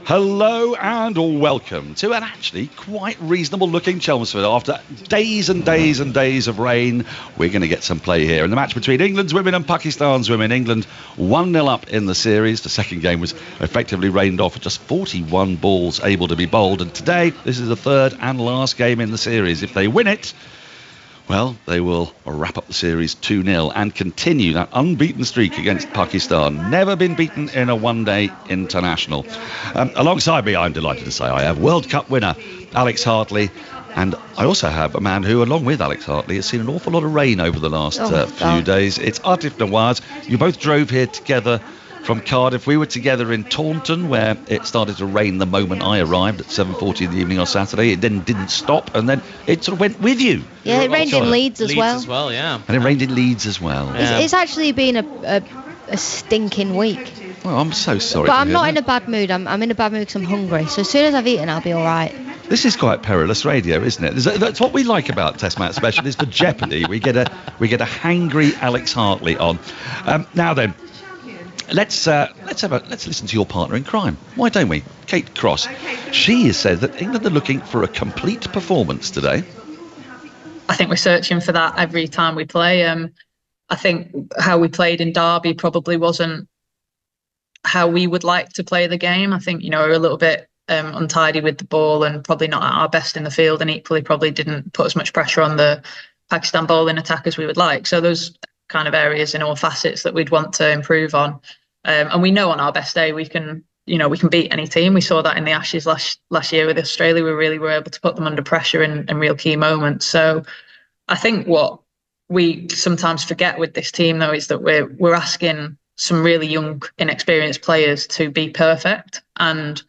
Hello and welcome to an actually quite reasonable looking Chelmsford. After days and days and days of rain, we're going to get some play here in the match between England's women and Pakistan's women. England 1-0 up in the series. The second game was effectively rained off with just 41 balls able to be bowled, and today this is the third and last game in the series. If they win it, well, they will wrap up the series 2-0 and continue that unbeaten streak against Pakistan. Never been beaten in a one-day international. Alongside me, I'm delighted to say, I have World Cup winner Alex Hartley, and I also have a man who, along with Alex Hartley, has seen an awful lot of rain over the last few days. It's Atif Nawaz. You both drove here together from Cardiff. We were together in Taunton, where it started to rain the moment I arrived at 7:40 in the evening on Saturday. It then didn't stop, and then it sort of went with you. Yeah, it rained in Leeds as well. Yeah. And it rained in Leeds as well. Yeah. It's actually been a stinking week. Well, I'm so sorry. But I'm not in a bad mood. I'm in a bad mood because I'm hungry. So as soon as I've eaten, I'll be all right. This is quite perilous radio, isn't it? That's what we like about Test Match Special, is the jeopardy. We get a hangry Alex Hartley on. Now then. Let's listen to your partner in crime. Why don't we? Kate Cross. She has said that England are looking for a complete performance today. I think we're searching for that every time we play. I think how we played in Derby probably wasn't how we would like to play the game. I think, we're a little bit untidy with the ball and probably not at our best in the field, and equally probably didn't put as much pressure on the Pakistan bowling attack as we would like. So those kind of areas in all facets that we'd want to improve on. And we know on our best day we can beat any team. We saw that in the Ashes last year with Australia. We really were able to put them under pressure in real key moments. So I think what we sometimes forget with this team, though, is that we're asking some really young, inexperienced players to be perfect, and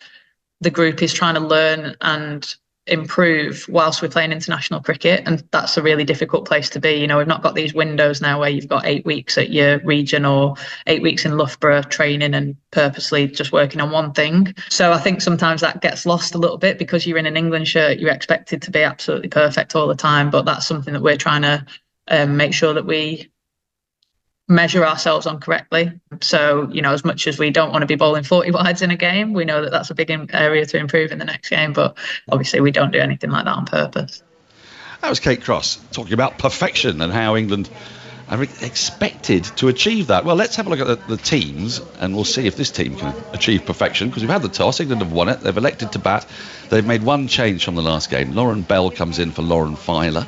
the group is trying to learn and improve whilst we're playing international cricket, and that's a really difficult place to be. We've not got these windows now where you've got 8 weeks at your region or 8 weeks in Loughborough training and purposely just working on one thing. So I think sometimes that gets lost a little bit because you're in an England shirt, you're expected to be absolutely perfect all the time, but that's something that we're trying to make sure that we measure ourselves on correctly. So, as much as we don't want to be bowling 40 wides in a game, we know that that's a big area to improve in the next game, but obviously we don't do anything like that on purpose. That was Kate Cross talking about perfection and how England are expected to achieve that. Well, let's have a look at the teams, and we'll see if this team can achieve perfection, because we've had the toss. England have won it. They've elected to bat. They've made one change from the last game. Lauren Bell comes in for Lauren Filer.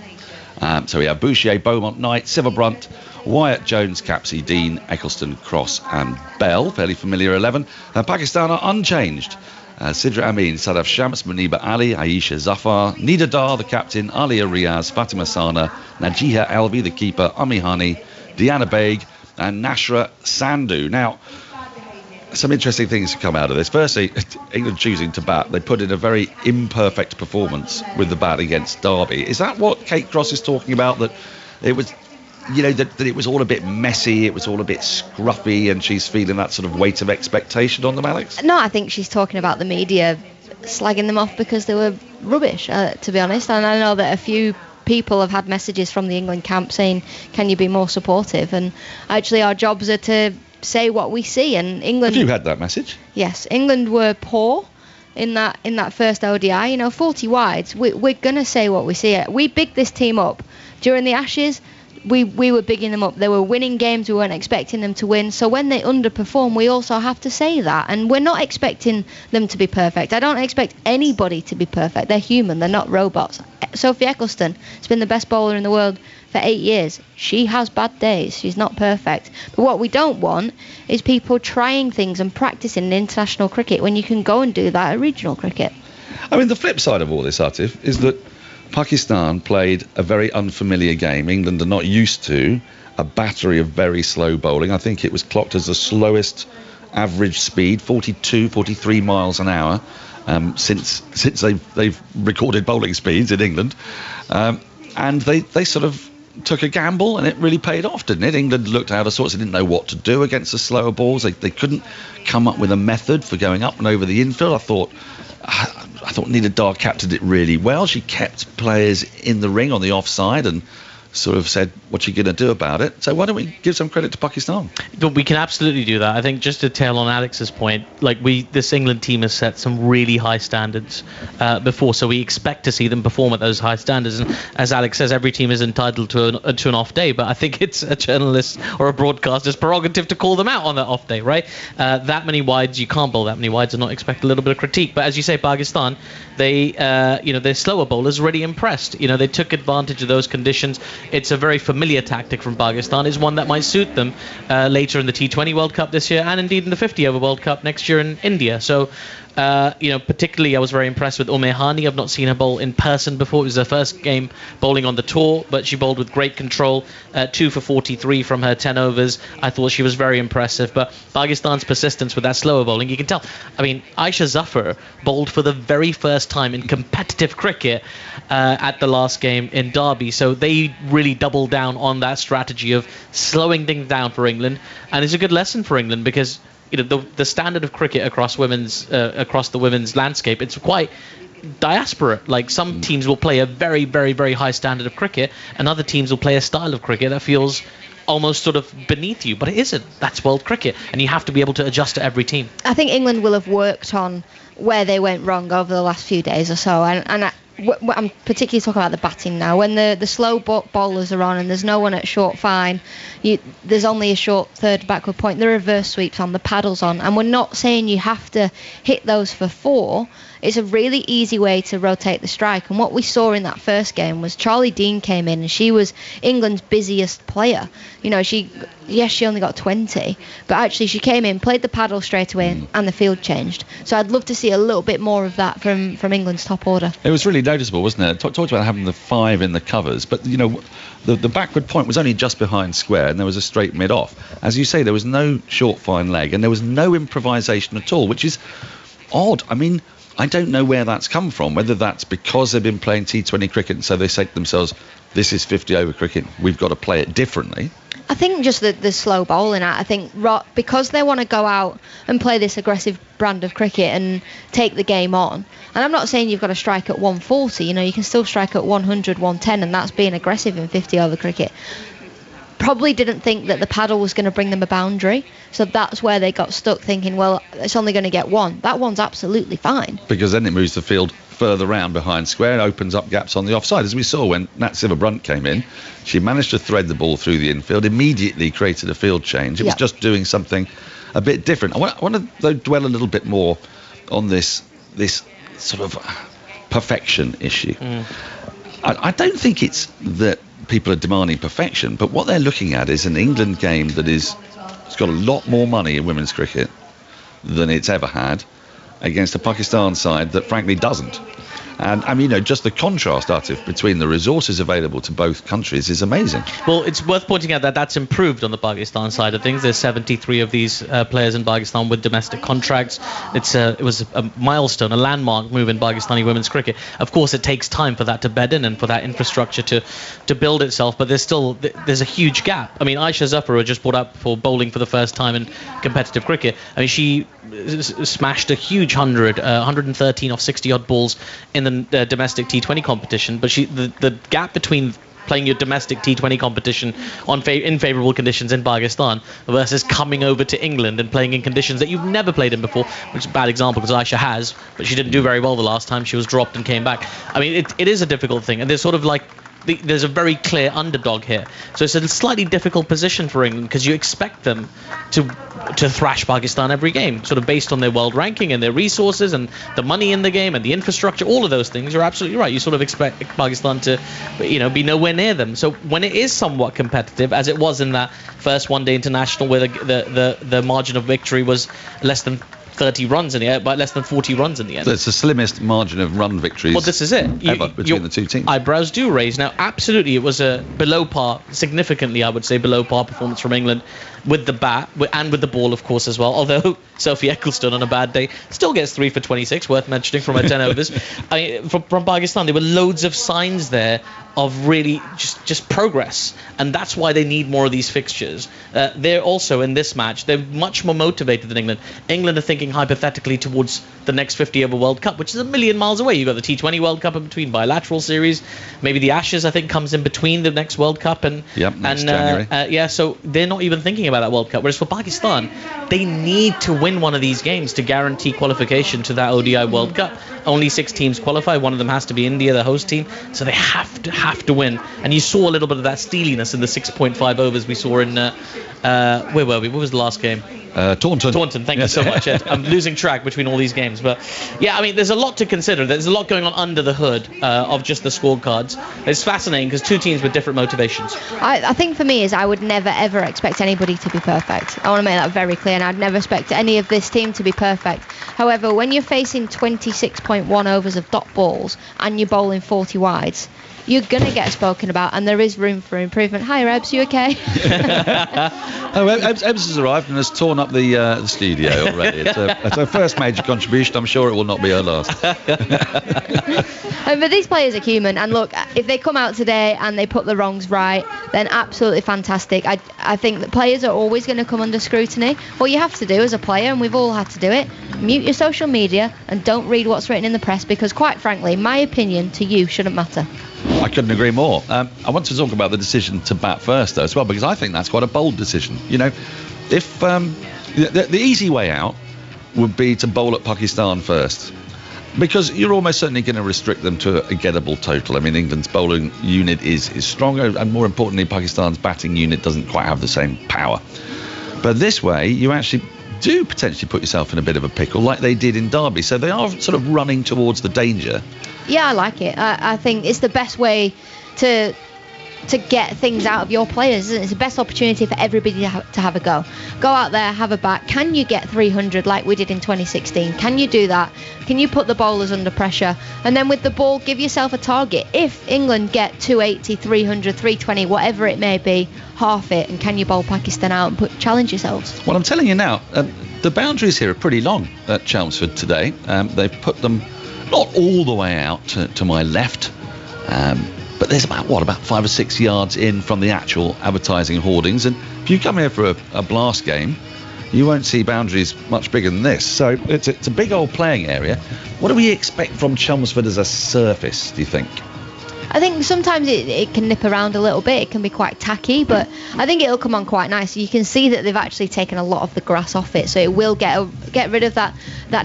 So we have Bouchier, Beaumont, Knight, Silverbrant, Wyatt, Jones, Capsey, Dean, Eccleston, Cross and Bell. Fairly familiar 11. Pakistan are unchanged. Sidra Amin, Sadaf Shams, Muniba Ali, Aisha Zafar, Nida Dar, the captain, Alia Riaz, Fatima Sana, Najiha Alvi, the keeper, Ami Hani, Diana Baig and Nashra Sandhu. Now, some interesting things to come out of this. Firstly, England choosing to bat. They put in a very imperfect performance with the bat against Derby. Is that what Kate Cross is talking about? That it was, that it was all a bit messy, it was all a bit scruffy, and she's feeling that sort of weight of expectation on them, Alex? No, I think she's talking about the media slagging them off because they were rubbish, to be honest. And I know that a few people have had messages from the England camp saying, can you be more supportive? And actually our jobs are to say what we see, and England... Have you had that message? Yes, England were poor in that first ODI. 40 wides. We're going to say what we see. We bigged this team up during the Ashes. We were bigging them up. They were winning games. We weren't expecting them to win. So when they underperform, we also have to say that. And we're not expecting them to be perfect. I don't expect anybody to be perfect. They're human. They're not robots. Sophie Eccleston has been the best bowler in the world for 8 years. She has bad days. She's not perfect. But what we don't want is people trying things and practicing in international cricket when you can go and do that at regional cricket. I mean, the flip side of all this, Atif, is that Pakistan played a very unfamiliar game. England are not used to a battery of very slow bowling. I think it was clocked as the slowest average speed, 42, 43 miles an hour, since they've recorded bowling speeds in England. And they sort of took a gamble, and it really paid off, didn't it? England looked out of sorts. They didn't know what to do against the slower balls. They couldn't come up with a method for going up and over the infield. I thought Nida Dar captained it really well. She kept players in the ring on the offside and sort of said, what are you going to do about it? So why don't we give some credit to Pakistan? But we can absolutely do that. I think just to tail on Alex's point, like this England team has set some really high standards before, so we expect to see them perform at those high standards. And as Alex says, every team is entitled to an off day, but I think it's a journalist or a broadcaster's prerogative to call them out on that off day, right? That many wides, you can't bowl that many wides and not expect a little bit of critique. But as you say, Pakistan, their slower bowlers really impressed. They took advantage of those conditions. It's a very familiar tactic from Pakistan. It's one that might suit them later in the T20 World Cup this year, and indeed in the 50-over World Cup next year in India. So, particularly I was very impressed with Hani. I've not seen her bowl in person before. It was her first game bowling on the tour, but she bowled with great control, 2 for 43 from her 10 overs. I thought she was very impressive. But Pakistan's persistence with that slower bowling, you can tell. I mean, Aisha Zafar bowled for the very first time in competitive cricket at the last game in Derby. So they really doubled down on that strategy of slowing things down for England. And it's a good lesson for England because the standard of cricket across the women's landscape, it's quite diaspora. Like some teams will play a very, very, very high standard of cricket, and other teams will play a style of cricket that feels almost sort of beneath you, but it isn't. That's world cricket, and you have to be able to adjust to every team. I think England will have worked on where they went wrong over the last few days or so, and I'm particularly talking about the batting now. When the slow bowlers are on and there's no one at short fine, there's only a short third backward point, the reverse sweeps on, the paddles on, and we're not saying you have to hit those for 4. It's a really easy way to rotate the strike. And what we saw in that first game was Charlie Dean came in and she was England's busiest player. She only got 20, but actually she came in, played the paddle straight away, and the field changed. So I'd love to see a little bit more of that from England's top order. It was really noticeable, wasn't it? Talked about having the 5 in the covers, but the backward point was only just behind square, and there was a straight mid-off. As you say, there was no short fine leg, and there was no improvisation at all, which is odd. I mean, I don't know where that's come from, whether that's because they've been playing T20 cricket and so they say to themselves, this is 50-over cricket, we've got to play it differently. I think just the slow bowling. I think because they want to go out and play this aggressive brand of cricket and take the game on. And I'm not saying you've got to strike at 140. You can still strike at 100, 110, and that's being aggressive in 50-over cricket. Probably didn't think that the paddle was going to bring them a boundary, so that's where they got stuck thinking, well, it's only going to get 1. That one's absolutely fine. Because then it moves the field further round behind square and opens up gaps on the offside. As we saw when Nat Sivabrunt came in, she managed to thread the ball through the infield, immediately created a field change. It was just doing something a bit different. I want to though, dwell a little bit more on this sort of perfection issue. I don't think it's that people are demanding perfection, but what they're looking at is an England game that it's got a lot more money in women's cricket than it's ever had, against a Pakistan side that frankly doesn't. And I mean, just the contrast, Atif, between the resources available to both countries is amazing. Well, it's worth pointing out that that's improved on the Pakistan side of things. There's 73 of these players in Pakistan with domestic contracts. It was a milestone, a landmark move in Pakistani women's cricket. Of course, it takes time for that to bed in and for that infrastructure to build itself, but there's a huge gap. I mean, Aisha Zafar, who just brought up for bowling for the first time in competitive cricket, I mean, she smashed a huge 113 off 60-odd balls in the domestic T20 competition, but the gap between playing your domestic T20 competition in favourable conditions in Pakistan versus coming over to England and playing in conditions that you've never played in before, which is a bad example because Aisha has, but she didn't do very well the last time. She was dropped and came back. I mean, it is a difficult thing, and there's sort of like there's a very clear underdog here. So it's a slightly difficult position for England because you expect them to thrash Pakistan every game, sort of based on their world ranking and their resources and the money in the game and the infrastructure, all of those things. You're absolutely right. You sort of expect Pakistan to, be nowhere near them. So when it is somewhat competitive, as it was in that first one-day international where the margin of victory was less than 30 runs in the end, by less than 40 runs in the end. So it's the slimmest margin of run victories this is it. Ever between the two teams. Eyebrows do raise. Now, absolutely, it was a below par, significantly, I would say, below par performance from England with the bat and with the ball, of course, as well. Although Sophie Ecclestone on a bad day still gets 3 for 26, worth mentioning from her 10 overs. I mean, from Pakistan, there were loads of signs there of really just progress, and that's why they need more of these fixtures. They're also in this match, they're much more motivated than England. England are thinking hypothetically towards the next 50-over World Cup, which is a million miles away. You've got the T20 World Cup in between, bilateral series, maybe the Ashes I think comes in between the next World Cup and next January. So they're not even thinking about that World Cup. Whereas for Pakistan, they need to win one of these games to guarantee qualification to that ODI World Cup. Only 6 teams qualify. One of them has to be India, the host team. So they have to win. And you saw a little bit of that steeliness in the 6.5 overs we saw in where were we? What was the last game? Taunton, thank you so much, Ed. I'm losing track between all these games. But yeah, I mean, there's a lot to consider. There's a lot going on under the hood of just the scorecards. It's fascinating because 2 teams with different motivations. I think for me is I would never ever expect anybody to be perfect. I want to make that very clear, and I'd never expect any of this team to be perfect. However, when you're facing 26.1 overs of dot balls and you're bowling 40 wides, you're going to get spoken about, and there is room for improvement. Hi, Ebbs, you okay? Ebbs has arrived and has torn up the studio already. It's her first major contribution. I'm sure it will not be her last. But these players are human, and look, if they come out today and they put the wrongs right, then absolutely fantastic. I think that players are always going to come under scrutiny. What you have to do as a player, and we've all had to do it, mute your social media and don't read what's written in the press, because quite frankly, my opinion to you shouldn't matter. I couldn't agree more. I want to talk about the decision to bat first, though, as well, because I think that's quite a bold decision. You know, if the easy way out would be to bowl at Pakistan first, because you're almost certainly going to restrict them to a gettable total. I mean, England's bowling unit is stronger, and more importantly, Pakistan's batting unit doesn't quite have the same power. But this way, you actually do potentially put yourself in a bit of a pickle, like they did in Derby. So they are sort of running towards the danger. Yeah, I like it. I think it's the best way to get things out of your players, isn't it? It's the best opportunity for everybody to have a go. Go out there, have a bat. Can you get 300 like we did in 2016? Can you do that? Can you put the bowlers under pressure? And then with the ball, give yourself a target. If England get 280, 300, 320, whatever it may be, half it, and can you bowl Pakistan out and challenge yourselves? Well, I'm telling you now, the boundaries here are pretty long at Chelmsford today. They've put them not all the way out to my left, but there's about 5 or 6 yards in from the actual advertising hoardings. And if you come here for a blast game, you won't see boundaries much bigger than this. So it's a big old playing area. What do we expect from Chelmsford as a surface, do you think? I think sometimes it can nip around a little bit. It can be quite tacky, but I think it'll come on quite nice. You can see that they've actually taken a lot of the grass off it, so it will get rid of that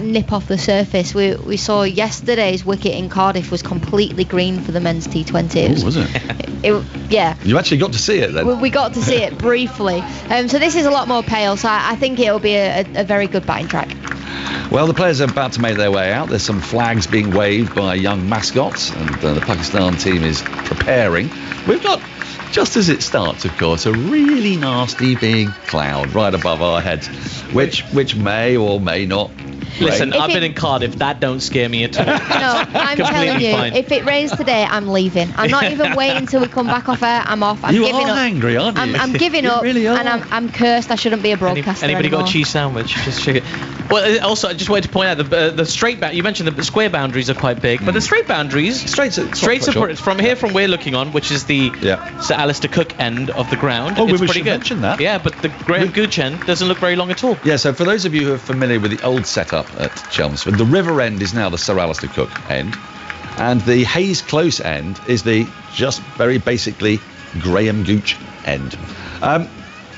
nip off the surface. We saw yesterday's wicket in Cardiff was completely green for the men's T20. Was it? Yeah. You actually got to see it then? We got to see it briefly. So this is a lot more pale, so I think it'll be a very good batting track. Well, the players are about to make their way out. There's some flags being waved by young mascots, and the Pakistan team is preparing. We've got, just as it starts, of course, a really nasty big cloud right above our heads, which may or may not Listen, I've been in Cardiff. That don't scare me at all. No, I'm telling you, fine. if it rains today, I'm leaving. I'm not even waiting until we come back off air. I'm off. I'm you giving are up. angry, aren't you? I'm giving up, really are. and I'm cursed. I shouldn't be a broadcaster Anybody anymore. got a cheese sandwich? Just check it. Well, also, I just wanted to point out the straight you mentioned the square boundaries are quite big, but the straight boundaries, straights are from here from we're looking on, which is the Sir Alistair Cook end of the ground. Oh, it's we pretty should good. mention that. Yeah, but the Graham Gooch end doesn't look very long at all. Yeah, so for those of you who are familiar with the old setup at Chelmsford, the river end is now the Sir Alistair Cook end, and the Hayes Close end is the just very basically Graham Gooch end.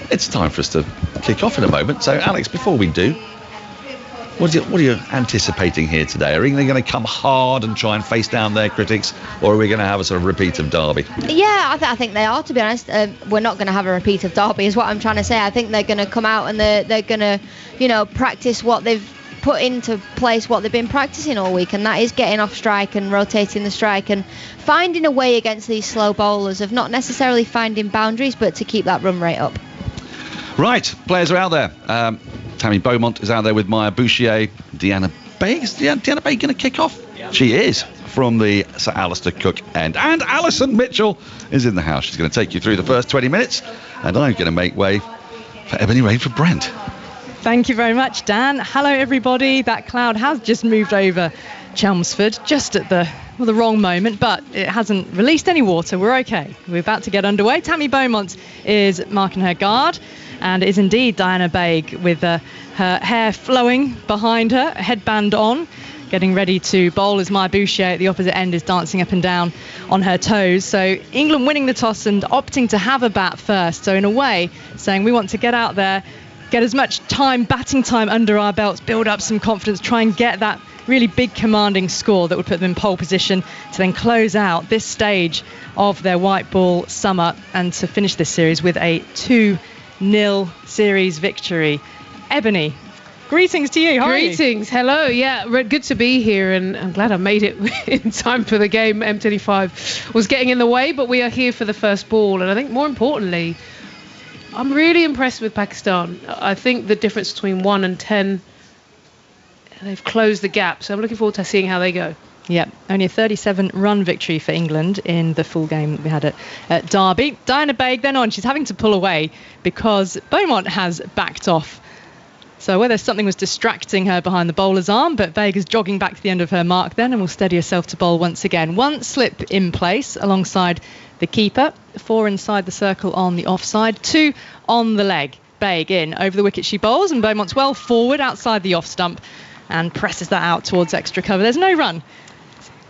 It's time for us to kick off in a moment. So, Alex, before we do, what are you anticipating here today? Are England going to come hard and try and face down their critics, or are we going to have a sort of repeat of Derby? Yeah, I think they are, to be honest. We're not going to have a repeat of Derby, is what I'm trying to say. I think they're going to come out and they're going to, practice what they've put into place, what they've been practicing all week, and that is getting off strike and rotating the strike and finding a way against these slow bowlers of not necessarily finding boundaries, but to keep that run rate up. Right, players are out there. Tammy Beaumont is out there with Maya Bouchier. Deanna Bay. Is Deanna Bay going to kick off? Yeah. She is, from the Sir Alistair Cook end. And Alison Mitchell is in the house. She's going to take you through the first 20 minutes. And I'm going to make way for Ebony Rainford Brent. Thank you very much, Dan. Hello, everybody. That cloud has just moved over Chelmsford just at the wrong moment, but it hasn't released any water. We're okay. We're about to get underway. Tammy Beaumont is marking her guard, and it is indeed Diana Baig with her hair flowing behind her, headband on, getting ready to bowl as Maya Boucher at the opposite end is dancing up and down on her toes. So England winning the toss and opting to have a bat first. So in a way, saying we want to get out there, get as much batting time under our belts, build up some confidence, try and get that really big commanding score that would put them in pole position to then close out this stage of their white ball summer and to finish this series with a 2-0 series victory. Ebony, greetings to you. How Greetings. Hello. Yeah, good to be here, and I'm glad I made it in time for the game. M25 was getting in the way, but we are here for the first ball, and I think more importantly, I'm really impressed with Pakistan. I think the difference between 1 and 10, they've closed the gap, so I'm looking forward to seeing how they go. Yep, only a 37-run victory for England in the full game that we had at Derby. Diana Baig then on. She's having to pull away because Beaumont has backed off. So whether something was distracting her behind the bowler's arm, but Baig is jogging back to the end of her mark then and will steady herself to bowl once again. 1 slip in place alongside the keeper, 4 inside the circle on the offside, 2 on the leg. Baig in over the wicket she bowls, and Beaumont's well forward outside the off stump and presses that out towards extra cover. There's no run.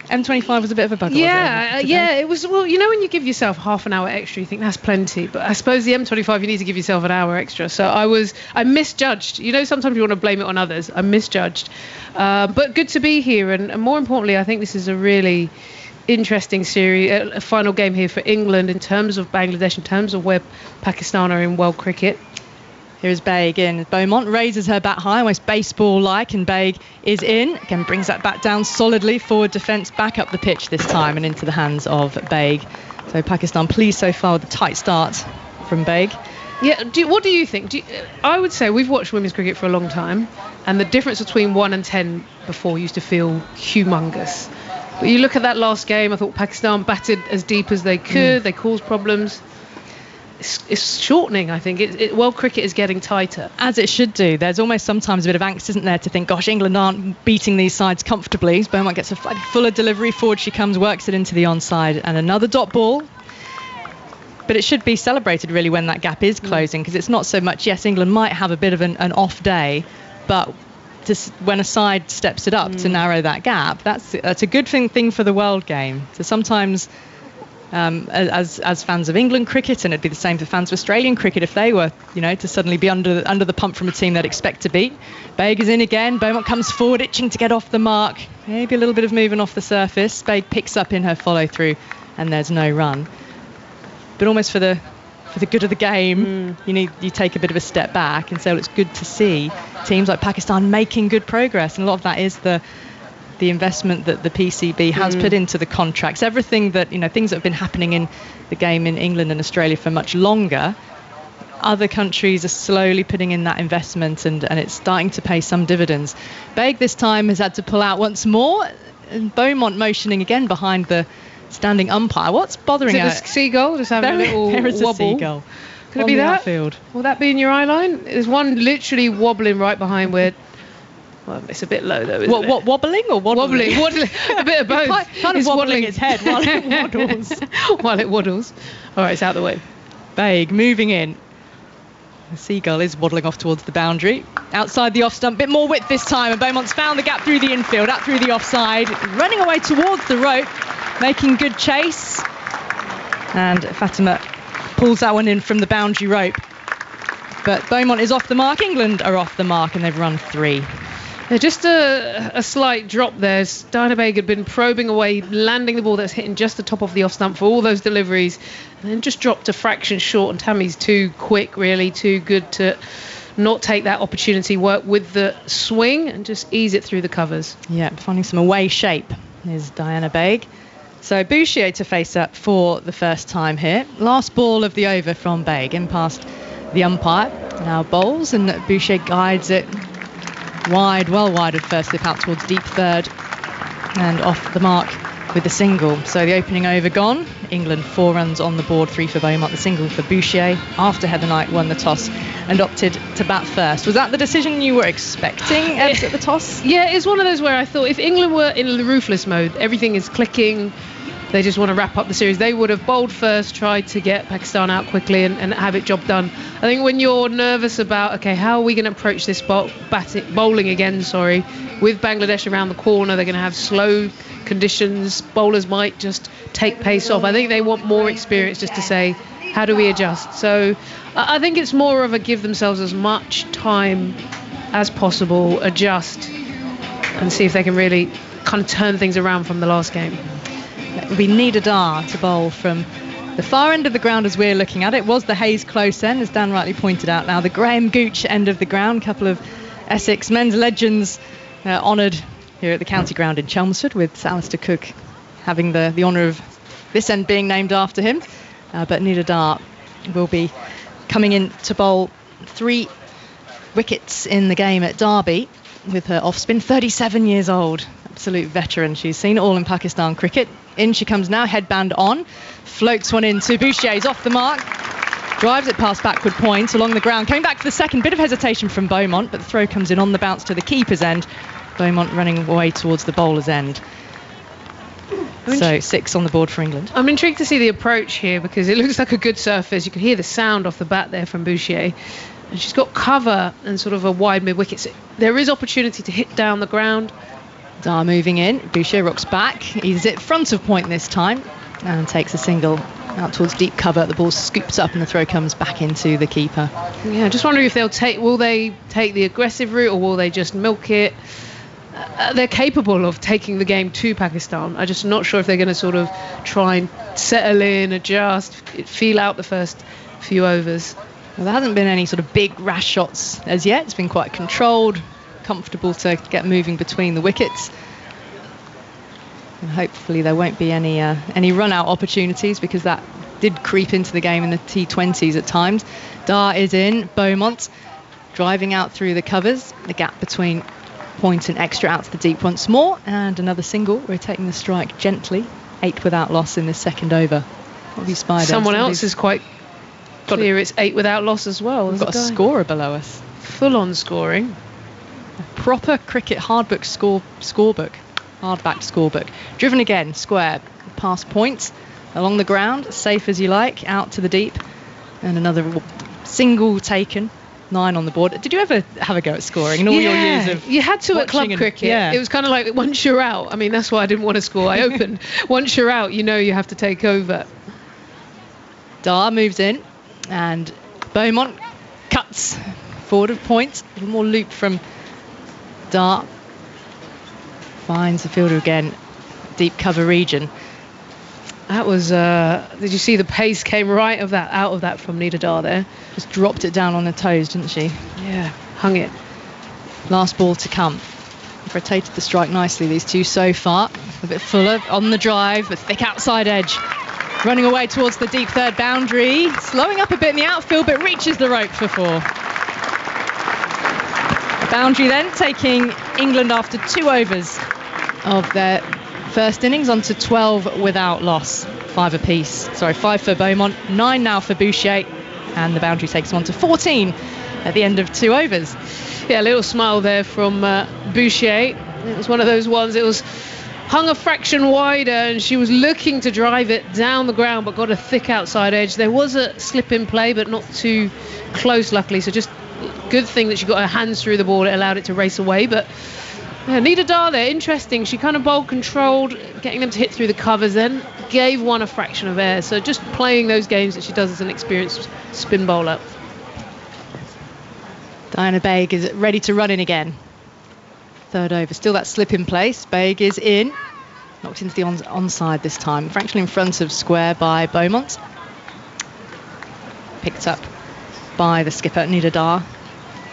M25 was a bit of a bugger. Yeah, it was. Well, you know, when you give yourself half an hour extra, you think that's plenty. But I suppose the M25, you need to give yourself an hour extra. So I misjudged. You know, sometimes you want to blame it on others. I misjudged. But good to be here. And more importantly, I think this is a really interesting series, a final game here for England in terms of Bangladesh, in terms of where Pakistan are in world cricket. Here's Baig in. Beaumont raises her bat high, almost baseball-like, and Baig is in. Again, brings that bat down solidly. Forward defence back up the pitch this time and into the hands of Baig. So Pakistan pleased so far with the tight start from Baig. Yeah, what do you think? I would say we've watched women's cricket for a long time, and the difference between 1 and 10 before used to feel humongous. But you look at that last game, I thought Pakistan batted as deep as they could. They caused problems. It's shortening, I think. World cricket is getting tighter. As it should do. There's almost sometimes a bit of angst, isn't there, to think, gosh, England aren't beating these sides comfortably. Beaumont gets a fuller delivery, forward she comes, works it into the onside, and another dot ball. But it should be celebrated, really, when that gap is closing, because it's not so much, yes, England might have a bit of an off day, but just when a side steps it up to narrow that gap, that's a good thing for the world game. So sometimes... as fans of England cricket, and it'd be the same for fans of Australian cricket if they were, to suddenly be under the pump from a team they'd expect to beat. Baig is in again. Beaumont comes forward, itching to get off the mark. Maybe a little bit of moving off the surface. Baig picks up in her follow through, and there's no run. But almost for the good of the game, you take a bit of a step back and say, well, it's good to see teams like Pakistan making good progress, and a lot of that is the investment that the PCB has put into the contracts. Everything that, things that have been happening in the game in England and Australia for much longer, other countries are slowly putting in that investment, and it's starting to pay some dividends. Baig this time has had to pull out once more, and Beaumont motioning again behind the standing umpire. What's bothering her? Is it a seagull just having a little there is wobble? A seagull. Could it be that? Outfield. Will that be in your eye line? There's one literally wobbling right behind where... Well, it's a bit low though, isn't it? What, wobbling or waddling? Waddling. A bit of both. Kind of wobbling its head while it waddles. While it waddles. All right, it's out the way. Baig moving in. The seagull is waddling off towards the boundary. Outside the off stump, bit more width this time, and Beaumont's found the gap through the infield, out through the offside, running away towards the rope, making good chase. And Fatima pulls that one in from the boundary rope. But Beaumont is off the mark. England are off the mark, and they've run 3. Just a slight drop there. Diana Baig had been probing away, landing the ball that's hitting just the top of the off stump for all those deliveries, and then just dropped a fraction short. And Tammy's too quick, really, too good to not take that opportunity, work with the swing and just ease it through the covers. Yeah, finding some away shape is Diana Baig. So Boucher to face up for the first time here. Last ball of the over from Baig, in past the umpire. Now bowls, and Boucher guides it wide, well wide of first slip out towards deep third, and off the mark with the single. So the opening over gone. England 4 runs on the board, 3 for Beaumont, the single for Boucher after Heather Knight won the toss and opted to bat first. Was that the decision you were expecting, Ebbs, at the toss? Yeah, it's one of those where I thought if England were in the ruthless mode, everything is clicking, they just want to wrap up the series, they would have bowled first, tried to get Pakistan out quickly and have it job done. I think when you're nervous about, okay, how are we going to approach this bowling again, with Bangladesh around the corner, they're going to have slow conditions, bowlers might just take pace off. I think they want more experience just to say, how do we adjust? So I think it's more of a give themselves as much time as possible, adjust, and see if they can really kind of turn things around from the last game. It would be Nida Dar to bowl from the far end of the ground as we're looking at it. Was the Hayes close end, as Dan rightly pointed out. Now the Graham Gooch end of the ground. A couple of Essex men's legends honoured here at the county ground in Chelmsford, with Alistair Cook having the honour of this end being named after him. But Nida Dar will be coming in to bowl 3 wickets in the game at Derby with her off spin. 37 years old, absolute veteran. She's seen it all in Pakistan cricket. In she comes now, headband on, floats one into Boucher's off the mark, drives it past backward point along the ground, coming back for the second. Bit of hesitation from Beaumont, but the throw comes in on the bounce to the keeper's end. Beaumont running away towards the bowler's end. So 6 on the board for England. I'm intrigued to see the approach here because it looks like a good surface. You can hear the sound off the bat there from Boucher. And she's got cover and sort of a wide mid-wicket. So there is opportunity to hit down the ground. Dar moving in. Boucher rocks back. He's at front of point this time and takes a single out towards deep cover. The ball scoops up and the throw comes back into the keeper. Yeah, just wondering if will they take the aggressive route or will they just milk it? They're capable of taking the game to Pakistan. I'm just not sure if they're going to sort of try and settle in, adjust, feel out the first few overs. Well, there hasn't been any sort of big rash shots as yet. It's been quite controlled, comfortable to get moving between the wickets. And hopefully there won't be any run-out opportunities, because that did creep into the game in the T20s at times. Dar is in. Beaumont driving out through the covers. The gap between point and extra out to the deep once more. And another single, rotating the strike gently. 8 without loss in this second over. What have you spied? Someone else is quite clear it's 8 without loss as well. We've got a scorer below us. Full-on scoring. A proper cricket hardbacked scorebook. Driven again, square, past point, along the ground, safe as you like, out to the deep. And another single taken. 9 on the board. Did you ever have a go at scoring in all your years of you had to at club cricket? Yeah. It was kind of like once you're out. I mean, that's why I didn't want to score. I opened. Once you're out, you know you have to take over. Dar moves in and Beaumont cuts forward of point. A little more loop from Dar. Finds the fielder again. Deep cover region. That was, did you see the pace came right out of that from Nida Dar there? Just dropped it down on the toes, didn't she? Yeah, hung it. Last ball to come. Rotated the strike nicely, these two so far. A bit fuller on the drive, but thick outside edge. Running away towards the deep third boundary. Slowing up a bit in the outfield, but reaches the rope for 4. The boundary then taking England after 2 overs of their first innings onto 12 without loss. 5 apiece. 5 for Beaumont, 9 now for Boucher, and the boundary takes them on to 14 at the end of 2 overs. Yeah, a little smile there from Boucher. It was one of those ones, it was hung a fraction wider and she was looking to drive it down the ground but got a thick outside edge. There was a slip in play but not too close, luckily, so just good thing that she got her hands through the ball. It allowed it to race away. But yeah, Nida Dar there, interesting. She kind of bowled controlled, getting them to hit through the covers, then gave one a fraction of air. So just playing those games that she does as an experienced spin bowler. Diana Baig is ready to run in again. Third over, still that slip in place. Baig is in, knocked into the onside this time. Fraction in front of square by Beaumont. Picked up by the skipper, Nida Dar.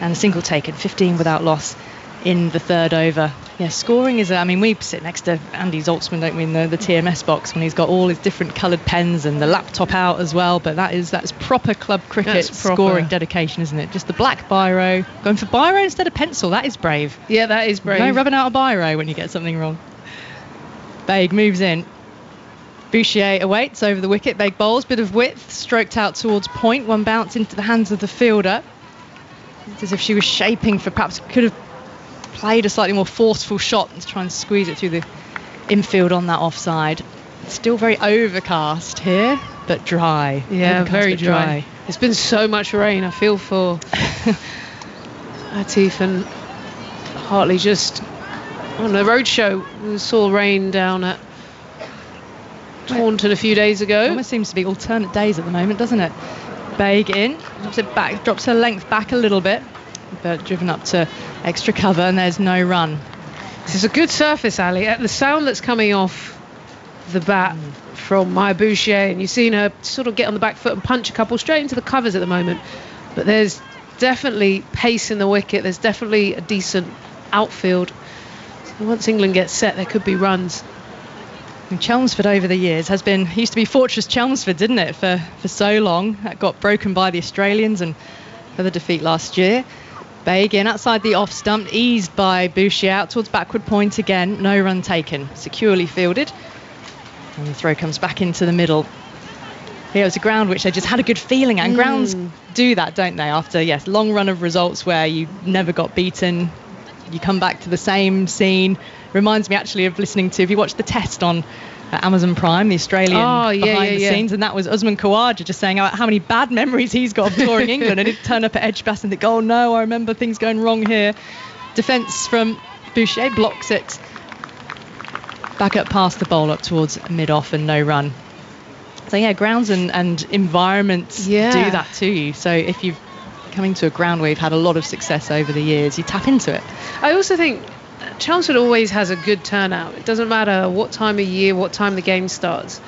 And a single taken, 15 without loss in the third over. Yeah, scoring is, we sit next to Andy Zoltzman, don't we, in the TMS box when he's got all his different coloured pens and the laptop out as well. But that's proper club cricket scoring dedication, isn't it? Just the black biro. Going for biro instead of pencil, that is brave. Yeah, that is brave. No rubbing out a biro when you get something wrong. Baig moves in. Bouchier awaits over the wicket. Baig bowls, bit of width, stroked out towards point. One bounce into the hands of the fielder. It's as if she was shaping for, perhaps could have played a slightly more forceful shot to try and squeeze it through the infield on that offside. It's still very overcast here, but dry. Yeah, Overcast, very but dry. It's been so much rain. I feel for Atif and Hartley. Just on the roadshow, we saw rain down at Taunton a few days It ago. almost seems to be alternate days at the moment, doesn't it? Baig in, drops it back, drops her length back a little bit, but driven up to extra cover, and there's no run. This is a good surface, Ali. The sound that's coming off the bat from Maya Bouchier, and you've seen her sort of get on the back foot and punch a couple straight into the covers at the moment. But there's definitely pace in the wicket. There's definitely a decent outfield. So once England gets set, there could be runs. And Chelmsford over the years used to be Fortress Chelmsford, didn't it, for so long. That got broken by the Australians and for the defeat last year. Baig in outside the off stump, eased by Bouchier out towards backward point again. No run taken, securely fielded. And the throw comes back into the middle. Here it was a ground which they just had a good feeling at. And grounds do that, don't they? After, yes, long run of results where you never got beaten, you come back to the same scene. Reminds me actually of listening to, if you watch the test on Amazon Prime, the Australian behind the scenes, and that was Usman Khawaja just saying how many bad memories he's got of touring England, and he'd turn up at Edgbaston and think, oh no, I remember things going wrong here. Defence from Bouchier blocks it. Back up past the bowl up towards mid-off and no run. So yeah, grounds and environments do that to you. So if you're coming to a ground where you've had a lot of success over the years, you tap into it. I also think Chelmsford always has a good turnout. It doesn't matter what time of year, what time the game starts.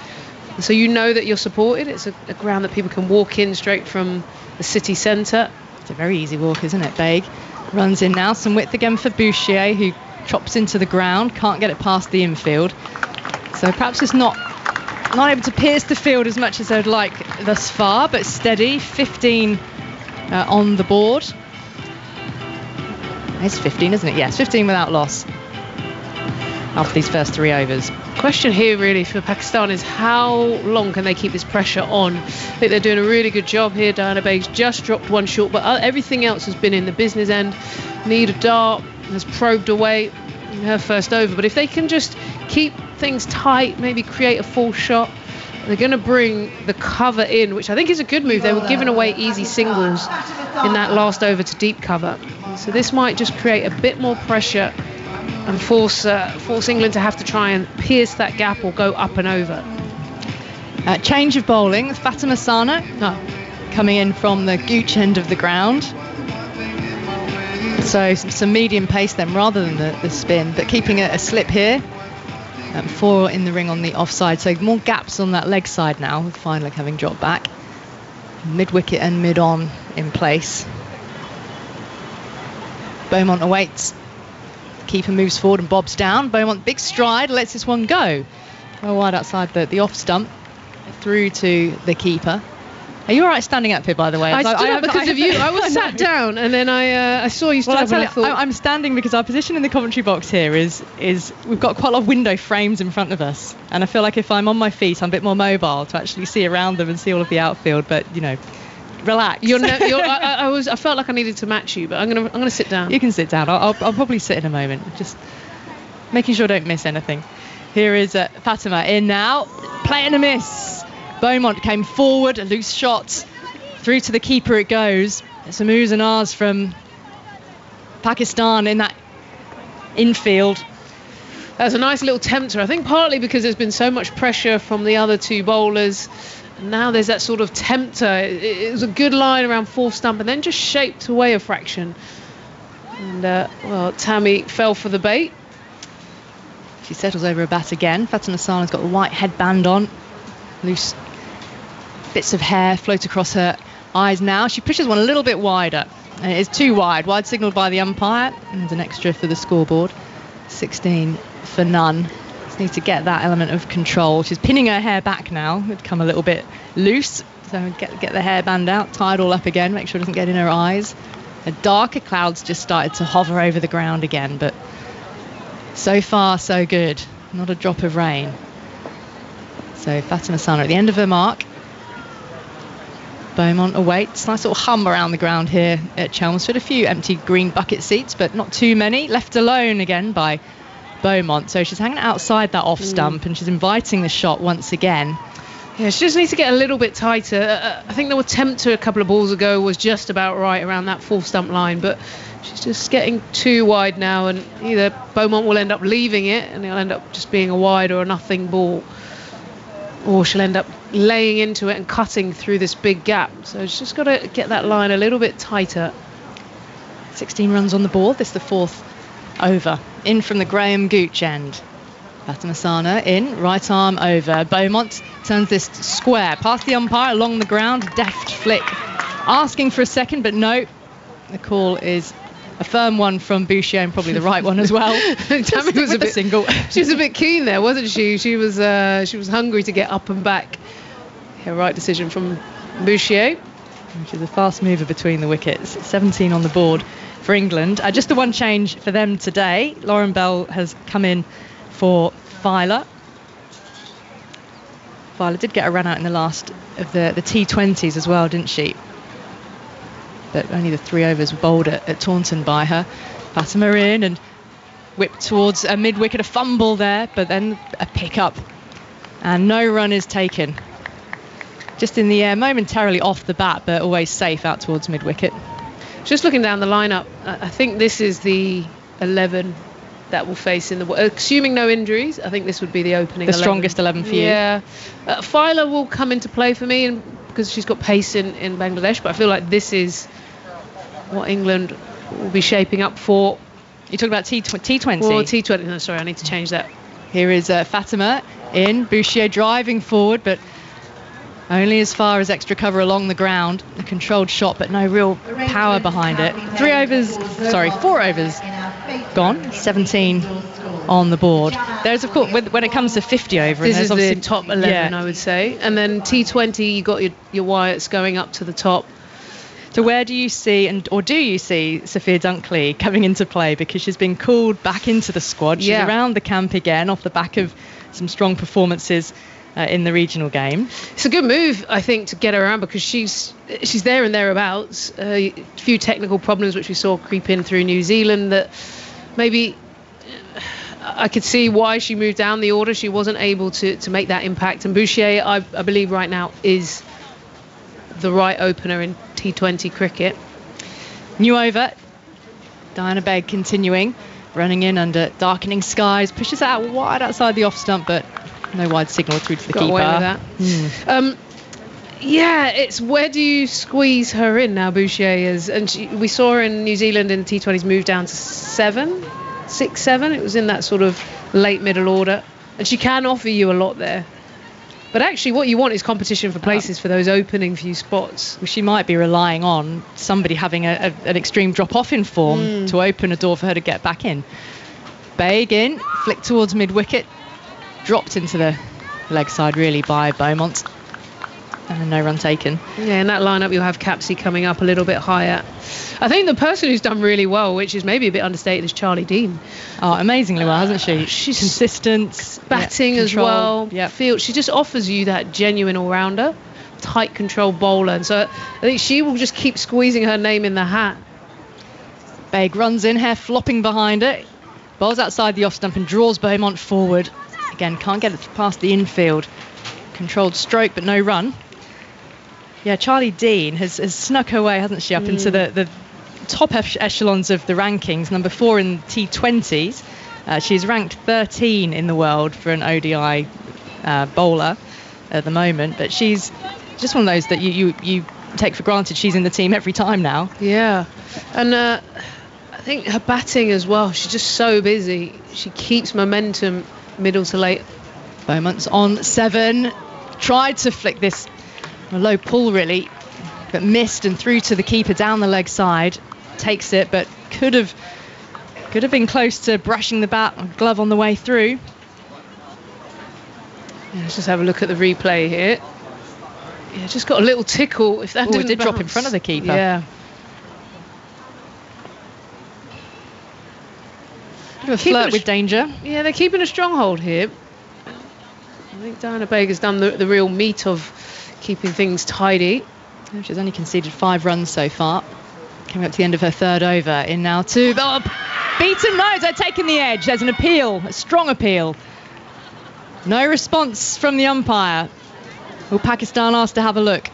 So you know that you're supported. It's a ground that people can walk in straight from the city centre. It's a very easy walk, isn't it? Baig runs in now. Some width again for Bouchier, who chops into the ground. Can't get it past the infield. So perhaps it's not able to pierce the field as much as they'd like thus far, but steady. 15 on the board. It's 15, isn't it? Yes, 15 without loss after these first 3 overs. Question here really for Pakistan is how long can they keep this pressure on? I think they're doing a really good job here. Diana Baig's just dropped one short, but everything else has been in the business end. Nida Dart has probed away in her first over, but if they can just keep things tight, maybe create a false shot, they're going to bring the cover in, which I think is a good move. They were giving away easy singles in that last over to deep cover. So this might just create a bit more pressure and force England to have to try and pierce that gap or go up and over. Change of bowling. Fatima Sana coming in from the gooch end of the ground. So some medium pace then rather than the spin, but keeping a slip here. 4 in the ring on the offside, so more gaps on that leg side now, with fine leg having dropped back. Mid-wicket and mid-on in place. Beaumont awaits. The keeper moves forward and bobs down. Beaumont, big stride, lets this one go. Well wide outside the off stump, through to the keeper. Are you all right standing up here, by the way? I stood up because of you. I was sat down, and then I saw you stood up, and I thought... I'm standing because our position in the commentary box here is we've got quite a lot of window frames in front of us, and I feel like if I'm on my feet, I'm a bit more mobile to actually see around them and see all of the outfield. But relax. I felt like I needed to match you, but I'm gonna sit down. You can sit down. I'll probably sit in a moment, just making sure I don't miss anything. Here is Fatima in now, play and a miss. Beaumont came forward, a loose shot, through to the keeper it goes. Some oohs and ahs from Pakistan in that infield. That was a nice little tempter, I think partly because there's been so much pressure from the other 2 bowlers. And now there's that sort of tempter. It was a good line around 4th stump and then just shaped away a fraction. And, Tammy fell for the bait. She settles over a bat again. Fatima Sana's got the white headband on. Loose bits of hair float across her eyes now. She pushes one a little bit wider, and it is too wide. Wide signalled by the umpire, and an extra for the scoreboard. 16 for none. Just need to get that element of control. She's pinning her hair back now. It'd come a little bit loose, so get the hairband out, tie it all up again, make sure it doesn't get in her eyes. The darker clouds just started to hover over the ground again, but so far so good Not a drop of rain. So Fatima Sana at the end of her mark. Beaumont awaits. Nice little hum around the ground here at Chelmsford. A few empty green bucket seats, but not too many. Left alone again by Beaumont. So she's hanging outside that off stump and she's inviting the shot once again. Yeah, she just needs to get a little bit tighter. I think the attempt to a couple of balls ago was just about right around that full stump line, but she's just getting too wide now, and either Beaumont will end up leaving it and it'll end up just being a wide or a nothing ball, or she'll end up laying into it and cutting through this big gap. So she's just got to get that line a little bit tighter. 16 runs on the board. This is the fourth over. In from the Graham Gooch end. Fatima Sana in, right arm over. Beaumont turns this square past the umpire along the ground. Deft flick. Asking for a second, but no. The call is a firm one from Boucher, and probably the right one as well. Tammy was a bit single. She was a bit keen there, wasn't she? She was hungry to get up and back. Yeah, right decision from Boucher. Which is a fast mover between the wickets. 17 on the board for England. Just the one change for them today. Lauren Bell has come in for Filer. Filer did get a run out in the last of the T20s as well, didn't she? But only the 3 overs were bowled at Taunton by her. Fatima in and whipped towards a mid-wicket, a fumble there, but then a pick-up. And no run is taken. Just in the air, momentarily off the bat, but always safe out towards mid-wicket. Just looking down the lineup, I think this is the 11 that will face in the... Assuming no injuries, I think this would be the opening 11. Strongest 11 for you. Yeah. Filer will come into play for me because she's got pace in Bangladesh, but I feel like this is what England will be shaping up for. You're talking about T20? Or T20. No, sorry, I need to change that. Here is Fatima in. Boucher driving forward, but only as far as extra cover along the ground. A controlled shot, but no real power behind it. 4 overs gone. 17 on the board. There's, of course, when it comes to 50 over, this is the top 11, I would say. And then T20, you got your Wyatts going up to the top. So where do you see, or do you see Sophia Dunkley coming into play? Because she's been called back into the squad. She's around the camp again off the back of some strong performances in the regional game. It's a good move, I think, to get her around because she's there and thereabouts. A few technical problems which we saw creep in through New Zealand that maybe I could see why she moved down the order. She wasn't able to make that impact. And Boucher, I believe right now, is the right opener in T20 cricket. New over. Diana Begg continuing. Running in under darkening skies. Pushes out wide outside the off stump, but no wide signal through to the Got keeper. Away with that. It's where do you squeeze her in now, Boucher is. And we saw her in New Zealand in the T20s move down to 6, 7. It was in that sort of late middle order. And she can offer you a lot there. But actually what you want is competition for places for those opening few spots. Well, she might be relying on somebody having an extreme drop-off in form to open a door for her to get back in. Begg in, flicked towards mid-wicket, dropped into the leg side really by Beaumont. And no run taken. Yeah, in that lineup you'll have Capsey coming up a little bit higher. I think the person who's done really well, which is maybe a bit understated, is Charlie Dean. Oh, amazingly well, hasn't she? She's consistent, batting as well. Yeah, field. She just offers you that genuine all-rounder, tight control bowler, and so I think she will just keep squeezing her name in the hat. Begg runs in, hair flopping behind it, bowls outside the off stump and draws Beaumont forward. Again, can't get it past the infield. Controlled stroke, but no run. Yeah, Charlie Dean has snuck her way, hasn't she, up into the top echelons of the rankings. Number 4 in T20s. She's ranked 13 in the world for an ODI bowler at the moment. But she's just one of those that you take for granted. She's in the team every time now. Yeah. And I think her batting as well. She's just so busy. She keeps momentum middle to late. Beaumont's on 7. Tried to flick this. A low pull really, but missed and through to the keeper down the leg side. Takes it, but could have been close to brushing the glove on the way through. Yeah, let's just have a look at the replay here. Yeah, just got a little tickle. If that did drop in front of the keeper. Yeah. Bit of a flirt with danger. Yeah, they're keeping a stronghold here. I think Diana Baker's done the real meat of keeping things tidy. She's only conceded 5 runs so far. Coming up to the end of her third over. In now to... Oh, beaten. No, they're taking the edge. There's an appeal, a strong appeal. No response from the umpire. Will Pakistan asked to have a look?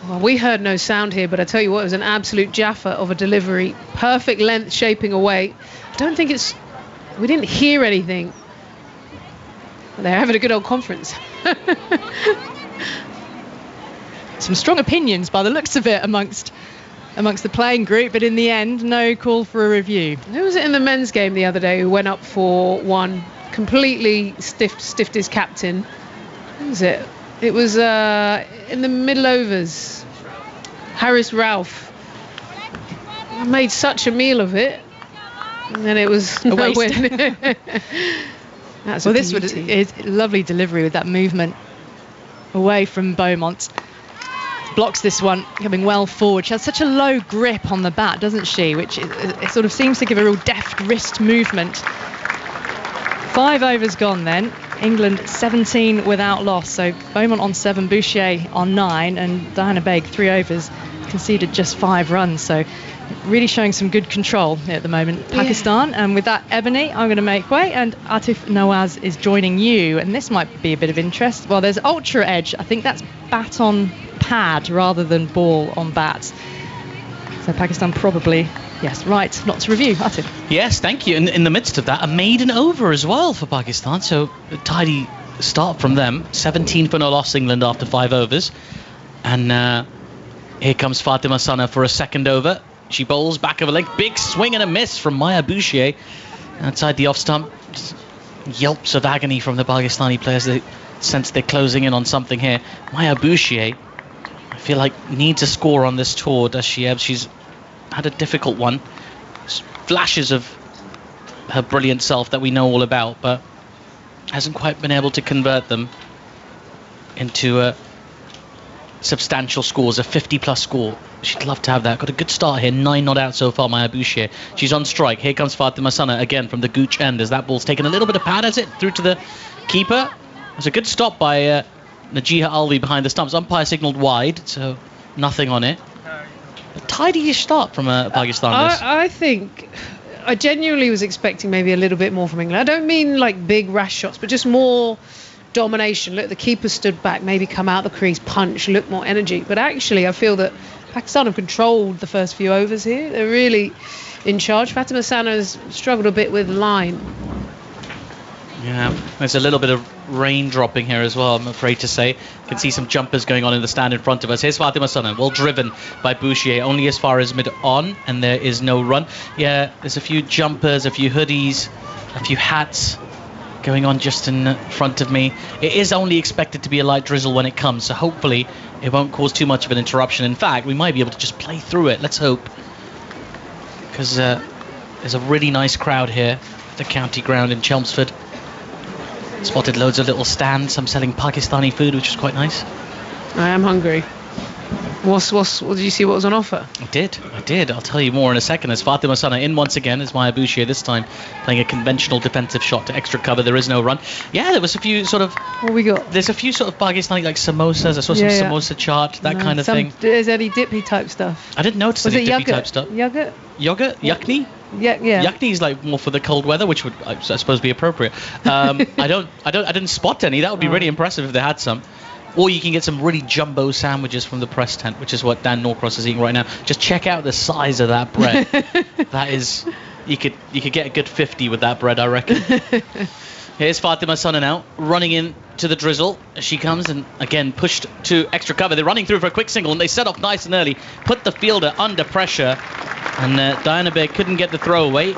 Well, we heard no sound here, but I tell you what, it was an absolute jaffa of a delivery. Perfect length shaping away. I don't think it's... We didn't hear anything. They're having a good old conference. Some strong opinions by the looks of it amongst the playing group, but in the end, no call for a review. Who was it in the men's game the other day who went up for one, completely stiffed his captain? Who was it? It was in the middle overs. Harris Ralph made such a meal of it, and then it was a no waste. win. That's This is lovely delivery with that movement away from Beaumont. Blocks this one, coming well forward. She has such a low grip on the bat, doesn't she? Which it sort of seems to give a real deft wrist movement. 5 overs gone then. England 17 without loss. So Beaumont on 7, Boucher on 9, and Diana Begg 3 overs, conceded just 5 runs. So really showing some good control at the moment, Pakistan. And with that, Ebony, I'm going to make way, and Atif Nawaz is joining you. And this might be a bit of interest. Well, there's ultra edge. I think that's bat on pad rather than ball on bat. So Pakistan probably, yes, right, not to review. Atif. Yes, thank you. In the midst of that, a maiden over as well for Pakistan. So a tidy start from them. 17 for no loss, England after 5 overs. And here comes Fatima Sana for a second over. She bowls back of a leg. Big swing and a miss from Maya Boucher. Outside the off stump. Just yelps of agony from the Pakistani players. They sense they're closing in on something here. Maya Boucher, I feel like, needs a score on this tour, does she, Eb? She's had a difficult one. Flashes of her brilliant self that we know all about, but hasn't quite been able to convert them into substantial scores, a 50-plus score. She'd love to have that. Got a good start here. 9 not out so far, Maya Boucher. She's on strike. Here comes Fatima Sana again from the gooch end as that ball's taken a little bit of pad, has it? Through to the keeper. It's a good stop by Najiha Alvi behind the stumps. Umpire signalled wide, so nothing on it. A tidy-ish start from Pakistan. I think I genuinely was expecting maybe a little bit more from England. I don't mean like big rash shots, but just more domination. Look, the keeper stood back, maybe come out the crease, punch, look more energy. But actually, I feel that Pakistan have controlled the first few overs here. They're really in charge. Fatima Sana has struggled a bit with line. Yeah, there's a little bit of rain dropping here as well, I'm afraid to say. You can see some jumpers going on in the stand in front of us. Here's Fatima Sana, well driven by Boucher, only as far as mid-on, and there is no run. Yeah, there's a few jumpers, a few hoodies, a few hats going on just in front of me. It is only expected to be a light drizzle when it comes, so hopefully it won't cause too much of an interruption. In fact, we might be able to just play through it. Let's hope. Because there's a really nice crowd here at the county ground in Chelmsford. Spotted loads of little stands, some selling Pakistani food, which is quite nice. I am hungry. What did you see what was on offer? I did. I'll tell you more in a second. As Fatima Sana in once again as Maya Boucher, this time playing a conventional defensive shot to extra cover. There is no run. Yeah, there was a few sort of... What we got? There's a few sort of Pakistani like samosas. I saw some samosa chaat, that kind of thing. There's any dippy type stuff. I didn't notice any dippy type stuff. Yogurt? Yakni? Yeah. Yakni is like more for the cold weather, which would I suppose be appropriate. I didn't spot any. That would be really impressive if they had some. Or you can get some really jumbo sandwiches from the press tent, which is what Dan Norcross is eating right now. Just check out the size of that bread. That is, you could get a good 50 with that bread, I reckon. Here's Fatima Sana now, running in to the drizzle. She comes and again pushed to extra cover. They're running through for a quick single and they set off nice and early, put the fielder under pressure, and Diana Begg couldn't get the throw away.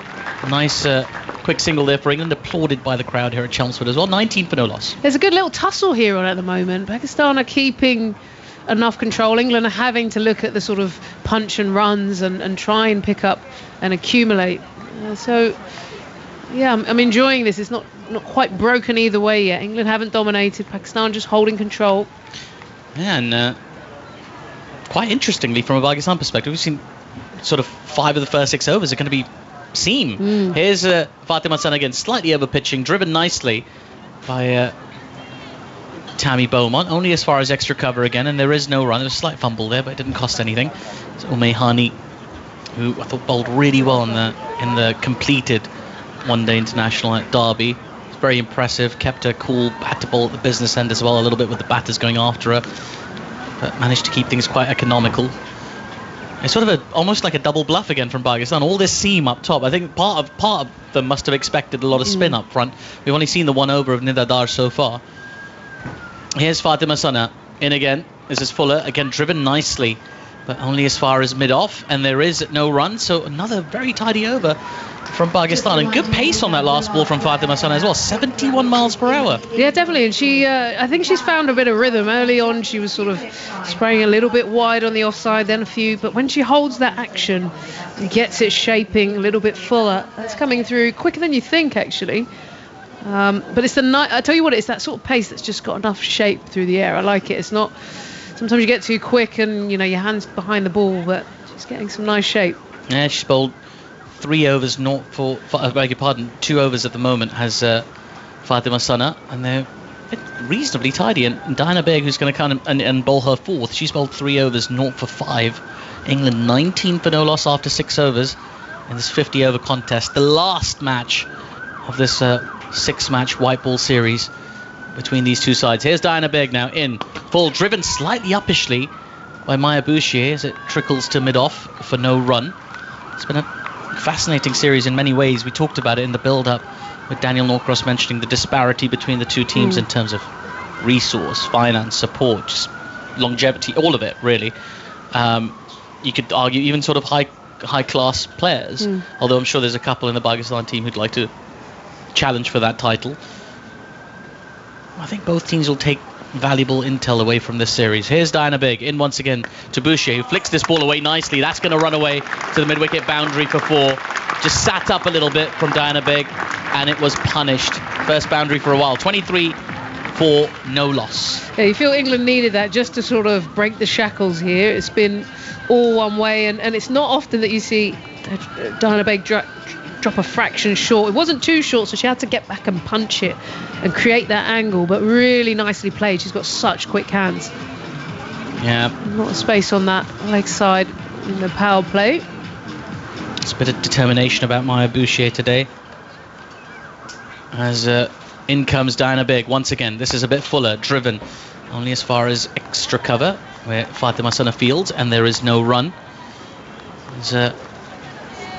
Nice quick single there for England, applauded by the crowd here at Chelmsford as well. 19 for no loss. There's a good little tussle here on at the moment. Pakistan are keeping enough control. England are having to look at the sort of punch and runs and try and pick up and accumulate. I'm enjoying this. It's not quite broken either way yet. England haven't dominated. Pakistan just holding control. Yeah, and quite interestingly, from a Pakistan perspective, we've seen sort of 5 of the first 6 overs are going to be seam. Here's Fatima Sun again, slightly over pitching, driven nicely by Tammy Beaumont, only as far as extra cover again, and there is no run. There's a slight fumble there, but it didn't cost anything. It's Umehani, who I thought bowled really well in the completed one-day international at Derby. It's very impressive, kept her cool, had to bowl at the business end as well, a little bit with the batters going after her, but managed to keep things quite economical. It's sort of almost like a double bluff again from Pakistan. All this seam up top. I think part of them must have expected a lot of spin up front. We've only seen the one over of Nidadar so far. Here's Fatima Sana in again. This is Fuller again, driven nicely, but only as far as mid-off, and there is no run. So another very tidy over from Pakistan, and good pace on that last ball from Fatima Sana as well. 71 miles per hour. Yeah, definitely. And she, I think she's found a bit of rhythm. Early on, she was sort of spraying a little bit wide on the offside, then a few. But when she holds that action, and gets it shaping a little bit fuller, that's coming through quicker than you think, actually. But it's I tell you what, it's that sort of pace that's just got enough shape through the air. I like it. It's not. Sometimes you get too quick and your hands behind the ball, but she's getting some nice shape. Yeah, she's bowled 3 overs, I beg your pardon, 2 overs at the moment has Fatima Sana, and they're reasonably tidy. And Diana Begg, who's going to come and bowl her 4th, she's bowled 3 overs, 0 for 5. England 19 for no loss after 6 overs in this 50-over contest, the last match of this 6-match white ball series between these two sides. Here's Diana Begg now in full, driven slightly uppishly by Maya Bouchier as it trickles to mid-off for no run. It's been a fascinating series in many ways. We talked about it in the build-up with Daniel Norcross mentioning the disparity between the two teams in terms of resource, finance, support, just longevity, all of it really. You could argue even sort of high-class players, although I'm sure there's a couple in the Pakistan team who'd like to challenge for that title. I think both teams will take valuable intel away from this series. Here's Diana Begg in once again to Boucher, who flicks this ball away nicely. That's going to run away to the mid-wicket boundary for 4. Just sat up a little bit from Diana Begg, and it was punished. First boundary for a while. 23 for no loss. Yeah, you feel England needed that just to sort of break the shackles here. It's been all one way, and it's not often that you see Diana Begg drop a fraction short. It wasn't too short, so she had to get back and punch it and create that angle, but really nicely played. She's got such quick hands. Yeah. A lot of space on that leg side in the power play. It's a bit of determination about Maya Bouchier today. As in comes Diana Begg once again. This is a bit fuller, driven only as far as extra cover, where Fatima Sana fields, and there is no run.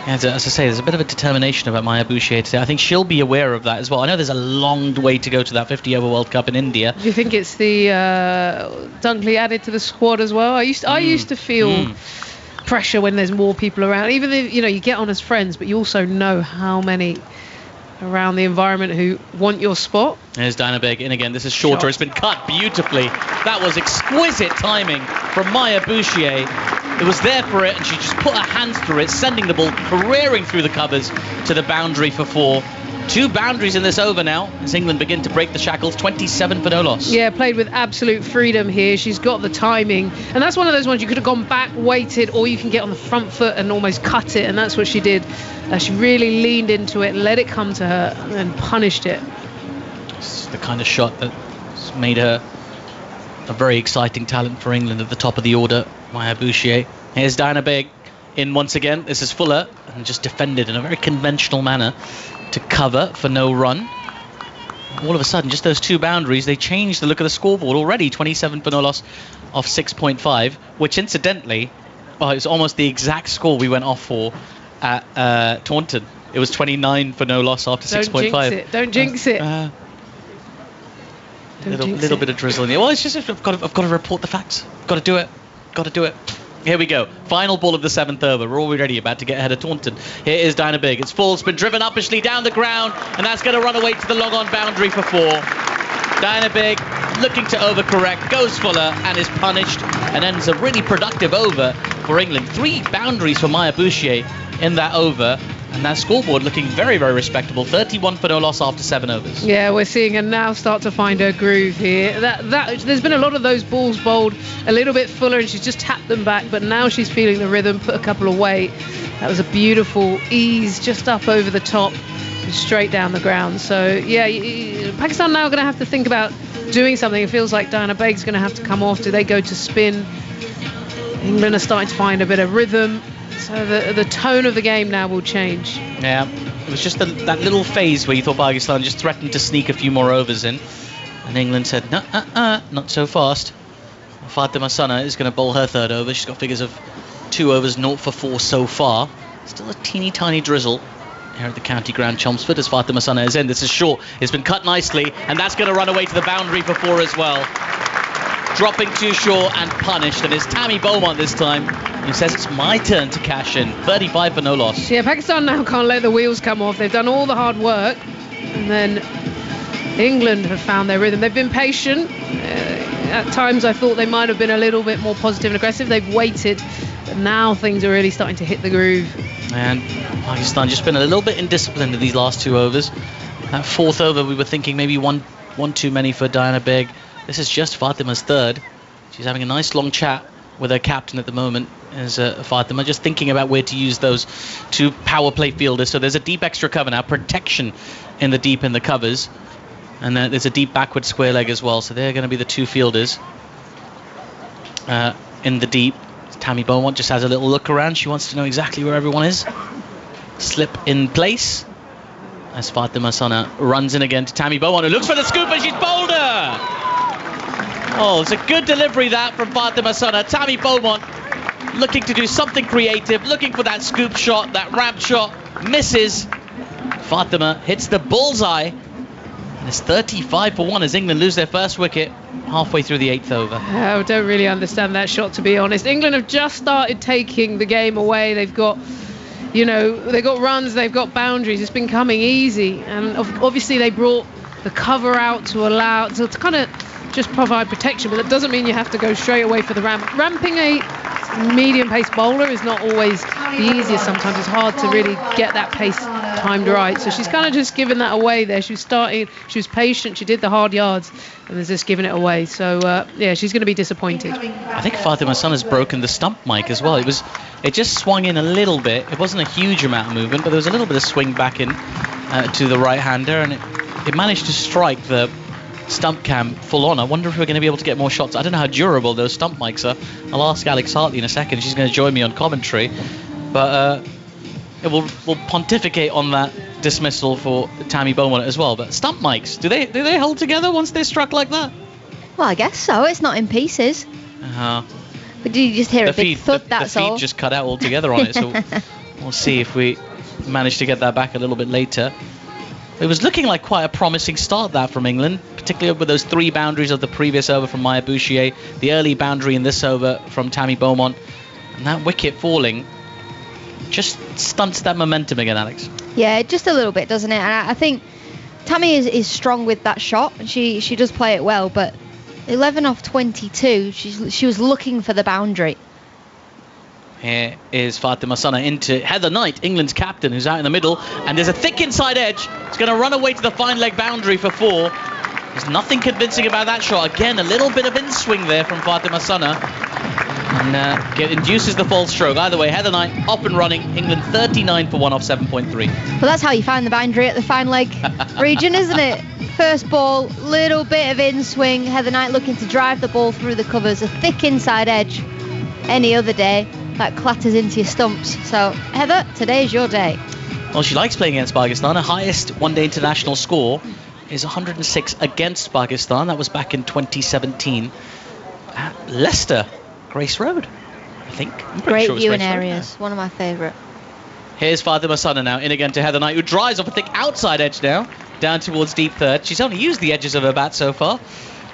As I say, there's a bit of a determination about Maya Bouchier today. I think she'll be aware of that as well. I know there's a long way to go to that 50-over World Cup in India. Do you think it's the Dunkley added to the squad as well? I used to feel pressure when there's more people around. Even if you get on as friends, but you also know how many around the environment who want your spot. There's Diana Begg in again. This is shorter. It's been cut beautifully. That was exquisite timing from Maya Bouchier. It was there for it, and she just put her hands through it, sending the ball careering through the covers to the boundary for 4. 2 boundaries in this over now as England begin to break the shackles. 27 for no loss. Yeah, played with absolute freedom here. She's got the timing, and that's one of those ones you could have gone back, waited, or you can get on the front foot and almost cut it, and that's what she did. She really leaned into it, let it come to her, and punished it. It's the kind of shot that's made her a very exciting talent for England at the top of the order. Maya Bouchier. Here's Diana Begg in once again. This is Fuller, and just defended in a very conventional manner to cover for no run. All of a sudden, just those 2 boundaries, they changed the look of the scoreboard already. 27 for no loss off 6.5, which incidentally, it's almost the exact score we went off for at Taunton. It was 29 for no loss after 6.5. Don't jinx it. Little bit of drizzle in there. Well, it's just I've got to report the facts. Got to do it. Here we go. Final ball of the 7th over. We're already about to get ahead of Taunton. Here is Diana Begg. It's full. It's been driven uppishly down the ground, and that's going to run away to the long-on boundary for 4. Diana Begg looking to overcorrect, goes fuller, and is punished, and ends a really productive over for England. 3 boundaries for Maya Bouchier in that over. And that scoreboard looking very, very respectable. 31 for no loss after 7 overs. Yeah, we're seeing her now start to find her groove here. There's been a lot of those balls bowled a little bit fuller, and she's just tapped them back. But now she's feeling the rhythm, put a couple away. That was a beautiful ease just up over the top, straight down the ground. So yeah, Pakistan now going to have to think about doing something. It feels like Diana Beg's going to have to come off. Do they go to spin? England are starting to find a bit of rhythm. So the tone of the game now will change. Yeah, it was just that little phase where you thought Pakistan just threatened to sneak a few more overs in. And England said, no, not so fast. Fatima Sana is going to bowl her third over. She's got figures of 2 overs, 0 for 4 so far. Still a teeny tiny drizzle here at the county ground Chelmsford as Fatima Sana is in. This is short. It's been cut nicely, and that's going to run away to the boundary for 4 as well. Dropping too short and punished, and it's Tammy Beaumont this time who says it's my turn to cash in. 35 for no loss. Yeah, Pakistan now can't let the wheels come off. They've done all the hard work, and then England have found their rhythm. They've been patient. At times I thought they might have been a little bit more positive and aggressive. They've waited, but now things are really starting to hit the groove. And Pakistan just been a little bit indisciplined in these last 2 overs. That 4th over we were thinking maybe one too many for Diana Beg. This is just Fatima's 3rd. She's having a nice long chat with her captain at the moment, is Fatima, just thinking about where to use those 2 power play fielders. So there's a deep extra cover now, protection in the deep in the covers. And there's a deep backward square leg as well. So they're going to be the 2 fielders in the deep. Tammy Beaumont just has a little look around. She wants to know exactly where everyone is. Slip in place as Fatima Sana runs in again to Tammy Beaumont, who looks for the scoop, and she's bowled her. Oh, it's a good delivery that from Fatima Sana. Tammy Beaumont looking to do something creative, looking for that scoop shot, that ramp shot, misses. Fatima hits the bullseye. It's 35 for 1 as England lose their first wicket halfway through the 8th over. I don't really understand that shot, to be honest. England have just started taking the game away. They've got, they've got runs, they've got boundaries. It's been coming easy, and obviously they brought the cover out to kind of just provide protection, but that doesn't mean you have to go straight away for the ramp. Ramping a medium-pace bowler is not always the easiest. Sometimes it's hard to really get that pace timed right. So she's kind of just given that away there. She was patient, she did the hard yards, and is just giving it away. So yeah, she's going to be disappointed. I think Fatima Sana has broken the stump mic as well. It just swung in a little bit. It wasn't a huge amount of movement, but there was a little bit of swing back in to the right-hander, and it managed to strike the stump cam full on. I wonder if we're going to be able to get more shots. I don't know how durable those stump mics are. I'll ask Alex Hartley in a second. She's going to join me on commentary, but we'll pontificate on that dismissal for Tammy Beaumont as well. But stump mics, do they hold together once they're struck like that? Well, I guess so. It's not in pieces. But do you just hear a big thud? That's all. The feed just cut out altogether on it. So we'll see if we manage to get that back a little bit later. It was looking like quite a promising start that from England, particularly with those 3 boundaries of the previous over from Maya Bouchier, the early boundary in this over from Tammy Beaumont, and that wicket falling just stunts that momentum again, Alex. Yeah, just a little bit, doesn't it? And I think Tammy is strong with that shot, and she does play it well, but 11 off 22, she was looking for the boundary. Here is Fatima Sana into Heather Knight, England's captain, who's out in the middle, and there's a thick inside edge. It's going to run away to the fine leg boundary for 4. There's nothing convincing about that shot. Again, a little bit of in-swing there from Fatima Sana, and induces the false stroke. Either way, Heather Knight up and running. England 39 for 1 off 7.3. Well, that's how you find the boundary at the fine leg region, isn't it? First ball, little bit of in-swing. Heather Knight looking to drive the ball through the covers. A thick inside edge. Any other day, that clatters into your stumps. So, Heather, today's your day. Well, she likes playing against Pakistan. Her highest one-day international score is 106 against Pakistan. That was back in 2017 at Leicester, Grace Road, I think. Great viewing areas. One of my favourite. Here's Fatima Sana now, in again to Heather Knight, who drives off a thick outside edge now, down towards deep third. She's only used the edges of her bat so far.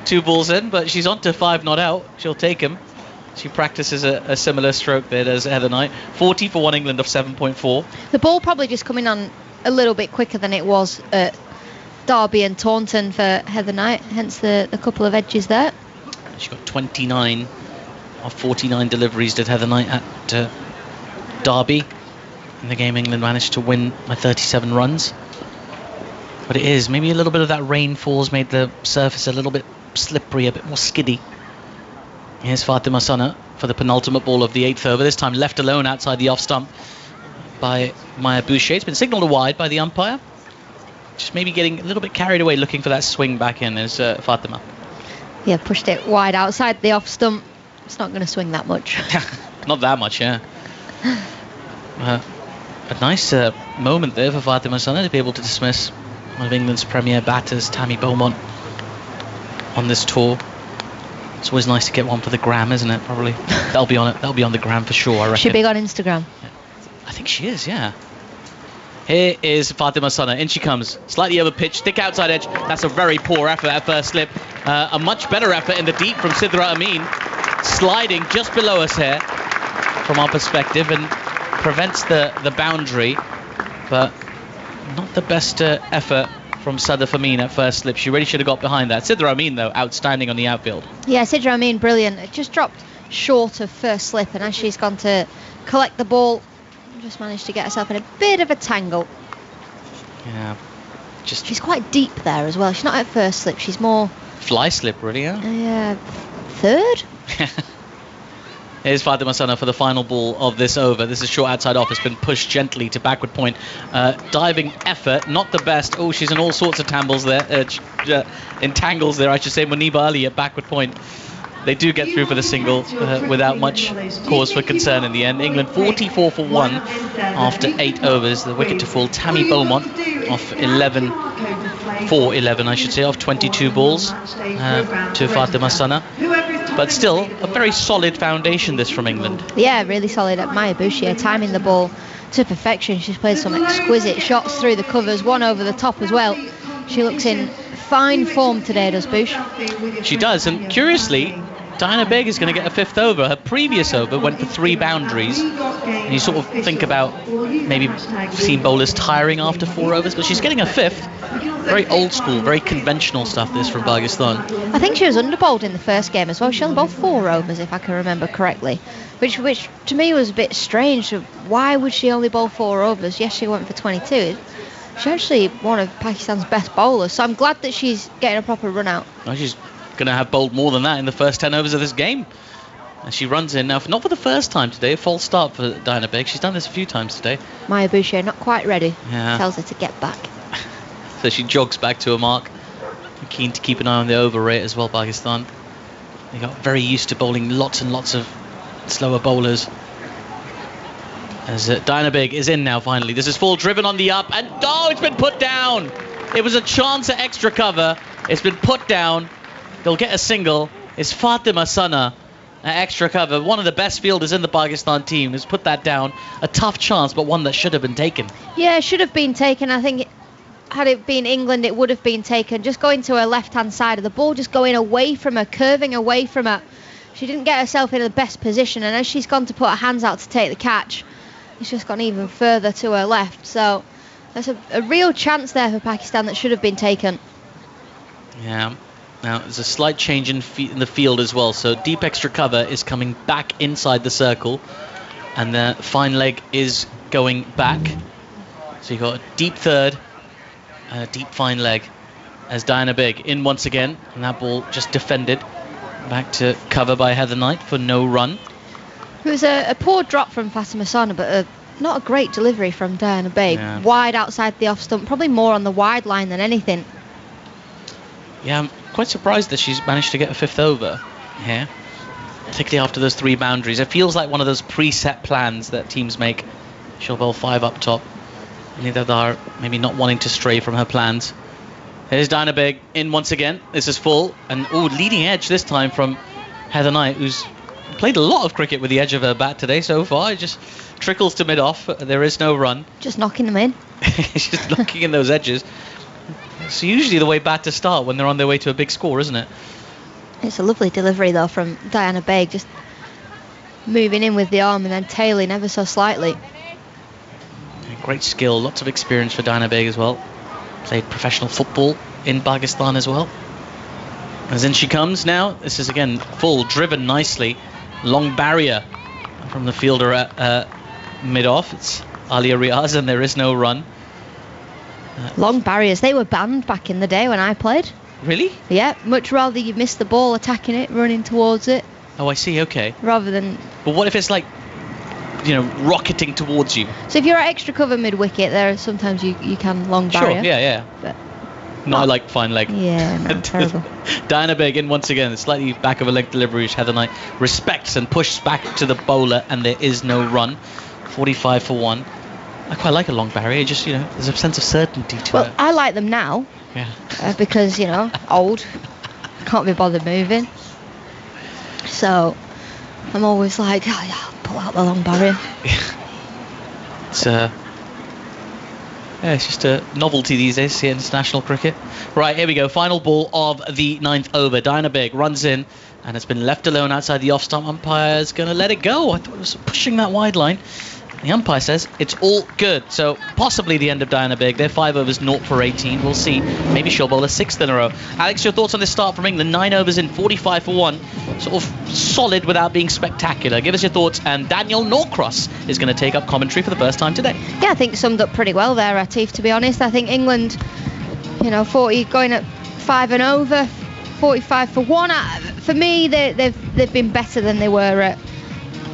2 balls in, but she's on to 5 not out. She'll take him. She practices a similar stroke there as Heather Knight. 40 for 1 England of 7.4. The ball probably just coming on a little bit quicker than it was at Derby and Taunton for Heather Knight, hence the couple of edges there. She got 29 of 49 deliveries did Heather Knight at Derby. In the game, England managed to win by 37 runs. But it is, maybe a little bit of that rainfall's made the surface a little bit slippery, a bit more skiddy. Here's Fatima Sana for the penultimate ball of the 8th over, this time left alone outside the off stump. by Maya Boucher. It's been signalled a wide by the umpire. Just maybe getting a little bit carried away looking for that swing back in as Fatima. Yeah, pushed it wide outside the off stump. It's not going to swing that much. Not that much, yeah. A nice moment there for Fatima Sana to be able to dismiss one of England's premier batters, Tammy Beaumont, on this tour. It's always nice to get one for the gram, isn't it? Probably. That'll be on it. That'll be on the gram for sure, I reckon. She big on Instagram? Yeah. I think she is, yeah. Here is Fatima Sana. In she comes. Slightly over pitch. Thick outside edge. That's a very poor effort at first slip. A much better effort in the deep from Sidra Amin. Sliding just below us here from our perspective and prevents the boundary. But not the best effort from Sadaf Amin at first slip. She really should have got behind that. Sidra Amin, though, outstanding on the outfield. Yeah, Sidra Amin, brilliant. It just dropped short of first slip, and as she's gone to collect the ball, just managed to get herself in a bit of a tangle. Yeah. She's quite deep there as well. She's not at first slip. She's more... fly slip, really, yeah? Yeah, third? Here's Fatima Sana for the final ball of this over. This is short outside off. It's been pushed gently to backward point. Diving effort, not the best. Oh, she's in all sorts of tangles there. Entangles there, I should say. Muniba Ali at backward point. They do get through for the single without much cause for concern in the end. England 44 for 1 after 8 overs. The wicket to fall. Tammy Beaumont off 11 for 11, I should say, off 22 balls to Fatima Sana. But still, a very solid foundation, this from England. Yeah, really solid at Maya Boucher, timing the ball to perfection. She's played some exquisite shots through the covers, one over the top as well. She looks in fine form today, does Bouche? She does, and curiously, Diana Begg is going to get a 5th over. Her previous over went for 3 boundaries. And you sort of think about maybe seeing bowlers tiring after 4 overs, but she's getting a 5th. Very old school, very conventional stuff, this from Pakistan. I think she was underbowled in the first game as well. She only bowled 4 overs, if I can remember correctly, which to me was a bit strange. Why would she only bowl 4 overs? Yes, she went for 22. She's actually one of Pakistan's best bowlers, so I'm glad that she's getting a proper run out. Well, she's going to have bowled more than that in the first 10 overs of this game. And she runs in now, not for the first time today, a false start for Diana Begg. She's done this a few times today. Maya Boucher not quite ready. Yeah. Tells her to get back. So she jogs back to a mark. Keen to keep an eye on the over rate as well, Pakistan. They got very used to bowling lots and lots of slower bowlers. As Diana Begg is in now finally. This is full driven on the up, and it's been put down. It was a chance at extra cover. It's been put down. They'll get a single. It's Fatima Sana at extra cover. One of the best fielders in the Pakistan team has put that down. A tough chance, but one that should have been taken. Yeah, should have been taken. I think had it been England, it would have been taken. Just going to her left-hand side of the ball, just going away from her, curving away from her. She didn't get herself in the best position, and as she's gone to put her hands out to take the catch, it's just gone even further to her left. So there's a real chance there for Pakistan that should have been taken. Yeah. Now, there's a slight change in the field as well. So deep extra cover is coming back inside the circle, and the fine leg is going back. So you've got a deep third and a deep fine leg as Diana Begg in once again, and that ball just defended back to cover by Heather Knight for no run. It was a poor drop from Fatima Sana, but not a great delivery from Diana Begg. Yeah. Wide outside the off stump, probably more on the wide line than anything. Yeah, I'm quite surprised that she's managed to get a 5th over here, particularly after those 3 boundaries. It feels like one of those preset plans that teams make. She'll bowl 5 up top. Neither are maybe not wanting to stray from her plans. Here's Diana Begg in once again. This is full, and leading edge this time from Heather Knight, who's played a lot of cricket with the edge of her bat today so far. It just trickles to mid-off. There is no run. Just knocking them in. Just knocking in those edges. It's usually the way batters start when they're on their way to a big score, isn't it? It's a lovely delivery, though, from Diana Begg. Just moving in with the arm and then tailing ever so slightly. Great skill, lots of experience for Diana Begg as well. Played professional football in Pakistan as well. As in she comes now. This is again full, driven nicely. Long barrier from the fielder at mid-off. It's Alia Riaz, and there is no run. Long barriers, they were banned back in the day when I played. Really? Yeah, much rather you miss the ball attacking it, running towards it. Oh, I see, okay. Rather than... But what if it's like rocketing towards you. So if you're at extra cover mid-wicket, there sometimes you can long barrier. Sure, yeah. But Not like fine leg. yeah, no, terrible. Diana Begg in once again, slightly back of a leg delivery, which Heather Knight respects and pushes back to the bowler, and there is no run. 45 for 1. I quite like a long barrier, just, there's a sense of certainty to Well, it. I like them now Yeah. because, old, can't be bothered moving. So I'm always like, oh yeah, I'll pull out the long barrier. It's just a novelty these days here in international cricket. Right, here we go. Final ball of the 9th over. Diana Begg runs in and has been left alone outside the off-stump. Umpire is going to let it go. I thought it was pushing that wide line. The umpire says it's all good. So possibly the end of Diana Begg. They're 5 overs, 0 for 18. We'll see. Maybe she'll bowl a 6th in a row. Alex, your thoughts on this start from England? 9 overs in, 45 for 1. Sort of solid without being spectacular. Give us your thoughts. And Daniel Norcross is going to take up commentary for the first time today. Yeah, I think summed up pretty well there, Atif, to be honest. I think England, 40 going at 5 and over, 45 for 1. For me, they've been better than they were at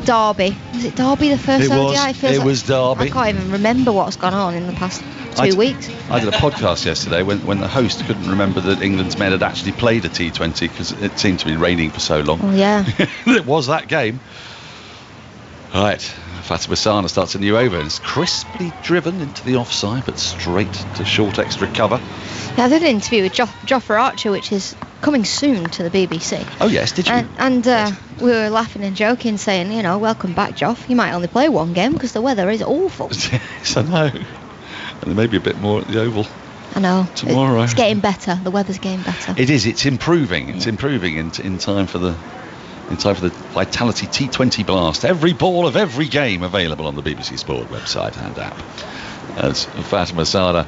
Derby. Was it Derby the first ODI? It was Derby. I can't even remember what's gone on in the past 2 weeks. I did a podcast yesterday when the host couldn't remember that England's men had actually played a T20 because it seemed to be raining for so long. Oh, yeah. It was that game. Right, Fatima Sana starts a new over and is crisply driven into the offside, but straight to short extra cover. Yeah, I did an interview with Jofra Archer, which is coming soon to the BBC. Oh yes, did you? And we were laughing and joking, saying, welcome back, Joff. You might only play one game because the weather is awful. Yes, I know. And there may be a bit more at the Oval. I know. Tomorrow. It's getting better. The weather's getting better. It is. It's improving. It's improving in time for the Vitality T20 Blast. Every ball of every game available on the BBC Sport website and app. As Fatima Sada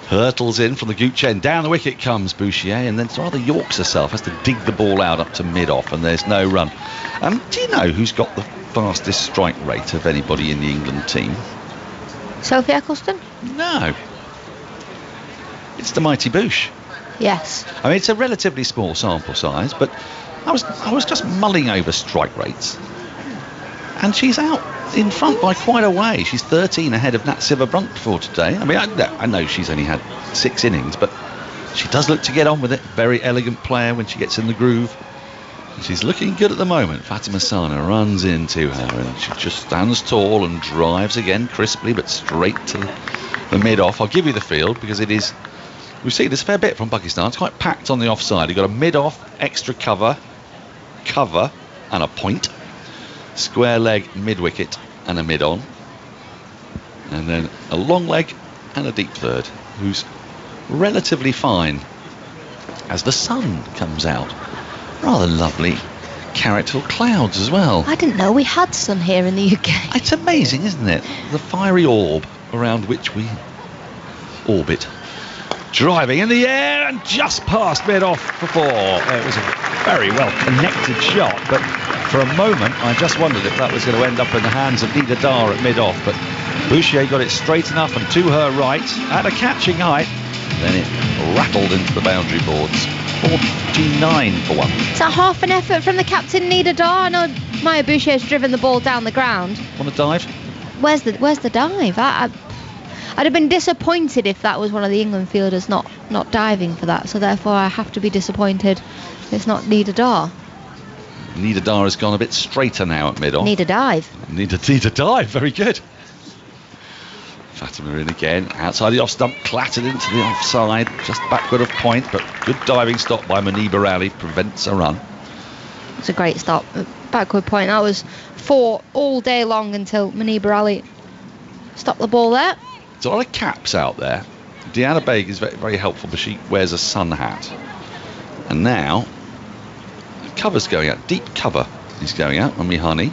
hurtles in from the gooch end. Down the wicket comes Bouchier, and then rather yorks herself, has to dig the ball out up to mid-off, and there's no run. Do you know who's got the fastest strike rate of anybody in the England team? Sophie Eccleston? No. It's the mighty Bouch. Yes. I mean, it's a relatively small sample size, but I was just mulling over strike rates, and she's out in front by quite a way. She's 13 ahead of Nat Siva-Brunt for today. I mean, I know she's only had 6 innings, but she does look to get on with it. Very elegant player when she gets in the groove. And she's looking good at the moment. Fatima Sana runs into her, and she just stands tall and drives again crisply, but straight to the mid-off. I'll give you the field because it is. We've seen this a fair bit from Pakistan. It's quite packed on the offside. You've got a mid-off, extra cover, and a point. Square leg, mid-wicket, and a mid-on. And then a long leg and a deep third, who's relatively fine as the sun comes out. Rather lovely character clouds as well. I didn't know we had sun here in the UK. It's amazing, isn't it? The fiery orb around which we orbit. Driving in the air and just past mid-off for 4. It was a very well connected shot, but for a moment I just wondered if that was going to end up in the hands of Nida Dar at mid-off, but Bouchier got it straight enough and to her right at a catching height. Then it rattled into the boundary boards. 49 for 1. Is that half an effort from the captain, Nida Dar? I know Maya Bouchier's driven the ball down the ground. Want to dive? Where's the dive? I'd have been disappointed if that was one of the England fielders not diving for that, so therefore I have to be disappointed it's not Nida Dar. Nida Dar has gone a bit straighter now at mid-off. Need a dive. Need a dive, very good. Fatima in again, outside the off stump, clattered into the offside, just backward of point, but good diving stop by Muniba Ali, prevents a run. It's a great stop, backward point. That was 4 all day long until Muniba Ali stopped the ball there. There's a lot of caps out there. Diana Begg is very, very helpful, but she wears a sun hat. And now, the cover's going out, deep cover is going out on Mihani,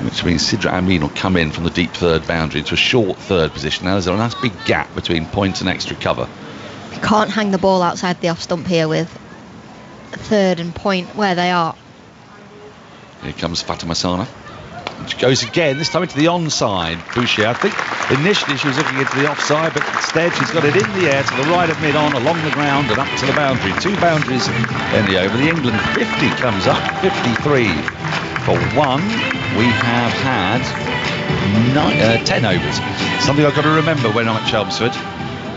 which means Sidra Amin will come in from the deep third boundary into a short third position. Now there's a nice big gap between point and extra cover. You can't hang the ball outside the off stump here with third and point where they are. Here comes Fatima Sana. She goes again, this time into the onside. Bouchier, I think initially she was looking into the offside, but instead she's got it in the air to the right of mid-on, along the ground and up to the boundary. 2 boundaries in the over. The England 50 comes up, 53 for 1. we have had 10 overs. Something I've got to remember when I'm at Chelmsford,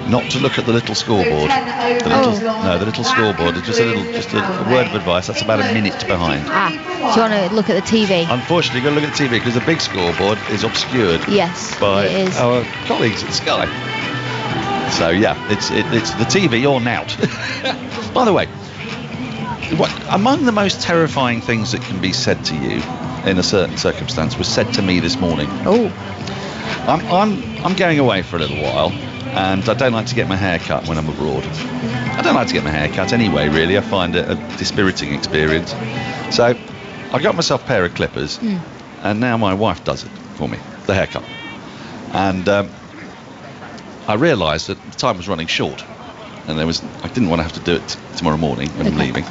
not to look at the little scoreboard. The little scoreboard. Just a word of advice. That's about a minute behind. Do you want to look at the TV? Unfortunately, you've got to look at the TV because the big scoreboard is obscured Yes, by it is. our colleagues at Sky. So yeah, it's the TV or nout. By the way, among the most terrifying things that can be said to you in a certain circumstance was said to me this morning. Oh. I'm going away for a little while, and I don't like to get my hair cut when I'm abroad. I don't like to get my hair cut anyway, really. I find it a dispiriting experience. So I got myself a pair of clippers, and now my wife does it for me, the haircut. And I realised that the time was running short, and I didn't want to have to do it tomorrow morning when I'm leaving.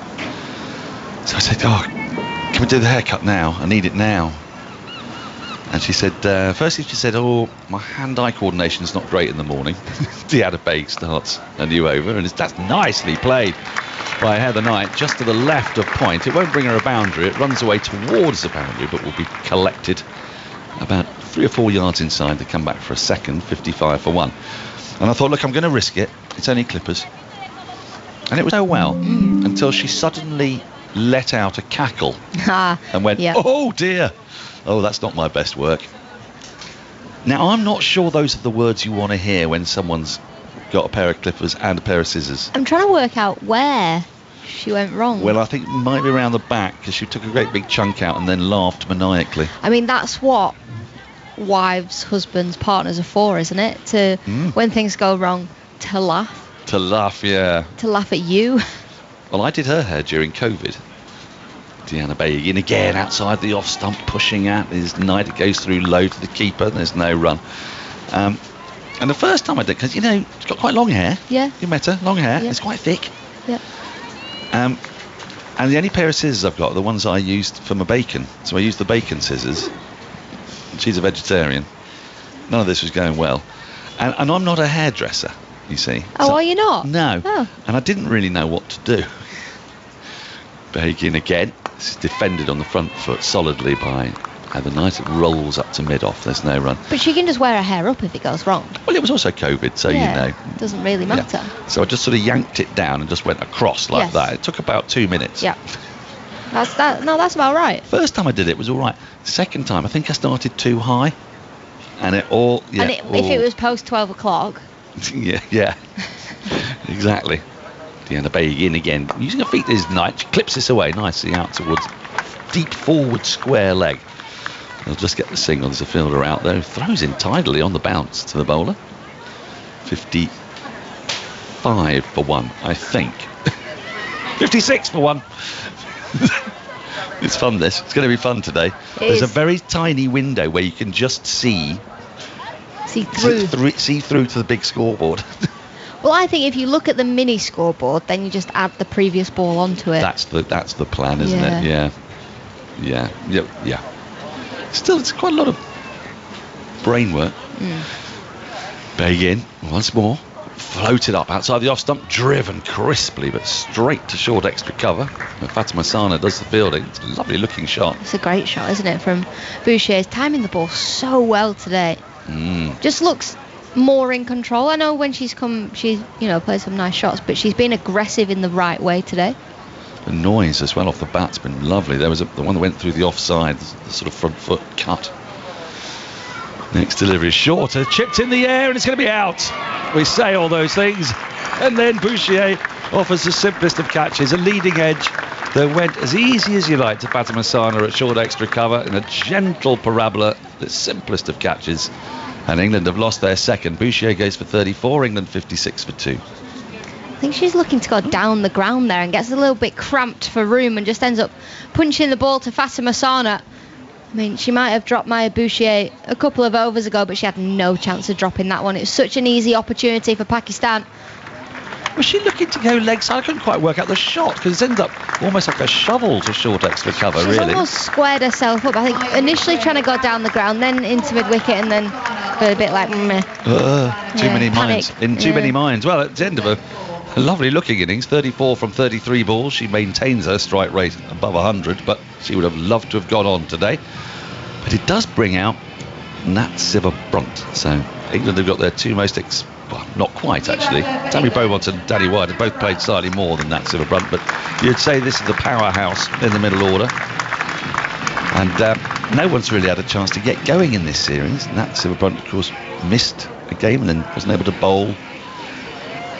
So I said, can we do the haircut now? I need it now. And she said, firstly she said, my hand-eye coordination is not great in the morning. Deanna Baig starts a new over, and that's nicely played by Heather Knight, just to the left of point. It won't bring her a boundary. It runs away towards the boundary, but will be collected about 3 or 4 yards inside to come back for a second, 55 for 1. And I thought, look, I'm going to risk it. It's only clippers. And it was so well until she suddenly let out a cackle and went, oh dear. Oh, that's not my best work. Now, I'm not sure those are the words you want to hear when someone's got a pair of clippers and a pair of scissors. I'm trying to work out where she went wrong. Well, I think it might be around the back, because she took a great big chunk out and then laughed maniacally. I mean, that's what wives, husbands, partners are for, isn't it? To when things go wrong, to laugh. To laugh, yeah. To laugh at you. Well, I did her hair during COVID. Deanna Baig in again outside the off stump, pushing out. There's Knight, it goes through low to the keeper. There's no run. And the first time I did, because she's got quite long hair. Yeah. You met her, long hair. Yeah. It's quite thick. Yeah. And the only pair of scissors I've got are the ones I used for my bacon. So I used the bacon scissors. She's a vegetarian. None of this was going well. And I'm not a hairdresser, you see. Oh, are you not? No. Oh. And I didn't really know what to do. Baig in again. This is defended on the front foot solidly by Heather Knight. It rolls up to mid-off. There's no run. But she can just wear her hair up if it goes wrong. Well, it was also COVID, so It doesn't really matter. Yeah. So I just sort of yanked it down and just went across like that. It took about 2 minutes. Yeah. That's about right. First time I did it was all right. Second time, I think I started too high. And it all... Yeah, if it was post 12 o'clock... yeah. Exactly. Deanna Baig in again. Using her feet as Knight. She clips this away nicely out towards deep forward square leg. They'll just get the single. There's a fielder out there who throws in tidily on the bounce to the bowler. 55 for 1, I think. 56 for 1. It's fun, this. It's going to be fun today. There's a very tiny window where you can just see through to the big scoreboard. Well, I think if you look at the mini scoreboard, then you just add the previous ball onto it. That's the plan, isn't it? Yeah. Still, it's quite a lot of brain work. Baig in once more, floated up outside the off stump, driven crisply but straight to short extra cover. Fatima Sana does the fielding. It's a lovely looking shot. It's a great shot, isn't it, from Boucher's timing the ball so well today. Just looks more in control. I know when she's played some nice shots, but she's been aggressive in the right way today. The noise as well off the bat's been lovely. There was the one that went through the offside, the sort of front foot cut. Next delivery is shorter, chipped in the air, and it's going to be out. We say all those things, and then Boucher offers the simplest of catches, a leading edge that went as easy as you like to Fatima Sana at short extra cover in a gentle parabola, the simplest of catches. And England have lost their second. Boucher goes for 34, England 56 for 2. I think she's looking to go down the ground there and gets a little bit cramped for room and just ends up punching the ball to Fatima Sana. I mean, she might have dropped Maya Boucher a couple of overs ago, but she had no chance of dropping that one. It was such an easy opportunity for Pakistan. Was she looking to go leg side? I couldn't quite work out the shot because it ended up almost like a shovel to short extra cover, She's really. almost squared herself up. I think initially trying to go down the ground, then into mid-wicket, and then a bit like meh. Too many minds. Panic. Too many minds. Well, at the end of a lovely looking innings, 34 from 33 balls. She maintains her strike rate above 100, but she would have loved to have gone on today. But it does bring out Nat Sciver-Brunt. So England have got their two most well, not quite actually. Tammy Beaumont and Danny White have both played slightly more than Nat Sciver-Brunt, but you'd say this is the powerhouse in the middle order. And no one's really had a chance to get going in this series. Nat Sciver-Brunt, of course, missed a game and then wasn't able to bowl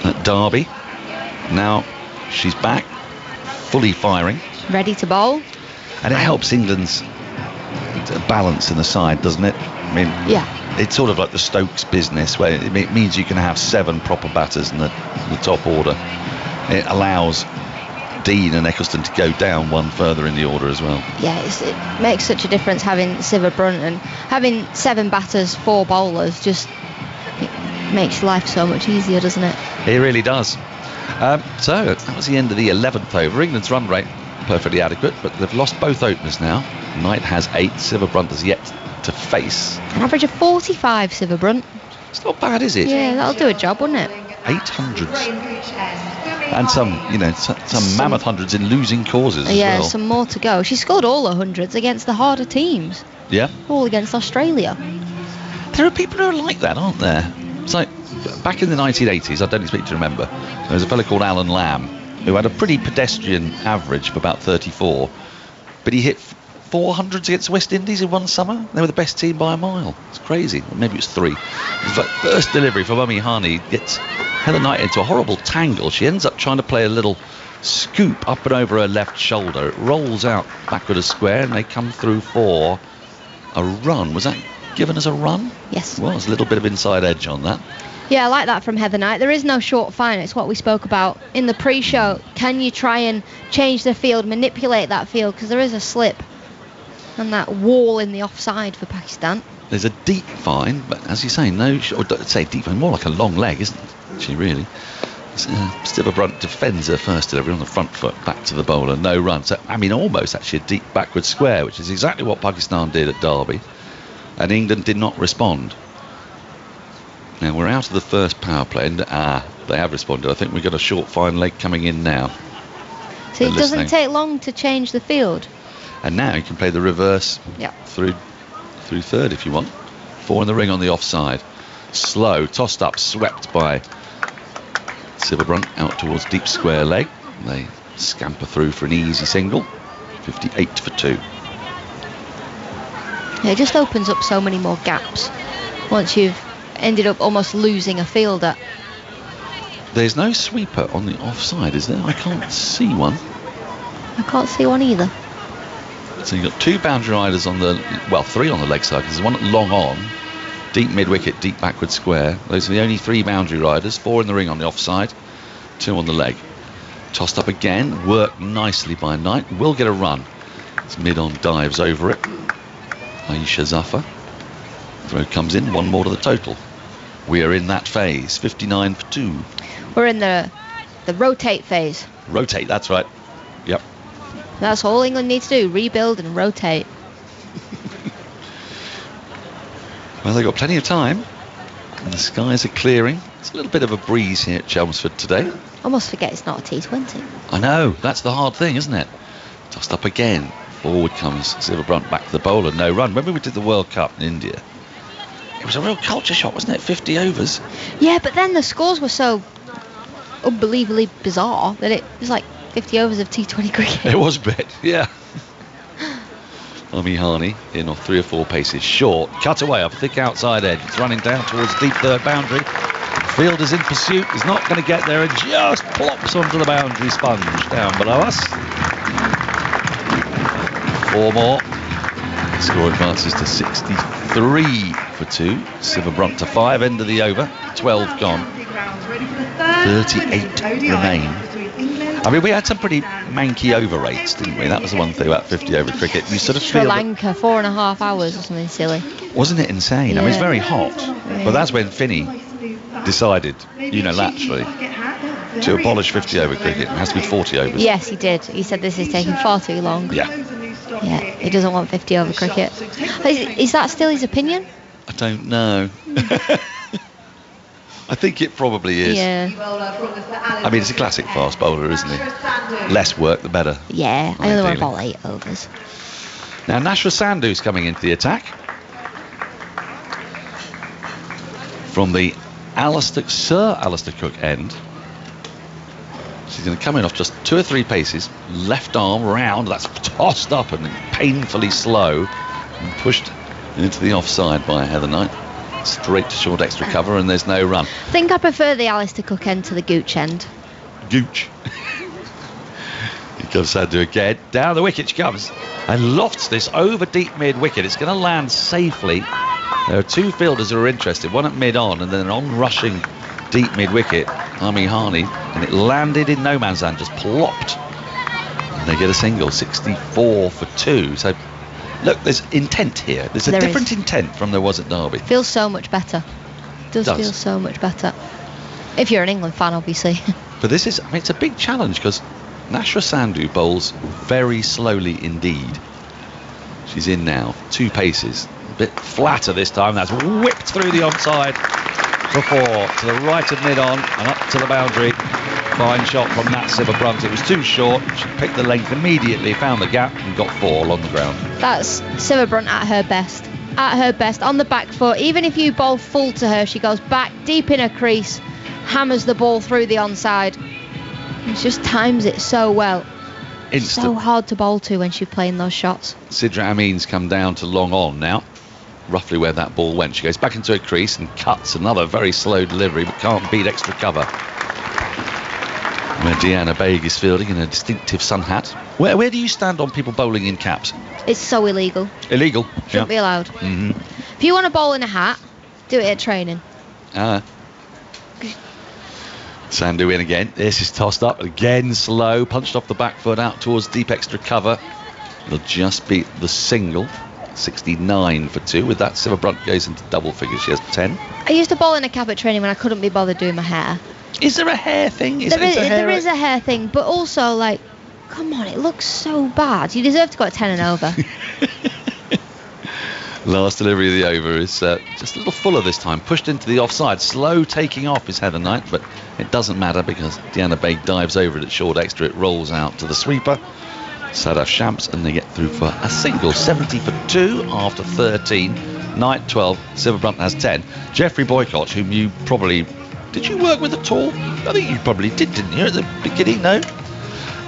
at Derby. Now she's back, fully firing. Ready to bowl. And it helps England's balance in the side, doesn't it? I mean, Yeah. it's sort of like the Stokes business, where it means you can have 7 proper batters in the top order. It allows Dean and Eccleston to go down one further in the order as well. Yeah, it makes such a difference having Sciver-Brunt, and having 7 batters, 4 bowlers just makes life so much easier, doesn't it? It really does. So that was the end of the 11th over. England's run rate perfectly adequate, but they've lost both openers now. Knight has 8, Sciver-Brunt has yet to face. An average of 45, Sciver-Brunt. It's not bad, is it? Yeah, that'll do a job, wouldn't it? 800s. And some mammoth hundreds in losing causes as Yeah, well. some more to go. She scored all her hundreds against the harder teams. Yeah. All against Australia. There are people who are like that, aren't there? It's like back in the 1980s, I don't expect you to remember, there was a fellow called Alan Lamb who had a pretty pedestrian average of about 34, but he hit 400s against West Indies in one summer. They were the best team by a mile. It's crazy. Or maybe it was 3. But first delivery for Mummy Hani gets Heather Knight into a horrible tangle. She ends up trying to play a little scoop up and over her left shoulder. It rolls out backward a square, and they come through for a run. Was that given as a run? Yes. It was. A little bit of inside edge on that. Yeah, I like that from Heather Knight. There is no short fine. It's what we spoke about in the pre-show. Can you try and change the field, manipulate that field? Because there is a slip and that wall in the offside for Pakistan. There's a deep fine, but as you say, no, or say deep fine, more like a long leg, isn't it? She really. Sciver-Brunt defends her first delivery on the front foot, back to the bowler, no run. So, I mean, almost actually a deep backward square, which is exactly what Pakistan did at Derby. And England did not respond. Now, we're out of the first power play, and they have responded. I think we've got a short fine leg coming in now. So it doesn't take long to change the field. And now you can play the reverse through third if you want. 4 in the ring on the offside. Slow, tossed up, swept by Sciver-Brunt out towards deep square leg. They scamper through for an easy single. 58 for 2. Yeah, it just opens up so many more gaps once you've ended up almost losing a fielder. There's no sweeper on the offside, is there? I can't see one. I can't see one either. So you've got 2 boundary riders on the, 3 on the leg side. There's one long on, deep mid-wicket, deep backward square. Those are the only 3 boundary riders. 4 in the ring on the offside, 2 on the leg. Tossed up again, worked nicely by Knight. Will get a run. It's mid-on, dives over it. Aisha Zafar. Throw comes in, 1 more to the total. We are in that phase, 59 for 2. We're in the rotate phase. Rotate, that's right. Yep. That's all England needs to do, rebuild and rotate. Well, they've got plenty of time. And the skies are clearing. It's a little bit of a breeze here at Chelmsford today. Almost forget it's not a T20. I know, that's the hard thing, isn't it? Tossed up again. Forward comes Sciver-Brunt back to the bowler, no run. Remember we did the World Cup in India? It was a real culture shock, wasn't it? 50 overs. Yeah, but then the scores were so unbelievably bizarre that it was like 50 overs of T20 cricket. It was a bit, yeah. Mummy Hani in off 3 or 4 paces short. Cut away up a thick outside edge. It's running down towards deep third boundary. Fielder's in pursuit. He's not going to get there and just plops onto the boundary sponge down below us. 4 more. Score advances to 63 for 2. Sciver-Brunt to 5. End of the over. 12 gone. 38 remain. I mean, we had some pretty manky over rates, didn't we? That was the one thing about 50 over cricket. You sort of Sri feel Lanka, 4.5 hours or something silly. wasn't it insane? Yeah. I mean, it's very hot. But that's when Finney decided, unilaterally, to abolish 50 over cricket. It has to be 40 overs. Yes, he did. He said this is taking far too long. Yeah. Yeah, he doesn't want 50 over cricket. Is that still his opinion? I don't know. I think it probably is. Yeah. I mean, it's a classic fast bowler, isn't he? Less work, the better. Yeah, I only want to Ideally. bowl 8 overs. Now Nashra Sandhu's coming into the attack from the Sir Alistair Cook end. She's going to come in off just 2 or 3 paces, left arm round, that's tossed up and painfully slow and pushed into the offside by Heather Knight. Straight to short extra cover, and there's no run. I think I prefer the Alistair Cook end to the Gooch end. Gooch. Here comes Sandhu again. Down the wicket she comes. And lofts this over deep mid wicket. It's going to land safely. There are 2 fielders who are interested, one at mid on and then an on rushing deep mid wicket, Ami Hani, and it landed in no man's land, just plopped. And they get a single, 64 for 2. So look, there's intent here. There's a different intent from there was at Derby. Feels so much better. Does feel so much better. If you're an England fan, obviously. But this is, I mean, it's a big challenge because Nashra Sandhu bowls very slowly indeed. She's in now, 2 paces. A bit flatter this time. That's whipped through the onside for 4 to the right of mid on and up to the boundary. Fine shot from Nat Sibber-Brunt. It was too short. She picked the length immediately, found the gap and got 4 along the ground. That's Sibber-Brunt at her best. At her best, on the back foot. Even if you bowl full to her, she goes back deep in her crease, hammers the ball through the onside. And she just times it so well. Instant. So hard to bowl to when she's playing those shots. Sidra Amin's come down to long on now. Roughly where that ball went. She goes back into her crease and cuts another very slow delivery, but can't beat extra cover. Where Deanna Baig is fielding in a distinctive sun hat. Where do you stand on people bowling in caps? It's so illegal. Illegal? Shouldn't be allowed. Mm-hmm. If you want to bowl in a hat, do it at training. Sandhu in again. This is tossed up again, slow, punched off the back foot out towards deep extra cover. It'll just beat the single. 69 for 2. With that, Sibber-Brunt goes into double figures. She has 10. I used to bowl in a cap at training when I couldn't be bothered doing my hair. Is there a hair thing? There is a hair thing, but also, like, come on, it looks so bad. You deserve to go at 10 and over. Last delivery of the over is just a little fuller this time. Pushed into the offside. Slow taking off is Heather Knight, but it doesn't matter because Deanna Baig dives over it at short extra. It rolls out to the sweeper. Sadaf Shams, and they get through for a single. 70 for 2 after 13. Knight 12. Sibber-Brunt has 10. Geoffrey Boycott, whom you probably... Did you work with at all? I think you probably did, didn't you, at the beginning? No?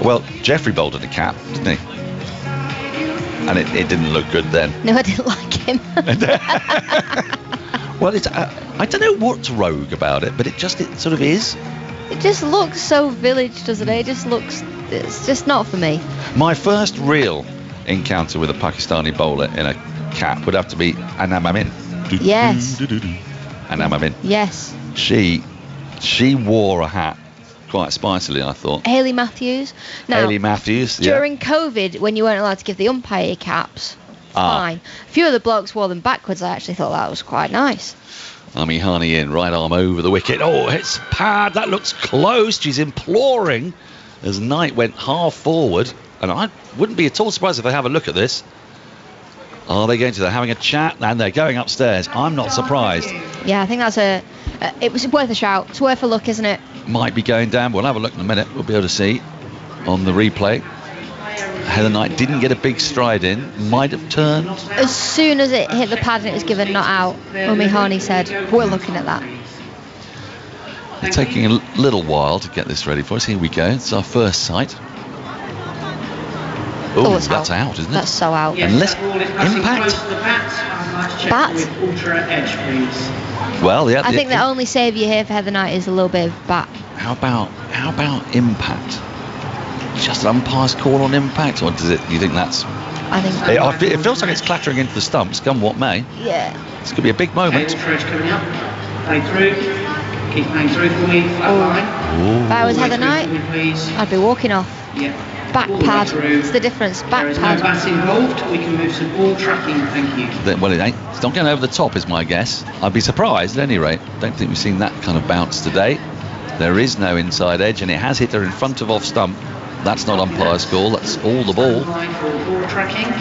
Well, Geoffrey bowled in a cap, didn't he? And it didn't look good then. No, I didn't like him. Well, it's I don't know what's rogue about it, but it sort of is. It just looks so village, doesn't it? It's just not for me. My first real encounter with a Pakistani bowler in a cap would have to be Anam Amin. Yes. Anam Amin. Yes. She wore a hat quite spicily, I thought. Hayley Matthews. Now, Hayley Matthews, yeah. During COVID, when you weren't allowed to give the umpire caps, fine. A few of the blokes wore them backwards. I actually thought that was quite nice. Ami Hani in, right arm over the wicket. Oh, it's pad. That looks close. She's imploring as Knight went half forward. And I wouldn't be at all surprised if they have a look at this. Are they going to? They're having a chat and they're going upstairs. I'm not surprised. Yeah, I think that's it was worth a shout. It's worth a look, isn't it? Might be going down. We'll have a look in a minute. We'll be able to see on the replay. Heather Knight didn't get a big stride in. Might have turned. As soon as it hit the pad and it was given not out, Ami Hani said, we're looking at that. They're taking a little while to get this ready for us. Here we go. It's our first sight. Oh, that's out, isn't it? That's so out. Unless impact. Bat? Well, yeah. I think the only saviour here for Heather Knight is a little bit of bat. How about impact? Just an umpire's call on impact, or does it? You think that's? I think. It feels like it's clattering into the stumps. Come what may. Yeah. This could be a big moment. Coming up. Play through. Keep playing through for me. Flat line. If I was Heather Knight, I'd be walking off. Yeah. Back pad. It's the difference. Back there is pad. no bat involved. We can move to ball tracking. Thank you. Well, it ain't. It's not going over the top, is my guess. I'd be surprised at any rate. Don't think we've seen that kind of bounce today. There is no inside edge, and it has hit her in front of off stump. That's not umpire's call. That's all the ball. Line for ball tracking.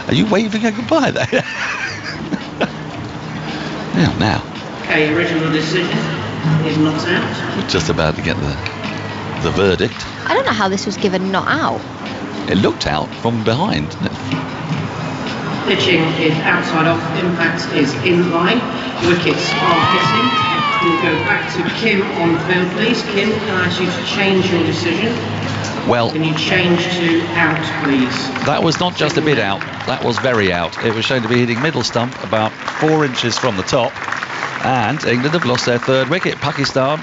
Are you waving a goodbye there? Now. Okay, original decision is not out. We're just about to get the verdict. I don't know how this was given not out. it looked out from behind, didn't it? Pitching is outside off, impact is in line, wickets are hissing. We'll go back to Kim on field, please. Kim, can I ask you to change your decision? Well, Can you change to out, please? that was not just a bit out, that was very out. It was shown to be hitting middle stump about 4 inches from the top, and England have lost their third wicket. Pakistan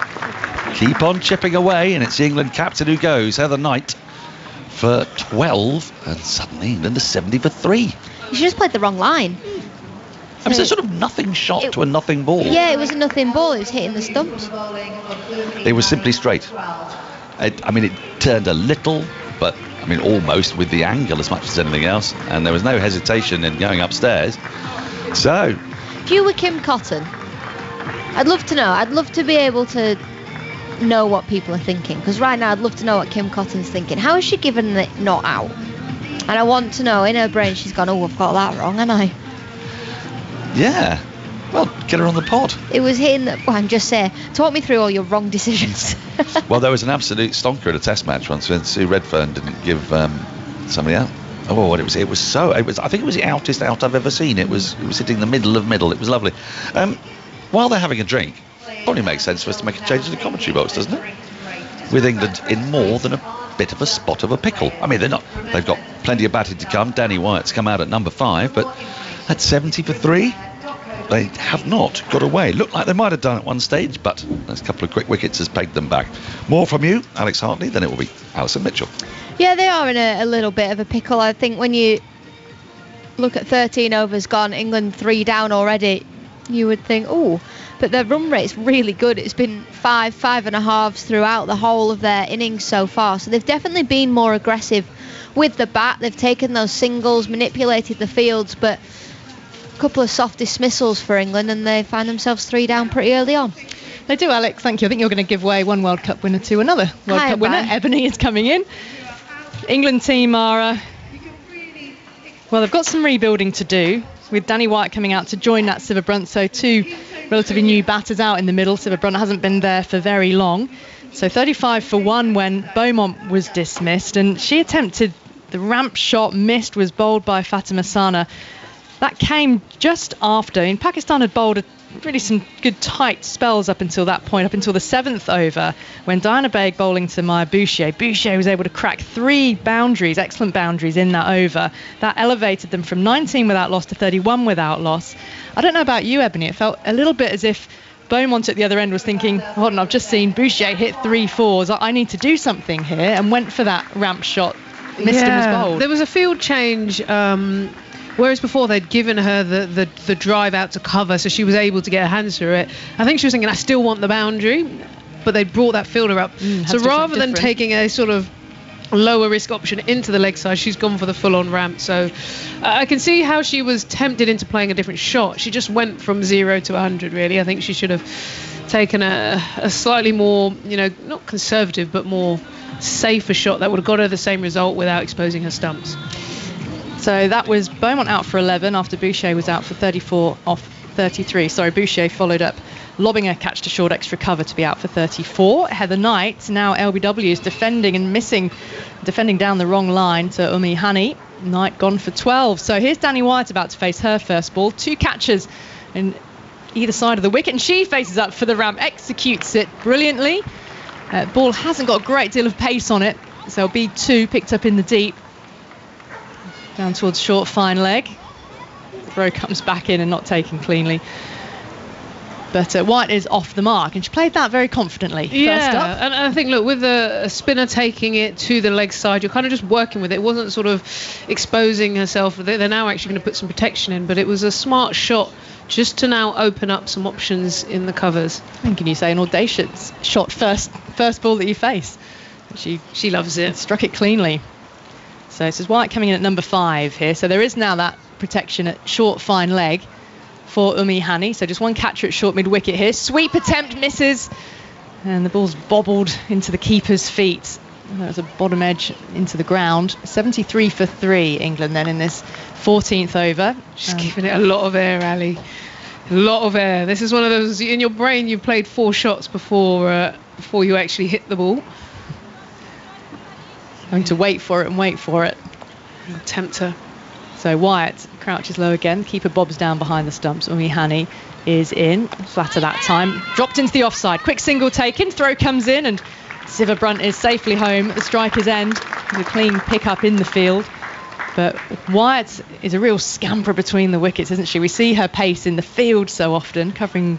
keep on chipping away, and it's the England captain who goes, Heather Knight, for 12, and suddenly England is 70 for 3. You should just played the wrong line. I mean, it's a sort of nothing shot to a nothing ball. Yeah, it was a nothing ball. It was hitting the stumps. It was simply straight. It turned a little, but almost with the angle as much as anything else, and there was no hesitation in going upstairs. So, If you were Kim Cotton, I'd love to know. I'd love to be able to know what people are thinking, because right now I'd love to know what Kim Cotton's thinking. How is she given it not out? And I want to know, in her brain she's gone, oh, I've got that wrong, haven't I? yeah. Well, get her on the pod. It was hitting the... Well, I'm just saying, talk me through all your wrong decisions. Well, there was an absolute stonker at a test match once when Sue Redfern didn't give somebody out. Oh, what it was! I think it was the outest out I've ever seen. It was hitting the middle of middle. It was lovely. While they're having a drink, probably makes sense for us to make a change in the commentary box, doesn't it? With England in more than a bit of a spot of a pickle. I mean, they're not. They've got plenty of batting to come. Danny Wyatt's come out at number 5, but at 70 for 3. They have not got away. Looked like they might have done at one stage, but those couple of quick wickets has pegged them back. More from you, Alex Hartley, then it will be Alison Mitchell. Yeah, they are in a little bit of a pickle. I think when you look at 13 overs gone, England 3 down already, you would think, oh, but their run rate's really good. It's been 5.5 throughout the whole of their innings so far. So they've definitely been more aggressive with the bat. They've taken those singles, manipulated the fields, but a couple of soft dismissals for England, and they find themselves 3 down pretty early on. They do, Alex. Thank you. I think you're going to give away one World Cup winner to another World Cup winner. Ebony is coming in. England team are, well, they've got some rebuilding to do, with Danny Wyatt coming out to join Nat Sciver-Brunt, so 2 relatively new batters out in the middle. Sciver-Brunt hasn't been there for very long. So 35 for 1 when Beaumont was dismissed, and she attempted the ramp shot, missed, was bowled by Fatima Sana. That came just after. And Pakistan had bowled really some good tight spells up until that point, up until the 7th over, when Diana Baig bowling to Maya Boucher. Boucher was able to crack 3 boundaries, excellent boundaries in that over. That elevated them from 19 without loss to 31 without loss. I don't know about you, Ebony. It felt a little bit as if Beaumont at the other end was thinking, hold on, I've just seen Boucher hit 3 4s. I need to do something here, and went for that ramp shot. Missed and was bowled. There was a field change. Whereas before they'd given her the drive out to cover, so she was able to get her hands through it. I think she was thinking, I still want the boundary, but they brought that fielder up. So rather than taking a sort of lower risk option into the leg side, she's gone for the full-on ramp. So I can see how she was tempted into playing a different shot. She just went from 0 to 100, really. I think she should have taken a slightly more, not conservative, but more safer shot that would have got her the same result without exposing her stumps. So that was Beaumont out for 11 after Boucher was out for 34 off 33. Sorry, Boucher followed up, lobbing a catch to short extra cover to be out for 34. Heather Knight, now LBW, is defending and missing, defending down the wrong line to Umi Hani. Knight gone for 12. So here's Danny Wyatt about to face her first ball. 2 catches in either side of the wicket, and she faces up for the ramp, executes it brilliantly. Ball hasn't got a great deal of pace on it, so it'll be 2 picked up in the deep. Down towards short fine leg. The throw comes back in and not taken cleanly. But White is off the mark, and she played that very confidently. Yeah, first up. and I think, look, with a spinner taking it to the leg side, you're kind of just working with it. It wasn't sort of exposing herself. They're now actually going to put some protection in, but it was a smart shot just to now open up some options in the covers. And can you say an audacious shot, first ball that you face? She loves it. Struck it cleanly. So this is White coming in at number 5 here. So there is now that protection at short fine leg for Umi Hani. So just one catcher at short mid wicket here. Sweep attempt misses, and the ball's bobbled into the keeper's feet. There's a bottom edge into the ground. 73 for 3 England then in this 14th over. She's giving it a lot of air, Ali. A lot of air. This is one of those, in your brain you've played 4 shots before you actually hit the ball. Having to wait for it and wait for it. Tempt her. So Wyatt crouches low again. Keeper bobs down behind the stumps. Umi Hani is in. Flatter that time. Dropped into the offside. Quick single taken. Throw comes in and Siva Brunt is safely home at the striker's end. With a clean pick-up in the field. But Wyatt is a real scamper between the wickets, isn't she? We see her pace in the field so often, covering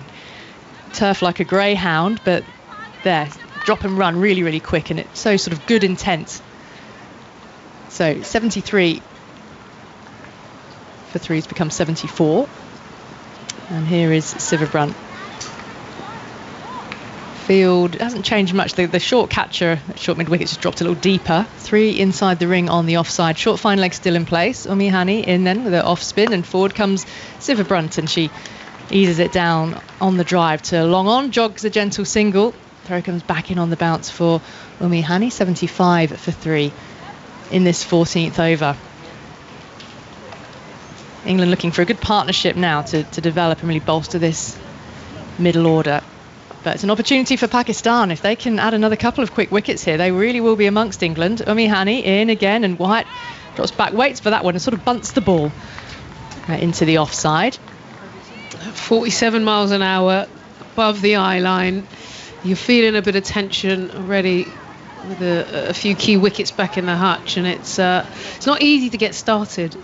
turf like a greyhound. But there, drop and run really, really quick. And it's so sort of good intent. So 73 for threes become 74. And here is Siva Brunt. Field hasn't changed much. The short catcher, short mid wicket, just dropped a little deeper. 3 inside the ring on the offside. Short fine leg still in place. Umi Hani in then with her off spin, and forward comes Siva Brunt, and she eases it down on the drive to long on. Jogs a gentle single. Throw comes back in on the bounce for Umi Hani. 75 for 3 in this 14th over. England looking for a good partnership now to develop and really bolster this middle order. But it's an opportunity for Pakistan. If they can add another couple of quick wickets here, they really will be amongst England. Umi Hani in again, and Wyatt drops back, waits for that one and sort of bunts the ball into the offside. 47 miles an hour above the eye line. You're feeling a bit of tension already with a few key wickets back in the hutch, and it's not easy to get started.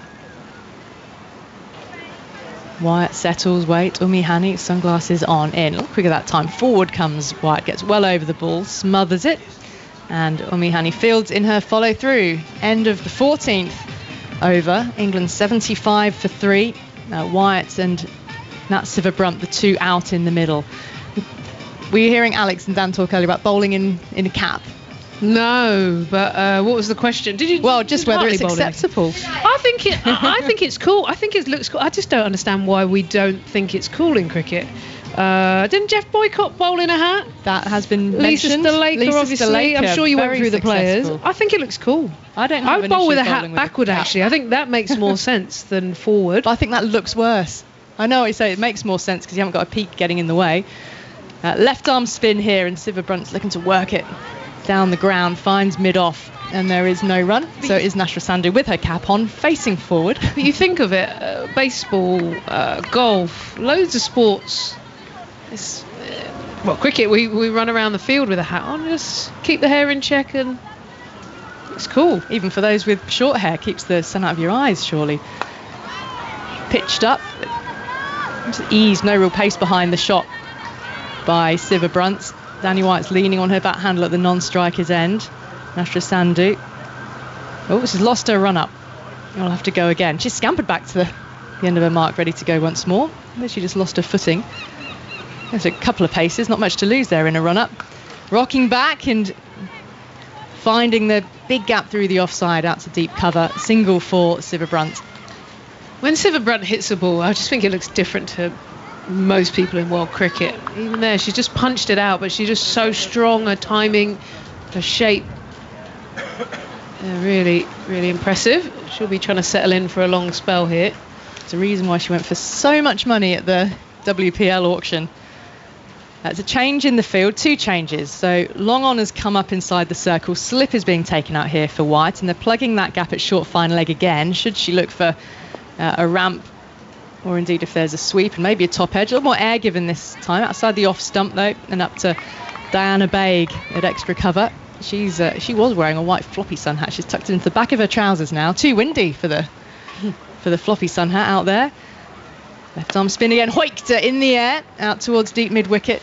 Wyatt settles, wait, Umi Hani, sunglasses on, in. A little quicker that time. Forward comes Wyatt, gets well over the ball, smothers it. And Umi Hani fields in her follow through. End of the 14th over. England 75 for 3. Wyatt and Nat Siva Brunt, the 2 out in the middle. Were you hearing Alex and Dan talk earlier about bowling in a cap? No, but what was the question? Did you? Well, just whether it's bowling? acceptable. I think it's cool. I think it looks cool. I just don't understand why we don't think it's cool in cricket. Didn't Jeff Boycott bowl in a hat? That has been Lisa mentioned. Stalaker, obviously. Stalaker, I'm sure you went very through the players. successful. I think it looks cool. I don't. I would bowl with a hat bowling backward. cap. Actually, I think that makes more sense than forward. But I think that looks worse. I know what you say. It makes more sense because you haven't got a peak getting in the way. Left arm spin here, and Siva Brunt's looking to work it down the ground, finds mid-off, and there is no run. So it is Nashra Sandhu with her cap on, facing forward. But you think of it, baseball, golf, loads of sports. Cricket, we run around the field with a hat on, just keep the hair in check, and it's cool. Even for those with short hair, keeps the sun out of your eyes, surely. Pitched up, just ease, no real pace behind the shot by Siva Brunt. Danny White's leaning on her back handle at the non-striker's end. Nashra Sandhu. Oh, she's lost her run-up. I'll have to go again. She's scampered back to the end of her mark, ready to go once more. But she just lost her footing. There's a couple of paces, not much to lose there in a run-up. Rocking back and finding the big gap through the offside out to deep cover. Single for Siva Brunt. When Siva Brunt hits a ball, I just think it looks different to most people in world cricket. Even there, she's just punched it out, but she's just so strong. Her timing, her shape, really, really impressive. She'll be trying to settle in for a long spell here. It's a reason why she went for so much money at the WPL auction. It's a change in the field, 2 changes. So long on has come up inside the circle. Slip is being taken out here for White, and they're plugging that gap at short fine leg again. Should she look for a ramp, or indeed if there's a sweep and maybe a top edge. A little more air given this time. Outside the off stump though, and up to Diana Baig at extra cover. She was wearing a white floppy sun hat. She's tucked it into the back of her trousers now. Too windy for the floppy sun hat out there. Left arm spin again. Hoiked in the air out towards deep mid wicket.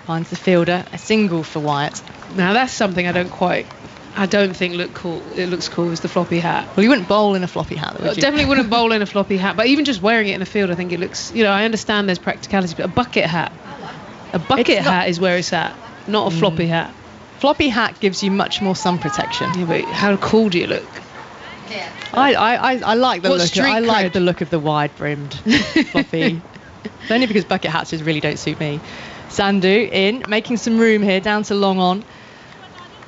Finds the fielder. A single for Wyatt. Now that's something I don't think look cool. It looks cool as the floppy hat. Well, you wouldn't bowl in a floppy hat, though, would you? Definitely wouldn't bowl in a floppy hat, but even just wearing it in the field, I think it looks, I understand there's practicality, but a bucket hat is where it's at, not a floppy hat. Floppy hat gives you much more sun protection. Yeah, but how cool do you look? I like the What look. street I like cred? the look of the wide-brimmed floppy. It's only because bucket hats just really don't suit me. Sandhu in, making some room here, down to long on.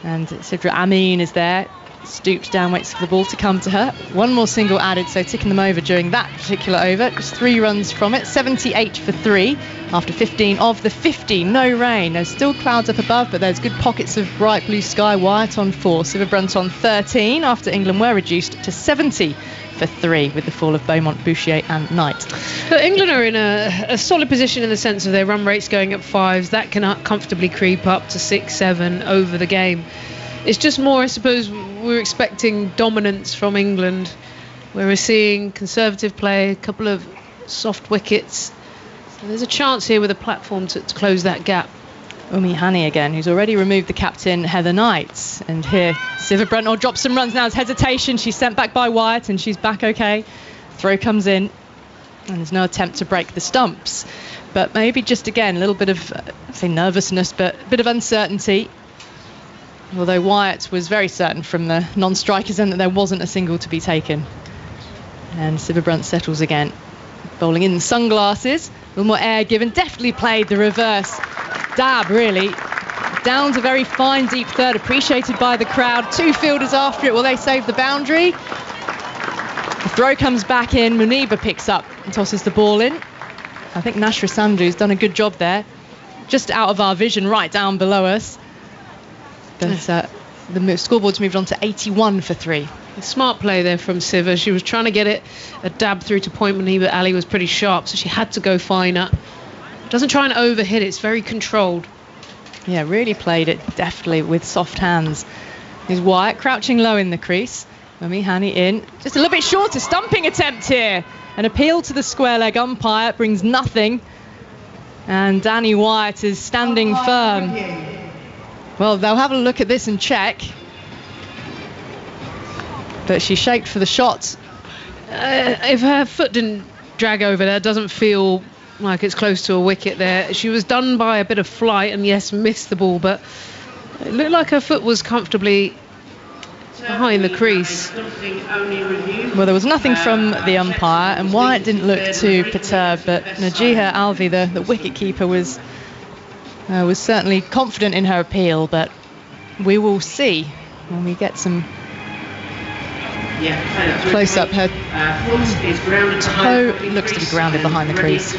And Sidra Amin is there. stoops down, waits for the ball to come to her. One more single added, so ticking them over during that particular over. Just 3 runs from it, 78 for 3 after 15 of the 50. No rain. There's still clouds up above, but there's good pockets of bright blue sky. Wyatt on 4, Sciver-Brunt on 13 after England were reduced to 70 for 3 with the fall of Beaumont, Bouchier and Knight. But England are in a solid position in the sense of their run rates going up 5s. That can comfortably creep up to 6, 7 over the game. It's just more, I suppose, we're expecting dominance from England, where we're seeing conservative play, a couple of soft wickets. So there's a chance here with a platform to close that gap. Umi Hani again, who's already removed the captain, Heather Knight. And here, Sciver-Brunt drops some runs now. There's hesitation. She's sent back by Wyatt, and she's back okay. Throw comes in, and there's no attempt to break the stumps. But maybe just, again, a little bit of, say, nervousness, but a bit of uncertainty. Although Wyatt was very certain from the non-strikers end that there wasn't a single to be taken. And Sciver-Brunt settles again. Bowling in the sunglasses. A little more air given. Definitely played the reverse dab, really. Down to very fine deep third, appreciated by the crowd. 2 fielders after it. Will they save the boundary? The throw comes back in. Muniba picks up and tosses the ball in. I think Nashra Sandhu's done a good job there. Just out of our vision, right down below us. But the scoreboard's moved on to 81 for 3. A smart play there from Sciver. She was trying to get it a dab through to point Muniba, but Ali was pretty sharp, so she had to go finer. Doesn't try and overhit it. It's very controlled. Yeah, really played it deftly with soft hands. Here's Wyatt crouching low in the crease. Umi Hani in. Just a little bit short. A stumping attempt here. An appeal to the square leg umpire brings nothing. And Danny Wyatt is standing firm. Well, they'll have a look at this and check. But she shaped for the shot. If her foot didn't drag over there, it doesn't feel like it's close to a wicket there. She was done by a bit of flight and, yes, missed the ball, but it looked like her foot was comfortably behind the crease. Well, there was nothing from the umpire, and Wyatt didn't look too perturbed, but Najiha Alvi, the wicket-keeper, was certainly confident in her appeal, but we will see when we get some close up. Her toe looks to be grounded behind the crease.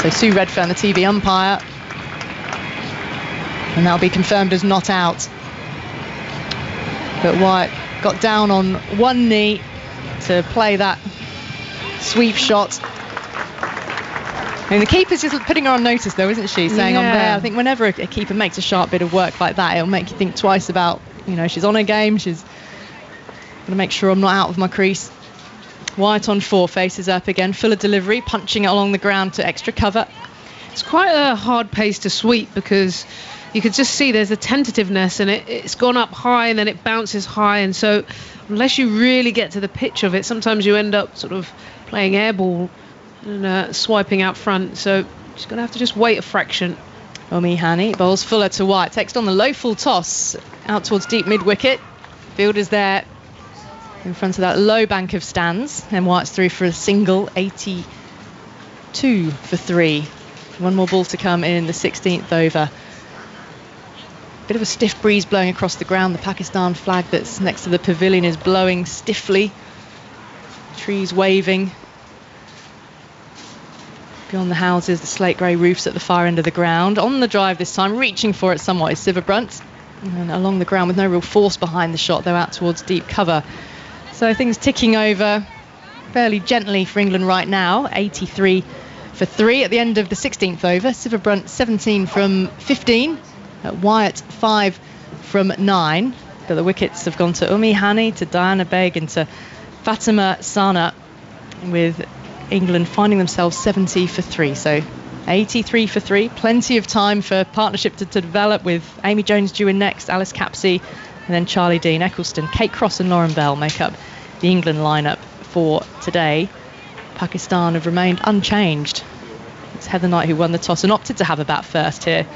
So Sue Redfern, the TV umpire, and that'll be confirmed as not out. But Wyatt got down on one knee to play that sweep shot. I mean, the keeper's just putting her on notice, though, isn't she? Saying on there, I think whenever a keeper makes a sharp bit of work like that, it'll make you think twice about, she's on her game. She's going to make sure I'm not out of my crease. Wyatt on 4, faces up again. Fuller delivery, punching it along the ground to extra cover. It's quite a hard pace to sweep because you could just see there's a tentativeness, and it's gone up high and then it bounces high. And so unless you really get to the pitch of it, sometimes you end up sort of playing air ball and swiping out front, so she's going to have to just wait a fraction. Umi Hani bowls Fuller to Wyatt, takes on the low full toss out towards deep mid-wicket. Fielder's there in front of that low bank of stands, and Wyatt's through for a single. 82 for 3. One more ball to come in the 16th over. Bit of a stiff breeze blowing across the ground. The Pakistan flag that's next to the pavilion is blowing stiffly. Trees waving. Beyond the houses, the slate grey roofs at the far end of the ground. On the drive this time, reaching for it somewhat, is Sciver-Brunt. And along the ground with no real force behind the shot, though out towards deep cover. So things ticking over fairly gently for England right now. 83 for 3 at the end of the 16th over. Sciver-Brunt 17 from 15. Wyatt 5 from 9. But the wickets have gone to Umi Hani, to Diana Beg and to Fatima Sana, with England finding themselves 70 for 3. So 83 for 3. Plenty of time for partnership to develop, with Amy Jones due in next, Alice Capsey, and then Charlie Dean, Eccleston, Kate Cross and Lauren Bell make up the England lineup for today. Pakistan have remained unchanged. It's Heather Knight who won the toss and opted to have a bat first here.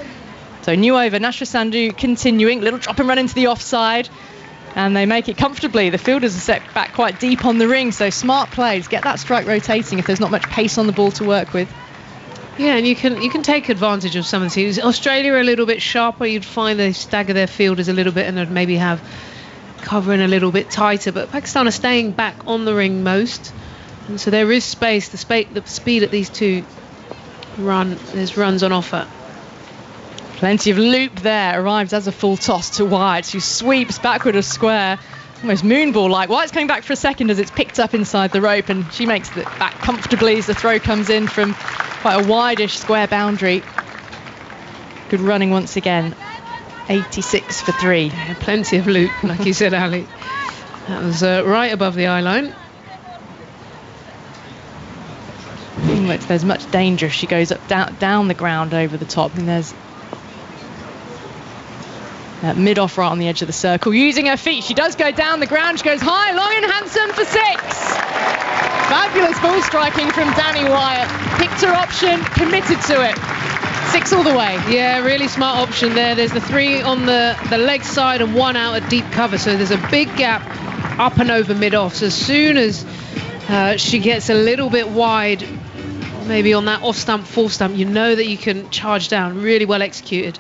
So new over, Nashra Sandhu continuing. Little drop and run into the offside. And they make it comfortably. The fielders are set back quite deep on the ring, so smart plays. Get that strike rotating if there's not much pace on the ball to work with. Yeah, and you can take advantage of some of the teams. Australia are a little bit sharper. You'd find they stagger their fielders a little bit and they'd maybe have covering a little bit tighter. But Pakistan are staying back on the ring most, and so there is space. The speed at these two there's runs on offer. Plenty of loop there. Arrives as a full toss to White, who sweeps backward of square. Almost moonball-like. White's coming back for a second as it's picked up inside the rope, and she makes it back comfortably as the throw comes in from quite a wide-ish square boundary. Good running once again. 86 for 3. Yeah, plenty of loop, like you said, Ali. That was right above the eye line. There's much danger if she goes up down the ground over the top, and there's mid-off right on the edge of the circle, using her feet. She does go down the ground. She goes high, long and handsome for 6. Fabulous ball striking from Danny Wyatt. Picked her option, committed to it. 6 all the way. Yeah, really smart option there. There's the 3 on the leg side and 1 out at deep cover. So there's a big gap up and over mid-off. So as soon as she gets a little bit wide, maybe on that off-stump, full stump, you know that you can charge down. Really well executed.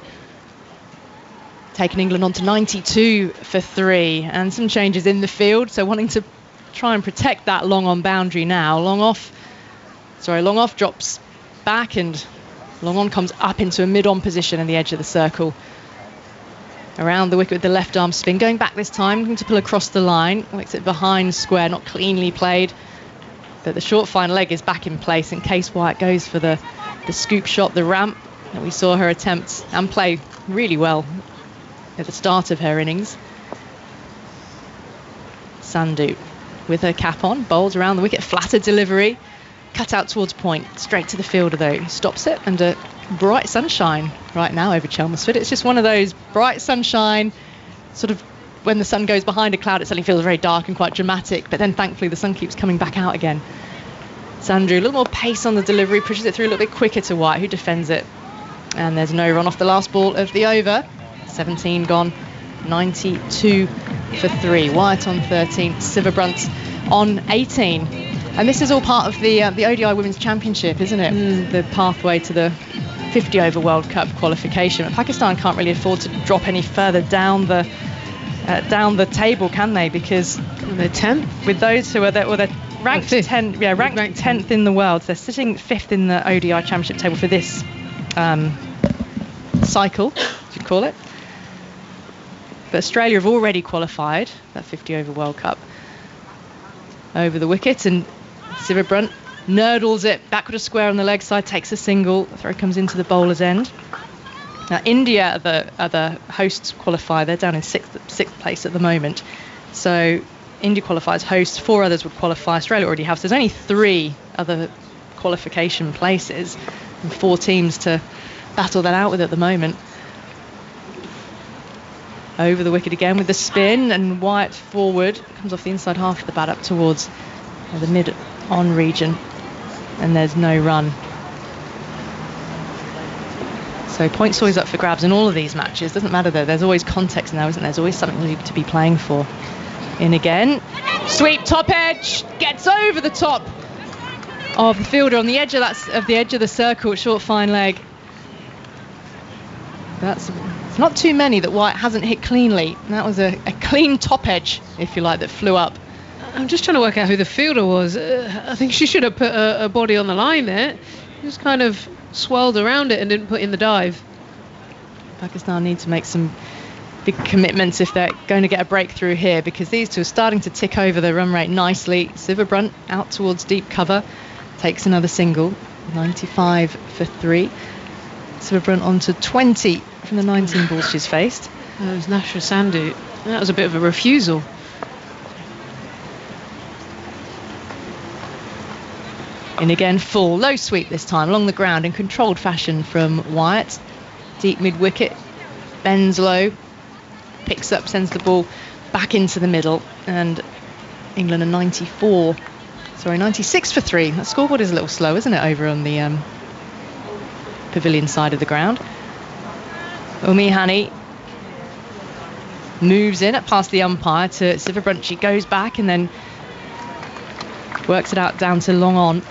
Taking England on to 92 for 3, and some changes in the field, so wanting to try and protect that long on boundary now. Long off drops back, and long on comes up into a mid-on position in the edge of the circle. Around the wicket with the left arm spin, going back this time, looking to pull across the line. Makes it behind square, not cleanly played, but the short fine leg is back in place in case White goes for the scoop shot, the ramp that we saw her attempt and play really well at the start of her innings. Sandhu with her cap on, bowls around the wicket, flatter delivery, cut out towards point, straight to the fielder though. He stops it, and a bright sunshine right now over Chelmsford. It's just one of those bright sunshine, sort of when the sun goes behind a cloud, it suddenly feels very dark and quite dramatic, but then thankfully the sun keeps coming back out again. Sandhu, a little more pace on the delivery, pushes it through a little bit quicker to White, who defends it. And there's no run off the last ball of the over. 17 gone, 92 for 3. Wyatt on 13, Sivabrunt on 18. And this is all part of the ODI Women's Championship, isn't it? The pathway to the 50 over World Cup qualification. But Pakistan can't really afford to drop any further down the table, can they? Because they're 10th. With those who are there, well, they're ranked 10th. Yeah, ranked 10th in the world. They're sitting 5th in the ODI Championship table for this cycle, as you call it. But Australia have already qualified that 50 over World Cup over the wicket, and Sivabrunt nurdles it backward a square on the leg side, takes a single. The throw comes into the bowler's end. Now India are the hosts qualify. They're down in sixth place at the moment. So India qualifies hosts, 4 others would qualify. Australia already have. So there's only 3 other qualification places and 4 teams to battle that out with at the moment. Over the wicket again with the spin, and Wyatt forward, comes off the inside half of the bat up towards the mid-on region, and there's no run. So points always up for grabs in all of these matches. Doesn't matter though, there's always context now, isn't there? There's always something to be playing for. In again, sweep top edge, gets over the top of the fielder on the edge of the circle, short fine leg. It's not too many that White hasn't hit cleanly. That was a clean top edge, if you like, that flew up. I'm just trying to work out who the fielder was. I think she should have put a body on the line there. She just kind of swirled around it and didn't put in the dive. Pakistan need to make some big commitments if they're going to get a breakthrough here, because these two are starting to tick over their run rate nicely. Sivabrunt out towards deep cover, takes another single, 95 for 3. Sivabrunt on to 20 from the 19 balls she's faced. That was Nashra Sandhu. That was a bit of a refusal. In again, full, low sweep this time, along the ground in controlled fashion from Wyatt. Deep mid-wicket, bends low, picks up, sends the ball back into the middle, and England are 96 for 3. That scoreboard is a little slow, isn't it, over on the pavilion side of the ground. Umi Hani moves in at past the umpire to Sivabrunt. She goes back and then works it out down to long on.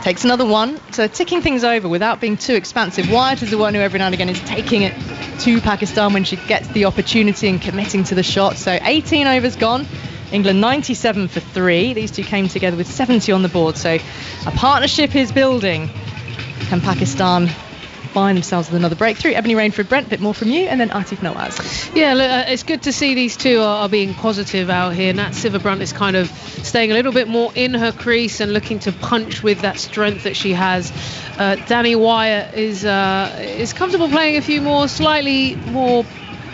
Takes another one, so ticking things over without being too expansive. Wyatt is the one who every now and again is taking it to Pakistan when she gets the opportunity and committing to the shot. So 18 overs gone. England 97 for 3. These two came together with 70 on the board, so a partnership is building. Can Pakistan find themselves with another breakthrough? Ebony Rainford, Brent, a bit more from you, and then Atif Nawaz. Yeah, look, it's good to see these two are being positive out here. Nat Sciver-Brunt is kind of staying a little bit more in her crease and looking to punch with that strength that she has. Danny Wyatt is comfortable playing a few more, slightly more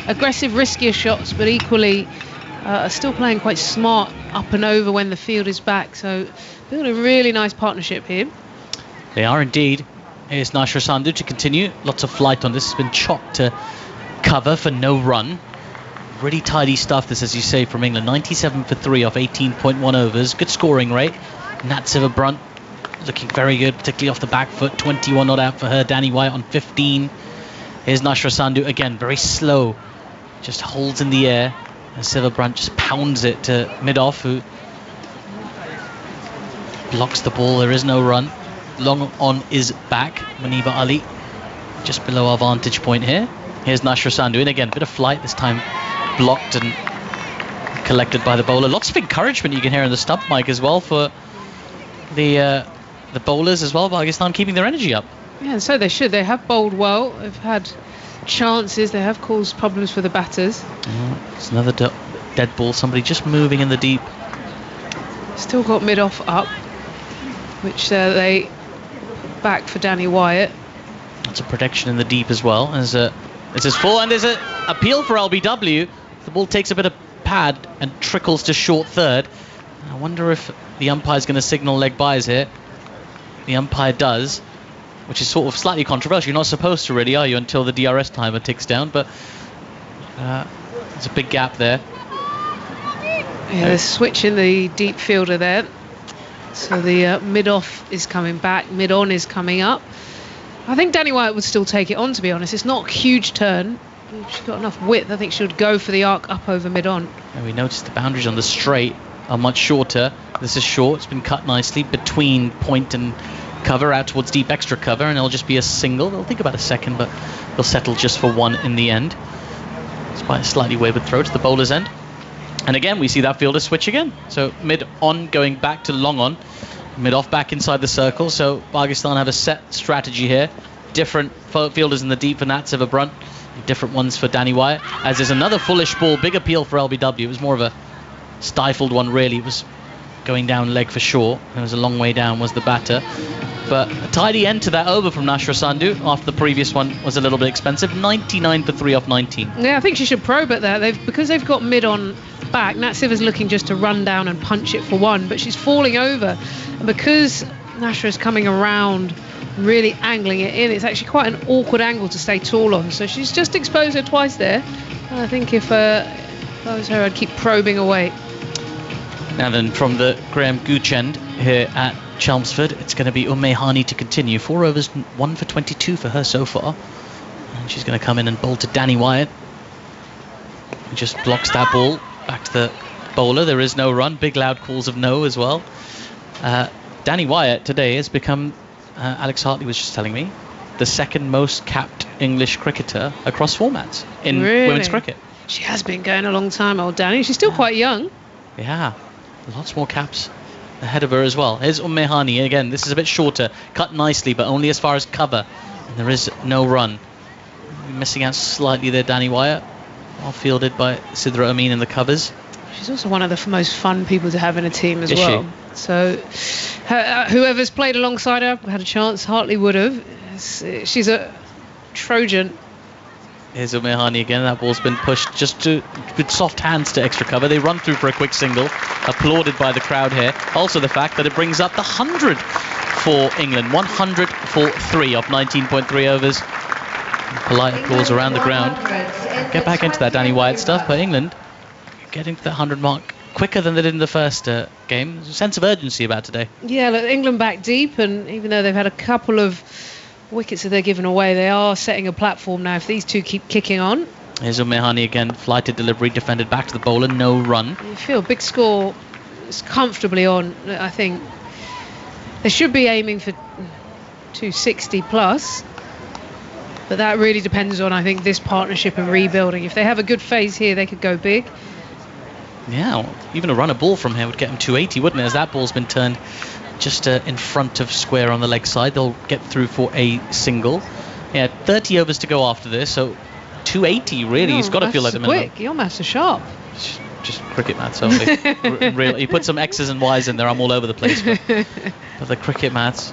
aggressive, riskier shots, but equally still playing quite smart up and over when the field is back. So building a really nice partnership here. They are indeed. Here's Nashra Sandhu to continue. Lots of flight on this. Has been chopped to cover for no run. Really tidy stuff, this, as you say, from England. 97 for 3 off 18.1 overs. Good scoring rate. Nat Sciver-Brunt looking very good, particularly off the back foot. 21 not out for her. Danny Wyatt on 15. Here's Nashra Sandhu again, very slow. Just holds in the air. And Sciver-Brunt just pounds it to mid-off, who blocks the ball. There is no run. Long on is back. Maniba Ali just below our vantage point here. Here's Nashra Sandhu, and again, a bit of flight, this time blocked and collected by the bowler. Lots of encouragement you can hear in the stump mic as well for the bowlers as well. Pakistan keeping their energy up. Yeah, and so they should. They have bowled well. They've had chances. They have caused problems for the batters. It's another dead ball. Somebody just moving in the deep. Still got mid-off up, which they back for Danny Wyatt. That's a protection in the deep as well. This is full, and there's an appeal for LBW. The ball takes a bit of pad and trickles to short third. I wonder if the umpire's going to signal leg byes here. The umpire does, which is sort of slightly controversial. You're not supposed to really, are you, until the DRS timer ticks down, but there's a big gap there. Yeah, they're switching the deep fielder there. So the mid-off is coming back, mid-on is coming up. I think Danny Wyatt would still take it on, to be honest. It's not a huge turn. She's got enough width. I think she would go for the arc up over mid-on. And we noticed the boundaries on the straight are much shorter. This is short. It's been cut nicely between point and cover out towards deep extra cover, and it'll just be a single. They'll think about a second, but they'll settle just for one in the end. Despite a slightly wayward throw to the bowler's end. And again, we see that fielder switch again. So mid-on going back to long-on. Mid-off back inside the circle. So Pakistan have a set strategy here. Different fielders in the deep for Nat Sciver-Brunt. Different ones for Danny Wyatt. As there's another fullish ball. Big appeal for LBW. It was more of a stifled one, really. It was going down leg for sure. It was a long way down, was the batter. But a tidy end to that over from Nashra Sandhu after the previous one was a little bit expensive. 99 for 3 off 19. Yeah, I think she should probe at that. Because they've got mid-on back, Nat Sciver's looking just to run down and punch it for one, but she's falling over. And because Nashra's coming around, really angling it in, it's actually quite an awkward angle to stay tall on. So she's just exposed her twice there. And I think if I was her, I'd keep probing away. Now then, from the Graham Gooch end here at Chelmsford, it's going to be Hani to continue. 4 overs, 1 for 22 for her so far. And she's going to come in and bowl to Danny Wyatt, who just blocks that ball back to the bowler. There is no run. Big loud calls of no as well. Danny Wyatt today has become, Alex Hartley was just telling me, the second most capped English cricketer across formats in women's cricket. She has been going a long time, old Danny. She's still quite young. Yeah, lots more caps ahead of her as well. Here's Hani again. This is a bit shorter, cut nicely, but only as far as cover. And there is no run. Missing out slightly there, Danny Wyatt. Well fielded by Sidra Amin in the covers. She's also one of the most fun people to have in a team as well. She? So whoever's played alongside her had a chance. Hartley would have. She's a Trojan. Here's Hani again. That ball's been pushed just with soft hands to extra cover. They run through for a quick single, applauded by the crowd here. Also the fact that it brings up the 100 for England. 100 for 3 off 19.3 overs. Polite applause around the ground. Get back into that Danny Wyatt stuff, but England getting to that 100 mark quicker than they did in the first game. There's a sense of urgency about today. Yeah, look, England back deep, and even though they've had a couple of wickets that they're giving away, they are setting a platform now if these two keep kicking on. Here's Hani again, flighted delivery, defended back to the bowler, no run. You feel big score is comfortably on, I think. They should be aiming for 260 plus. But that really depends on, I think, this partnership and rebuilding. If they have a good phase here, they could go big. Yeah, well, even a runner ball from here would get them 280, wouldn't it? As that ball's been turned just in front of square on the leg side, they'll get through for a single. Yeah, 30 overs to go after this, so 280 really. He's got to feel like the minimum. Quick, your maths are sharp. Just cricket maths only. Real, you put some X's and Y's in there, I'm all over the place. But the cricket maths,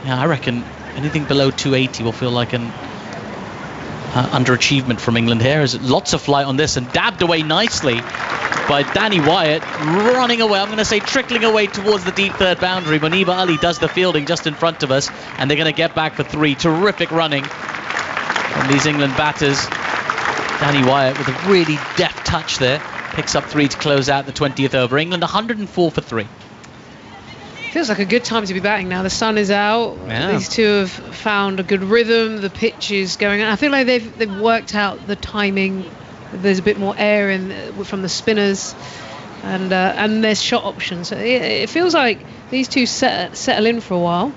yeah, I reckon anything below 280 will feel like an underachievement from England here. There's lots of flight on this and dabbed away nicely by Danny Wyatt, running away. I'm going to say trickling away towards the deep third boundary. Muniba Ali does the fielding just in front of us, and they're going to get back for 3. Terrific running from these England batters. Danny Wyatt with a really deft touch there. Picks up 3 to close out the 20th over. England 104 for 3. Feels like a good time to be batting now. The sun is out. Yeah. These two have found a good rhythm. The pitch is going on. I feel like they've worked out the timing. There's a bit more air in from the spinners, and there's shot options. So it feels like these two settle in for a while.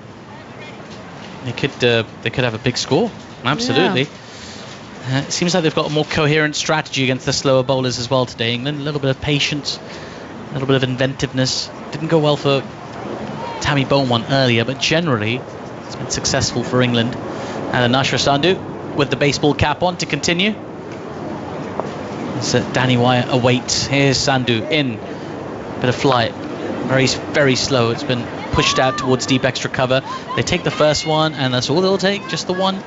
They could have a big score. Absolutely. Yeah. It seems like they've got a more coherent strategy against the slower bowlers as well today, England. A little bit of patience, a little bit of inventiveness. Didn't go well for Tammy Beaumont earlier, but generally it's been successful for England. And Nashra Sandhu with the baseball cap on to continue. So Danny Wyatt awaits. Here's Sandhu in. Bit of flight. Very, very slow. It's been pushed out towards deep extra cover. They take the first one, and that's all they'll take, just the one.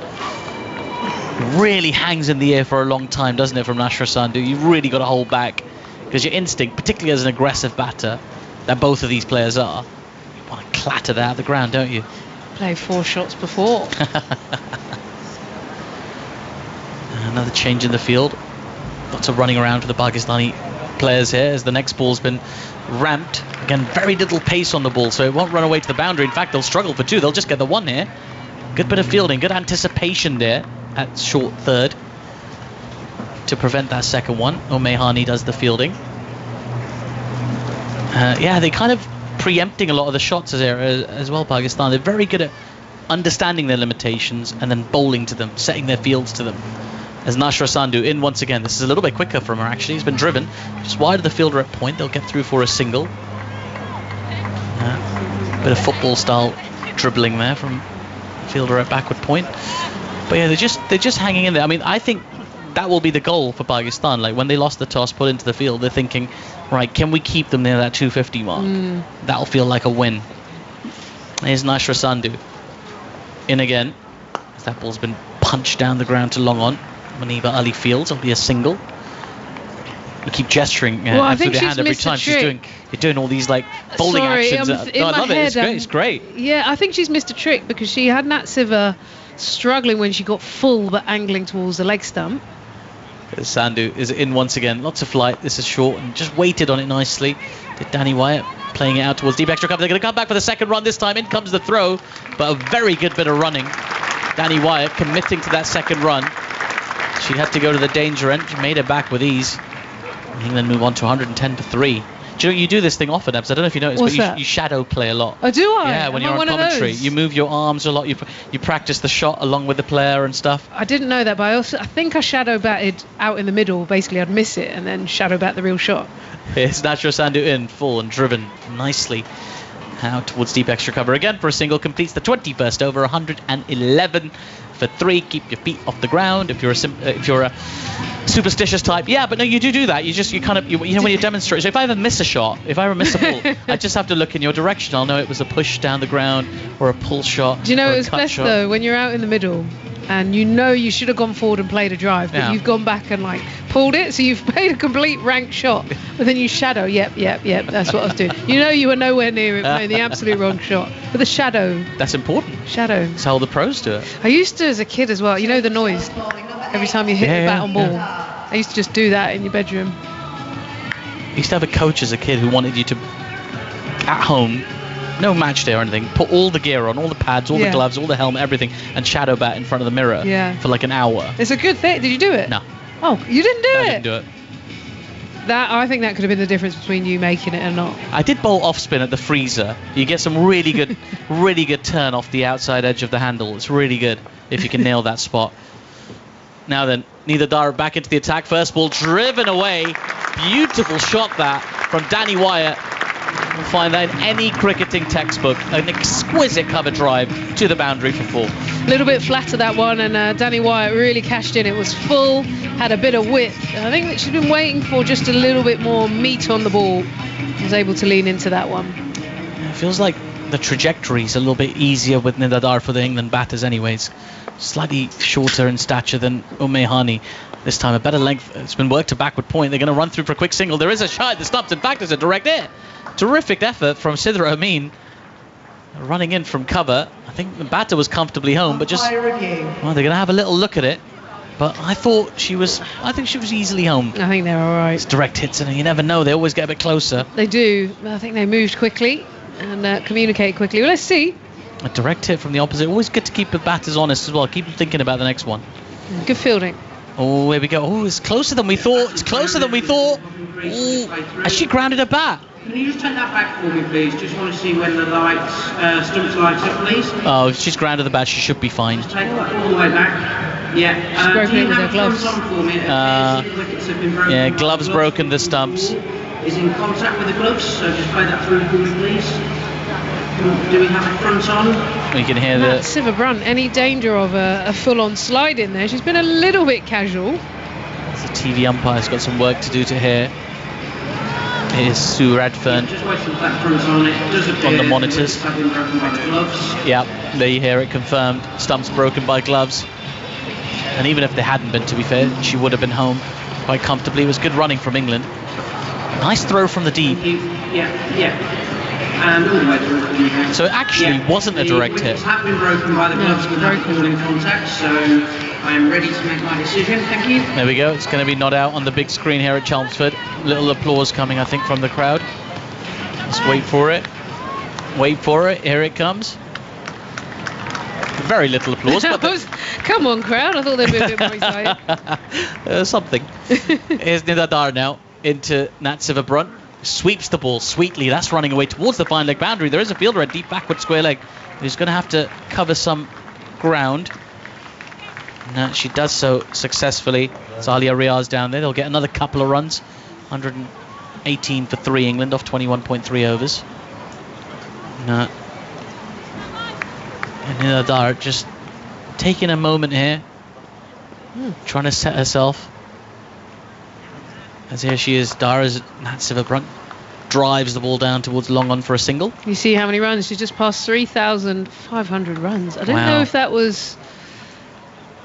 Really hangs in the air for a long time, doesn't it, from Nashra Sandhu? You've really got to hold back, because your instinct, particularly as an aggressive batter, that both of these players are, you want to clatter that out of the ground, don't you? Played 4 shots before. Another change in the field. Lots of running around for the Pakistani players here as the next ball's been ramped. Again, very little pace on the ball, so it won't run away to the boundary. In fact, they'll struggle for 2. They'll just get the 1 here. Good bit of fielding, good anticipation there at short third to prevent that second one. O'Mahony does the fielding. Yeah, they kind of preempting a lot of the shots as well, Pakistan. They're very good at understanding their limitations and then bowling to them, setting their fields to them. As Nashra Sandhu in once again. This is a little bit quicker from her, actually. He's been driven just wide of the fielder at point. They'll get through for a single. Bit of football style dribbling there from fielder at backward point. But yeah, they're just hanging in there. I mean, I think that will be the goal for Pakistan. Like when they lost the toss, put into the field, they're thinking, right, can we keep them near that 250 mark? That'll feel like a win. Here's Nashra Sandhu in again. As that ball's been punched down the ground to long on. Muniba Ali fields. It'll be a single. You keep gesturing through the hand every time. You're doing all these like bowling actions. I love it. It's great. Yeah, I think she's missed a trick because she had Nat Siva struggling when she got full but angling towards the leg stump. Sandhu is in once again. Lots of flight. This is short and just waited on it nicely. Did Danny Wyatt playing it out towards deep extra cover. They're going to come back for the second run this time. In comes the throw, but a very good bit of running. Danny Wyatt committing to that second run. She had to go to the danger end. She made it back with ease. England move on to 110 for 3. Do you do this thing often, Ebs? I don't know if you noticed, but you shadow play a lot. Oh, do I? Yeah, when you're on commentary. You move your arms a lot. You practice the shot along with the player and stuff. I didn't know that, but I think I shadow batted out in the middle. Basically, I'd miss it and then shadow bat the real shot. Here's Nashra Sandhu in full and driven nicely out towards deep extra cover again for a single. Completes the 21st over. 111 for 3. Keep your feet off the ground if you're a superstitious type. Yeah, but no, you do that. You know when you demonstrate. So if I ever miss a shot, if I ever miss a ball, I just have to look in your direction. I'll know it was a push down the ground or a pull shot. Do you know it was best though when you're out in the middle and you know you should have gone forward and played a drive, but you've gone back and like pulled it, so you've played a complete rank shot, but then you shadow. Yep. That's what I was doing. You know you were nowhere near it, playing the absolute wrong shot, but the shadow. That's important. Shadow. That's how all the pros do it. I used to as a kid as well. You know the noise every time you hit the bat on ball. I used to just do that in your bedroom. I used to have a coach as a kid who wanted you to, at home, no match day or anything, put all the gear on, all the pads, all the gloves, all the helmet, everything, and shadow bat in front of the mirror for like an hour. It's a good thing. Did you do it? No. Oh, you didn't do it? I didn't do it. I think that could have been the difference between you making it and not. I did bowl off spin at the freezer. You get some really good, really good turn off the outside edge of the handle. It's really good if you can nail that spot. Now then, Neither back into the attack. First ball driven away. Beautiful shot that from Danny Wyatt. You'll find that in any cricketing textbook. An exquisite cover drive to the boundary for 4. A little bit flatter that one, and Danny Wyatt really cashed in. It was full, had a bit of width. And I think that she'd been waiting for just a little bit more meat on the ball. Was able to lean into that one. It feels like the trajectory is a little bit easier with Nidadar for the England batters anyways. Slightly shorter in stature than Umehani. This time a better length. It's been worked to backward point. They're going to run through for a quick single. There is a shot. The stumps. In fact, there's a direct hit. Terrific effort from Sidra Amin. Running in from cover. I think the batter was comfortably home, but just... Well, they're going to have a little look at it. But I think she was easily home. I think they're all right. It's direct hits, and you never know. They always get a bit closer. They do. I think they moved quickly and communicate quickly. Well, let's see. A direct hit from the opposite. Always good to keep the batters honest as well. Keep them thinking about the next one. Good fielding. Oh, here we go. Oh, it's closer than we thought. It's closer than we thought. Oh, has she grounded a bat? Can you just take that back for me, please? Just want to see when the lights, stumps lights up, please. Oh, if she's grounded the bat, she should be fine. Just take that all the way back. Yeah. She's broken do you it with have her gloves. fronts on for me? The wickets have been broken. Yeah, gloves broken, the stumps. Is in contact with the gloves, so just play that through for me, please. Do we have the front on? We can hear Nat Siva Brunt, any danger of a full-on slide in there? She's been a little bit casual. the TV umpire's got some work to do to hear. Here's Sue Radfern on the monitors. Yeah, there you hear it confirmed. Stumps broken by gloves. And even if they hadn't been, to be fair, she would have been home quite comfortably. It was good running from England. Nice throw from the deep. And all the way through. So it actually wasn't a direct hit. Have been broken by the gloves without falling contact, so I am ready to make my decision. Thank you. There we go. It's going to be not out on the big screen here at Chelmsford. Little applause coming, I think, from the crowd. Let's wait for it. Wait for it. Here it comes. Very little applause. But come on, crowd. I thought they'd be a bit more excited. Something. Here's Nidadar now into Nat Siva Brunt. Sweeps the ball sweetly. That's running away towards the fine leg boundary. There is a fielder at deep backward square leg who's going to have to cover some ground. And she does so successfully. It's Alia Riaz down there. They'll get another couple of runs. 118 for 3 England off 21.3 overs. And Nidadar just taking a moment here. Trying to set herself. As here she is, Dara's Nat Siva Brunt drives the ball down towards long on for a single. You see how many runs? She's just passed 3,500 runs. I don't know if that was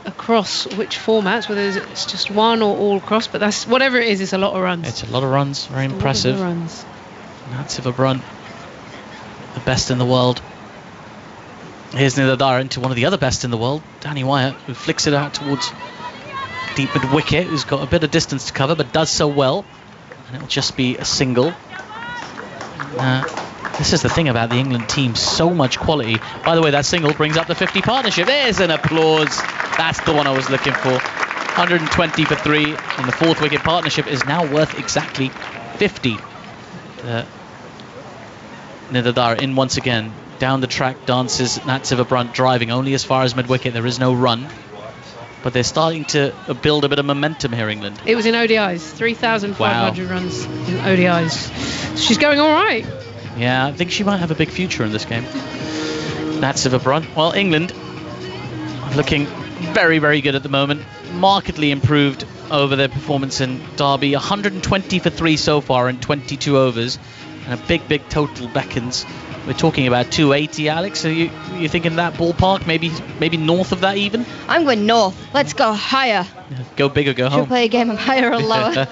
across which formats, whether it's just one or all across, but that's whatever it is, it's a lot of runs. It's a lot of runs, very impressive. Runs. Nat Siva Brunt, the best in the world. Here's Nidadar into one of the other best in the world, Danny Wyatt, who flicks it out towards deep mid wicket, who's got a bit of distance to cover but does so well, and it'll just be a single. This is the thing about the England team, so much quality. By the way, that single brings up the 50 partnership. There's an applause. That's the one I was looking for. 120 for 3, and the 4th wicket partnership is now worth exactly 50. Nidadar in once again. Down the track dances Nat Siva Brunt, driving only as far as mid wicket. There is no run. But they're starting to build a bit of momentum here, England. It was in ODIs, 3,500 runs in ODIs. She's going all right. Yeah, I think she might have a big future in this game. Nat Siva Brunt. Well, England looking very, very good at the moment. Markedly improved over their performance in Derby. 120 for 3 so far in 22 overs. And a big, big total beckons. We're talking about 280, Alex. Are you thinking that ballpark? Maybe north of that even? I'm going north. Let's go higher. Go big or go home. Should play a game of higher or lower.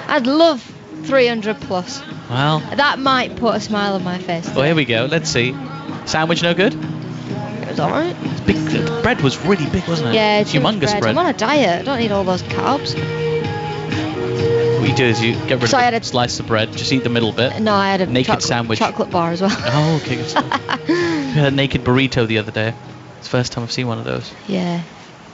I'd love 300 plus. Well, that might put a smile on my face. Well, here we go. Let's see. Sandwich no good? It was alright. Big. The bread was really big, wasn't it? Yeah, humongous bread. I'm on a diet. I don't need all those carbs. What you do is you get rid of a slice of bread, just eat the middle bit. No, I had a naked sandwich. Chocolate bar as well. Oh, okay. We had a naked burrito the other day. It's the first time I've seen one of those. Yeah.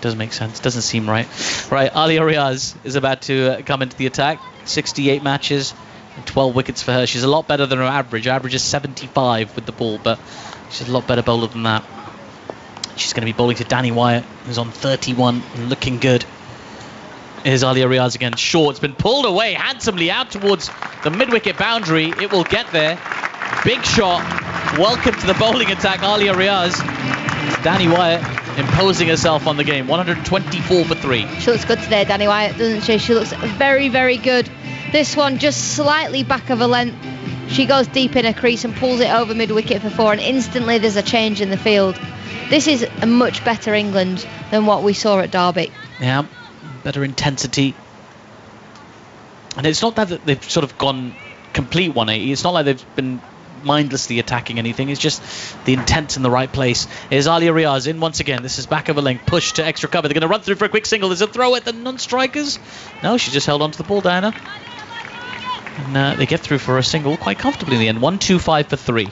Doesn't make sense. Doesn't seem right. Right, Alia Riaz is about to come into the attack. 68 matches and 12 wickets for her. She's a lot better than her average. Her average is 75 with the ball, but she's a lot better bowler than that. She's going to be bowling to Danny Wyatt, who's on 31 and looking good. Here's Alia Riaz again. Short. It's been pulled away handsomely out towards the mid-wicket boundary. It will get there. Big shot. Welcome to the bowling attack, Alia Riaz. Danny Wyatt imposing herself on the game. 124 for 3. She looks good today, Danny Wyatt, doesn't she? She looks very, very good. This one just slightly back of a length. She goes deep in her crease and pulls it over mid-wicket for 4, and instantly there's a change in the field. This is a much better England than what we saw at Derby. Yeah, better intensity. And it's not that they've sort of gone complete 180. It's not like they've been mindlessly attacking anything. It's just the intent's in the right place. Here's Alia Riaz in once again. This is back of a length, push to extra cover. They're going to run through for a quick single. There's a throw at the non-strikers. No, she just held on to the ball, Diana. And they get through for a single quite comfortably in the end. 125 for 3.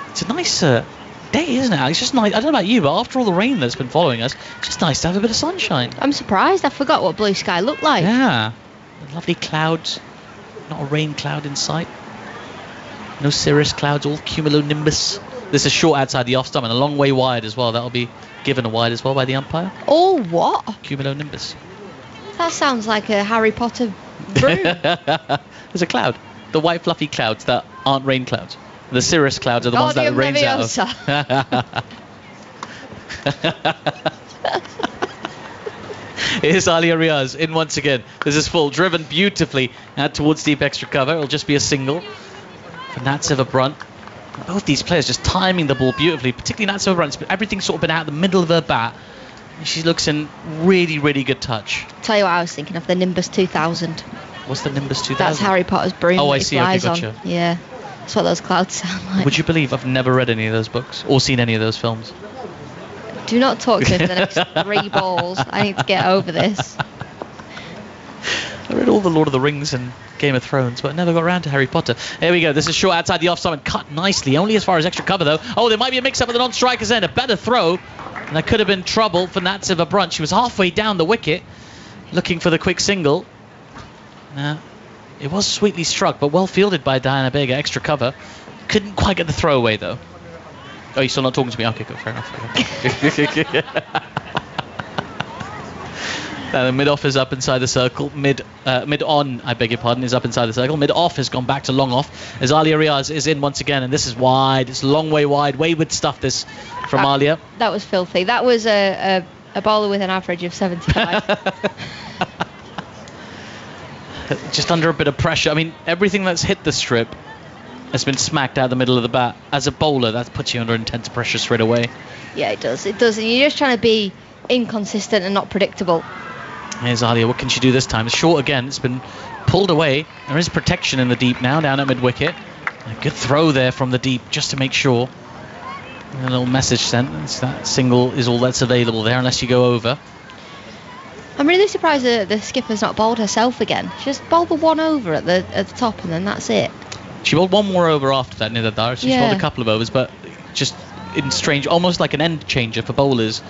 It's a nice day, isn't it? It's just nice. I don't know about you, but after all the rain that's been following us, it's just nice to have a bit of sunshine. I'm surprised. I forgot what blue sky looked like. Yeah. Lovely clouds. Not a rain cloud in sight. No cirrus clouds, all cumulonimbus. This is short outside the off stump and a long way wide as well. That'll be given a wide as well by the umpire. Oh, what? Cumulonimbus. That sounds like a Harry Potter broom. There's a cloud. The white fluffy clouds that aren't rain clouds. The cirrus clouds are the ones that it rains out of. Here's Alia Riaz in once again. This is full, driven beautifully out towards deep extra cover. It'll just be a single for Natseva Brunt. Both these players just timing the ball beautifully, particularly Natseva Brunt. Everything's sort of been out the middle of her bat. She looks in really, really good touch. Tell you what I was thinking of, the Nimbus 2000. What's the Nimbus 2000? That's Harry Potter's broom. Oh, that I he see. flies Okay, gotcha. on. Yeah, that's what those clouds sound like. Would you believe I've never read any of those books or seen any of those films? Do not talk to me for the next 3 balls. I need to get over this. I read all the Lord of the Rings and Game of Thrones, but never got around to Harry Potter. Here we go. This is short outside the off stump and cut nicely, only as far as extra cover though. Oh, there might be a mix-up at the non-strikers end. A better throw, and that could have been trouble for Natseva Brunt. She was halfway down the wicket, looking for the quick single. It was sweetly struck, but well fielded by Diana Bega. Extra cover. Couldn't quite get the throw away though. Oh, you're still not talking to me? Okay, good, fair enough. The mid-off is up inside the circle. Mid-on, I beg your pardon, is up inside the circle. Mid-off has gone back to long-off as Alia Riaz is in once again, and this is wide. It's a long way wide. Wayward stuff, this from Alia. That was filthy. That was a bowler with an average of 75. Just under a bit of pressure. I mean, everything that's hit the strip has been smacked out the middle of the bat. As a bowler, that puts you under intense pressure straight away. Yeah, it does. It does. And you're just trying to be inconsistent and not predictable. Here's Alia. What can she do this time? It's short again. It's been pulled away. There is protection in the deep now, down at mid-wicket. A good throw there from the deep, just to make sure. A little message sent. That single is all that's available there, unless you go over. I'm really surprised that the skipper's not bowled herself again. She just bowled the one over at the top, and then that's it. She bowled one more over after that, Nidadar. She bowled a couple of overs, but just in strange, almost like an end changer for bowlers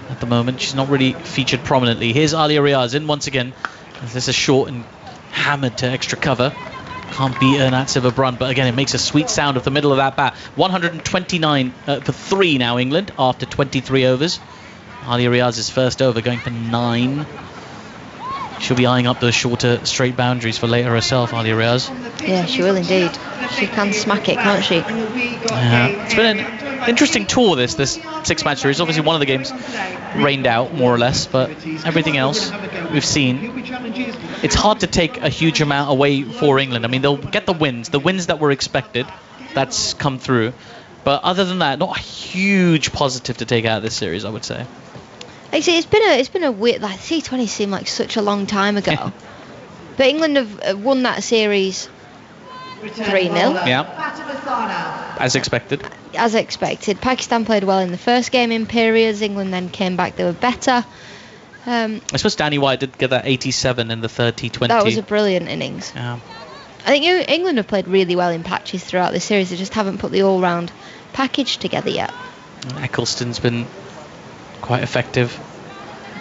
at the moment. She's not really featured prominently. Here's Alia Riaz in once again. This is short and hammered to extra cover. Can't beat her Natseva Brunt, but again it makes a sweet sound of the middle of that bat. 129 for 3 now England after 23 overs. Alia Riaz's first over going for 9. She'll be eyeing up those shorter straight boundaries for later herself, Alia Riaz. Yeah, she will indeed. She can smack it, can't she? Yeah. It's been an interesting tour, this 6-match series. Obviously one of the games rained out, more or less, but everything else we've seen. It's hard to take a huge amount away for England. I mean, they'll get the wins that were expected. That's come through. But other than that, not a huge positive to take out of this series, I would say. Actually, it's been a weird. Like T20 seemed like such a long time ago, but England have won that series 3-0. Yeah. As expected. As expected. Pakistan played well in the first game in periods. England then came back. They were better. I suppose Danny Wyatt did get that 87 in the third T20. That was a brilliant innings. Yeah. I think England have played really well in patches throughout this series. They just haven't put the all-round package together yet. Eccleston's been quite effective.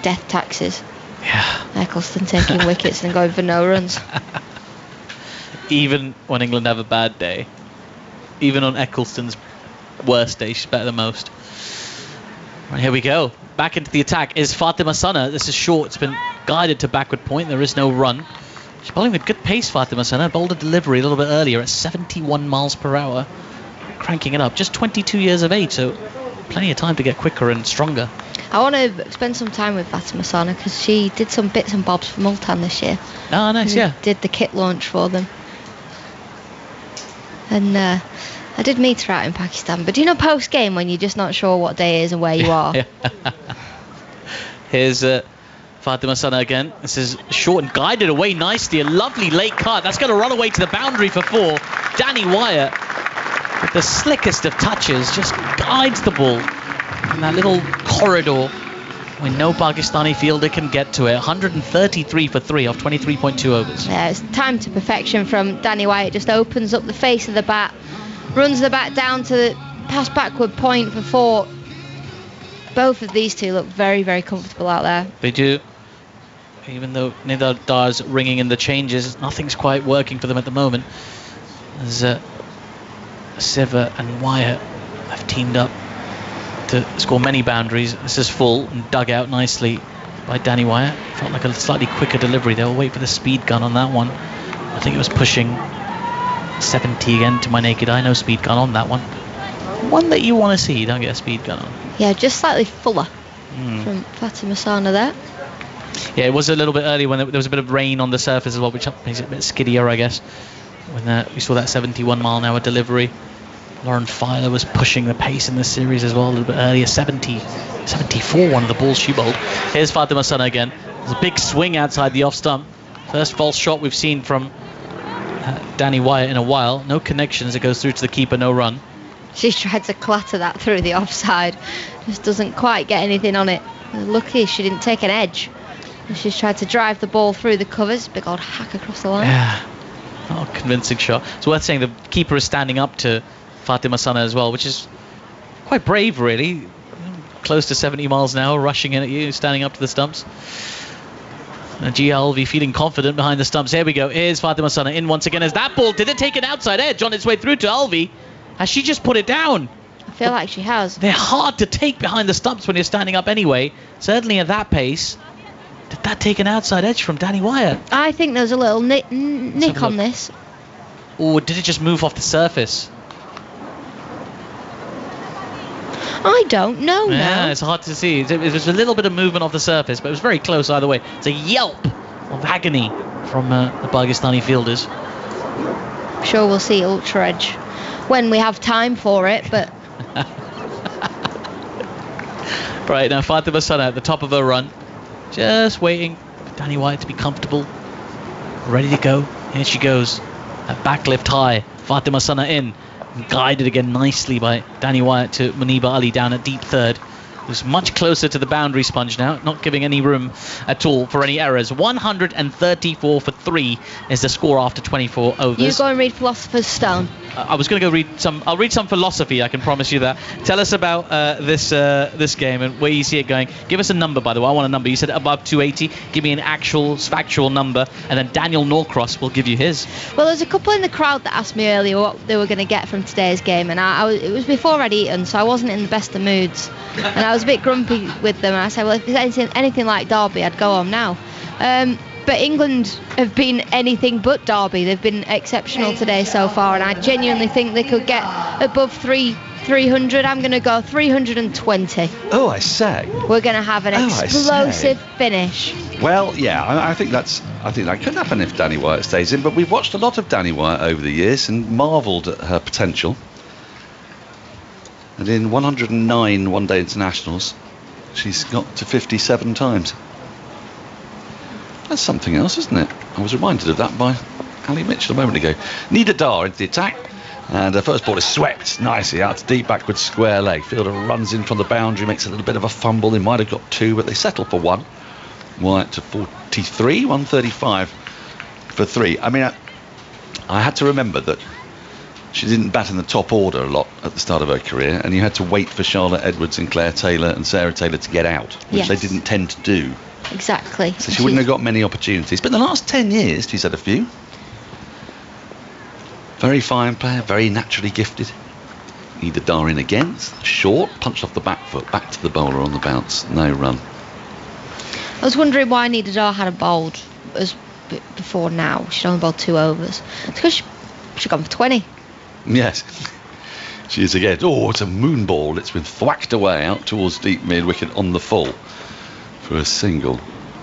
Death taxes. Yeah. Eccleston taking wickets and going for no runs. Even when England have a bad day, even on Eccleston's worst day, she's better than most. Right, here we go. Back into the attack is Fatima Sana. This is short. It's been guided to backward point. There is no run. She's bowling with good pace, Fatima Sana. Bowled a delivery a little bit earlier at 71 miles per hour. Cranking it up. Just 22 years of age, so plenty of time to get quicker and stronger. I want to spend some time with Fatima Sana because she did some bits and bobs for Multan this year. Oh, nice, yeah. Did the kit launch for them. And I did meet her out in Pakistan. But do you know post-game when you're just not sure what day it is and where you are? Here's Fatima Sana again. This is short and guided away nicely. A lovely late cut. That's going to run away to the boundary for 4. Danny Wyatt, with the slickest of touches, just guides the ball in that little corridor when no Pakistani fielder can get to it. 133 for 3 off 23.2 overs. Yeah, it's time to perfection from Danny Wyatt. Just opens up the face of the bat, runs the bat down to the pass backward point for 4. Both of these two look very, very comfortable out there. They do. Even though Nidar Dar's ringing in the changes, nothing's quite working for them at the moment. As Siva and Wyatt have teamed up to score many boundaries. This is full and dug out nicely by Danny Wyatt. Felt like a slightly quicker delivery. They'll wait for the speed gun on that one. I think it was pushing 70 again to my naked eye. No speed gun on that one. One that you want to see, you don't get a speed gun on. Yeah, just slightly fuller from Fatima Sana there. Yeah, it was a little bit early when there was a bit of rain on the surface as well, which makes it a bit skiddier, I guess. When we saw that 71 mile an hour delivery. Lauren Filer was pushing the pace in this series as well a little bit earlier. 74, one of the balls she bowled. Here's Fatima Sana again. There's a big swing outside the off stump. First false shot we've seen from Danny Wyatt in a while. No connection as it goes through to the keeper, no run. She's tried to clatter that through the offside. Just doesn't quite get anything on it. Lucky she didn't take an edge. She's tried to drive the ball through the covers. Big old hack across the line. Yeah, not a convincing shot. It's worth saying the keeper is standing up to Fatima Sana as well, which is quite brave, really. Close to 70 miles an hour, rushing in at you, standing up to the stumps. And Gia Alvi feeling confident behind the stumps. Here we go. Here's Fatima Sana in once again as that ball. Did it take an outside edge on its way through to Alvi? Has she just put it down? I feel like she has. They're hard to take behind the stumps when you're standing up anyway. Certainly at that pace. Did that take an outside edge from Danny Wyatt? I think there's a little nick on this. Or did it just move off the surface? I don't know now. Yeah, it's hard to see. It was a little bit of movement off the surface, but it was very close either way. It's a yelp of agony from the Pakistani fielders. I'm sure we'll see Ultra Edge when we have time for it, but... Right, now Fatima Sana at the top of her run. Just waiting for Danny Wyatt to be comfortable. Ready to go. Here she goes. A backlift high. Fatima Sana in. Guided again nicely by Danny Wyatt to Muniba Ali down at deep third. Who's much closer to the boundary sponge now, not giving any room at all for any errors. 134 for 3 is the score after 24 overs. You go and read Philosopher's Stone. I was going to go read some. I'll read some philosophy. I can promise you that. Tell us about this game and where you see it going. Give us a number, by the way. I want a number. You said above 280. Give me an factual number, and then Daniel Norcross will give you his. Well, there's a couple in the crowd that asked me earlier what they were going to get from today's game, and it was before I'd eaten, so I wasn't in the best of moods, and I was a bit grumpy with them. And I said, well, if there's anything like Derby, I'd go home now. But England have been anything but Derby. They've been exceptional today so far, and I genuinely think they could get above 300. I'm going to go 320. Oh, I say. We're going to have an explosive finish. Well, yeah, I think that could happen if Danny Wyatt stays in. But we've watched a lot of Danny Wyatt over the years and marvelled at her potential. And in 109 one-day internationals, she's got to 57 times. That's something else, isn't it? I was reminded of that by Ali Mitchell a moment ago. Nida Dar into the attack. And her first ball is swept nicely out to deep backward square leg. Fielder runs in from the boundary, makes a little bit of a fumble. They might have got 2, but they settle for 1. Wyatt to 43, 135 for 3. I mean, I had to remember that She didn't bat in the top order a lot at the start of her career, and you had to wait for Charlotte Edwards and Claire Taylor and Sarah Taylor to get out, which they didn't tend to do. Exactly. So she wouldn't have got many opportunities. But in the last 10 years, she's had a few. Very fine player, very naturally gifted. Ida Darin again, short, punched off the back foot, back to the bowler on the bounce, no run. I was wondering why Nida Dar hadn't bowled as before now. She'd only bowled 2 overs. It's because she'd gone for 20. Yes. She is again. Oh, it's a moon ball. It's been thwacked away out towards deep mid wicket on the full for a single.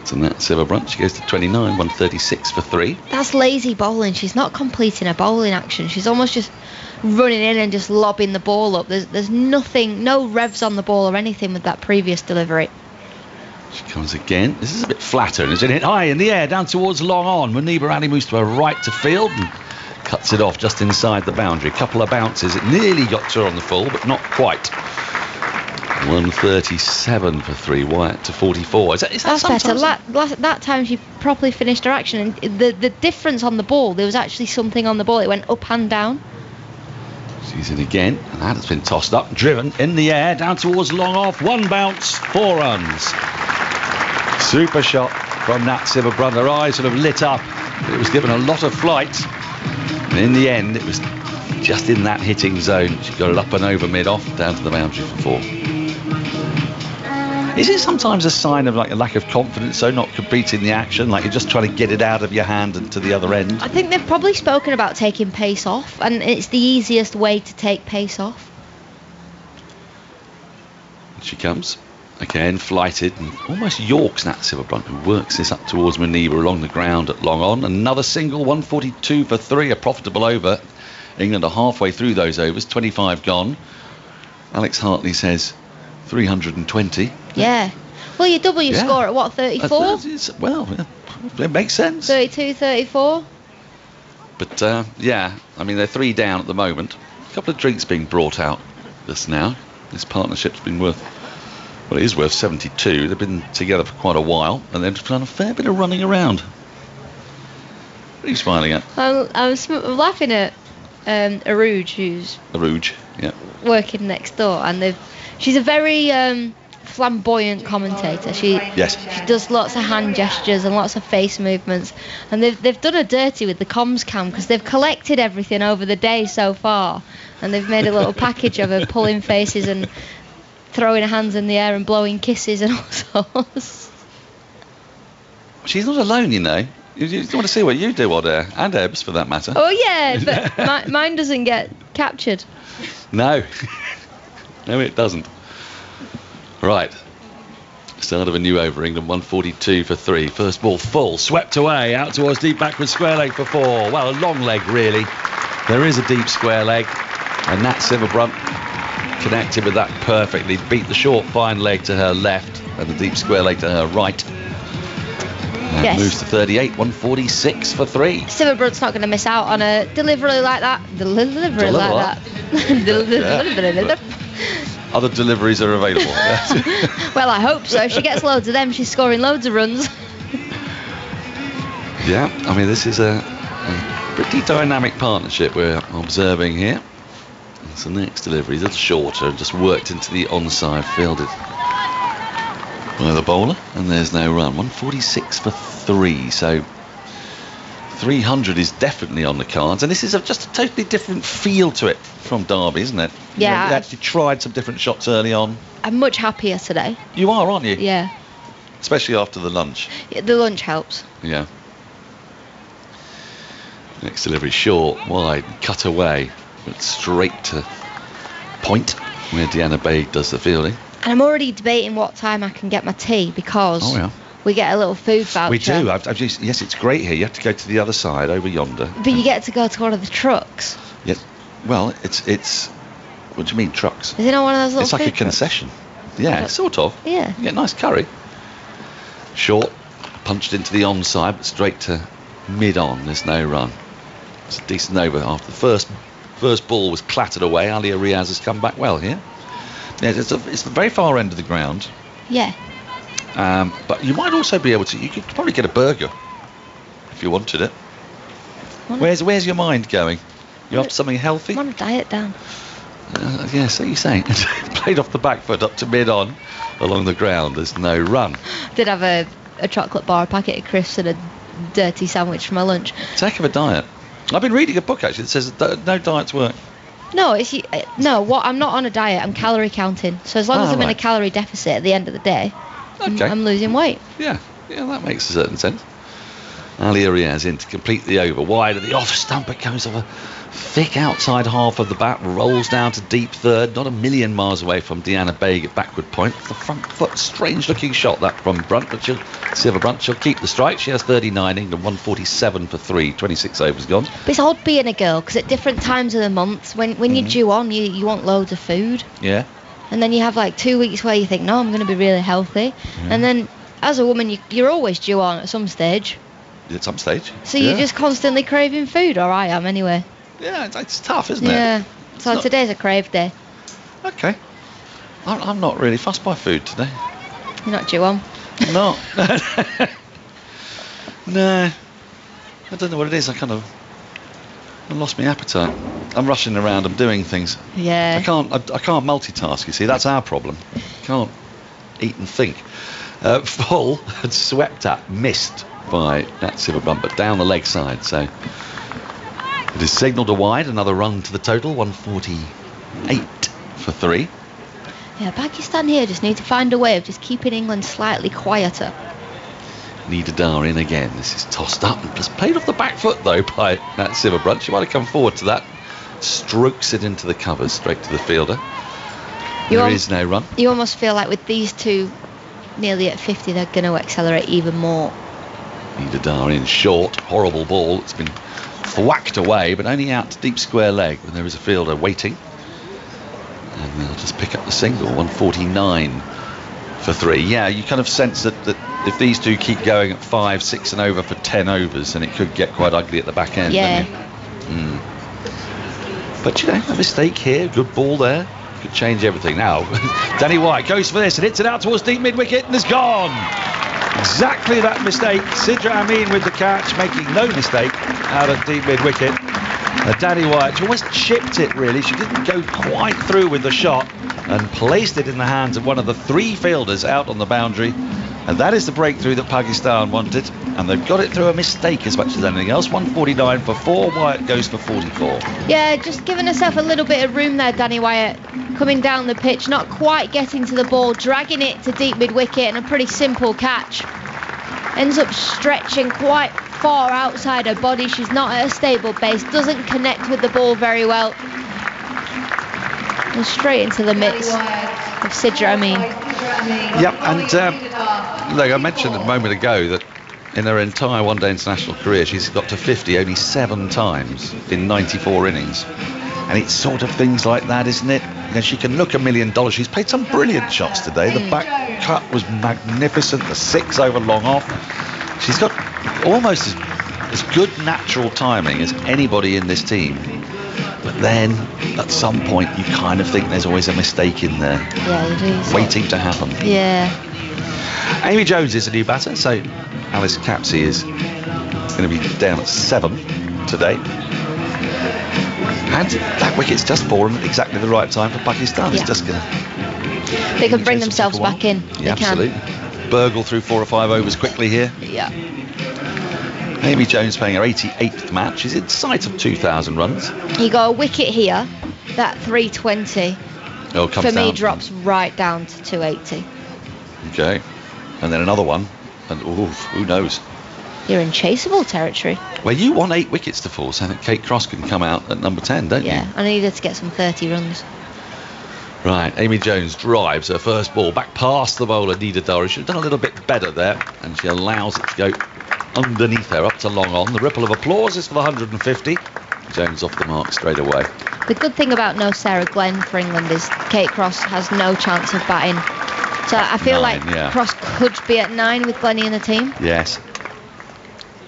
So Nat Silverbrunt, she goes to 29, 136 for 3. That's lazy bowling. She's not completing a bowling action. She's almost just running in and just lobbing the ball up. There's nothing, no revs on the ball or anything with that previous delivery. She comes again. This is a bit flatter, and it's hit high in the air down towards long on. Muniba Ali moves to her right to field and cuts it off just inside the boundary. Couple of bounces. It nearly got to her on the full, but not quite. 137 for 3. Wyatt to 44. Is that That's better. That time she properly finished her action, and the difference on the ball, there was actually something on the ball. It went up and down. She's in again, and that has been tossed up, driven in the air, down towards long off. 1 bounce, 4 runs. Super shot from Nat Silverbrunt. Her eyes sort of lit up. It was given a lot of flight, and in the end, it was just in that hitting zone. She got it up and over mid-off, down to the boundary for 4. Is it sometimes a sign of like a lack of confidence, so not completing the action, like you're just trying to get it out of your hand and to the other end? I think they've probably spoken about taking pace off, and it's the easiest way to take pace off. She comes again, flighted, and almost York's Nat Silverbrunt, who works this up towards Muniba along the ground at long on. Another single, 142 for 3, a profitable over. England are halfway through those overs, 25 gone. Alex Hartley says 320. Yeah. Well, you double your score at what, 34? Well, it makes sense. 32, 34. But, yeah, I mean, they're 3 down at the moment. A couple of drinks being brought out just now. This partnership's been worth, well, it is worth 72. They've been together for quite a while, and they've done a fair bit of running around. What are you smiling at? I'm laughing at Aruj, who's Aruj, yeah. working next door, and she's a very flamboyant commentator. She does lots of hand gestures and lots of face movements, and they've done a dirty with the comms cam because they've collected everything over the day so far, and they've made a little package of her pulling faces and throwing her hands in the air and blowing kisses and all sorts. She's not alone, you know. You want to see what you do, Odd Air, and Ebbs for that matter. Oh yeah, but mine doesn't get captured. No. No, it doesn't. Right. Start of a new over, England 142 for 3. First ball full, swept away, out towards deep backward square leg for 4. Well, a long leg, really. There is a deep square leg, and Nat Silverbrunt connected with that perfectly. Beat the short, fine leg to her left, and the deep square leg to her right. And moves to 38, 146 for 3. Silverbrunt's not going to miss out on a delivery like that. Delivery like that. Other deliveries are available. Well, I hope so. If she gets loads of them, she's scoring loads of runs. Yeah, I mean, this is a pretty dynamic partnership we're observing here. So the next delivery is a little shorter, just worked into the onside, fielded by the bowler, and there's no run. 146 for 3, so 300 is definitely on the cards, and this is just a totally different feel to it from Derby, isn't it? Yeah. You actually tried some different shots early on. I'm much happier today. You are, aren't you? Yeah. Especially after the lunch. Yeah, the lunch helps. Yeah. Next delivery, short, wide, cut away, but straight to point, where Deanna Bay does the fielding. And I'm already debating what time I can get my tea, because we get a little food voucher. We do. Yes, it's great here. You have to go to the other side, over yonder. But you get to go to one of the trucks. Yes. Well, it's. What do you mean, trucks? Is it not one of those little It's like a food trucks? concession. Yeah, sort of. Yeah. You get nice curry. Short, punched into the onside, but straight to mid-on. There's no run. It's a decent over after the first ball was clattered away. Alia Riaz has come back well here. Yeah, it's the very far end of the ground. Yeah. But you might also be able to. You could probably get a burger if you wanted it. Where's your mind going? You after something healthy? I'm on a diet, Dan. Yeah, so you're saying. Played off the back foot up to mid-on along the ground. There's no run. Did have a chocolate bar, a packet of crisps, and a dirty sandwich for my lunch. It's a heck of a diet. I've been reading a book actually that says that no diets work. No, I'm not on a diet. I'm calorie counting. So as long as I'm in a right. calorie deficit at the end of the day, Okay. I'm losing weight. Yeah, that makes a certain sense. Ali Arias in to complete the over. Wide of the off stump, it goes off a thick outside half of the bat, rolls down to deep third, not a million miles away from Deanna Baig at backward point. The front foot, strange looking shot that from Brunt, but Silver Brunt, she'll keep the strike. She has 39, England 147 for 3, 26 overs gone. But it's odd being a girl because at different times of the month, when you're due on, you want loads of food. Yeah. And then you have like 2 weeks where you think, no, I'm going to be really healthy. And then as a woman, you're always due on at some stage. At some stage. So you're just constantly craving food, or I am anyway. Yeah, it's tough, isn't it? Yeah. So today's a crave day. Okay. I'm not really fussed by food today. You're not due on. No. No. I don't know what it is. I lost my appetite. I'm rushing around. I'm doing things. Yeah. I can't multitask. You see, that's our problem. Can't eat and think. Full had swept at, missed by that Silver Brunt, but down the leg side. So it is signalled a wide. Another run to the total. 148 for 3. Yeah, Pakistan here just need to find a way of just keeping England slightly quieter. Nida Dar in again. This is tossed up and just played off the back foot though by that Silver Brunt. She might have come forward to that. Strokes it into the covers straight to the fielder. There is no run. You almost feel like with these two nearly at 50, they're going to accelerate even more. Nida Dar in short, horrible ball. It's been whacked away, but only out to deep square leg when there is a fielder waiting. And they'll just pick up the single. 149 for 3. Yeah, you kind of sense that if these two keep going at 5, 6 and over for 10 overs, then it could get quite ugly at the back end. Yeah. Don't you? But you know, a mistake here, good ball there, could change everything. Now, Danny White goes for this and hits it out towards deep mid-wicket and is gone. Exactly that mistake. Sidra Amin with the catch, making no mistake out of deep mid-wicket. Danny White, she almost chipped it really. She didn't go quite through with the shot and placed it in the hands of one of the 3 fielders out on the boundary. And that is the breakthrough that Pakistan wanted. And they've got it through a mistake as much as anything else. 149 for 4. Wyatt goes for 44. Yeah, just giving herself a little bit of room there, Danny Wyatt. Coming down the pitch, not quite getting to the ball, dragging it to deep mid-wicket, and a pretty simple catch. Ends up stretching quite far outside her body. She's not at a stable base, doesn't connect with the ball very well. And straight into the mitts of Sidra Amin. Yep, and look, I mentioned a moment ago that in her entire one-day international career, she's got to 50 only 7 times in 94 innings. And it's sort of things like that, isn't it? You know, she can look $1 million. She's played some brilliant shots today. The back cut was magnificent. The 6 over long off. She's got almost as good natural timing as anybody in this team. But then, at some point, you kind of think there's always a mistake in there. Yeah, you do. Waiting to happen. Yeah. Amy Jones is a new batter, so Alice Capsey is going to be down at 7 today. And that wicket's just fallen at exactly the right time for Pakistan. Yeah. It's just going to... They can bring themselves back in. Yeah, they absolutely. Burgle through 4 or 5 overs quickly here. Yeah. Amy Jones playing her 88th match. She's in sight of 2,000 runs. You got a wicket here. That 320 Oh, comes for me down. drops right down to 280. Okay. And then another one. And who knows? You're in chaseable territory. Well, you want 8 wickets to fall so that Kate Cross can come out at number 10, don't Yeah, you? I needed to get some 30 runs. Right, Amy Jones drives her first ball back past the bowler, Nida Dar. She's done a little bit better there, and she allows it to go underneath her, up to long on. The ripple of applause is for the 150. Jones off the mark straight away. The good thing about no Sarah Glenn for England is Kate Cross has no chance of batting. So I feel 9, like yeah. Cross could be at 9 with Glennie in the team. Yes.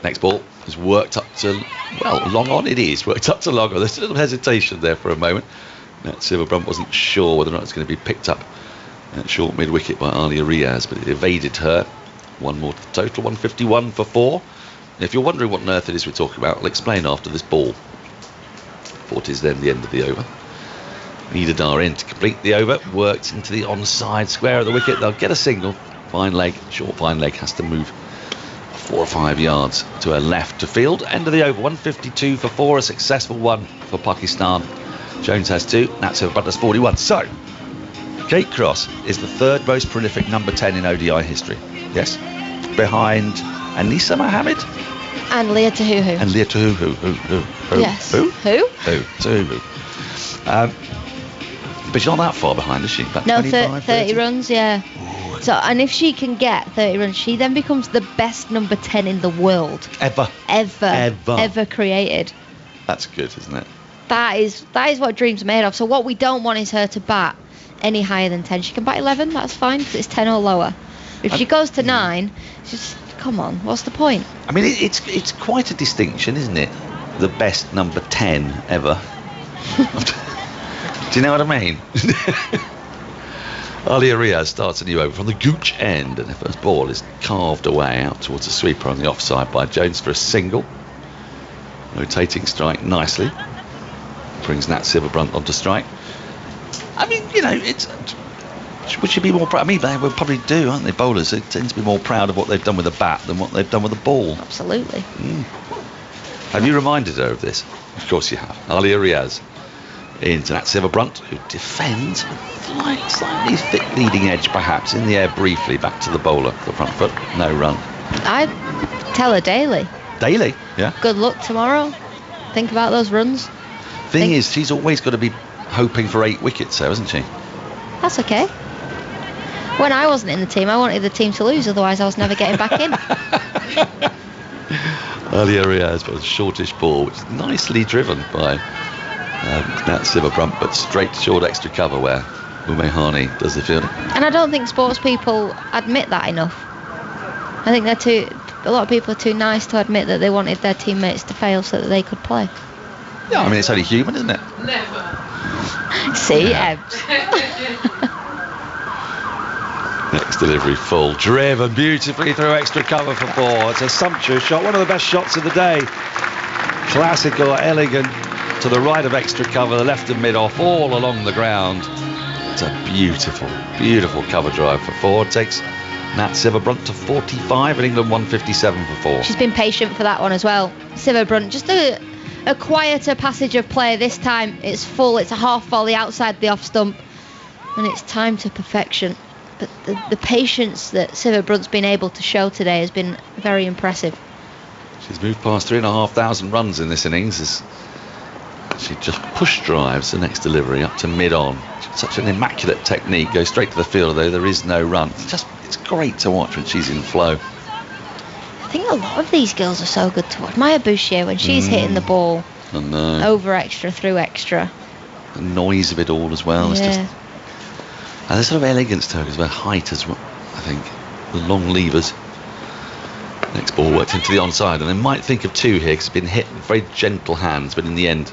Next ball is worked up to, well, long on it is. Worked up to long on. There's a little hesitation there for a moment. That Silver Brunt wasn't sure whether or not it's going to be picked up at short mid-wicket by Alia Riaz, but it evaded her. One more to the total, 151 for 4. If you're wondering what on earth it is we're talking about, I'll explain after this ball. what is then the end of the over. Nida Dar in to complete the over, worked into the onside square of the wicket. They'll get a single. Fine leg, short fine leg has to move 4 or 5 yards to her left to field. End of the over, 152 for 4, a successful one for Pakistan. Jones has 2, Nat Silver has 41. So, Kate Cross is the 3rd most prolific number 10 in ODI history. Yes, behind Anisa Mohammed And Leah Tahuhu. and Leah Tahuhu. Who? Yes. Who? Who? Tahuhu. But she's not that far behind, is she? About No, 25, 30 runs, yeah. So, and if she can get 30 runs, she then becomes the best number 10 in the world Ever. created. That's good, isn't it? That is what dreams are made of. So what we don't want is her to bat any higher than 10. She can bat 11, that's fine, because it's 10 or lower. If she goes to 9, just come on, what's the point? I mean, it's quite a distinction, isn't it? The best number 10 ever. Do you know what I mean? Alia Riaz starts a new over from the gooch end, and her first ball is carved away out towards a sweeper on the offside by Jones for a single. Rotating strike nicely. Brings Nat Silverbrunt onto strike. I mean, you know, would she be more proud? I mean, they will probably do, aren't they, bowlers? They tend to be more proud of what they've done with a bat than what they've done with a ball. Absolutely. Have you reminded her of this? Of course you have. Alia Riaz into Nat Silverbrunt, who defends slightly thick leading edge, perhaps, in the air briefly, back to the bowler, the front foot, no run. I tell her daily. Daily, yeah. Good luck tomorrow. Think about those runs. Thing is, she's always got to be hoping for 8 wickets, though, isn't she? That's okay. When I wasn't in the team, I wanted the team to lose, otherwise I was never getting back in. Alia Riaz was a shortish ball, which is nicely driven by Nat Silverbrunt, but straight short extra cover where Umehani does the fielding. And I don't think sports people admit that enough. I think a lot of people are too nice to admit that they wanted their teammates to fail so that they could play. Yeah, I mean, it's only human, isn't it? Never. See, Yeah. Next delivery full, driven beautifully through extra cover for 4. It's a sumptuous shot, one of the best shots of the day. Classical, elegant, to the right of extra cover, the left and mid off, all along the ground. It's a beautiful, beautiful cover drive for 4. It takes Nat Silverbrunt to 45 and England 157 for 4. She's been patient for that one as well. Silverbrunt, just a quieter passage of play this time. It's full, it's a half volley outside the off stump, and it's time to perfection. But the patience that Silverbrunt's been able to show today has been very impressive. She's moved past 3,500 runs in this innings as she just push drives the next delivery up to mid-on. Such an immaculate technique, goes straight to the field, though there is no run. It's great to watch when she's in flow. I think a lot of these girls are so good to watch. Maya Bouchier, when she's hitting the ball over extra, through extra. The noise of it all as well. It's just, Yeah. and there's sort of elegance to her as well, height as well, I think. The long levers. Next ball worked into the onside, and they might think of 2 here because it's been hit with very gentle hands, but in the end,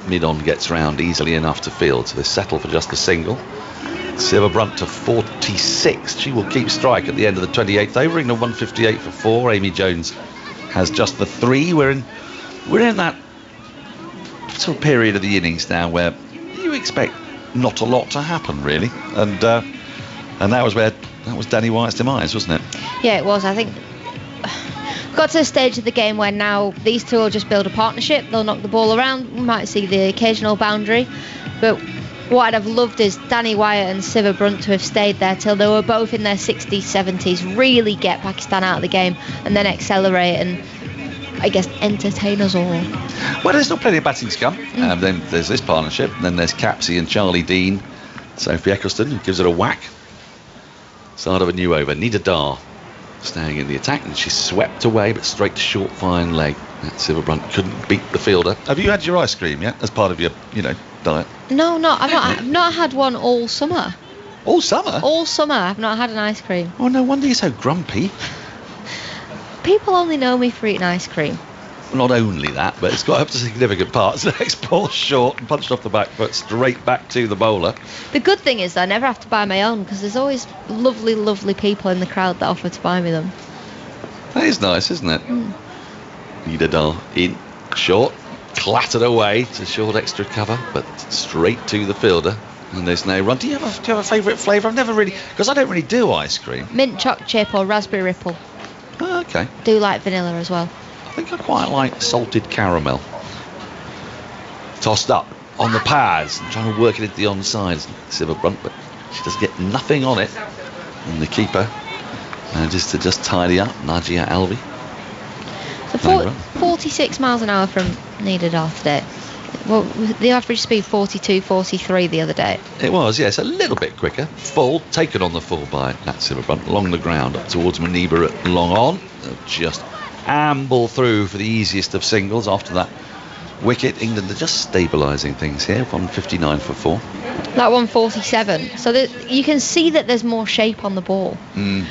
mid-on gets round easily enough to field, so they settle for just a single. Silverbrunt to 46. She will keep strike at the end of the 28th over. England 158 for 4. Amy Jones has just the 3. We're in that sort of period of the innings now where you expect not a lot to happen, really, and that was Danny Wyatt's demise, wasn't it? Yeah, it was. I think got to the stage of the game where now these two will just build a partnership. They'll knock the ball around. We might see the occasional boundary, but what I'd have loved is Danny Wyatt and Silverbrunt to have stayed there till they were both in their 60s, 70s, really get Pakistan out of the game and then accelerate and, I guess, entertain us all. Well, there's still plenty of batting to come. Then there's this partnership, and then there's Capsey and Charlie Dean. Sophie Eccleston, who gives it a whack. Start of a new over. Nida Dar staying in the attack, and she's swept away, but straight to short, fine leg. That Silverbrunt couldn't beat the fielder. Have you had your ice cream yet, as part of your, diet? No, I've not had one all summer. All summer? All summer, I've not had an ice cream. Oh, no wonder you're so grumpy. People only know me for eating ice cream. Not only that, but it's got up to significant parts. The next ball short and punched off the back foot, straight back to the bowler. The good thing is I never have to buy my own because there's always lovely, lovely people in the crowd that offer to buy me them. That is nice, isn't it? Nida Dar in short, clattered away to short extra cover, but straight to the fielder. And there's no run. Do you have a favourite flavour? I've never really, because I don't really do ice cream. Mint choc chip or raspberry ripple. Oh, okay. Do like vanilla as well. I think I quite like salted caramel. Tossed up on the pads, and trying to work it into the onside. Silverbrunt, but she doesn't get nothing on it. And the keeper manages to just tidy up. Najia Alvi. So 46 miles an hour from Niederdarth today. Well, the average speed 42, 43 the other day. It was, yes, a little bit quicker. Full, taken on the full by Nat Silverbrunt along the ground up towards Maniba at long on. They'll just amble through for the easiest of singles after that wicket. England are just stabilising things here. 159 for 4. That 147. So that you can see that there's more shape on the ball. In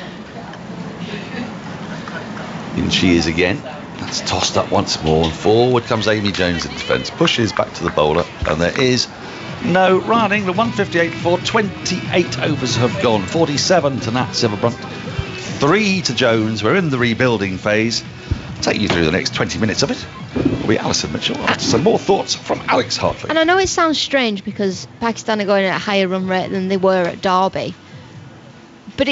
she is again. That's tossed up once more, and forward comes Amy Jones in defence, pushes back to the bowler, and there is no run. England 158 for 28 overs have gone, 47 to Nat Silverbrunt, 3 to Jones. We're in the rebuilding phase. I'll take you through the next 20 minutes of it. Will be Alison Mitchell. Some more thoughts from Alex Hartley. And I know it sounds strange because Pakistan are going at a higher run rate than they were at Derby, but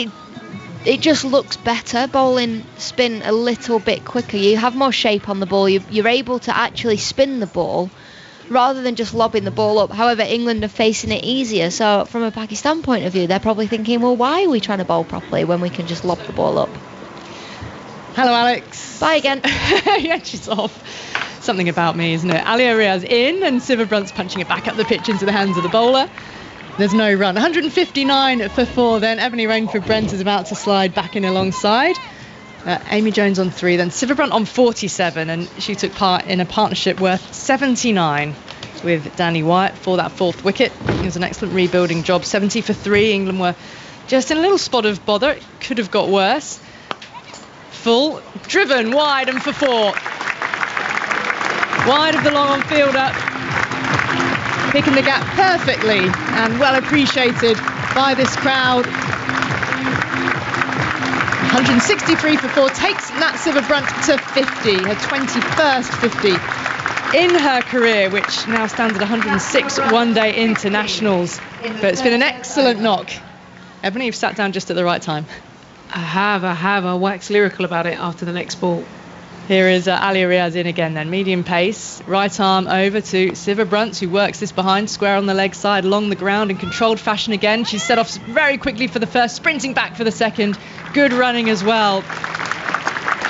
it just looks better, bowling spin a little bit quicker. You have more shape on the ball. You're able to actually spin the ball rather than just lobbing the ball up. However, England are facing it easier. So from a Pakistan point of view, they're probably thinking, well, why are we trying to bowl properly when we can just lob the ball up? Hello, Alex. Bye again. Yeah, she's off. Something about me, isn't it? Alia Riaz in, and Silverbrunt's punching it back up the pitch into the hands of the bowler. There's no run. 159 for 4 then. Ebony Rainford-Brent is about to slide back in alongside. Amy Jones on 3, then Silverbrunt on 47, and she took part in a partnership worth 79 with Danny Wyatt for that 4th wicket. It was an excellent rebuilding job. 70 for 3. England were just in a little spot of bother. It could have got worse. Full, driven wide and for 4. Wide of the long on fielder. Picking the gap perfectly and well appreciated by this crowd. 163 for 4 takes Nat Silverbrunt to 50, her 21st 50 in her career, which now stands at 106 one-day internationals. But it's been an excellent knock. Ebony, you've sat down just at the right time. I have. I'll wax lyrical about it after the next ball. Here is Alia Riaz in again then. Medium pace. Right arm over to Silverbrunt, who works this behind. Square on the leg side, along the ground in controlled fashion again. She's set off very quickly for the first, sprinting back for the second. Good running as well.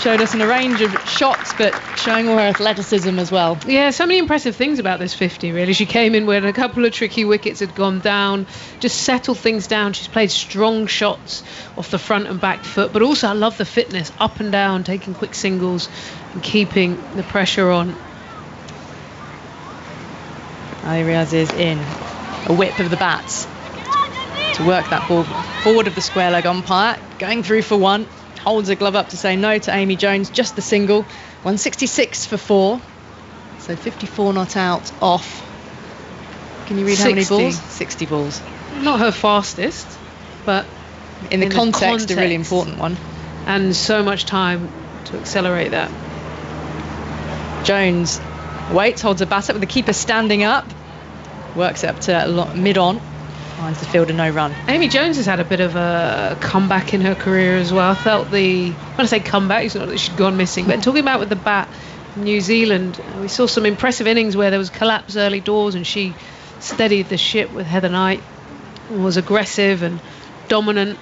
Showed us in a range of shots, but showing all her athleticism as well. Yeah, so many impressive things about this 50, really. She came in when a couple of tricky wickets had gone down, just settled things down. She's played strong shots off the front and back foot, but also I love the fitness, up and down, taking quick singles and keeping the pressure on. Ali Riaz is in. A whip of the bats to work that ball forward of the square leg umpire. Going through for 1. Holds a glove up to say no to Amy Jones, just the single. 166 for 4. So 54 not out, off. Can you read 60. how many balls? 60 balls. Not her fastest, but in the context, a really important one. And so much time to accelerate that. Jones waits, holds a bat up with the keeper standing up. Works it up to mid-on. Finds the fielder no run. Amy Jones has had a bit of a comeback in her career as well. I felt when I say comeback, it's not that she'd gone missing, but talking about with the bat, New Zealand, we saw some impressive innings where there was collapse early doors and she steadied the ship with Heather Knight, was aggressive and dominant.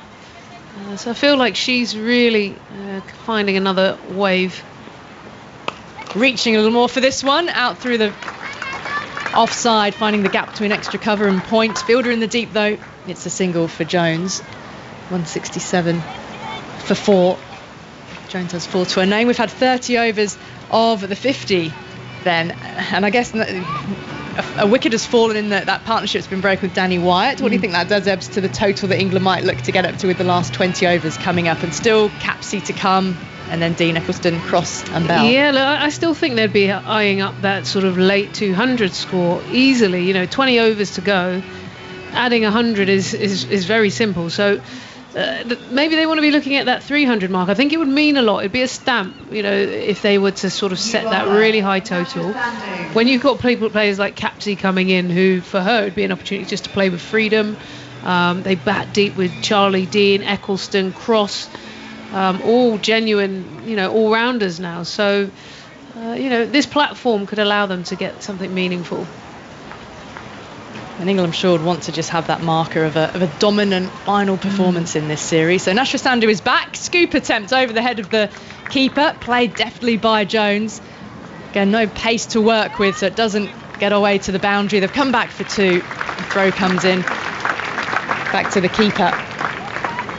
So I feel like she's really finding another wave. Reaching a little more for this one, out through the offside, finding the gap between extra cover and point. Fielder in the deep though. It's a single for Jones. 167 for 4. Jones has 4 to her name. We've had 30 overs of the 50 then, and I guess a wicket has fallen in that partnership's been broken with Danny Wyatt. What do you think that does, Ebbs, to the total that England might look to get up to with the last 20 overs coming up, and still Capsey to come, and then Dean Eccleston, Cross and Bell? Yeah, look, I still think they'd be eyeing up that sort of late 200 score easily. 20 overs to go. Adding 100 is very simple. So maybe they want to be looking at that 300 mark. I think it would mean a lot. It'd be a stamp, if they were to sort of set that really high total. When you've got players like Capsey coming in, who for her it'd be an opportunity just to play with freedom. They bat deep with Charlie, Dean, Eccleston, Cross, all genuine, all-rounders now. So, this platform could allow them to get something meaningful. And England, I'm sure, would want to just have that marker of a dominant final performance in this series. So Nashra Sandhu is back. Scoop attempt over the head of the keeper. Played deftly by Jones. Again, no pace to work with, so it doesn't get away to the boundary. They've come back for 2. The throw comes in. Back to the keeper.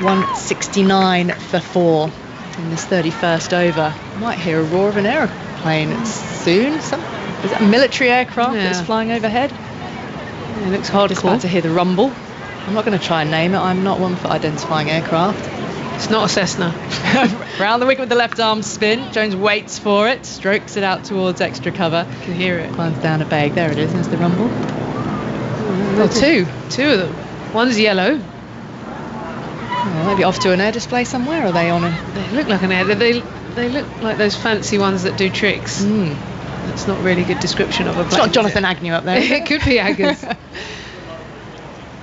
169 for 4 in this 31st over. Might hear a roar of an aeroplane soon. Is that a military aircraft that's flying overhead? It looks hardcore. Just about to hear the rumble. I'm not going to try and name it. I'm not one for identifying aircraft. It's not a Cessna. Round the wicket with the left arm spin. Jones waits for it, strokes it out towards extra cover. You can hear it. Climbs down a bag. There it is. There's the rumble. Two of them. One's yellow. Maybe off to an air display somewhere. Or are they on a? They look like an air. They look like those fancy ones that do tricks. That's not really a good description of a plane. It's not Jonathan Agnew up there. It could be Agnes.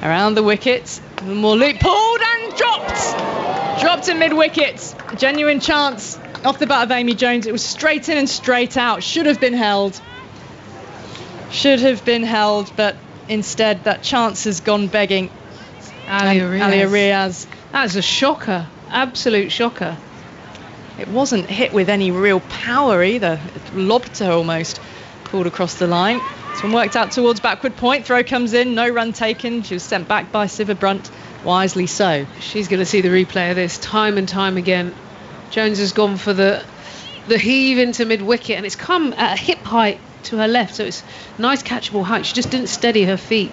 Around the wicket, more loop, pulled and dropped in mid-wicket. Genuine chance off the bat of Amy Jones. It was straight in and straight out. Should have been held, but instead that chance has gone begging. Alia Riaz. That's a shocker, absolute shocker. It wasn't hit with any real power either. It lobbed her almost, pulled across the line. This one worked out towards backward point. Throw comes in, no run taken. She was sent back by Siva Brunt, wisely so. She's going to see the replay of this time and time again. Jones has gone for the heave into mid-wicket, and it's come at a hip height to her left, so it's nice catchable height. She just didn't steady her feet.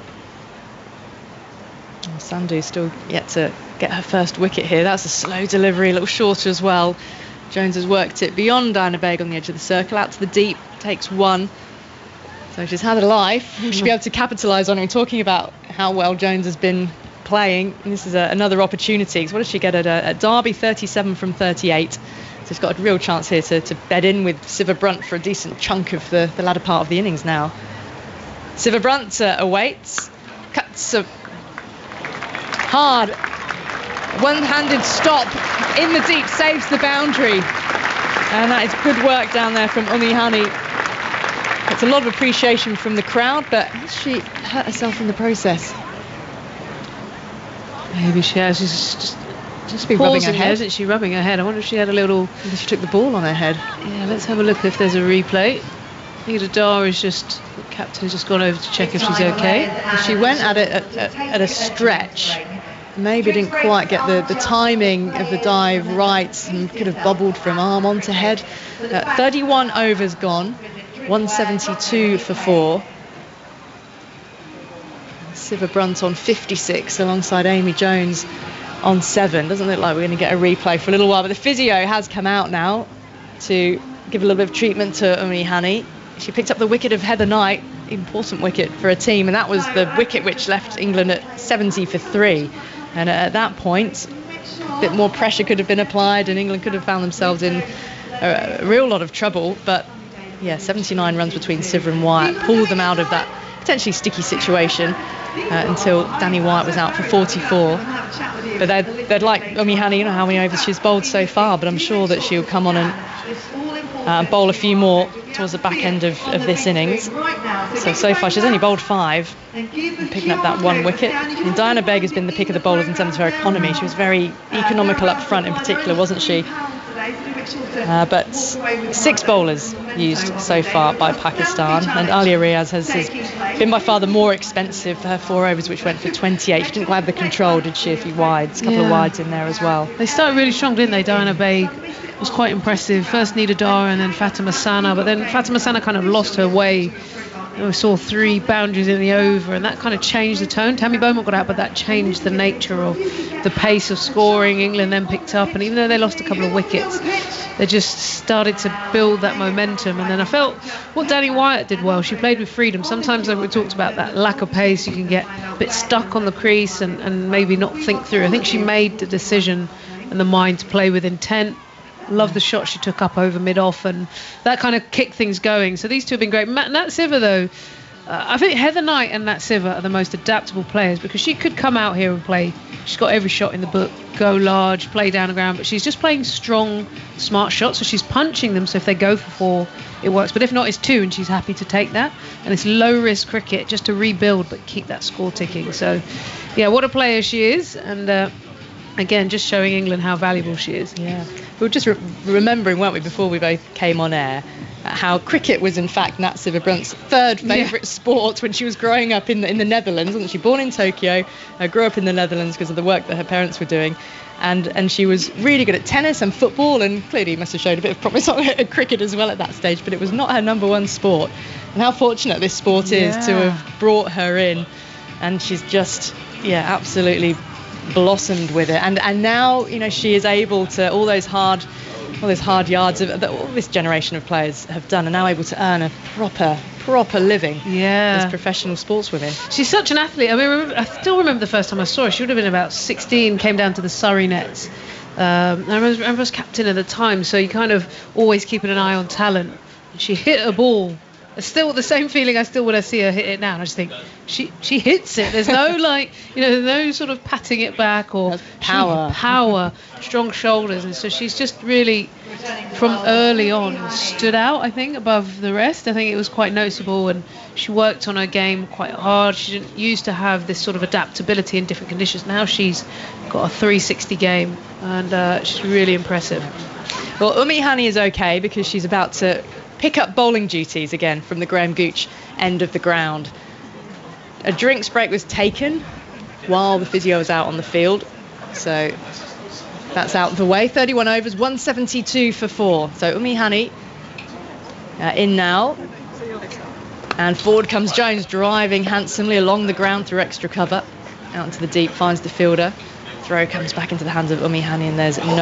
Sandhu still yet to get her first wicket here. That's a slow delivery, a little shorter as well. Jones has worked it beyond Diana Begg on the edge of the circle, out to the deep, takes 1. So she's had a life. We should be able to capitalise on it. We're talking about how well Jones has been playing. And this is another opportunity. So what did she get at Derby? 37 from 38. So she's got a real chance here to bed in with Siva Brunt for a decent chunk of the latter part of the innings now. Siva Brunt awaits, cuts a hard one-handed stop in the deep, saves the boundary, and that is good work down there from Umi Hani. It's a lot of appreciation from the crowd, but has she hurt herself in the process? Maybe she has. She's just be rubbing her head, isn't she? Rubbing her head. I wonder if she had a little. Maybe she took the ball on her head. Yeah, let's have a look if there's a replay. Nida Dar is just. The captain's just gone over to check if she's okay. She went at it at a stretch. Maybe didn't quite get the timing of the dive right and could have bobbled from arm onto head. 31 overs gone, 172 for 4. Siva Brunt on 56 alongside Amy Jones on 7. Doesn't look like we're going to get a replay for a little while, but the physio has come out now to give a little bit of treatment to Umi Hani. She picked up the wicket of Heather Knight, important wicket for a team, and that was the wicket which left England at 70 for 3. And at that point, a bit more pressure could have been applied and England could have found themselves in a real lot of trouble. But yeah, 79 runs between Siva and Wyatt pulled them out of that potentially sticky situation until Danny Wyatt was out for 44. But they'd like Umi Hani, you know how many overs she's bowled so far, but I'm sure that she'll come on and bowl a few more towards the back end of this innings. So far she's only bowled 5 and picking up that 1 wicket. And Diana Begg has been the pick of the bowlers in terms of her economy. She was very economical up front in particular, wasn't she? But 6 bowlers used so far by Pakistan, and Alia Riaz has been by far the more expensive for her 4 overs, which went for 28. She didn't quite have the control, did she? A few wides, a couple of wides in there as well. They started really strong, didn't they? Diana Begg was quite impressive. First Nida Dar and then Fatima Sana, but then Fatima Sana kind of lost her way We saw 3 boundaries in the over, and that kind of changed the tone. Tammy Beaumont got out, but that changed the nature of the pace of scoring. England then picked up, and even though they lost a couple of wickets, they just started to build that momentum. And then I felt what Danny Wyatt did well. She played with freedom. Sometimes we talked about that lack of pace. You can get a bit stuck on the crease and maybe not think through. I think she made the decision and the mind to play with intent. Love the shot she took up over mid-off, and that kind of kicked things going. So these two have been great. Nat Siver, though, I think Heather Knight and Nat Siver are the most adaptable players, because she could come out here and play. She's got every shot in the book, go large, play down the ground, but she's just playing strong, smart shots. So she's punching them. So if they go for 4, it works. But if not, it's 2, and she's happy to take that. And it's low-risk cricket just to rebuild but keep that score ticking. So, yeah, what a player she is. And again, just showing England how valuable she is. Yeah. We were just remembering, weren't we, before we both came on air, how cricket was in fact Nat Siver Brunt's third favourite sport when she was growing up in the Netherlands. Wasn't she born in Tokyo, grew up in the Netherlands because of the work that her parents were doing, and she was really good at tennis and football, and clearly must have showed a bit of promise at cricket as well at that stage, but it was not her number one sport. And how fortunate this sport is to have brought her in, and she's just absolutely blossomed with it, and now she is able to all those hard yards that all this generation of players have done, are now able to earn a proper living as professional sportswomen. She's such an athlete. I mean, I still remember the first time I saw her. She would have been about 16, came down to the Surrey nets. I remember I was captain at the time, so you kind of always keeping an eye on talent. She hit a ball. It's still the same feeling I still when I see her hit it now, and I just think she hits it. There's no no sort of patting it back or power, strong shoulders, and so she's just really from early on stood out, I think, above the rest. I think it was quite noticeable, and she worked on her game quite hard. She didn't used to have this sort of adaptability in different conditions. Now she's got a 360 game, and she's really impressive. Well, Umi Hani is okay because she's about to pick up bowling duties again from the Graham Gooch end of the ground. A drinks break was taken while the physio was out on the field, so that's out of the way. 31 overs, 172 for 4. So Umi Hani in now, and forward comes Jones, driving handsomely along the ground through extra cover out into the deep, finds the fielder. Throw comes back into the hands of Umi Hani, and there's no.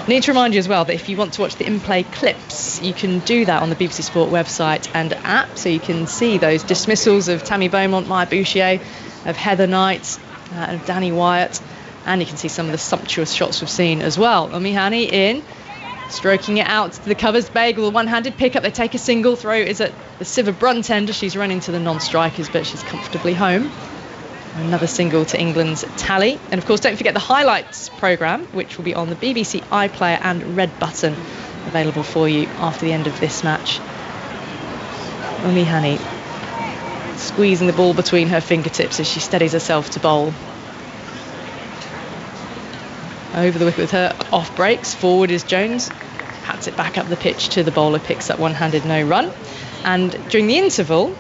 Need to remind you as well that if you want to watch the in-play clips, you can do that on the BBC Sport website and app, so you can see those dismissals of Tammy Beaumont, Maya Bouchier, of Heather Knight, of Danny Wyatt, and you can see some of the sumptuous shots we've seen as well. Umi Hani in, stroking it out to the covers. Bagel, the one-handed pick-up, they take a single. Throw is at the Siver Brunt end as she's running to the non-strikers, but she's comfortably home. Another single to England's tally. And of course, don't forget the highlights programme, which will be on the BBC iPlayer and Red Button, available for you after the end of this match. Umi Hani squeezing the ball between her fingertips as she steadies herself to bowl. Over the wicket with her off breaks. Forward is Jones. Hats it back up the pitch to the bowler, picks up one-handed, no run. And during the interval,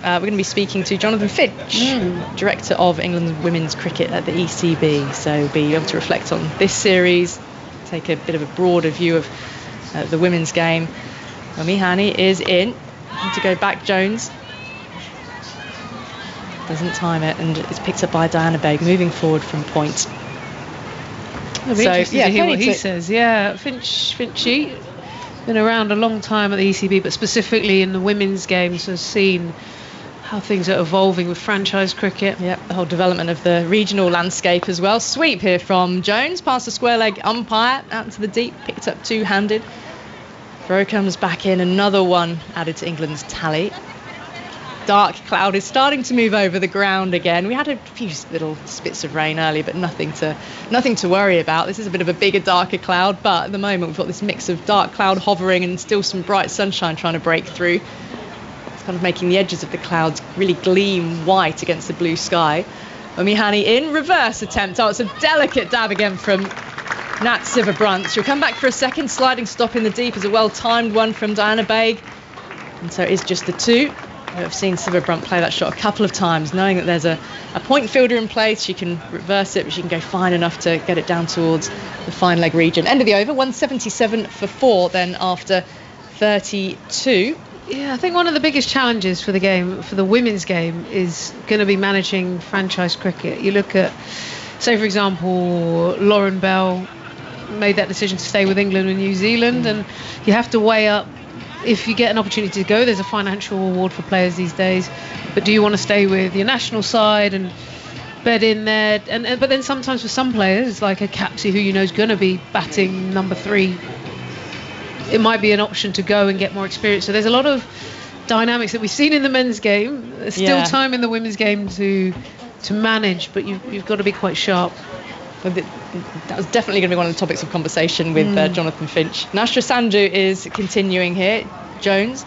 we're going to be speaking to Jonathan Finch, Director of England's Women's Cricket at the ECB. So we'll be able to reflect on this series, take a bit of a broader view of the women's game. Umi Hani is in. Need to go back, Jones. Doesn't time it, and it's picked up by Diana Begg, moving forward from point. It'll be interesting to hear what he says. Yeah, Finchy, been around a long time at the ECB, but specifically in the women's games, has seen how things are evolving with franchise cricket. Yep, the whole development of the regional landscape as well. Sweep here from Jones, past the square leg umpire, out into the deep, picked up two-handed. Throw comes back in, another one added to England's tally. Dark cloud is starting to move over the ground again. We had a few little spits of rain earlier, but nothing to worry about. This is a bit of a bigger, darker cloud, but at the moment we've got this mix of dark cloud hovering and still some bright sunshine trying to break through. It's kind of making the edges of the clouds really gleam white against the blue sky. Umi Hani in, reverse attempt. Oh, it's a delicate dab again from Nat Siver Brunt. She'll come back for a second. Sliding stop in the deep is a well-timed one from Diana Begg. And so it is just the two. I've seen Siver Brunt play that shot a couple of times, knowing that there's a point fielder in place. She can reverse it, but she can go fine enough to get it down towards the fine leg region. End of the over, 177 for 4 then after 32. Yeah, I think one of the biggest challenges for the game, for the women's game, is going to be managing franchise cricket. You look at, say, for example, Lauren Bell made that decision to stay with England and New Zealand, and you have to weigh up, if you get an opportunity to go, there's a financial reward for players these days, but do you want to stay with your national side and bed in there? But then sometimes for some players, like a Capsy, who you know is going to be batting number 3, it might be an option to go and get more experience. So there's a lot of dynamics that we've seen in the men's game. There's still time in the women's game to manage, but you've got to be quite sharp. Well, that was definitely going to be one of the topics of conversation with Jonathan Finch. Nashra Sandhu is continuing here. Jones,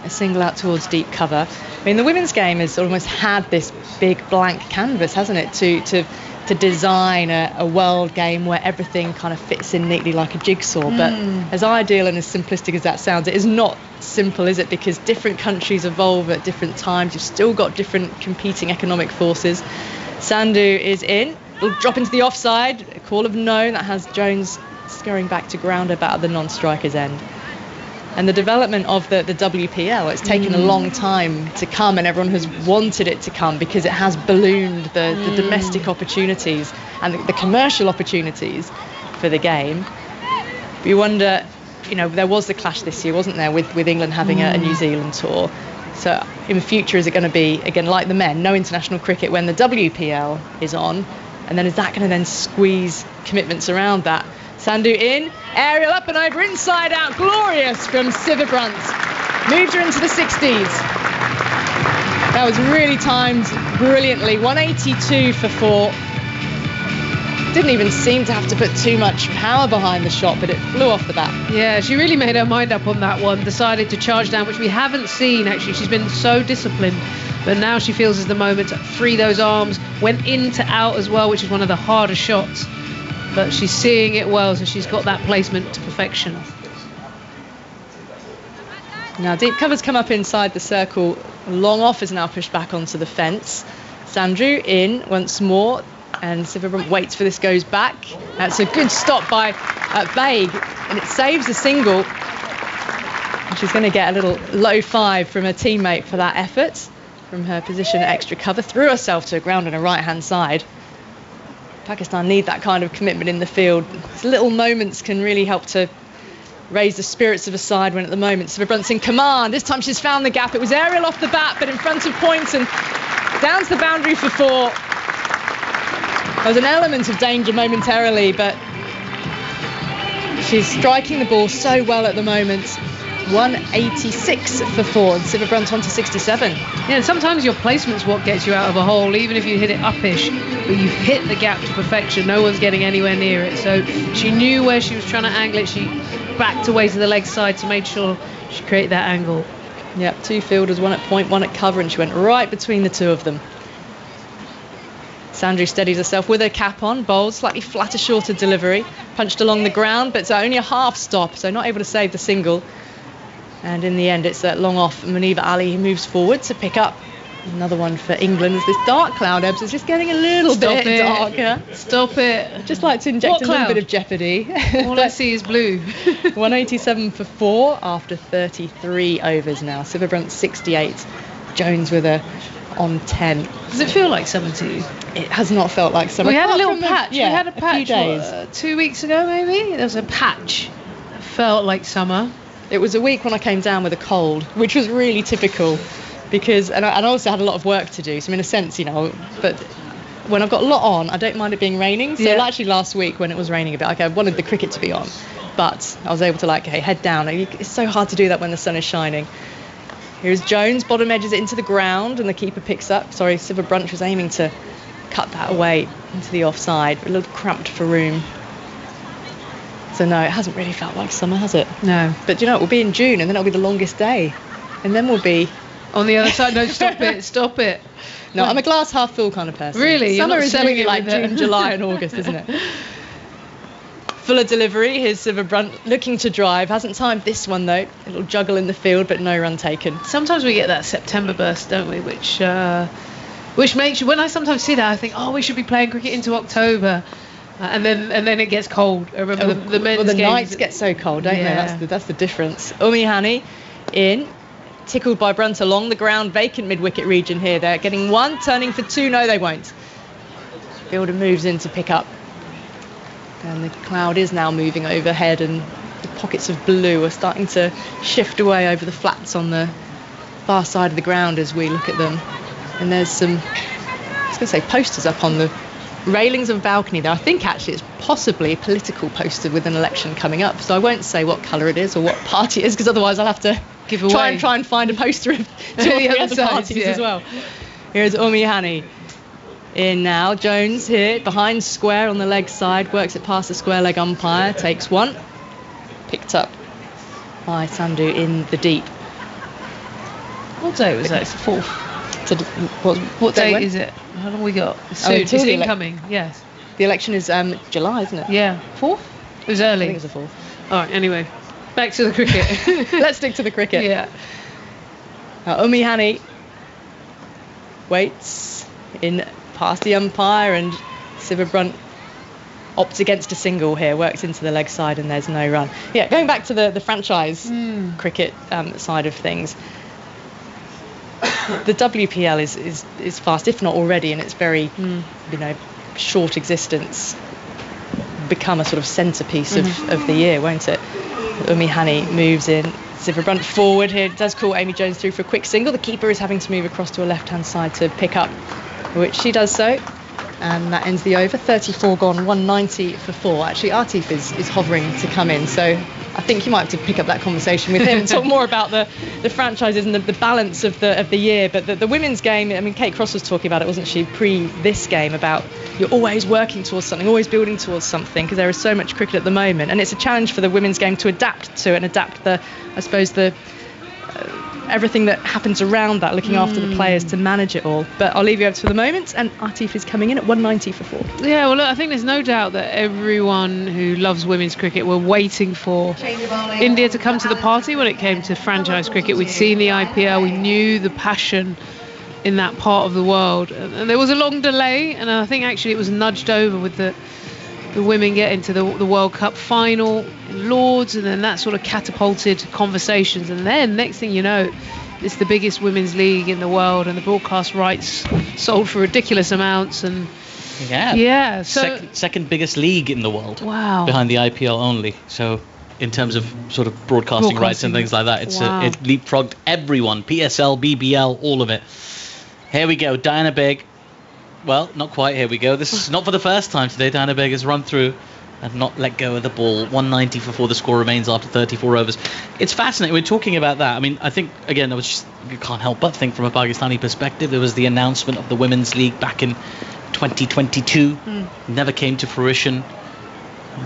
a single out towards deep cover. I mean, the women's game has almost had this big blank canvas, hasn't it, to design a world game where everything kind of fits in neatly like a jigsaw. But as ideal and as simplistic as that sounds, it is not simple, is it? Because different countries evolve at different times. You've still got different competing economic forces. Sandhu is in. Will drop into the offside. A call of no. That has Jones scurrying back to ground about at the non-striker's end. And the development of the WPL, it's taken a long time to come, and everyone has wanted it to come because it has ballooned the domestic opportunities and the commercial opportunities for the game. But you wonder, there was the clash this year, wasn't there, with England having a New Zealand tour. So in the future, is it going to be, again, like the men, no international cricket when the WPL is on? And then is that going to then squeeze commitments around that? Sandhu in, aerial up and over, inside out, glorious from Sivabrunt. Moved her into the 60s. That was really timed brilliantly. 182 for 4. Didn't even seem to have to put too much power behind the shot, but it flew off the bat. Yeah, she really made her mind up on that one, decided to charge down, which we haven't seen actually. She's been so disciplined, but now she feels is the moment to free those arms, went in to out as well, which is one of the harder shots. But she's seeing it well, so she's got that placement to perfection. Now deep cover's come up inside the circle. Long off is now pushed back onto the fence. Sandhu in once more, and Sivabrunt waits for this, goes back. That's a good stop by Baig, and it saves a single. And she's going to get a little low 5 from her teammate for that effort. From her position at extra cover, threw herself to the ground on her right-hand side. Pakistan need that kind of commitment in the field. These little moments can really help to raise the spirits of a side when at the moment Sivabrunt's in command. This time she's found the gap. It was aerial off the bat, but in front of points and down to the boundary for 4. There was an element of danger momentarily, but she's striking the ball so well at the moment. 186 for 4, and Sivabrunt on to 67. Yeah, and sometimes your placement's what gets you out of a hole, even if you hit it uppish, but you've hit the gap to perfection. No one's getting anywhere near it. So she knew where she was trying to angle it. She backed away to the leg side to make sure she created that angle. Yep, 2 fielders, 1 at point, 1 at cover, and she went right between the 2 of them. Sandhu steadies herself with her cap on, bowls, slightly flatter, shorter delivery, punched along the ground, but it's only a half stop, so not able to save the single. And in the end, it's that long off. Muniba Ali moves forward to pick up another one for England. As this dark cloud, Ebbs, is just getting a little bit darker. Stop it. Just like to inject a little bit of jeopardy. All I see is blue. 187 for 4 after 33 overs now. Sivabrunt 68. Jones with her on 10. Does it feel like summer to you? It has not felt like summer. We had a little patch. We had a patch. few days. 2 weeks ago, maybe? There was a patch. It felt like summer. It was a week when I came down with a cold, which was really typical because, and I also had a lot of work to do. So in a sense, but when I've got a lot on, I don't mind it being raining. So actually last week when it was raining a bit, I wanted the cricket to be on, but I was able to head down. It's so hard to do that when the sun is shining. Here's Jones, bottom edges it into the ground, and the keeper picks up. Sorry, Sivabrunt was aiming to cut that away into the offside, a little cramped for room. So no, it hasn't really felt like summer, has it? No. But it will be in June, and then it'll be the longest day, and then we'll be on the other side. No, stop it. No, I'm a glass half full kind of person. Really? Summer is really like June, July and August, isn't it? Fuller delivery. Here's Sivabrunt looking to drive. Hasn't timed this one though. A little juggle in the field, but no run taken. Sometimes we get that September burst, don't we? Which makes you. When I sometimes see that, I think, we should be playing cricket into October. And then it gets cold. I remember the men's the games. nights get so cold, don't they? That's the difference. Umi Hani in, tickled by Brunt along the ground, vacant mid-wicket region here. They're getting 1, turning for 2. No, they won't. Fielder moves in to pick up. And the cloud is now moving overhead, and the pockets of blue are starting to shift away over the flats on the far side of the ground as we look at them. And there's some, I was going to say, posters up on the railings of a balcony there. I think actually it's possibly a political poster with an election coming up. So I won't say what colour it is or what party it is, because otherwise I'll have to try and find a poster of 2 or 3 other parties as well. Here's Umi Hani. In now, Jones here, behind square on the leg side, works it past the square leg umpire, takes 1. Picked up by Sandhu in the deep. What day was that? It's the 4th. What date is it? How long we got? Soon. It's incoming, yes. The election is July, isn't it? Yeah. 4th? It was early. I think it was the 4th. All right, anyway. Back to the cricket. Let's stick to the cricket. Yeah. Umi Hani waits in past the umpire, and Siva Brunt opts against a single here, works into the leg side, and there's no run. Yeah, going back to the franchise cricket side of things, the WPL is fast, if not already, in its very short existence, become a sort of centrepiece of the year, won't it? Umi Hani moves in. Siva Brunt forward here, does call Amy Jones through for a quick single. The keeper is having to move across to a left-hand side to pick up, which she does so. And that ends the over. 34 gone, 190 for 4. Actually, Atif is hovering to come in, so I think you might have to pick up that conversation with him and talk more about the franchises and the balance of the year. But the women's game, I mean, Kate Cross was talking about it, wasn't she, pre this game, about you're always working towards something, always building towards something, because there is so much cricket at the moment. And it's a challenge for the women's game to adapt to it and adapt everything that happens around that, looking after the players to manage it all. But I'll leave you over to the moment, and Atif is coming in at 190 for 4. Yeah, well, look, I think there's no doubt that everyone who loves women's cricket were waiting for India to come to the party when it came to franchise cricket. We'd seen the IPL, we knew the passion in that part of the world, and there was a long delay, and I think actually it was nudged over with the women getting to the World Cup final in Lords, and then that sort of catapulted conversations. And then next thing you know, it's the biggest women's league in the world, and the broadcast rights sold for ridiculous amounts. And so second biggest league in the world. Wow. Behind the IPL only. So in terms of sort of broadcasting rights and things like that, it leapfrogged everyone. PSL, BBL, all of it. Here we go, Diana Begg. Well, not quite. Here we go. This is not for the first time today. Diana Begg has run through and not let go of the ball. 190 for 4. The score remains after 34 overs. It's fascinating. We're talking about that. I mean, I think, again, you can't help but think from a Pakistani perspective. There was the announcement of the Women's League back in 2022. Never came to fruition.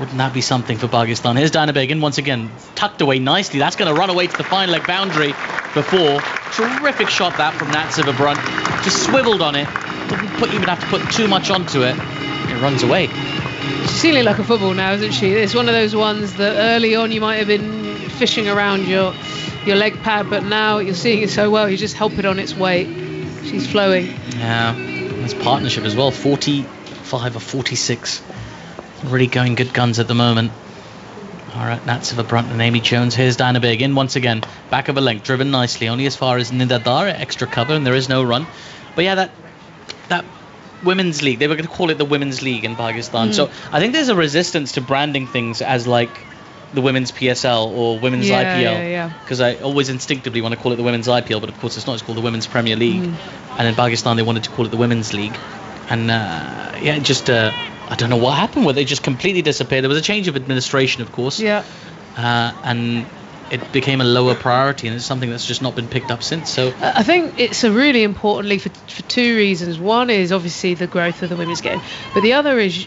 Wouldn't that be something for Pakistan? Here's Diana Begg in once again, tucked away nicely. That's going to run away to the fine leg boundary before. Terrific shot that from Nat Siva Brunt. Just swiveled on it. Didn't even have to put too much onto it. It runs away. She's feeling like a football now, isn't she? It's one of those ones that early on you might have been fishing around your leg pad, but now you're seeing it so well, you just help it on its way. She's flowing. Yeah, it's partnership as well. 45 or 46. Really going good guns at the moment. All right, Nat Siva Brunt and Amy Jones. Here's Diana Begg in once again. Back of a length, driven nicely, only as far as Nidadar, extra cover, and there is no run. But yeah, that women's league, they were going to call it the women's league in Pakistan. So I think there's a resistance to branding things as like the women's PSL or women's IPL. Because I always instinctively want to call it the women's IPL, but of course it's not. It's called the Women's Premier League. And in Pakistan they wanted to call it the women's league. And I don't know what happened with it. It just completely disappeared. There was a change of administration, of course. Yeah. And it became a lower priority, and it's something that's just not been picked up since. So I think it's a really important league for 2 reasons. One is obviously the growth of the women's game, but the other is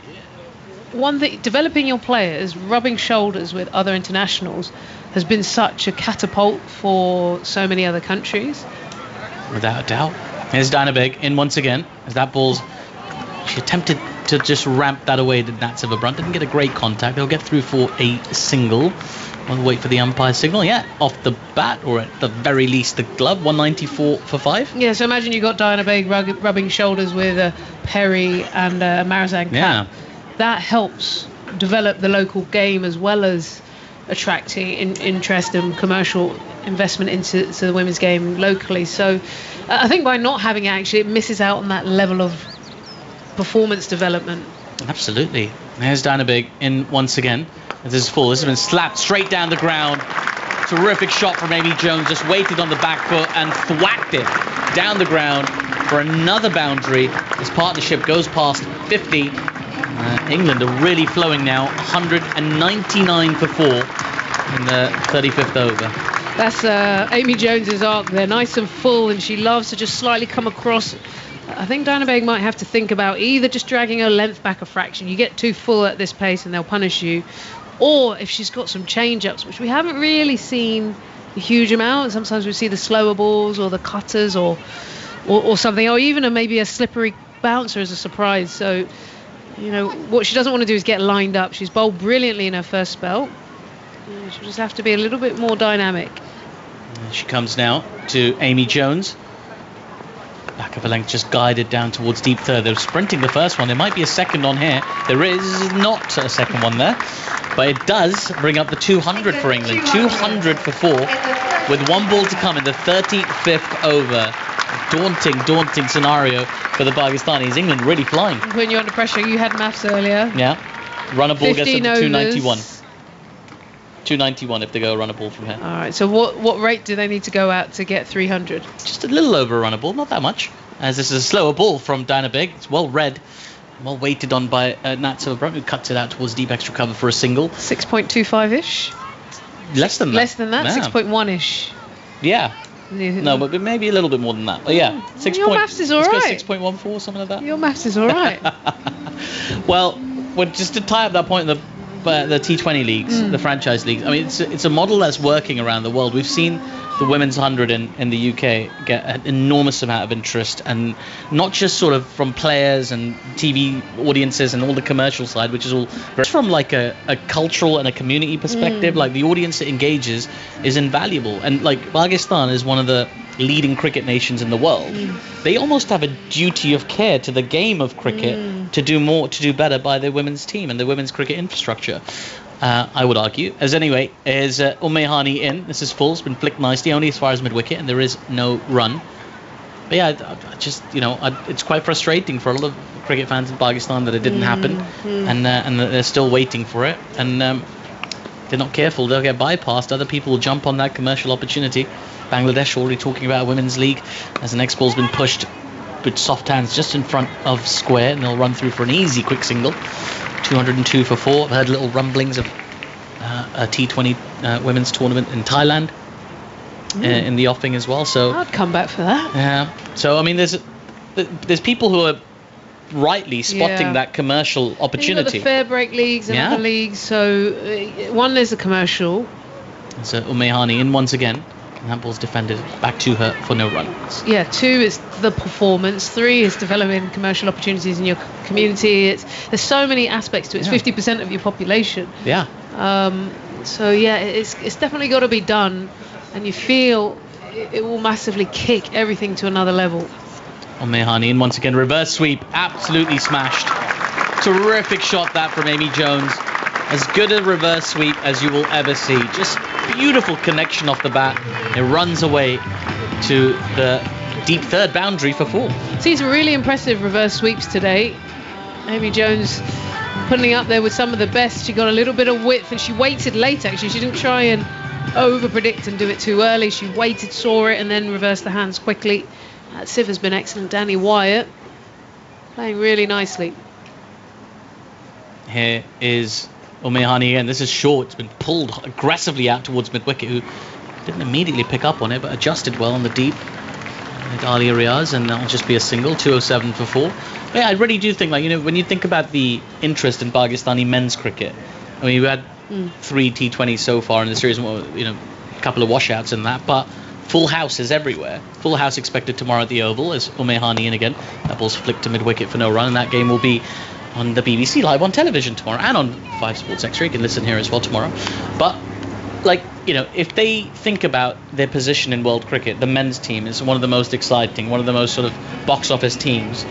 one that developing your players, rubbing shoulders with other internationals, has been such a catapult for so many other countries. Without a doubt. Here's Diana Begg in once again as that ball's. She attempted to just ramp that away to Nat Siva Brunt. Didn't get a great contact. They'll get through for a single. We'll wait for the umpire's signal. Yeah, off the bat, or at the very least the glove. 194 for 5. Yeah, so imagine you got Diana Begg rubbing shoulders with Perry and Marizan Khan. Yeah. That helps develop the local game as well as attracting interest and commercial investment into the women's game locally. So I think by not having it, actually, it misses out on that level of performance development. Absolutely. There's Diana Big in once again. This is full. This has been slapped straight down the ground. Terrific shot from Amy Jones. Just waited on the back foot and thwacked it down the ground for another boundary. This partnership goes past 50. England are really flowing now. 199 for 4 in the 35th over. That's Amy Jones's arc. They're nice and full, and she loves to just slightly come across. I think Diana Begg might have to think about either just dragging her length back a fraction. You get too full at this pace and they'll punish you. Or if she's got some change-ups, which we haven't really seen a huge amount. Sometimes we see the slower balls or the cutters or something, or even maybe a slippery bouncer as a surprise. So, you know, what she doesn't want to do is get lined up. She's bowled brilliantly in her first spell. She'll just have to be a little bit more dynamic. She comes now to Amy Jones. Back of her length just guided down towards deep third. They're sprinting the first one. There might be a second on here. There is not a second one there. But it does bring up the 200 for England. 200 for 4 with one ball to come in the 35th over. Daunting scenario for the Pakistanis. England really flying. When you're under pressure, you had maths earlier. Yeah. Run a ball gets up to 291. Overs. 291 if they go run a ball from here. All right, so what rate do they need to go at to get 300? Just a little over a run a ball, not that much. As this is a slower ball from Diana Big. It's well read, well weighted on by Nat Silverbrunt, who cuts it out towards deep extra cover for a single. 6.25-ish? Less than that. Less than that? Yeah. 6.1-ish? Yeah. No, but maybe a little bit more than that. But yeah, 6. Your maths is all let's right. go 6.14, something like that. Your maths is all right. Well, just to tie up that point, the T20 leagues, the franchise leagues. I mean, it's a model that's working around the world. We've seen the women's 100 in the UK get an enormous amount of interest, and not just sort of from players and TV audiences and all the commercial side, which is all from like a cultural and a community perspective. Like the audience that engages is invaluable, and like Pakistan is one of the leading cricket nations in the world. They almost have a duty of care to the game of cricket to do more, to do better by their women's team and the women's cricket infrastructure. I would argue. As anyway, is Hani in. This is full. It's been flicked nicely, only as far as mid-wicket, and there is no run. But yeah, I just, it's quite frustrating for a lot of cricket fans in Pakistan that it didn't happen, and that they're still waiting for it. And they're not careful, they'll get bypassed. Other people will jump on that commercial opportunity. Bangladesh already talking about a women's league as the next ball's been pushed with soft hands just in front of square, and they'll run through for an easy quick single. 202 for 4. I've heard little rumblings of a T20 women's tournament in Thailand in the offing as well. So I'd come back for that. Yeah. So I mean, there's people who are rightly spotting that commercial opportunity. You've got the fair break leagues and other leagues. So one, there's a commercial. So Hani in once again. And that ball's defended back to her for no runs. Yeah, 2 is the performance. 3 is developing commercial opportunities in your community. There's so many aspects to it. It's 50% of your population. Yeah. So yeah, it's definitely got to be done, and you feel it will massively kick everything to another level. Hani in once again, reverse sweep, absolutely smashed. Terrific shot that from Amy Jones. As good a reverse sweep as you will ever see. Just beautiful connection off the bat. It runs away to the deep third boundary for 4. Seen some really impressive reverse sweeps today. Amy Jones putting up there with some of the best. She got a little bit of width, and she waited late actually. She didn't try and over predict and do it too early. She waited, saw it, and then reversed the hands quickly. That sieve has been excellent. Danny Wyatt playing really nicely. Here is Hani again. This is short. It's been pulled aggressively out towards mid-wicket, who didn't immediately pick up on it, but adjusted well on the deep. Ali Riaz, and that'll just be a single. 207 for 4. But yeah, I really do think, when you think about the interest in Pakistani men's cricket, I mean, we've had 3 T20s so far in the series, a couple of washouts in that, but full house is everywhere. Full house expected tomorrow at the Oval as Hani in again. That ball's flicked to mid-wicket for no run, and that game will be on the BBC live on television tomorrow, and on 5 Sports Extra. You can listen here as well tomorrow. But if they think about their position in world cricket, the men's team is one of the most exciting, one of the most sort of box office teams.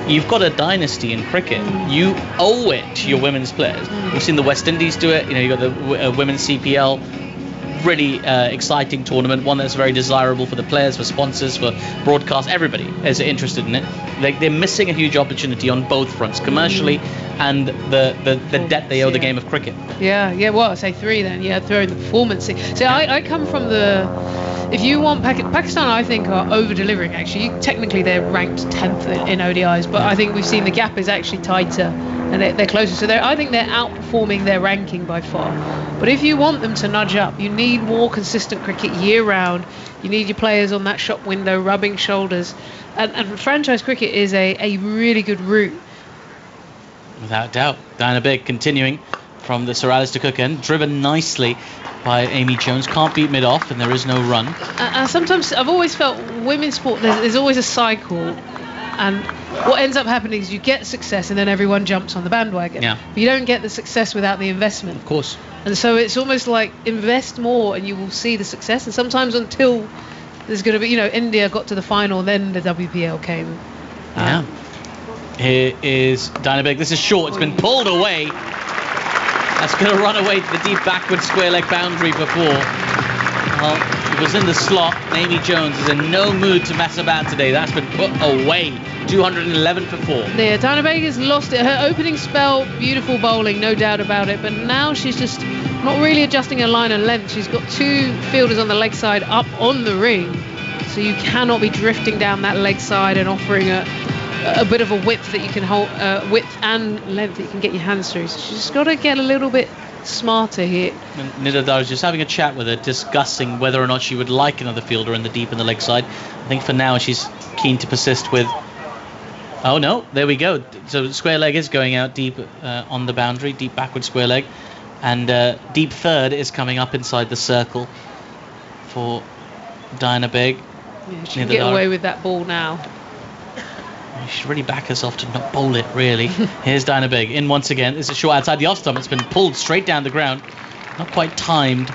you've got a dynasty in cricket. You owe it to your women's players. We've seen the West Indies do it. You've got the women's CPL. Really exciting tournament, one that's very desirable for the players, for sponsors, for broadcast. Everybody is interested in it. They're missing a huge opportunity on both fronts, commercially and the debt they owe the game of cricket. Yeah. Well, I say 3 then. Yeah, throwing the performance. So I come from if you want Pakistan, I think are over delivering. Actually, technically they're ranked 10th in ODIs, but I think we've seen the gap is actually tighter and they're closer. So I think they're outperforming their ranking by far. But if you want them to nudge up, you need more consistent cricket year round. You need your players on that shop window rubbing shoulders, and franchise cricket is a really good route. Without doubt. Diana Bigg continuing from the Sir Alistair Cook end, driven nicely by Amy Jones. Can't beat mid-off, and there is no run. And sometimes I've always felt women's sport, there's always a cycle, and what ends up happening is you get success and then everyone jumps on the bandwagon. Yeah. But you don't get the success without the investment. Of course. And so it's almost like invest more and you will see the success. And sometimes until there's going to be, India got to the final, then the WPL came. Yeah. Here is Diana Bigg. This is short. It's been pulled away. That's going to run away to the deep backward square leg boundary for 4. Well, it was in the slot. Amy Jones is in no mood to mess about today. That's been put away. 211 for 4. Yeah, Diana Bigg has lost it. Her opening spell, beautiful bowling, no doubt about it. But now she's just not really adjusting her line and length. She's got 2 fielders on the leg side up on the ring. So you cannot be drifting down that leg side and offering a bit of a width that you can hold, width and length that you can get your hands through. So she's got to get a little bit smarter here. And Nida Dar was just having a chat with her, discussing whether or not she would like another fielder in the deep and the leg side. I think for now she's keen to persist with. Oh no, there we go. So square leg is going out deep on the boundary, deep backward square leg, and deep third is coming up inside the circle for Diana Bigg. Yeah, she can get away with that ball now. She should really back herself to not bowl it, really. Here's Diana Bigg in once again. This is short outside the off stump. It's been pulled straight down the ground. Not quite timed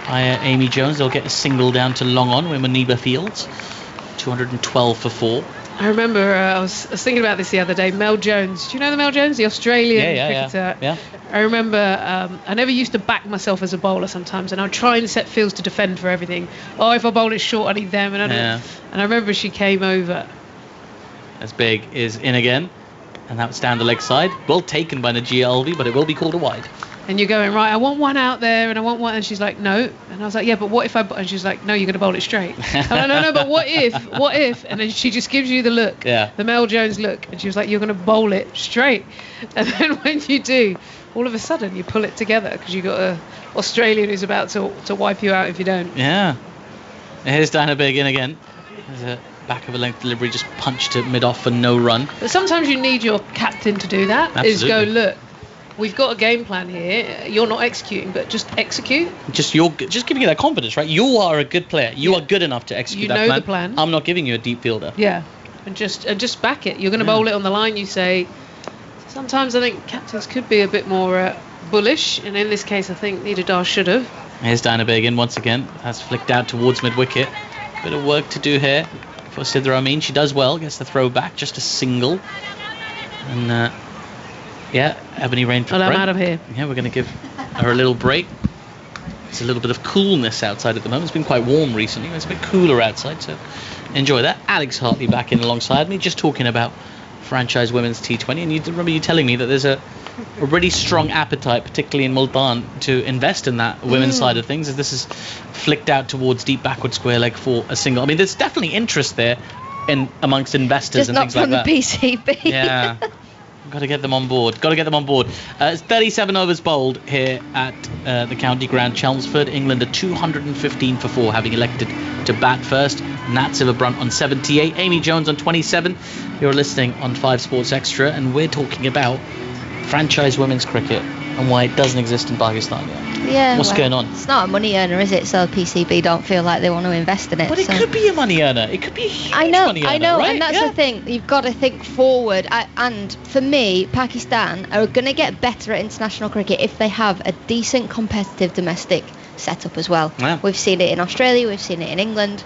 by Amy Jones. They'll get a single down to long on with Maniba Fields. 212 for 4. I remember I was thinking about this the other day. Mel Jones. Do you know the Mel Jones? The Australian cricketer. Yeah. I remember I never used to back myself as a bowler sometimes, and I'd try and set fields to defend for everything. Oh, if I bowl it short, I need them. And I remember she came over. As Bigg is in again, and that's down the leg side. Well taken by Najia Alvi, but it will be called a wide. And you're going, right, I want one out there, and I want one, and she's like, no. And I was like, yeah, but what if and she's like, no, you're going to bowl it straight. I'm like, no, but what if? And then she just gives you the look, the Mel Jones look, and she was like, you're going to bowl it straight. And then when you do, all of a sudden you pull it together because you've got an Australian who's about to wipe you out if you don't. Yeah. Here's Diana Bigg in again. There's a back of a length delivery, just punched it mid-off for no run. But sometimes you need your captain to do that. Absolutely. Is go, look, we've got a game plan here. You're not executing, but just execute. Just giving you that confidence, right? You are a good player. You are good enough to execute that plan. You know the plan. I'm not giving you a deep fielder. Yeah, and just back it. You're going to bowl it on the line. You say. Sometimes I think captains could be a bit more bullish, and in this case, I think Nida Dar should have. Here's Diana Bigg in once again. Has flicked out towards mid-wicket. Bit of work to do here for Sidra Amin. She does well. Gets the throw back. Just a single. And Ebony Rainford. I'm out of here. Yeah, we're going to give her a little break. It's a little bit of coolness outside at the moment. It's been quite warm recently. It's a bit cooler outside, so enjoy that. Alex Hartley back in alongside me, just talking about franchise women's T20. And you remember you telling me that there's a really strong appetite, particularly in Multan, to invest in that women's side of things, as this is flicked out towards deep backward square leg for a single. I mean, there's definitely interest there amongst investors and things like that. Just not from the PCB. Yeah. Got to get them on board. It's 37 overs bowled here at the County Ground, Chelmsford. England are 215 for 4, having elected to bat first. Nat Silverbrunt on 78, Amy Jones on 27. You're listening on 5 Sports Extra, and we're talking about franchise women's cricket and why it doesn't exist in Pakistan yet. Yeah. What's going on? It's not a money earner, is it? So PCB don't feel like they want to invest in it. But it could be a money earner. It could be a huge money earner. I know, right? and that's the thing. You've got to think forward. And for me, Pakistan are going to get better at international cricket if they have a decent competitive domestic setup as well. Yeah. We've seen it in Australia. We've seen it in England.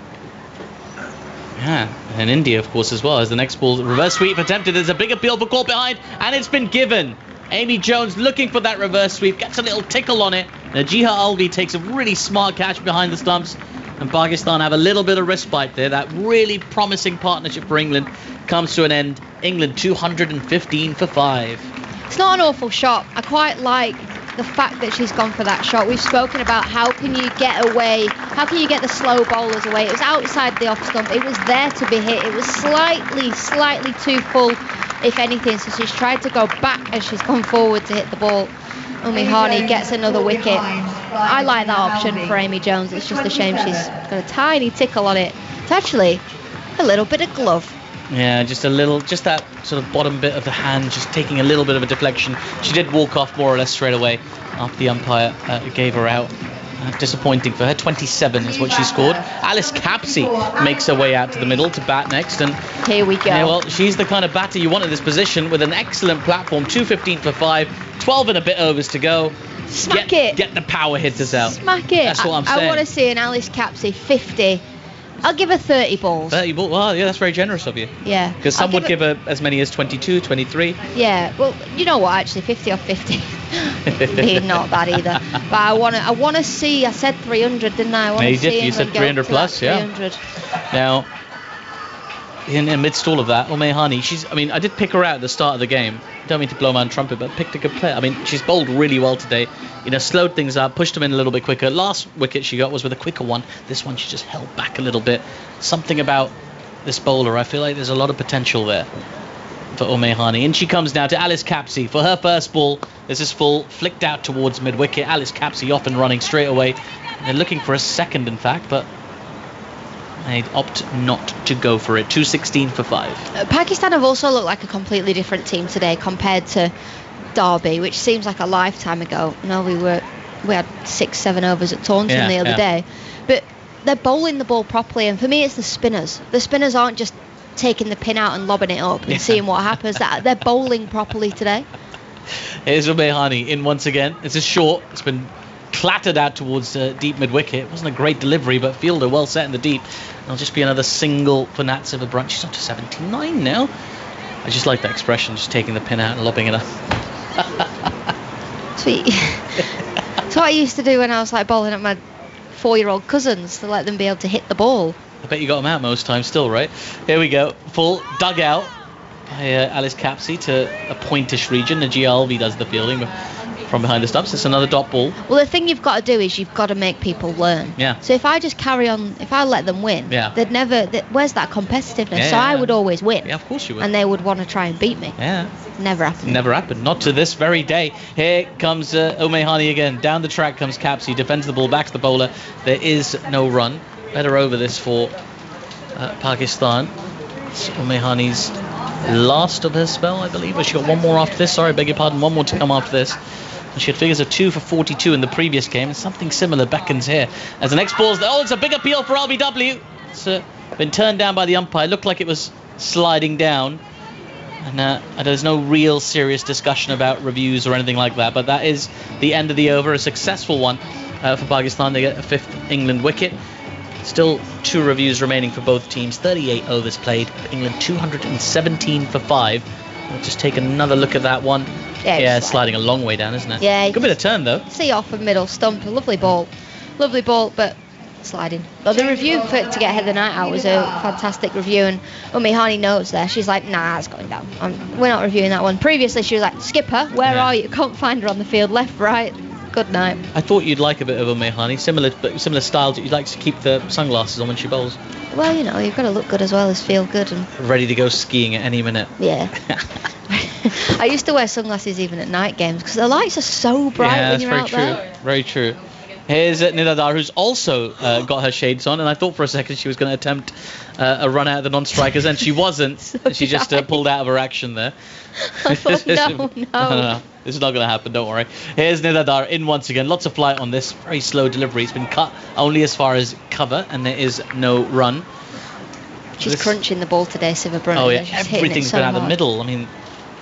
Yeah, and India, of course, as well. As the next ball, reverse sweep attempted. There's a big appeal for caught behind, and it's been given. Amy Jones looking for that reverse sweep, gets a little tickle on it. Najiha Alvi takes a really smart catch behind the stumps, and Pakistan have a little bit of respite there. That really promising partnership for England comes to an end. England 215 for 5. It's not an awful shot. I quite like the fact that she's gone for that shot. We've spoken about how can you get away, how can you get the slow bowlers away. It was outside the off stump. It was there to be hit. It was slightly too full, if anything. So she's tried to go back as she's gone forward to hit the ball. Hani gets another wicket. I like that option for Amy Jones. It's just a shame she's got a tiny tickle on it. It's actually a little bit of glove. Yeah, just that sort of bottom bit of the hand, just taking a little bit of a deflection. She did walk off more or less straight away after the umpire gave her out. Disappointing for her. 27 is what she scored. Alice Capsey makes her way out to the middle to bat next, and here we go. Yeah, well, she's the kind of batter you want in this position with an excellent platform. 215 for 5, 12 and a bit overs to go. Smack it. Get the power hitters out. Smack it. That's what I'm saying. I want to see an Alice Capsey 50. I'll give her 30 balls. 30 balls? Well, yeah, that's very generous of you. Yeah. Because some would give her as many as 22, 23. Yeah, well, you know what, actually, 50 off 50. Not bad either. But I want to see, I said 300, didn't I? You did, you said 300 plus, yeah. 300. Now, in amidst all of that, Hani, I did pick her out at the start of the game. Don't mean to blow my own trumpet, but picked a good player. I mean, she's bowled really well today. Slowed things up, pushed them in a little bit quicker. Last wicket she got was with a quicker one. This one she just held back a little bit. Something about this bowler, I feel like there's a lot of potential there for Hani. And she comes now to Alice Capsey for her first ball. This is full, flicked out towards mid-wicket. Alice Capsey off and running straight away. They're looking for a second, in fact, but they'd opt not to go for it. 216 for 5. Pakistan have also looked like a completely different team today compared to Derby, which seems like a lifetime ago. We had 6-7 overs at Taunton the other day, but they're bowling the ball properly, and for me it's the spinners. The spinners aren't just taking the pin out and lobbing it up and seeing what happens. They're bowling properly today. Here's Hani in once again. It's a short. It's been clattered out towards deep mid-wicket. It wasn't a great delivery, but fielder well set in the deep. It'll just be another single for Nat Silverbrunt. She's up to 79 now. I just like that expression, just taking the pin out and lobbing it up. Sweet. That's what I used to do when I was bowling at my 4-year-old cousins, to let them be able to hit the ball. I bet you got them out most times still, right? Here we go. Full dugout by Alice Capsey to a pointish region. Najia Alvi does the fielding from behind the stumps. It's another dot ball. Well, the thing you've got to do is you've got to make people learn. Yeah. So if I just carry on, if I let them win, they'd never. Where's that competitiveness? I would always win. Yeah, of course you would. And they would want to try and beat me. Yeah. Never happened. Never happened. Not to this very day. Here comes Hani again. Down the track comes Capsey. Defends the ball. Back to the bowler. There is no run. Better over this for Pakistan. It's Hani's last of her spell, I believe. But she got one more after this. Sorry, beg your pardon. One more to come after this. And she had figures of 2 for 42 in the previous game. And something similar beckons here. As the next ball's... Oh, it's a big appeal for LBW. It's been turned down by the umpire. Looked like it was sliding down. And there's no real serious discussion about reviews or anything like that. But that is the end of the over. A successful one for Pakistan. They get a 5th England wicket. Still 2 reviews remaining for both teams. 38 overs played. England 217 for 5. We'll just take another look at that one. Yeah, it's sliding a long way down, isn't it? Yeah. Good bit of turn, though. See off of middle stump. A lovely ball, but sliding. But the review to get Heather Knight out was a fantastic review, and Hani knows there. She's like, nah, it's going down. We're not reviewing that one. Previously, she was like, skipper, where are you? Can't find her on the field. Left, right. Good night. I thought you'd like a bit of Hani. Similar style. You'd like to keep the sunglasses on when she bowls. Well, you've got to look good as well as feel good. And ready to go skiing at any minute. Yeah. I used to wear sunglasses even at night games because the lights are so bright when you're out there. Yeah, very true. Here's Nidadar, who's also got her shades on, and I thought for a second she was going to attempt a run out of the non-strikers, and she wasn't. She just pulled out of her action there. I thought, no. This is not going to happen, don't worry. Here's Nidadar in once again. Lots of flight on this. Very slow delivery. It's been cut only as far as cover, and there is no run. She's crunching the ball today, Silverbrunt. Oh, yeah. Everything's been out of the middle. I mean,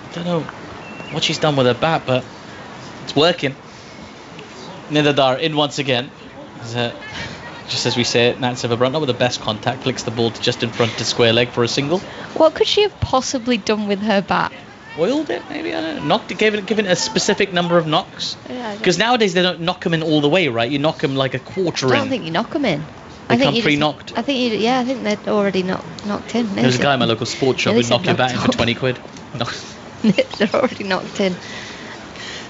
I don't know what she's done with her bat, but it's working. Nidadar in once again. Just as we say it, Nat Silverbrunt, not with the best contact, flicks the ball to just in front to square leg for a single. What could she have possibly done with her bat? Oiled it, maybe? I don't know. Knocked it, given a specific number of knocks. Yeah, Because nowadays they don't knock them in all the way, right? You knock them like a quarter in. I don't think you knock them in. They I think come you pre-knocked. I think I think they're already knocked in. There was a guy in my local sports shop who'd knock your bat in for 20 quid. They're already knocked in.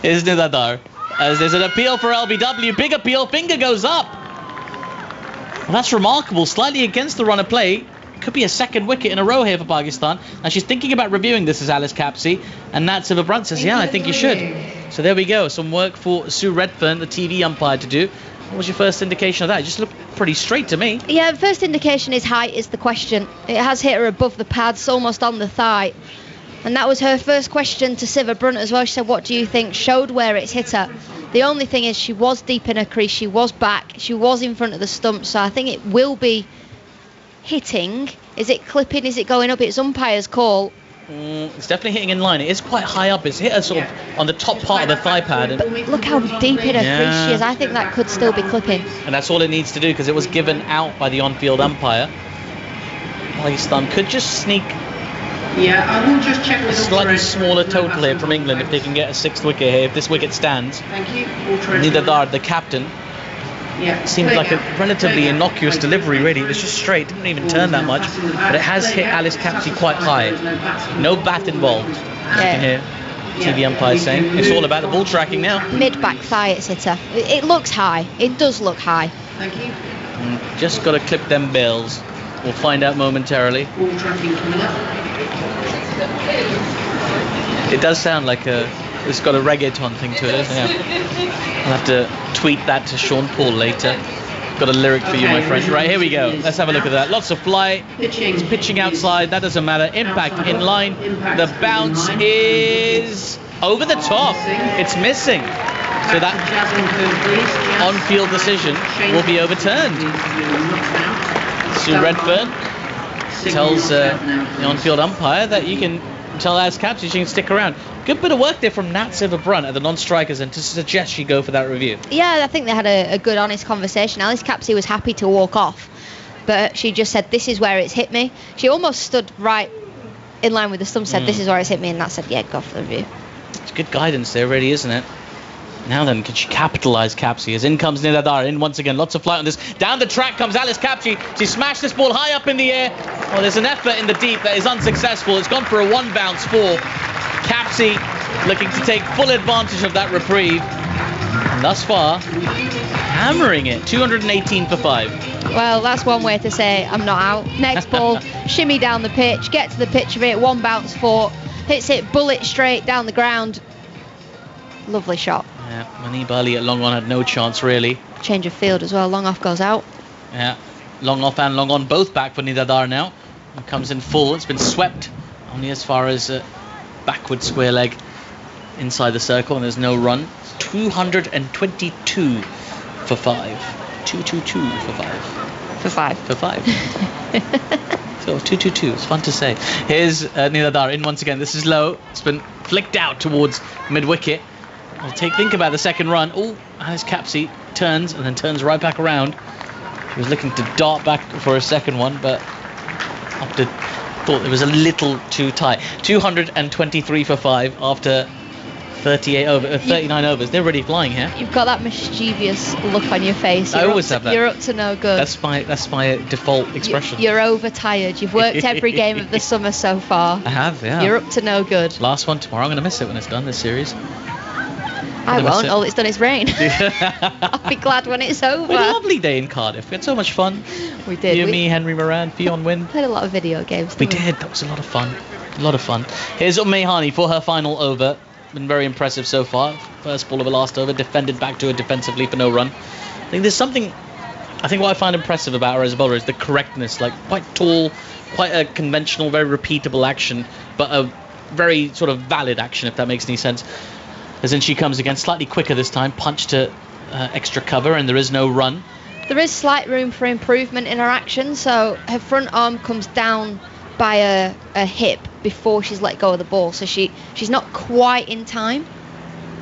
Here's Nidadar. As there's an appeal for LBW. Big appeal. Finger goes up. Well, that's remarkable. Slightly against the run of play. Could be a second wicket in a row here for Pakistan. And she's thinking about reviewing this as Alice Capsey. And Nat Silverbrunt says, yeah, I think you should. So there we go. Some work for Sue Redfern, the TV umpire, to do. What was your first indication of that? It just looked pretty straight to me. Yeah, the first indication is height is the question. It has hit her above the pads, almost on the thigh. And that was her first question to Silverbrunt as well. She said, what do you think? Showed where it's hit her. The only thing is she was deep in her crease. She was back. She was in front of the stump. So I think it will be hitting. Is it clipping? Is it going up? It's umpire's call. It's definitely hitting in line. It is quite high up. It's hit her sort of on the top part of the thigh pad. And Look how deep in her crease she is. I think that could still be clipping. And that's all it needs to do because it was given out by the on-field umpire. Pakistan could just sneak Yeah, I will just check a with slightly smaller total here from England if they can get a sixth wicket here. If this wicket stands, Thank you. Nidadar, the captain, Yeah. seemed like a relatively innocuous delivery, really. It was just straight, didn't even turn that much, but it has hit Alice Capsey quite high. No bat involved. As you can hear TV umpire saying. It's all about the ball tracking now. Mid-back thigh it's hit her. It looks high. It does look high. Thank you. Just got to clip them bills. We'll find out momentarily. Ball tracking coming up. It does sound like it's got a reggaeton thing to it, doesn't it? Yeah. I'll have to tweet that to Sean Paul later. Got a lyric for you, my friend. Right, here we go. Let's have a look at that. Lots of fly. It's pitching outside. That doesn't matter. Impact in line. The bounce is over the top. It's missing. So that on-field decision will be overturned. Sue Redfern tells the on-field umpire that you can tell Alice Capsey she can stick around. Good bit of work there from Nat Silverbrunt at the non-strikers and to suggest she go for that review. Yeah, I think they had a good, honest conversation. Alice Capsey was happy to walk off, but she just said, this is where it's hit me. She almost stood right in line with the stump, said, this is where it's hit me, and Nat said, yeah, go for the review. It's good guidance there, really, isn't it? Now then, can she capitalise Capsey? As in comes Nidadar, in once again, lots of flight on this. Down the track comes Alice Capsey. She smashed this ball high up in the air. Oh, there's an effort in the deep that is unsuccessful. It's gone for a one bounce for Capsey, looking to take full advantage of that reprieve. And thus far, hammering it. 218 for 5. Well, that's one way to say I'm not out. Next ball, shimmy down the pitch, get to the pitch of it, one bounce for, hits it bullet straight down the ground. Lovely shot. Yeah, Mani Bali at long on had no chance, really. Change of field as well, long off goes out. Yeah, long off and long on, both back for Nidadar now. It comes in full, it's been swept only as far as backward square leg inside the circle, and there's no run. 222 for 5. 222 for 5. For 5. For 5. So 222, it's fun to say. Here's Nidadar in once again. This is low. It's been flicked out towards mid-wicket. We'll think about the second run. Oh, Alice Capsey turns and then turns right back around. She was looking to dart back for a second one, but thought it was a little too tight. 223 for 5 after 39 overs. They're already flying here. You've got that mischievous look on your face. I always have that. You're up to no good. That's my default expression. You're overtired. You've worked every game of the summer so far. I have, yeah. You're up to no good. Last one tomorrow. I'm going to miss it when it's done, this series. I won't. All it's done is rain. I'll be glad when it's over. We had a lovely day in Cardiff. We had so much fun. We did. You, me, Henry Moran, Fionn Wynn. Played a lot of video games. We did. That was a lot of fun. A lot of fun. Here's Mehani for her final over. Been very impressive so far. First ball of her last over. Defended back to her defensively for no run. I think there's something... I think what I find impressive about her as a bowler is the correctness. Like, quite tall, quite a conventional, very repeatable action, but a very sort of valid action, if that makes any sense. As in she comes again slightly quicker this time, punch to extra cover, and there is no run. There is slight room for improvement in her action, so her front arm comes down by a hip before she's let go of the ball, so she's not quite in time.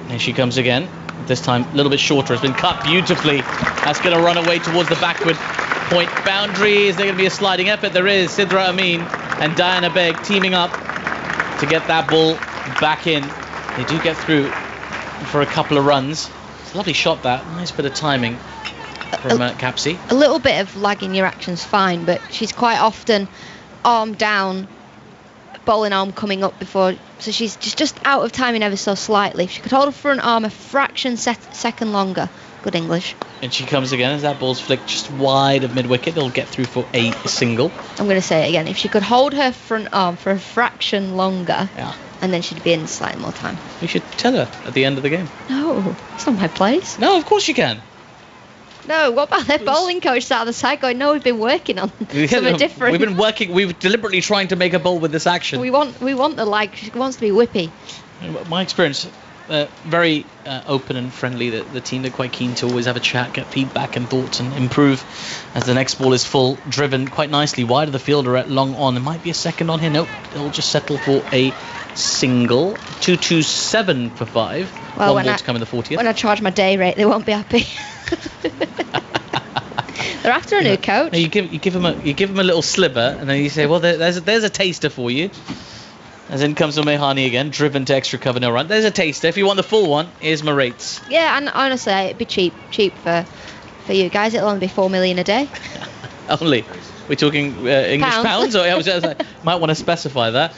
Here she comes again. This time a little bit shorter. It's been cut beautifully. That's going to run away towards the backward point boundary. Is there going to be a sliding effort? There is. Sidra Amin and Diana Begg teaming up to get that ball back in. They do get through for a couple of runs. It's a lovely shot, that. Nice bit of timing from Capsey. A little bit of lag in your action's fine, but she's quite often arm down, bowling arm coming up before, so she's just out of timing ever so slightly. If she could hold her front arm a fraction second longer, good English. And she comes again as that ball's flicked just wide of mid-wicket. It'll get through for a single. I'm going to say it again. If she could hold her front arm for a fraction longer, Yeah. and then she'd be in slightly more time. We should tell her at the end of the game. No, it's not my place. No, of course you can. No, what about their bowling coach sat on the side going, no, we've been working on something different. We've been working, we've deliberately trying to make a bowl with this action. We want the lag. She wants to be whippy. My experience, very open and friendly. The team, they're quite keen to always have a chat, get feedback and thoughts and improve as the next ball is full, driven quite nicely wide of the fielder at long on. There might be a second on here. Nope, it'll just settle for a single. 227 for 5. Well, One more to come in the 40th. When I charge my day rate, they won't be happy. They're after a new coach. No, you give them a little sliver, and then you say, well, there's a taster for you. As in comes Mehani again, driven to extra cover, no run. There's a taster. If you want the full one, here's my rates. Yeah, and honestly, it'd be cheap for you guys. It'll only be 4 million a day. Only. We're talking English pounds, or might want to specify that.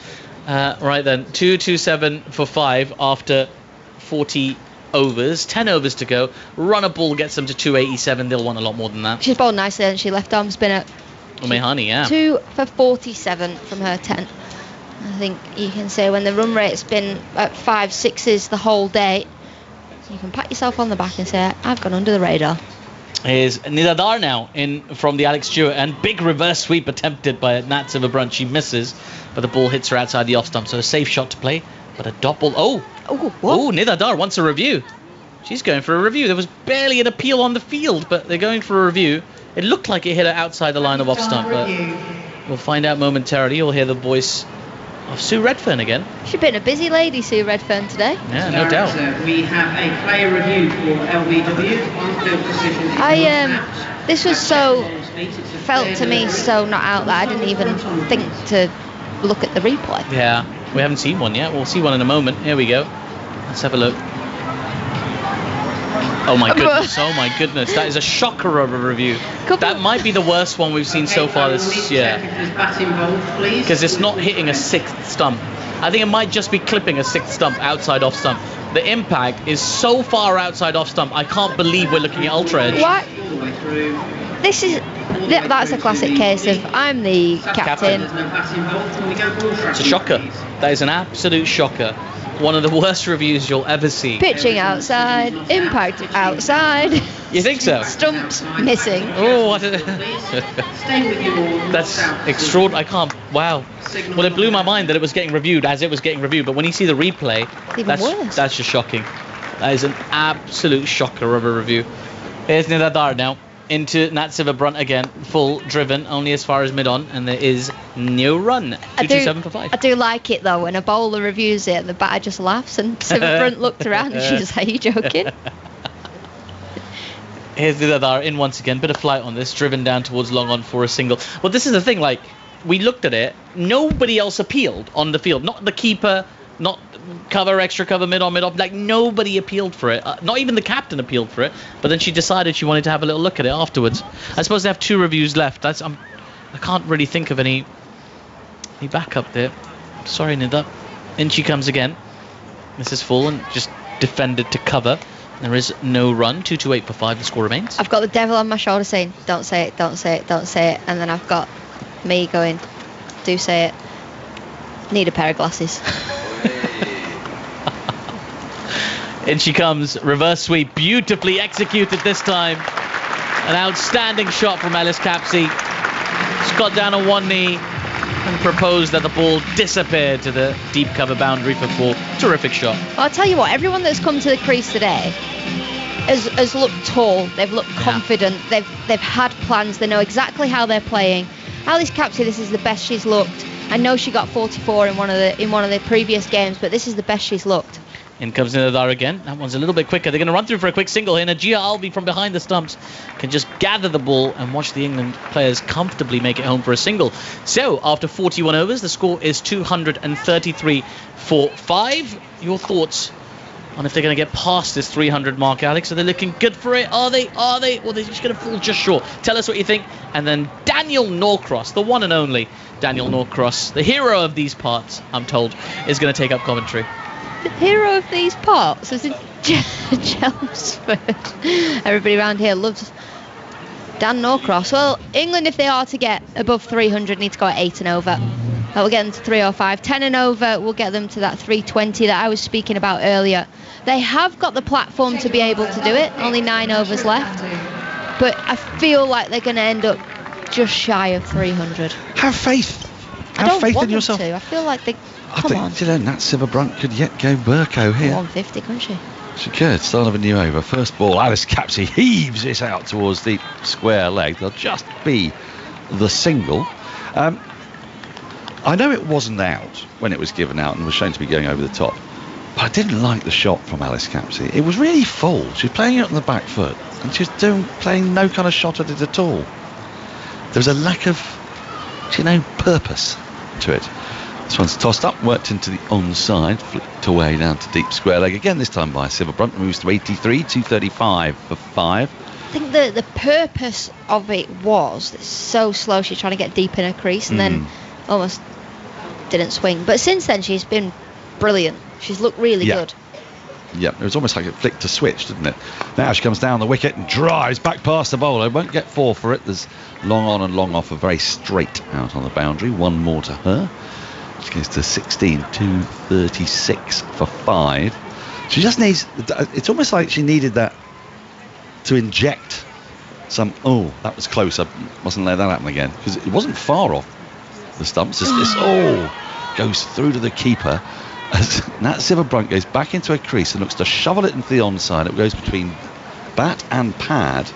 Right then, 227 for 5 after 40 overs. 10 overs to go. Run a ball gets them to 287. They'll want a lot more than that. She's bowled nicely, and she left arm spinner. Mehani, yeah. 2 for 47 from her 10. I think you can say when the run rate's been at 5-6s the whole day, you can pat yourself on the back and say, I've gone under the radar. Here's Nidadar now in from the Alex Stewart, and big reverse sweep attempted by Nat Silverbrunt. She misses, but the ball hits her outside the off stump, so a safe shot to play, but a dot ball. Oh, Nidadar wants a review. She's going for a review. There was barely an appeal on the field, but they're going for a review. It looked like it hit her outside the line of off stump, but we'll find out momentarily. You'll hear the voice of Sue Redfern again. She's been a busy lady, Sue Redfern, today. Yeah, no doubt. We have a player review for LBW. On-field decision. This was felt to me so not out that I didn't even think to look at the replay. Yeah, we haven't seen one yet. We'll see one in a moment. Here we go. Let's have a look. Oh my goodness, that is a shocker of a review. That might be the worst one we've seen so far this year. Because it's not hitting a 6th stump. I think it might just be clipping a 6th stump outside off stump. The impact is so far outside off stump, I can't believe we're looking at Ultra Edge. What? That's a classic case of I'm the captain. It's a shocker. That is an absolute shocker. One of the worst reviews you'll ever see. Pitching outside, impact outside. You think so? Stumps missing. Oh, what that's extraordinary. I can't. Wow. Well, it blew my mind that it was getting reviewed as it was getting reviewed, but when you see the replay, that's just shocking. That is an absolute shocker of a review. Here's Nidadar now into Nat Silverbrunt again, full driven, only as far as mid-on, and there is no run. 227 for 5. I do like it though when a bowler reviews it and the batter just laughs, and Silverbrunt looked around and she's like, are you joking? Here's Nidadar in once again, bit of flight on this, driven down towards long on for a single. Well, this is the thing, like, we looked at it, nobody else appealed on the field, not the keeper, not cover, extra cover, mid on, like nobody appealed for it. Not even the captain appealed for it, but then she decided she wanted to have a little look at it afterwards. I suppose they have 2 reviews left. I can't really think of any backup there. Sorry, Nida. In she comes again. This is full and just defended to cover. There is no run. 228 for 5. The score remains. I've got the devil on my shoulder saying, don't say it, don't say it, don't say it. And then I've got me going, do say it. Need a pair of glasses. In she comes, reverse sweep, beautifully executed this time. An outstanding shot from Ellis Capsey. She's got down on one knee and proposed that the ball disappeared to the deep cover boundary for 4. Terrific shot. Well, I'll tell you what, everyone that's come to the crease today has looked tall. They've looked confident. They've had plans. They know exactly how they're playing. Ellis Capsey, this is the best she's looked. I know she got 44 in one of the previous games, but this is the best she's looked. In comes Nidar again. That one's a little bit quicker. They're going to run through for a quick single here. Najia Albi from behind the stumps can just gather the ball and watch the England players comfortably make it home for a single. So, after 41 overs, the score is 233 for 5. Your thoughts on if they're going to get past this 300 mark, Alex? Are they looking good for it? Are they? Or they're just going to fall just short? Tell us what you think. And then Daniel Norcross, the one and only Daniel Norcross, the hero of these parts, I'm told, is going to take up commentary. The hero of these parts is in Chelmsford. Everybody around here loves Dan Norcross. Well, England, if they are to get above 300, need to go at 8 and over. That will get them to 305. 10 and over will get them to that 320 that I was speaking about earlier. They have got the platform to be able to do it. Only 9 overs left. But I feel like they're going to end up just shy of 300. Have faith. I don't faith want in yourself. them to. I feel like they... I think, you know, Nat Sciver-Brunt could yet go Burko here. 150, couldn't she? She could. Start of a new over. First ball, Alice Capsey heaves this out towards the square leg. They'll just be the single. I know it wasn't out when it was given out and was shown to be going over the top, but I didn't like the shot from Alice Capsey. It was really full. She was playing it on the back foot and she was playing no kind of shot at it at all. There was a lack of, purpose to it. This one's tossed up, worked into the onside, flipped away down to deep square leg again, this time by Sciver-Brunt, moves to 83, 235 for 5. I think the purpose of it was it's so slow. She's trying to get deep in her crease and then almost didn't swing. But since then, she's been brilliant. She's looked really good. Yeah, it was almost like it flicked a switch, didn't it? Now she comes down the wicket and drives back past the bowler. Won't get 4 for it. There's long on and long off, a very straight out on the boundary. 1 more to her. She goes to 16, 236 for 5. She just needs... It's almost like she needed that to inject some... Oh, that was close. I mustn't let that happen again. Because it wasn't far off the stumps. This goes through to the keeper. As Nat Sciver-Brunt goes back into a crease and looks to shovel it into the onside. It goes between bat and pad.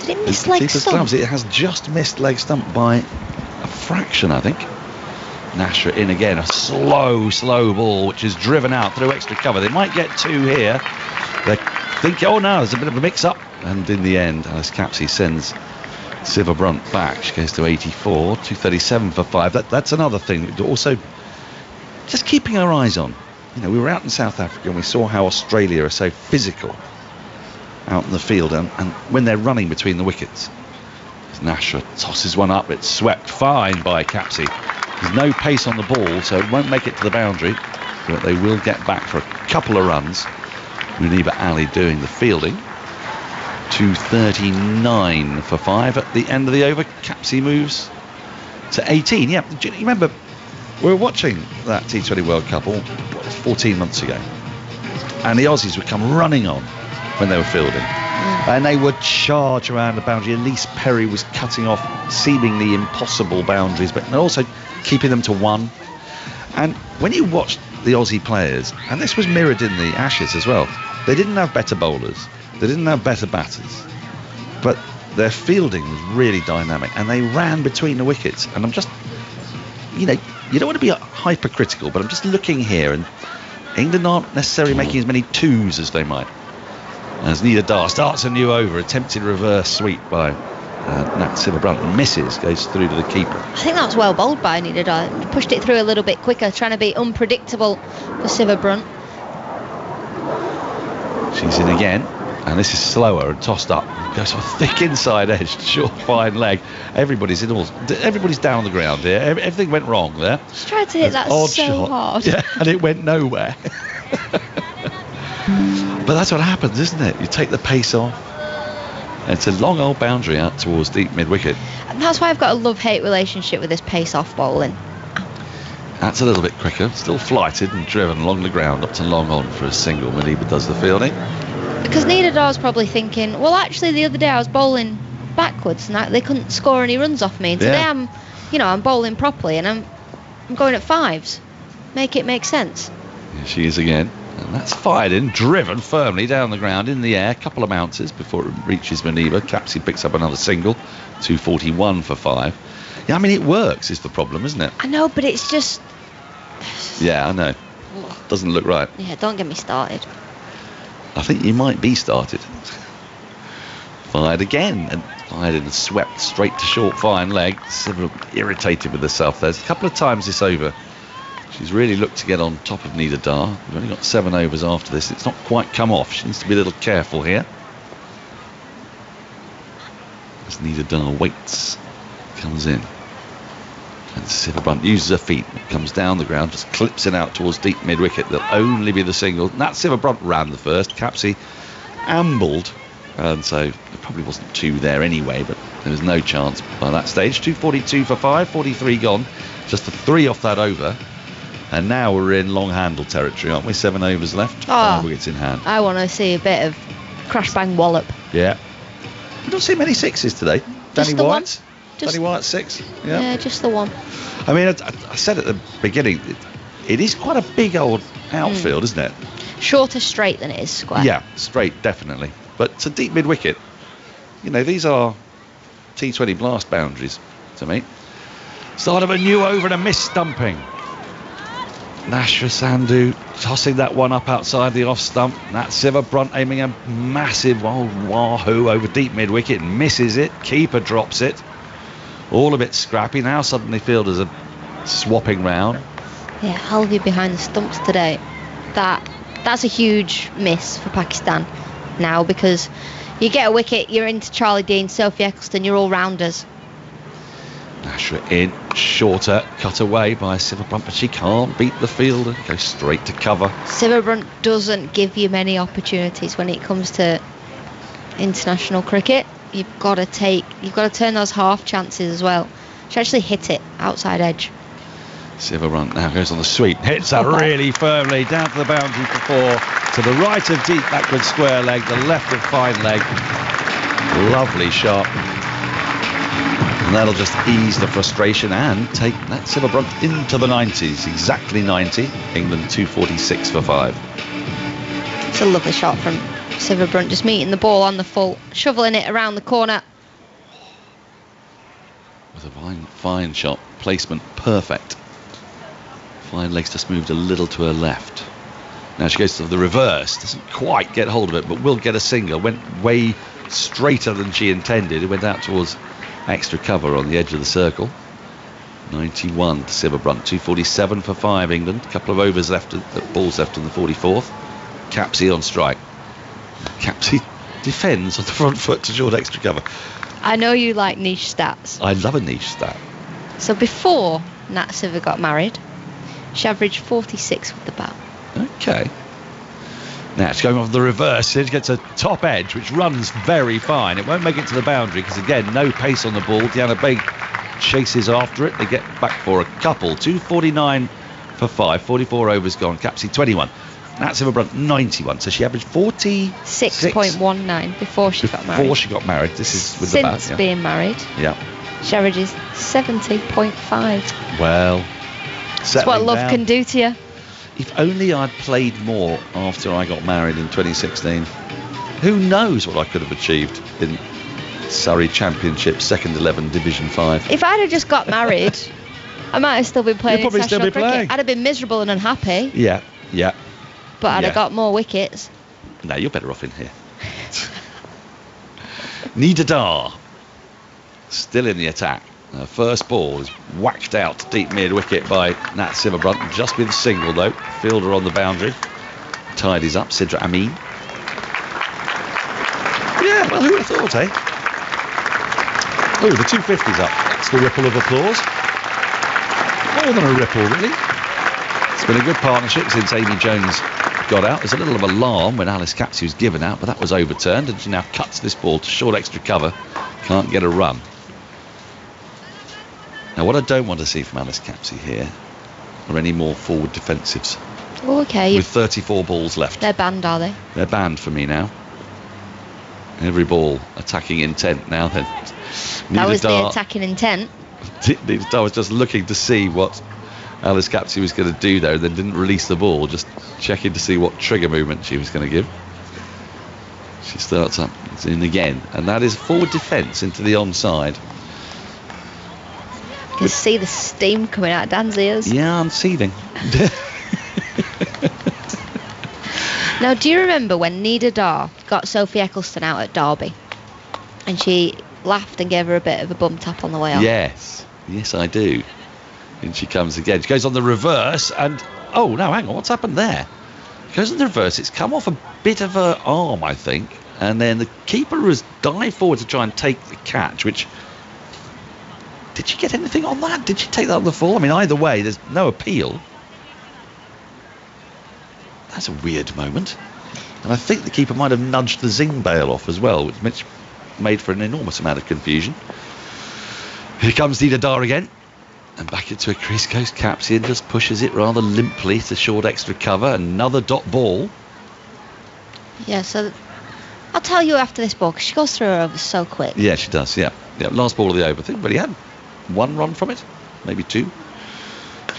Did it miss leg stump? It has just missed leg stump by a fraction, I think. Nashra in again, a slow ball which is driven out through extra cover. They might get 2 here. They think, oh no, there's a bit of a mix-up. And in the end, Alice Capsey sends Sciver-Brunt back. She goes to 84, 237 for 5. That's another thing. Also, just keeping our eyes on. We were out in South Africa and we saw how Australia are so physical out in the field and when they're running between the wickets. As Nashra tosses one up, it's swept fine by Capsey. There's no pace on the ball, so it won't make it to the boundary, but they will get back for a couple of runs. Muniba Ali doing the fielding. 239 for 5 at the end of the over. Capsey moves to 18. Yeah, do you remember we were watching that T20 World Cup 14 months ago, and the Aussies would come running on when they were fielding. And they would charge around the boundary. Elise Perry was cutting off seemingly impossible boundaries, but also keeping them to 1. And when you watched the Aussie players, and this was mirrored in the Ashes as well, they didn't have better bowlers, they didn't have better batters, but their fielding was really dynamic, and they ran between the wickets. And I'm just, you don't want to be hypercritical, but I'm just looking here, and England aren't necessarily making as many 2s as they might. As Nida Dar starts a new over, attempted reverse sweep by Nat Sciver-Brunt, misses, goes through to the keeper. I think that was well bowled by Nida Dar. Pushed it through a little bit quicker, trying to be unpredictable for Sciver-Brunt. She's in again, and this is slower and tossed up. Goes for a thick inside edge, short fine leg. Everybody's down on the ground here. Everything went wrong there. She tried to hit that odd so shot. hard. Yeah, and it went nowhere. But that's what happens, isn't it? You take the pace off. It's a long old boundary out towards deep mid-wicket. And that's why I've got a love-hate relationship with this pace-off bowling. That's a little bit quicker. Still flighted and driven along the ground up to long on for a single. Muniba does the fielding. Because Nida Dar's probably thinking, well, actually, the other day I was bowling backwards and they couldn't score any runs off me. And today I'm bowling properly and I'm going at 5s. Make it make sense. Here she is again. And that's fired in, driven firmly down the ground in the air. A couple of bounces before it reaches Muniba. Capsey picks up another single. 241 for 5. Yeah, it works is the problem, isn't it? I know, but it's just... Yeah, I know. doesn't look right. Yeah, don't get me started. I think you might be started. Fired again, and fired and swept straight to short fine leg. Sort of irritated with herself. There's a couple of times this over. She's really looked to get on top of Nida Dar. We've only got 7 overs after this. It's not quite come off. She needs to be a little careful here. As Nida Dar waits, comes in. And Sivabrunt uses her feet, comes down the ground, just clips it out towards deep mid-wicket. There'll only be the single. Nat Sivabrunt ran the first. Capsey ambled, and so there probably wasn't 2 there anyway, but there was no chance by that stage. 242 for 5, 43 gone. Just the 3 off that over. And now we're in long handle territory, aren't we? 7 overs left. 5 wickets in hand. I want to see a bit of crash bang wallop. Yeah. We don't see many sixes today. Just Danny the one. White. Danny White 6. Yeah, just the one. I mean, I said at the beginning, it is quite a big old outfield, isn't it? Shorter straight than it is square. Yeah, straight, definitely. But it's a deep mid-wicket. You know, these are T20 blast boundaries to me. Start of a new over and a miss stumping. Nashra Sandhu tossing that one up outside the off stump. Nat Sivabrunt aiming a massive wahoo over deep mid-wicket, misses it. Keeper drops it. All a bit scrappy. Now suddenly fielders are swapping round. Yeah, Halvey behind the stumps today. That's a huge miss for Pakistan now, because you get a wicket, you're into Charlie Dean, Sophie Eccleston, you're all rounders. Nashra in, shorter, cut away by Sivabrunt, but she can't beat the fielder. Goes straight to cover. Sivabrunt doesn't give you many opportunities when it comes to international cricket. You've got to turn those half chances as well. She actually hit it outside edge. Sivabrunt now goes on the sweep, hits that really firmly down to the boundary for 4, to the right of deep backward square leg, the left of fine leg. Lovely shot. And that'll just ease the frustration and take that Sivabrunt into the 90s. Exactly 90. England 246 for 5. It's a lovely shot from Sivabrunt, just meeting the ball on the full, shoveling it around the corner. With a fine shot, placement perfect. Fine legs just moved a little to her left. Now she goes to the reverse, doesn't quite get hold of it, but will get a single. Went way straighter than she intended. It went out towards extra cover on the edge of the circle. 91 to Sivabrunt, 247 for 5 England. A couple of overs left, balls left on the 44th. Capsey on strike. Capsey defends on the front foot to short extra cover. I know you like niche stats. I love a niche stat. So before Nat Siva got married, she averaged 46 with the bat. Okay. Now it's going off the reverse. It gets a top edge, which runs very fine. It won't make it to the boundary because, again, no pace on the ball. Deanna Baig chases after it. They get back for a couple. 249 for 5. 44 overs gone. Capsey 21. Nat Sivabrunt 91. So she averaged 46.19 before she got married. Before she got married. This is with the bat. Since being married. Yeah. She averages 70.5. Well, that's what love can do to you. If only I'd played more after I got married in 2016. Who knows what I could have achieved in Surrey Championship, Second 11, Division 5. If I'd have just got married, I might have still been playing You'd probably international still be cricket. playing. I'd have been miserable and unhappy. Yeah. But I'd have got more wickets. No, you're better off in here. Nida Dar, still in the attack. Her first ball is whacked out deep mid-wicket by Nat Sivabrunt. Just with a single, though. Fielder on the boundary. Tidies up, Sidra Amin. Yeah, well, who would have thought, eh? Oh, the 250's up. That's the ripple of applause. More than a ripple, really. It's been a good partnership since Amy Jones got out. There's a little of alarm when Alice Capsey was given out, but that was overturned, and she now cuts this ball to short extra cover. Can't get a run. Now, what I don't want to see from Alice Capsey here are any more forward defensives. Oh, okay. With 34 balls left. They're banned, are they? They're banned for me now. Every ball attacking intent now then. That was the attacking intent. I was just looking to see what Alice Capsey was going to do there, and then didn't release the ball, just checking to see what trigger movement she was going to give. She starts up, it's in again, and that is forward defence into the onside. You can see the steam coming out of Dan's ears. Yeah, I'm seething. Now, do you remember when Nida Dar got Sophie Eccleston out at Derby? And she laughed and gave her a bit of a bum tap on the way off. Yes, I do. And she comes again. She goes on the reverse, and oh no, hang on, what's happened there? She goes on the reverse. It's come off a bit of her arm, I think, and then the keeper has dived forward to try and take the catch. Which, did she get anything on that? Did she take that on the full? I mean, either way, there's no appeal. That's a weird moment, and I think the keeper might have nudged the zing bail off as well, which made for an enormous amount of confusion. Here comes Nida Dar again. And back into a crease goes Capsey and just pushes it rather limply to short extra cover. Another dot ball. Yeah, so I'll tell you after this ball, because she goes through her over so quick. Yeah, she does, yeah. Last ball of the over, I think, but he had one run from it, maybe two.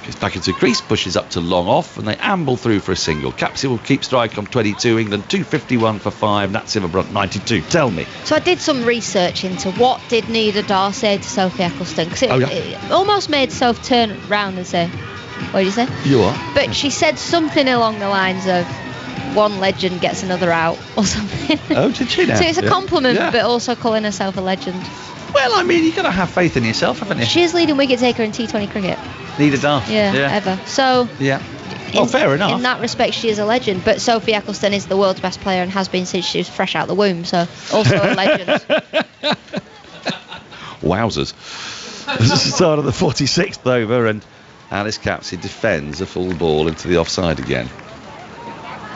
Goes back into a crease, pushes up to long off, and they amble through for a single. Capsey will keep strike on 22, England 251 for 5, Nat Sciver-Brunt 92. Tell me. So I did some research into what did Nida Dar say to Sophie Eccleston, because it almost made Soph turn round and say, what did you say? You are. But she said something along the lines of, one legend gets another out, or something. Oh, did she now? So it's a compliment, but also calling herself a legend. Well, I mean, you've got to have faith in yourself, haven't you? She is leading wicket taker in T20 cricket. Nida Dar. Yeah, ever. So... Yeah. Well, fair enough. In that respect, she is a legend. But Sophie Eccleston is the world's best player and has been since she was fresh out the womb. So also a legend. Wowzers. This is the start of the 46th over, and Alice Capsey defends a full ball into the offside again.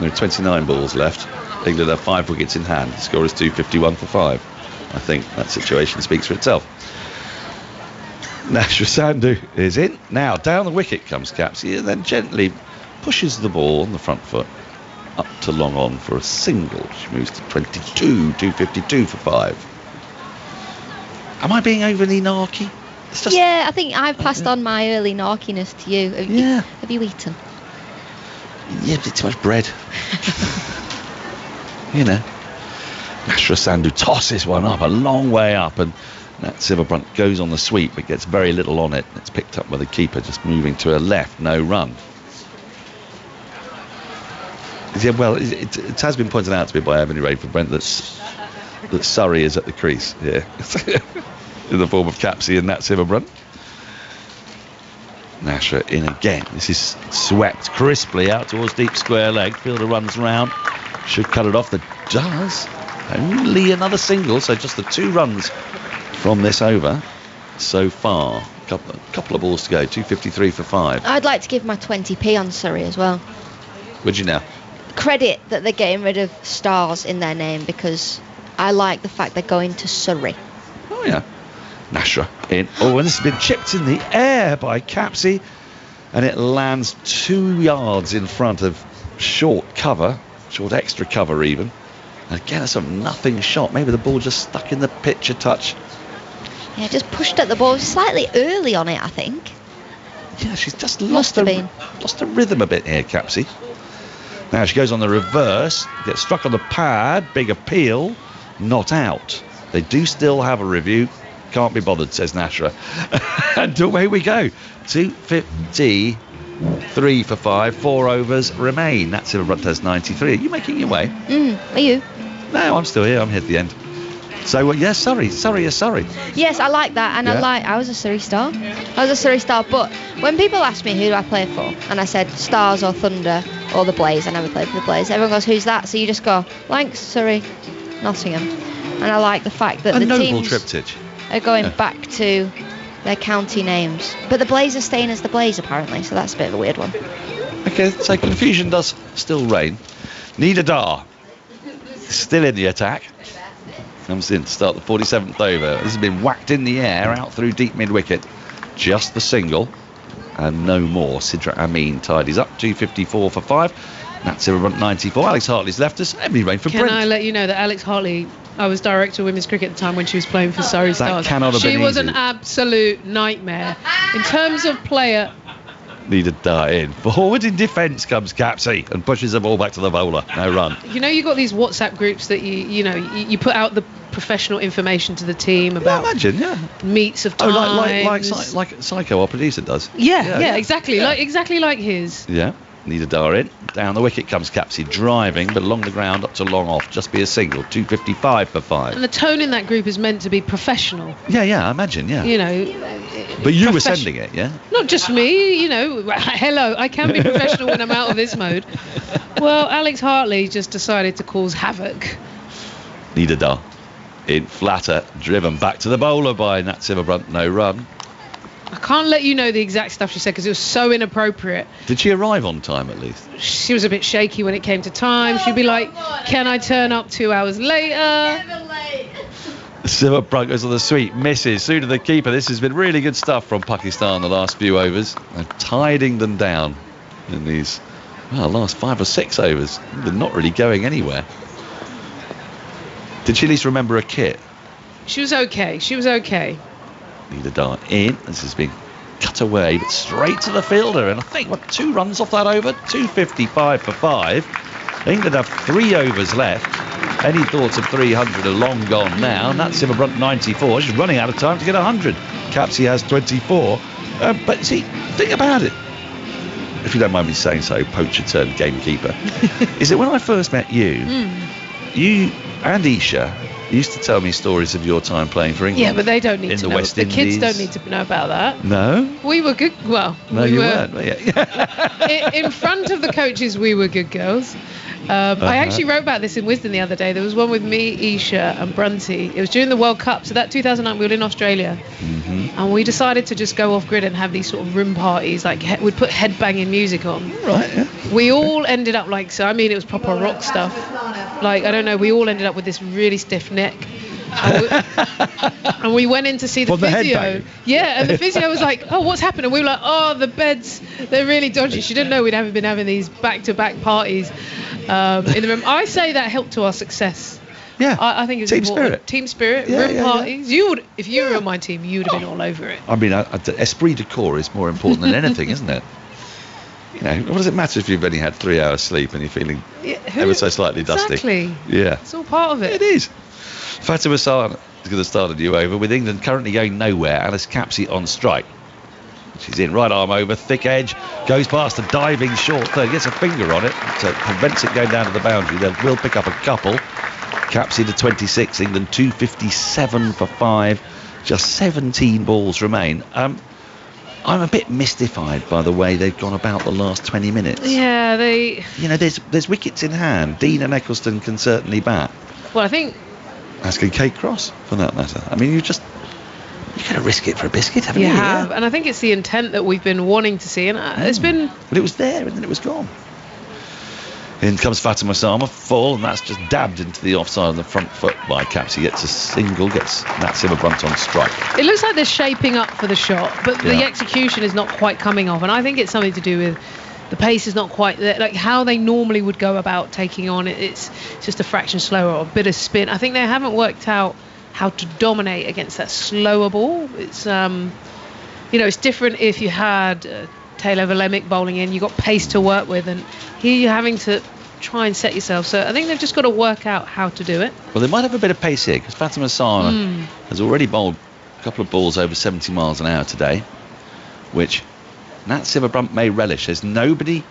There are 29 balls left. England have 5 wickets in hand. The score is 251 for 5. I think that situation speaks for itself. Nashra Sandhu is in. Now, down the wicket comes Capsey, and then gently pushes the ball on the front foot up to long on for a single. She moves to 22, 252 for 5. Am I being overly narky? It's just, yeah, I think I've passed on my early narkiness to you. Have you eaten? Yeah, but it's too much bread. You know. Nashra Sandhu tosses one up a long way up, and Nat Sciver-Brunt goes on the sweep but gets very little on it. It's picked up by the keeper, just moving to her left, no run. Yeah, well, it has been pointed out to me by Ebony Rainford-Brent that Surrey is at the crease here in the form of Capsey and Nat Sciver-Brunt. Nashra in again. This is swept crisply out towards deep square leg. Fielder runs round, should cut it off. That does. Only another single, so just the 2 runs from this over so far. Couple of balls to go. 253 for 5. I'd like to give my 20p on Surrey as well. Would you now? Credit that they're getting rid of stars in their name, because I like the fact they're going to Surrey. Oh yeah. Nashra in. Oh, and this has been chipped in the air by Capsey, and it lands 2 yards in front of short extra cover even. And again, it's a nothing shot. Maybe the ball just stuck in the pitch a touch. Yeah, just pushed at the ball slightly early on it, I think. Yeah, she's just lost her rhythm a bit here, Capsey. Now she goes on the reverse, gets struck on the pad, big appeal, not out. They do still have a review. Can't be bothered, says Nashra. And away we go. 253 for 5, 4 overs remain. Nat Sciver-Brunt has 93. Are you making your way? Are you? No, I'm still here. I'm here at the end. So, yes, Surrey is Surrey. Yes, I like that, and I was a Surrey star. But when people ask me who do I play for, and I said Stars or Thunder or the Blaze, I never played for the Blaze. Everyone goes, who's that? So you just go, Lancs, Surrey, Nottingham. And I like the fact that the teams triptych are going back to their county names. But the Blaze are staying as the Blaze, apparently, so that's a bit of a weird one. Okay, so confusion does still reign. Nida Dar still in the attack. Comes in to start the 47th over. This has been whacked in the air, out through deep mid-wicket. Just the single, and no more. Sidra Amin tidies up, 254 for 5. Nat Sciver-Brunt 94. Alex Hartley's left us. Ebony Rainford-Brent. Can I let you know that Alex Hartley, I was director of women's cricket at the time when she was playing for Surrey Stars. Cannot have been She was easy. an absolute nightmare. In terms of player... Nida Dar in. Forward in defence comes Capsey and pushes the ball back to the bowler. No run. You know, you got these WhatsApp groups that you put out the professional information to the team about meets of times. Like Psycho, our producer does. Yeah, exactly. Yeah. Exactly like his. Yeah. Nida Dar in. Down the wicket comes Capsey, driving, but along the ground up to long off. Just be a single. 255 for 5. And the tone in that group is meant to be professional. Yeah, I imagine, yeah. You know. But you were sending it, yeah? Not just me, you know. Hello, I can be professional when I'm out of this mode. Well, Alex Hartley just decided to cause havoc. Nida Dar in flatter, driven back to the bowler by Nat Silverbrunt. No run. I can't let you know the exact stuff she said because it was so inappropriate. Did she arrive on time at least? She was a bit shaky when it came to time. She'd be like, can I turn up 2 hours later? Never late. Silverbrunt goes on the sweep, misses. Soon to the keeper. This has been really good stuff from Pakistan the last few overs. They're tiding them down in these last 5 or 6 overs. They're not really going anywhere. Did she at least remember a kit? She was okay. Nida Dar in. This has been cut away, but straight to the fielder. And I think, 2 runs off that over? 255 for 5. England have 3 overs left. Any thoughts of 300 are long gone now. Nat Silverbrunt 94. She's running out of time to get 100. Capsey has 24. But see, think about it. If you don't mind me saying so, poacher turned gamekeeper. Is that when I first met you, you and Isha used to tell me stories of your time playing for England. Yeah, but they don't need in to the know. West The Indies. kids don't need to know about that. No? We were good. Well, No, we you were. weren't. Yeah. In front of the coaches, we were good girls. I actually wrote about this in Wisdom the other day. There was one with me, Isha, and Brunty. It was during the World Cup. So that 2009, we were in Australia. Mm-hmm. And we decided to just go off grid and have these sort of room parties. Like, we'd put headbanging music on. Right, yeah. We all ended up like, so I mean, it was proper rock stuff. Like, I don't know, we all ended up with this really stiff neck. And we went in to see the physio. headbanging? Yeah, and the physio was like, oh, what's happened? And we were like, oh, the beds, they're really dodgy. She didn't know we'd been having these back-to-back parties in the room. I say that helped to our success. Yeah. I think it's Team important. spirit. Team spirit, Yeah, room yeah, parties. You would, if you were on my team, you would have been all over it. I mean, esprit de corps is more important than anything, isn't it? You know, what does it matter if you've only had 3 hours sleep and you're feeling ever so slightly dusty? Exactly. Yeah. It's all part of it. It is. Fatima Sarr is going to start a new over with England currently going nowhere. Alice Capsey on strike. She's in, right arm over, thick edge, goes past a diving short third, gets a finger on it, so it prevents it going down to the boundary. They will pick up a couple. Capsey to 26, England 257 for 5, just 17 balls remain. I'm a bit mystified by the way they've gone about the last 20 minutes. Yeah, You know, there's wickets in hand. Dean and Eccleston can certainly bat. well, I think As can Kate Cross, for that matter. I mean, you've got to risk it for a biscuit, haven't you? you have, Yeah. and I think it's the intent that we've been wanting to see, and it's been. But it was there and then it was gone. In comes Fatima Sarr, full, and that's just dabbed into the offside of the front foot by Capsey. Gets a single, gets Nat Silverbrunt on strike. It looks like they're shaping up for the shot, but the Yeah. execution is not quite coming off, and I think it's something to do with the pace is not quite there, like how they normally would go about taking on it. It's just a fraction slower or a bit of spin. I think they haven't worked out how to dominate against that slower ball. It's it's different if you had Taylor Volemic bowling in. You got pace to work with, and here you're having to try and set yourself. So I think they've just got to work out how to do it. Well, they might have a bit of pace here because Fatima Sarr has already bowled a couple of balls over 70 miles an hour today, which Nat Silverbrunt may relish. There's nobody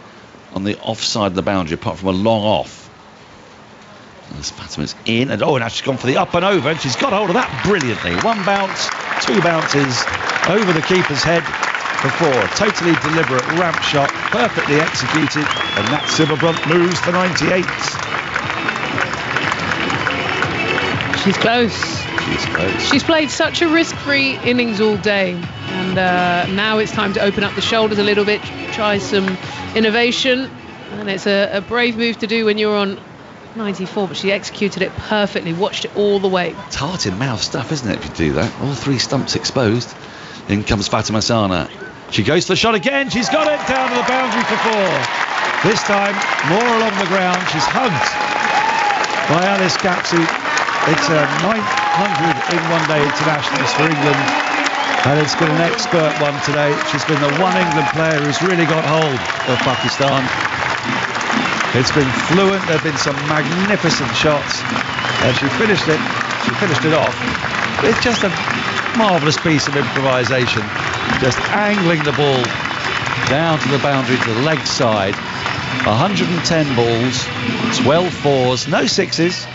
on the offside of the boundary apart from a long off. As Fatima's in, and now she's gone for the up and over, and she's got hold of that brilliantly. 1 bounce, 2 bounces over the keeper's head for 4. Totally deliberate ramp shot, perfectly executed, and Nat Silverbrunt moves to 98. She's close. She's close. She's played such a risk-free innings all day, and now it's time to open up the shoulders a little bit, try some innovation, and it's a brave move to do when you're on 94, but she executed it perfectly, watched it all the way. It's heart in mouth stuff, isn't it, if you do that? All 3 stumps exposed. In comes Fatima Sarr. She goes for the shot again. She's got it down to the boundary for 4. This time, more along the ground. She's hugged by Alice Capsey. It's a 900 in one-day internationals for England, and it's been an expert one today. She's been the one England player who's really got hold of Pakistan. It's been fluent. There have been some magnificent shots. She finished it off. It's just a marvellous piece of improvisation, just angling the ball down to the boundary to the leg side, 110 balls, 12 fours, no sixes.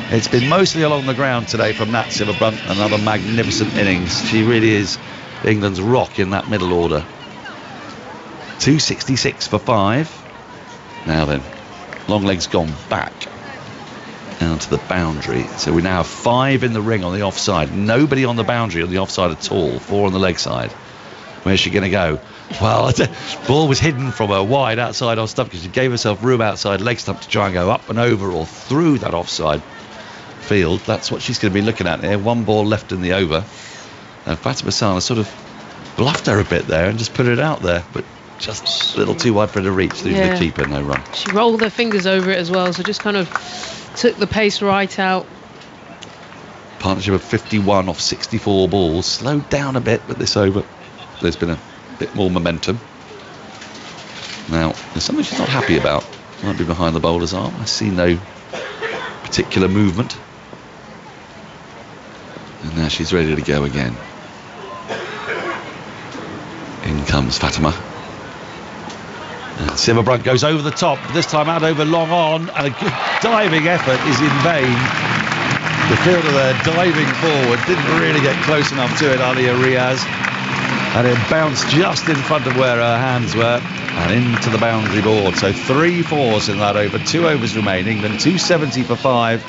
It's been mostly along the ground today from Nat Silverbrunt. Another magnificent innings. She really is England's rock in that middle order. 266 for 5. Now then, long legs gone back down to the boundary. So we now have 5 in the ring on the offside. Nobody on the boundary on the offside at all. 4 on the leg side. Where's she going to go? Well, the ball was hidden from her wide outside off stump because she gave herself room outside leg stump to try and go up and over or through that offside field. That's what she's going to be looking at here. 1 ball left in the over. And Fatima Sana sort of bluffed her a bit there and just put it out there, but just a little too wide for her to reach through the keeper. No run. She rolled her fingers over it as well, so just kind of took the pace right out. Partnership of 51 off 64 balls. Slowed down a bit, but this over there's been a bit more momentum. Now, there's something she's not happy about. Might be behind the bowler's arm. I see no particular movement. And now she's ready to go again. In comes Fatima. And Silverbrunt goes over the top, this time out over long on, and a good diving effort is in vain. The fielder there diving forward, didn't really get close enough to it, Alia Riaz. And it bounced just in front of where her hands were and into the boundary board. So 3 fours in that over, 2 overs remaining, then 270 for 5.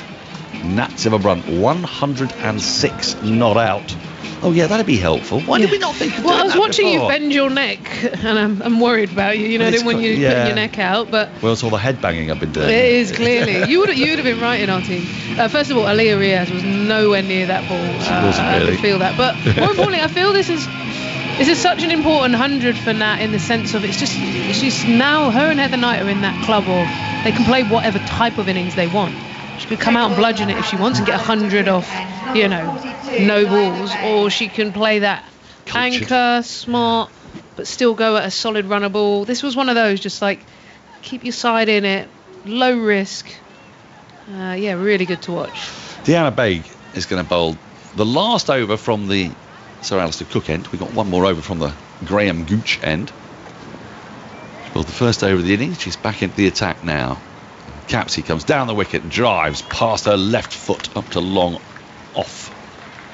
Nat Silverbrunt 106 not out. Oh yeah, that'd be helpful. Why did we not think of doing Well, I was that watching before? you bend your neck, and I'm worried about you. You know, I didn't want you putting your neck out, but well, it's all the head banging I've been doing. it is clearly. You would have been right in our team. First of all, Alia Riaz was nowhere near that ball. She wasn't really. I could feel that. But more importantly, I feel this is such an important 100 for Nat in the sense of she's now, her and Heather Knight are in that club of they can play whatever type of innings they want. She could come out and bludgeon it if she wants and get 100 off, no balls, or she can play that Cultured. anchor, smart, but still go at a solid runner ball. This was one of those, just like keep your side in it, low risk. Really good to watch. Deanna Baig is going to bowl the last over from the Sir Alistair Cook end. We got 1 more over from the Graham Gooch end. She bowled the first over of the innings. She's back into the attack now. Capsey comes down the wicket and drives past her left foot up to long off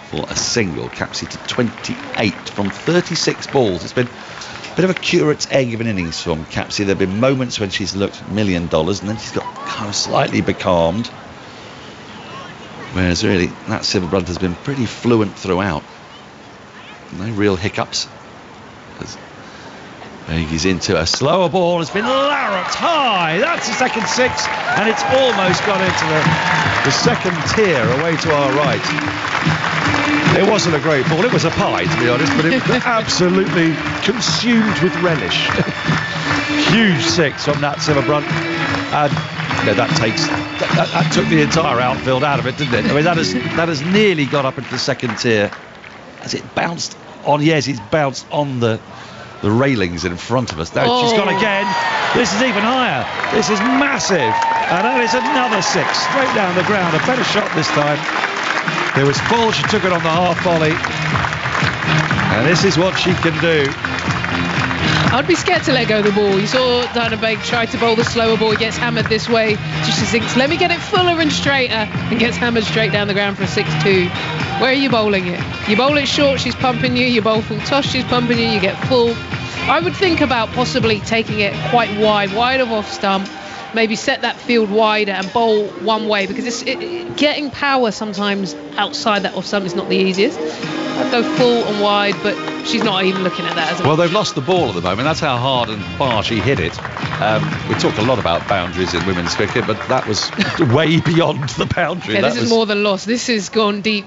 for a single. Capsey to 28 from 36 balls. It's been a bit of a curate's egg of an innings from Capsey. There have been moments when she's looked $1 million and then she's got kind of slightly becalmed. Whereas really, Nat Silverbrunt has been pretty fluent throughout. No real hiccups. He's into a slower ball. It's been larruped high. That's the second 6, and it's almost gone into the second tier away to our right. It wasn't a great ball. It was a pie, to be honest, but it was absolutely consumed with relish. Huge 6 from Nat Silverbrunt. And that took the entire outfield out of it, didn't it? I mean, that has nearly got up into the second tier. As it bounced on, yes, it's bounced on the railings in front of us. Now she's gone again. This is even higher. This is massive. And that is another 6 straight down the ground. A better shot this time. It was full. She took it on the half volley. And this is what she can do. I'd be scared to let go of the ball. You saw Diana Baig try to bowl the slower ball. He gets hammered this way. She just thinks, let me get it fuller and straighter, and gets hammered straight down the ground for a 6-2. Where are you bowling it? You bowl it short, she's pumping you. You bowl full toss, she's pumping you. You get full. I would think about possibly taking it quite wide of off stump. Maybe set that field wider and bowl one way, because getting power sometimes outside that off stump is not the easiest. I'd go full and wide, but she's not even looking at that as well. They've lost the ball at the moment. That's how hard and far she hit it. We talk a lot about boundaries in women's cricket, but that was way beyond the boundary. Yeah, this is more than lost. This has gone deep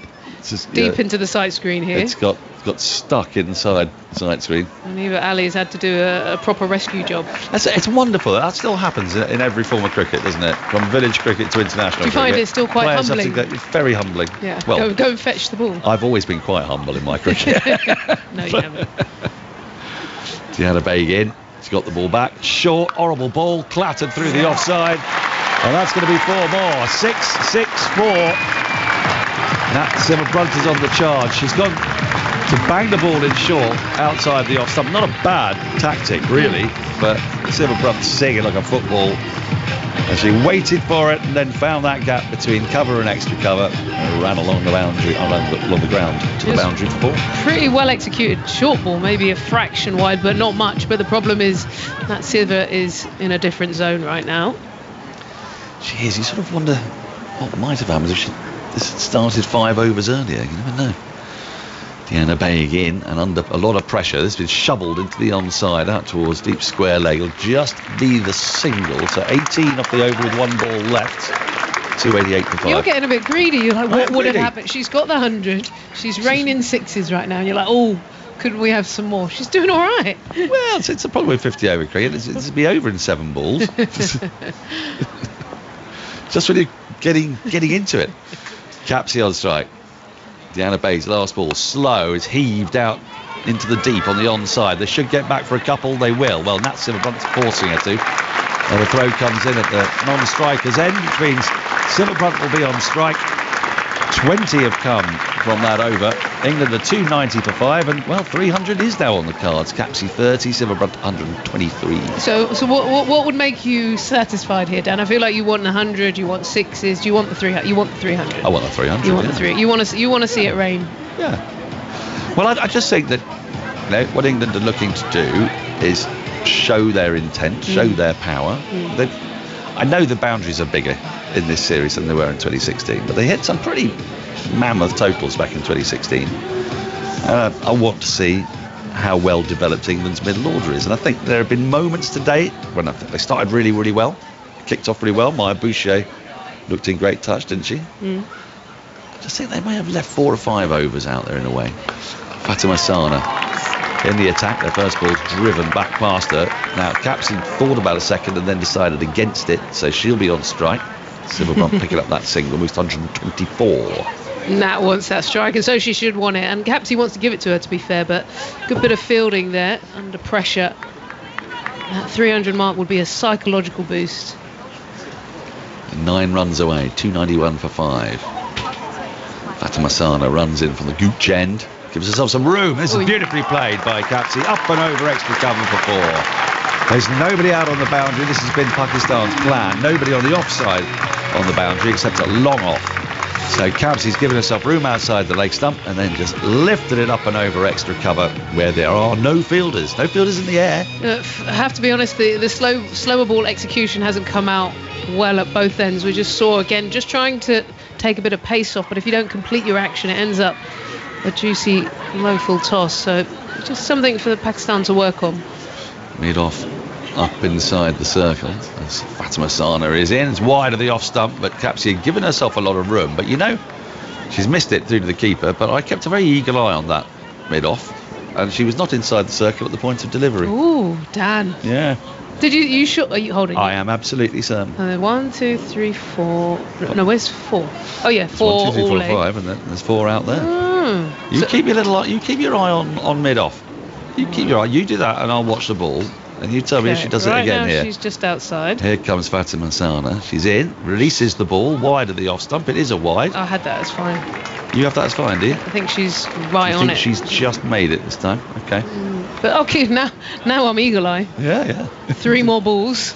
into the sight screen here. It's got stuck inside the sight screen. And Eva Ali's had to do a proper rescue job. It's wonderful. That still happens in every form of cricket, doesn't it? From village cricket to international cricket. Do you find it still quite humbling? It's very humbling. Yeah. Well, go and fetch the ball. I've always been quite humble in my cricket. No, you haven't. Deanna Baig in. She's got the ball back. Short, horrible ball, clattered through the offside. And that's going to be 4 more. 6-6-4. Nat Silverbrunt is on the charge. She's gone to bang the ball in short outside the off stump. Not a bad tactic, really, but Silverbrunt singing like a football. And she waited for it and then found that gap between cover and extra cover and ran along the boundary, along the ground to the boundary for 4. Pretty well executed short ball, maybe a fraction wide, but not much. But the problem is that Silva is in a different zone right now. She is. You sort of wonder what might have happened if this had started 5 overs earlier. You never know. Deanna Baig in and under a lot of pressure. This has been shoveled into the onside out towards deep square leg. It'll just be the single. So 18 off the over with 1 ball left. 288 for 5. You're getting a bit greedy. You're like, what would have greedy. happened? She's got the 100. She's raining 6s right now. And you're like, oh, couldn't we have some more? She's doing all right. Well, it's a problem with 50 over cricket. It's be over in 7 balls. Just when you're getting into it. Capsey on strike. Deanna Baig's last ball, slow, is heaved out into the deep on the onside. They should get back for a couple, they will. Well, Nat Silverbrunt's forcing her to. And the throw comes in at the non-striker's end, which means Silverbrunt will be on strike. 20 have come from that over. England are 290 for 5, and well, 300 is now on the cards. Capsey 30, Silverbrunt 123. So what would make you satisfied here, Dan? I feel like you want 100, you want 6s, do you want the 300? You want the 300. I want the 300. You want the 3. You want to see it rain. Yeah. Well, I just think that what England are looking to do is show their intent, show their power. I know the boundaries are bigger in this series than they were in 2016, but they hit some pretty mammoth totals back in 2016. I want to see how well developed England's middle order is, and I think there have been moments today when I think they started really, really well, kicked off really well. Maya Boucher looked in great touch, didn't she? I just think they may have left 4 or 5 overs out there in a way. Fatima Sana in the attack, their first ball's driven back past her. Now Capsey thought about a second and then decided against it, so she'll be on strike. Silverbrunt picking up that single, moves to 124. Nat wants that strike, and so she should want it. And Capsey wants to give it to her, to be fair, but good bit of fielding there under pressure. That 300 mark would be a psychological boost. 9 runs away, 291 for 5. Fatima Sana runs in from the gooch end, gives herself some room. This is beautifully played by Capsey, up and over extra cover for 4. There's nobody out on the boundary. This has been Pakistan's plan. Nobody on the offside on the boundary except a long off. So Capsey's given herself room outside the leg stump and then just lifted it up and over extra cover where there are no fielders. No fielders in the air. I have to be honest, the slower ball execution hasn't come out well at both ends. We just saw, again, just trying to take a bit of pace off, but if you don't complete your action, it ends up a juicy low full toss. So just something for the Pakistan to work on. Mid-off up inside the circle as Fatima Sana is in. It's wide of the off stump, but Capsey had given herself a lot of room. But she's missed it through to the keeper, but I kept a very eagle eye on that mid-off, and she was not inside the circle at the point of delivery. Ooh, Dan. Yeah. Did you shoot? Are you holding? I am absolutely certain. 1, 2, 3, 4. No, where's 4? Oh yeah, 4 1, 2, 3, 4, all in. 5, and then there's 4 out there. You keep your eye on mid-off. You keep your eye. You do that, and I'll watch the ball. And you tell me if she does it again now here. She's just outside. Here comes Fatima Sana. She's in, releases the ball wide of the off stump. It is a wide. I had that as fine. You have that as fine, do you? I think she's right on it. She's just made it this time. Okay. But okay, now I'm eagle eye. Yeah. 3 more balls.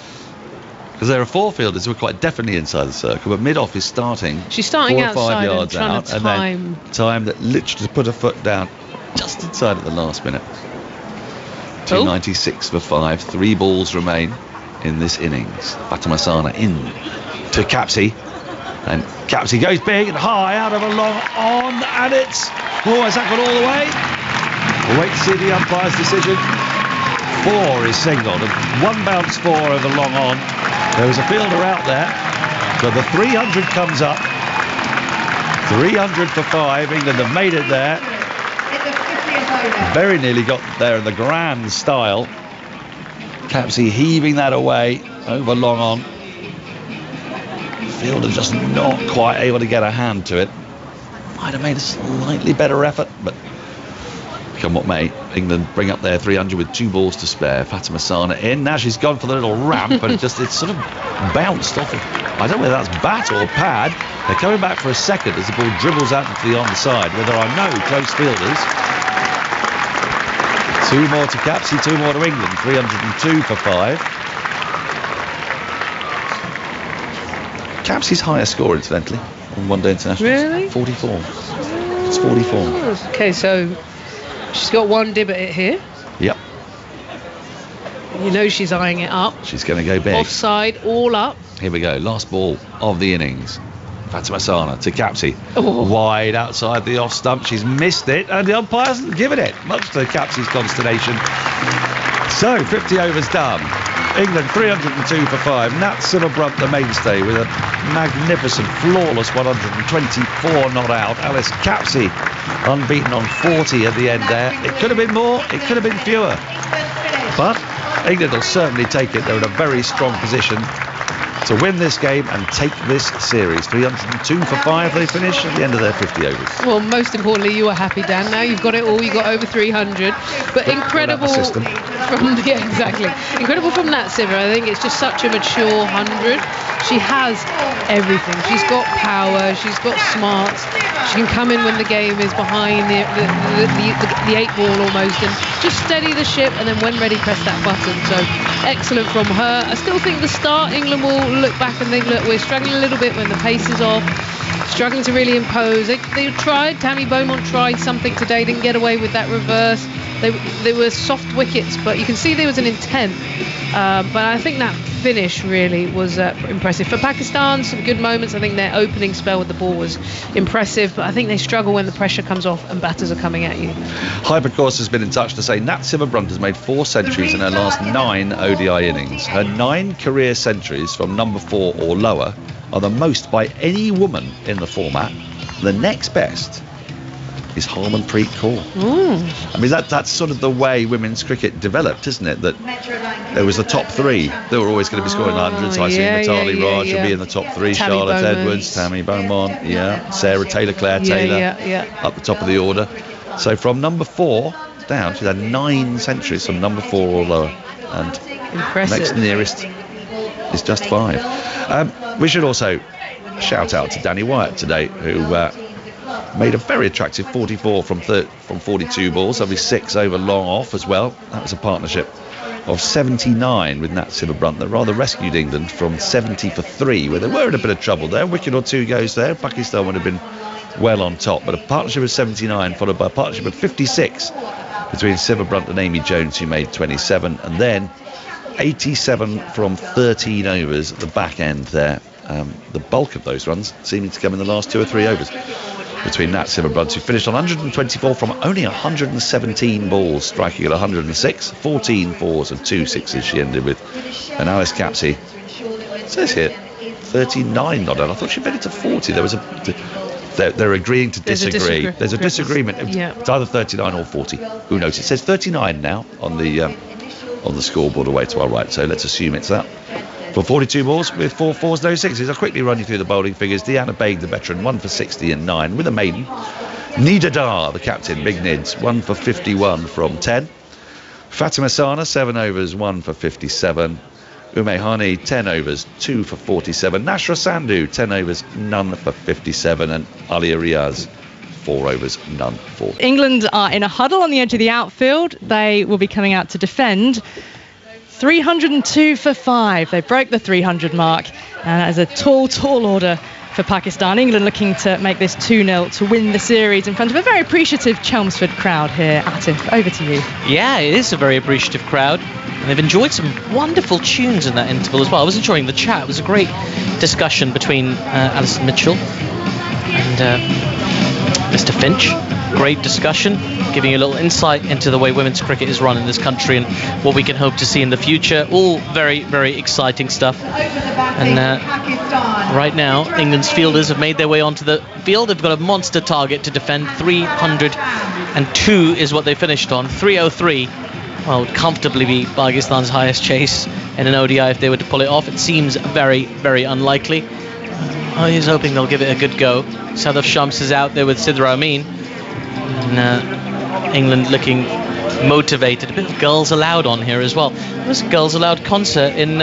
Because there are 4 fielders who are quite definitely inside the circle, but mid-off is starting. She's starting 4 or 5 outside yards and trying out, to and then time that literally to put her foot down just inside at the last minute. 296 for 5. 3 balls remain in this innings. Fatima Sana in to Capsey, and Capsey goes big and high out of a long on, and it's has that gone all the way? We'll wait to see the umpire's decision. 4 is signalled, and 1 bounce 4 over long on. There was a fielder out there, so the 300 comes up. 300 for 5. England have made it there. Very nearly got there in the grand style. Capsey heaving that away over long on. Fielder just not quite able to get a hand to it. Might have made a slightly better effort, but come what may, England bring up their 300 with 2 balls to spare. Fatima Sana in. Now she's gone for the little ramp, and it's sort of bounced off of, I don't know whether that's bat or pad. They're coming back for a second as the ball dribbles out into the onside where there are no close fielders. 2 more to Capsey, 2 more to England. 302 for 5. Capsey's highest score, incidentally, on one-day international. Really? 44. It's 44. Okay, so she's got one dib at it here. Yep. You know she's eyeing it up. She's going to go big. Offside, all up. Here we go. Last ball of the innings. Fatima Sana to Capsey. Oh. Wide outside the off stump. She's missed it, and the umpire hasn't given it, much to Capsey's consternation. So 50 overs done. England 302 for 5. Nat Silverbrunt the mainstay with a magnificent, flawless 124 not out. Alice Capsey unbeaten on 40 at the end there. It could have been more, it could have been fewer. But England will certainly take it. They're in a very strong position to win this game and take this series. 302 for 5 they finish at the end of their 50 overs. Well, most importantly, you are happy, Dan. Now you've got it all. You got over 300. But incredible system. exactly. Incredible from Nat Siver. I think it's just such a mature 100. She has everything. She's got power. She's got smarts. She can come in when the game is behind the 8 ball almost and just steady the ship, and then when ready, press that button. So excellent from her. I still think the start, England will look back and think, look, we're struggling a little bit when the pace is off, struggling to really impose. They tried, Tammy Beaumont tried something today, didn't get away with that reverse. They were soft wickets, but you can see there was an intent. But I think that finish really was impressive. For Pakistan, some good moments. I think their opening spell with the ball was impressive, but I think they struggle when the pressure comes off and batters are coming at you. Hypercourse has been in touch to say Nat Silverbrunt has made 4 centuries in her last 9 ODI innings. Her 9 career centuries from number 4 or lower are the most by any woman in the format. The next best is Harmanpreet Kaur. I mean, that's sort of the way women's cricket developed, isn't it? That there was the top 3 that were always going to be scoring hundreds. I see Mitali Raj will be in the top 3. Tammy Charlotte Beaumont. Edwards, Tammy Beaumont, Sarah Taylor, Claire Taylor, up the top of the order. So from number 4 down, she's had 9 centuries from number 4 or lower, and Impressive. next nearest is just 5. We should also shout out to Danny Wyatt today, who made a very attractive 44 from 42 balls, only 6 over long off as well. That was a partnership of 79 with Nat Silverbrunt that rather rescued England from 70 for 3, where they were in a bit of trouble there. A wicket or 2 goes there. Pakistan would have been well on top, but a partnership of 79 followed by a partnership of 56 between Silverbrunt and Amy Jones, who made 27, and then 87 from 13 overs at the back end there. The bulk of those runs seeming to come in the last 2 or 3 overs between Nat Silverbrunt, who finished on 124 from only 117 balls, striking at 106, 14 fours and 2 sixes she ended with. And Alice Capsey, it says here 39 not out. I thought she made it to 40. They're agreeing to disagree. There's a disagreement. It's either 39 or 40. Who knows? It says 39 now on the scoreboard away to our right, so let's assume it's that. For 42 balls with 4 fours, no sixes. I'll quickly run you through the bowling figures. Deanna Baig, the veteran, 1 for 60 and 9 with a maiden. Nida Dar, the captain, big Nids, 1 for 51 from 10. Fatima Sana, 7 overs, 1 for 57. Ume Hani, 10 overs, 2 for 47. Nashra Sandhu, 10 overs, none for 57. And Alia Riaz, 4 overs, none for. England are in a huddle on the edge of the outfield. They will be coming out to defend. 302 for 5. They broke the 300 mark, and that is a tall order for Pakistan. England looking to make this 2-0 to win the series in front of a very appreciative Chelmsford crowd here. Atif, over to you. Yeah, it is a very appreciative crowd, and they've enjoyed some wonderful tunes in that interval as well. I was enjoying the chat. It was a great discussion between Alison Mitchell and Mr. Finch. Great discussion, giving you a little insight into the way women's cricket is run in this country and what we can hope to see in the future. All very, very exciting stuff. And right now, England's fielders have made their way onto the field. They've got a monster target to defend. 302 is what they finished on. 303, well, would comfortably be Pakistan's highest chase in an ODI if they were to pull it off. It seems very, very unlikely. He's hoping they'll give it a good go. Sadaf Shams is out there with Sidra Amin. And England looking motivated. A bit of Girls Aloud on here as well. There was a Girls Aloud concert in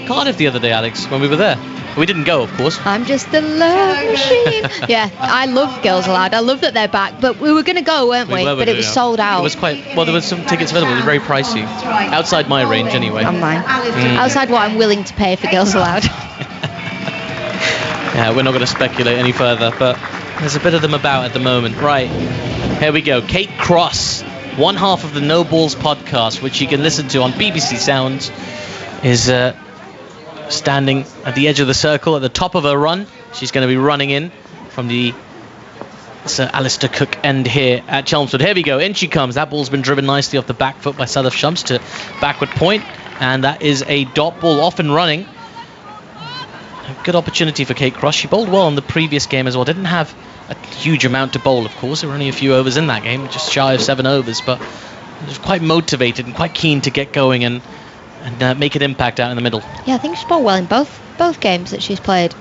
Cardiff the other day, Alex, when we were there. We didn't go, of course. I'm just a love machine. Yeah, I love Girls Aloud. I love that they're back. But we were going to go, weren't we? But it was sold out. It was there were some tickets available. They were very pricey. Outside my range, anyway. And mine. Outside what I'm willing to pay for Girls Aloud. Yeah, we're not going to speculate any further, but there's a bit of them about at the moment. Right, here we go. Kate Cross, one half of the No Balls podcast, which you can listen to on BBC Sounds, is standing at the edge of the circle at the top of her run. She's going to be running in from the Sir Alistair Cook end here at Chelmsford. Here we go. In she comes. That ball's been driven nicely off the back foot by Southern Shumps to backward point, and that is a dot ball off and running. A good opportunity for Kate Cross. She bowled well in the previous game as well. Didn't have a huge amount to bowl, of course. There were only a few overs in that game, just shy of 7 overs, but was quite motivated and quite keen to get going and make an impact out in the middle. Yeah, I think she's bowled well in both games that she's played.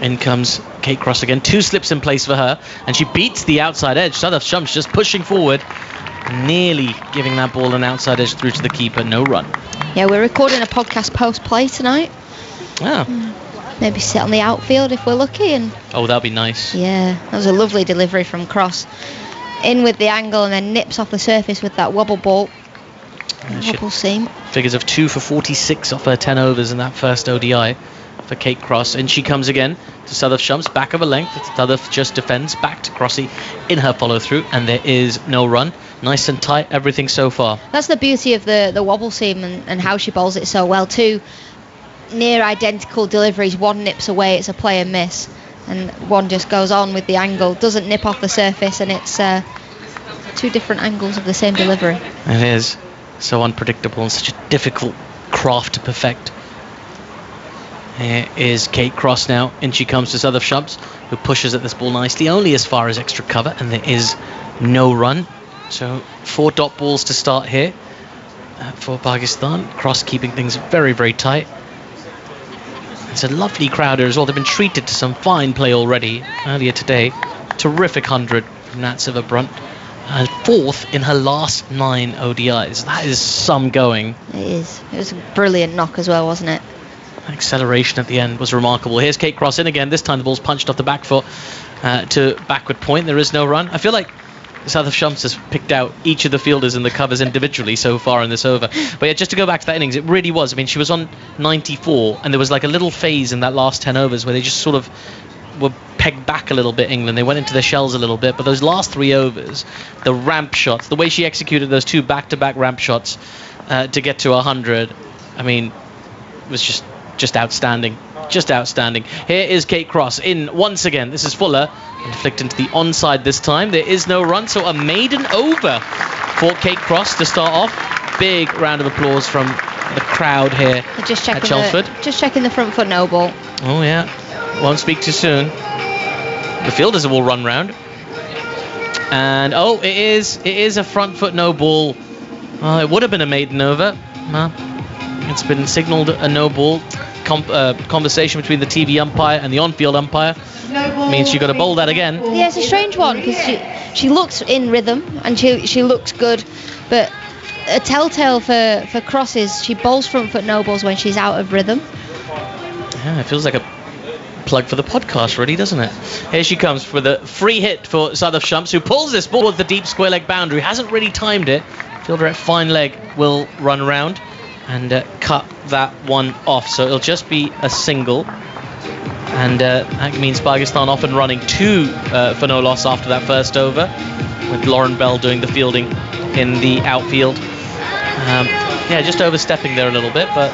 In comes Kate Cross again. 2 slips in place for her, and she beats the outside edge. Southern Shumps just pushing forward, nearly giving that ball an outside edge through to the keeper. No run. Yeah, we're recording a podcast post-play tonight. Maybe sit on the outfield if we're lucky. And that'd be nice. Yeah, that was a lovely delivery from Cross. In with the angle and then nips off the surface with that wobble ball. Wobble seam. Figures of 2 for 46 off her 10 overs in that first ODI for Kate Cross. And she comes again to Southern Shumps, back of a length. Southern just defends, back to Crossy in her follow through, and there is no run. Nice and tight, everything so far. That's the beauty of the wobble seam and how she bowls it so well too. Near identical deliveries, one nips away, it's a play and miss, and one just goes on with the angle, doesn't nip off the surface, and it's 2 different angles of the same delivery. It is so unpredictable and such a difficult craft to perfect. Here is Kate Cross now, and she comes to Southern Shumps, who pushes at this ball nicely, only as far as extra cover, and there is no run. So 4 dot balls to start here for Pakistan. Cross keeping things very, very tight. It's a lovely crowd here as well. They've been treated to some fine play already earlier today. Terrific 100 from Nat Silverbrunt. 4th in her last 9 ODIs. That is some going. It is. It was a brilliant knock as well, wasn't it? Acceleration at the end was remarkable. Here's Kate Cross in again. This time the ball's punched off the back foot to backward point. There is no run. I feel like Southern Shumps has picked out each of the fielders in the covers individually so far in this over. But yeah, just to go back to that innings, it really was. I mean, she was on 94, and there was like a little phase in that last 10 overs where they just sort of were pegged back a little bit, England. They went into their shells a little bit. But those last 3 overs, the ramp shots, the way she executed those 2 back-to-back ramp shots to get to 100, I mean, it was just outstanding. Just outstanding. Here is Kate Cross in once again. This is Fuller, and flicked into the onside this time. There is no run, so a maiden over for Kate Cross to start off. Big round of applause from the crowd here at Chelmsford. Just checking the front foot no ball. Oh yeah, won't speak too soon. The fielders will run round, and it is a front foot no ball. It would have been a maiden over. It's been signalled a no ball. Conversation between the TV umpire and the on-field umpire means she got to bowl that again. Yeah, it's a strange one because she looks in rhythm and she looks good, but a telltale for Cross is she bowls front foot no balls when she's out of rhythm. Yeah, it feels like a plug for the podcast, really, doesn't it? Here she comes for the free hit for Southern Shumps, who pulls this ball with the deep square leg boundary. Hasn't really timed it. Fielder at fine leg will run round and cut that one off, so it'll just be a single, and that means Pakistan off and running 2 for no loss after that first over, with Lauren Bell doing the fielding in the outfield. Just overstepping there a little bit, but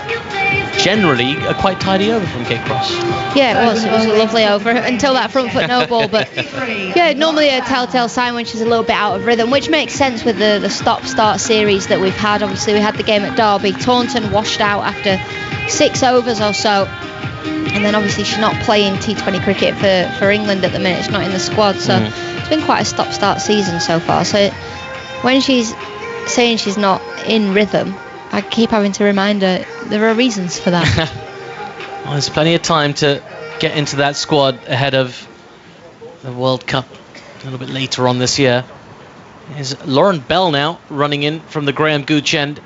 generally a quite tidy over from Kate Cross. Yeah, it was a lovely over until that front foot no ball, but yeah, normally a telltale sign when she's a little bit out of rhythm, which makes sense with the stop-start series that we've had. Obviously we had the game at Derby. Taunton washed out after 6 overs or so, and then obviously she's not playing T20 cricket for England at the minute. She's not in the squad, so it's been quite a stop-start season so far. So when she's saying she's not in rhythm, I keep having to remind her there are reasons for that. Well, there's plenty of time to get into that squad ahead of the World Cup a little bit later on this year. There's Lauren Bell now running in from the Graham Gooch end,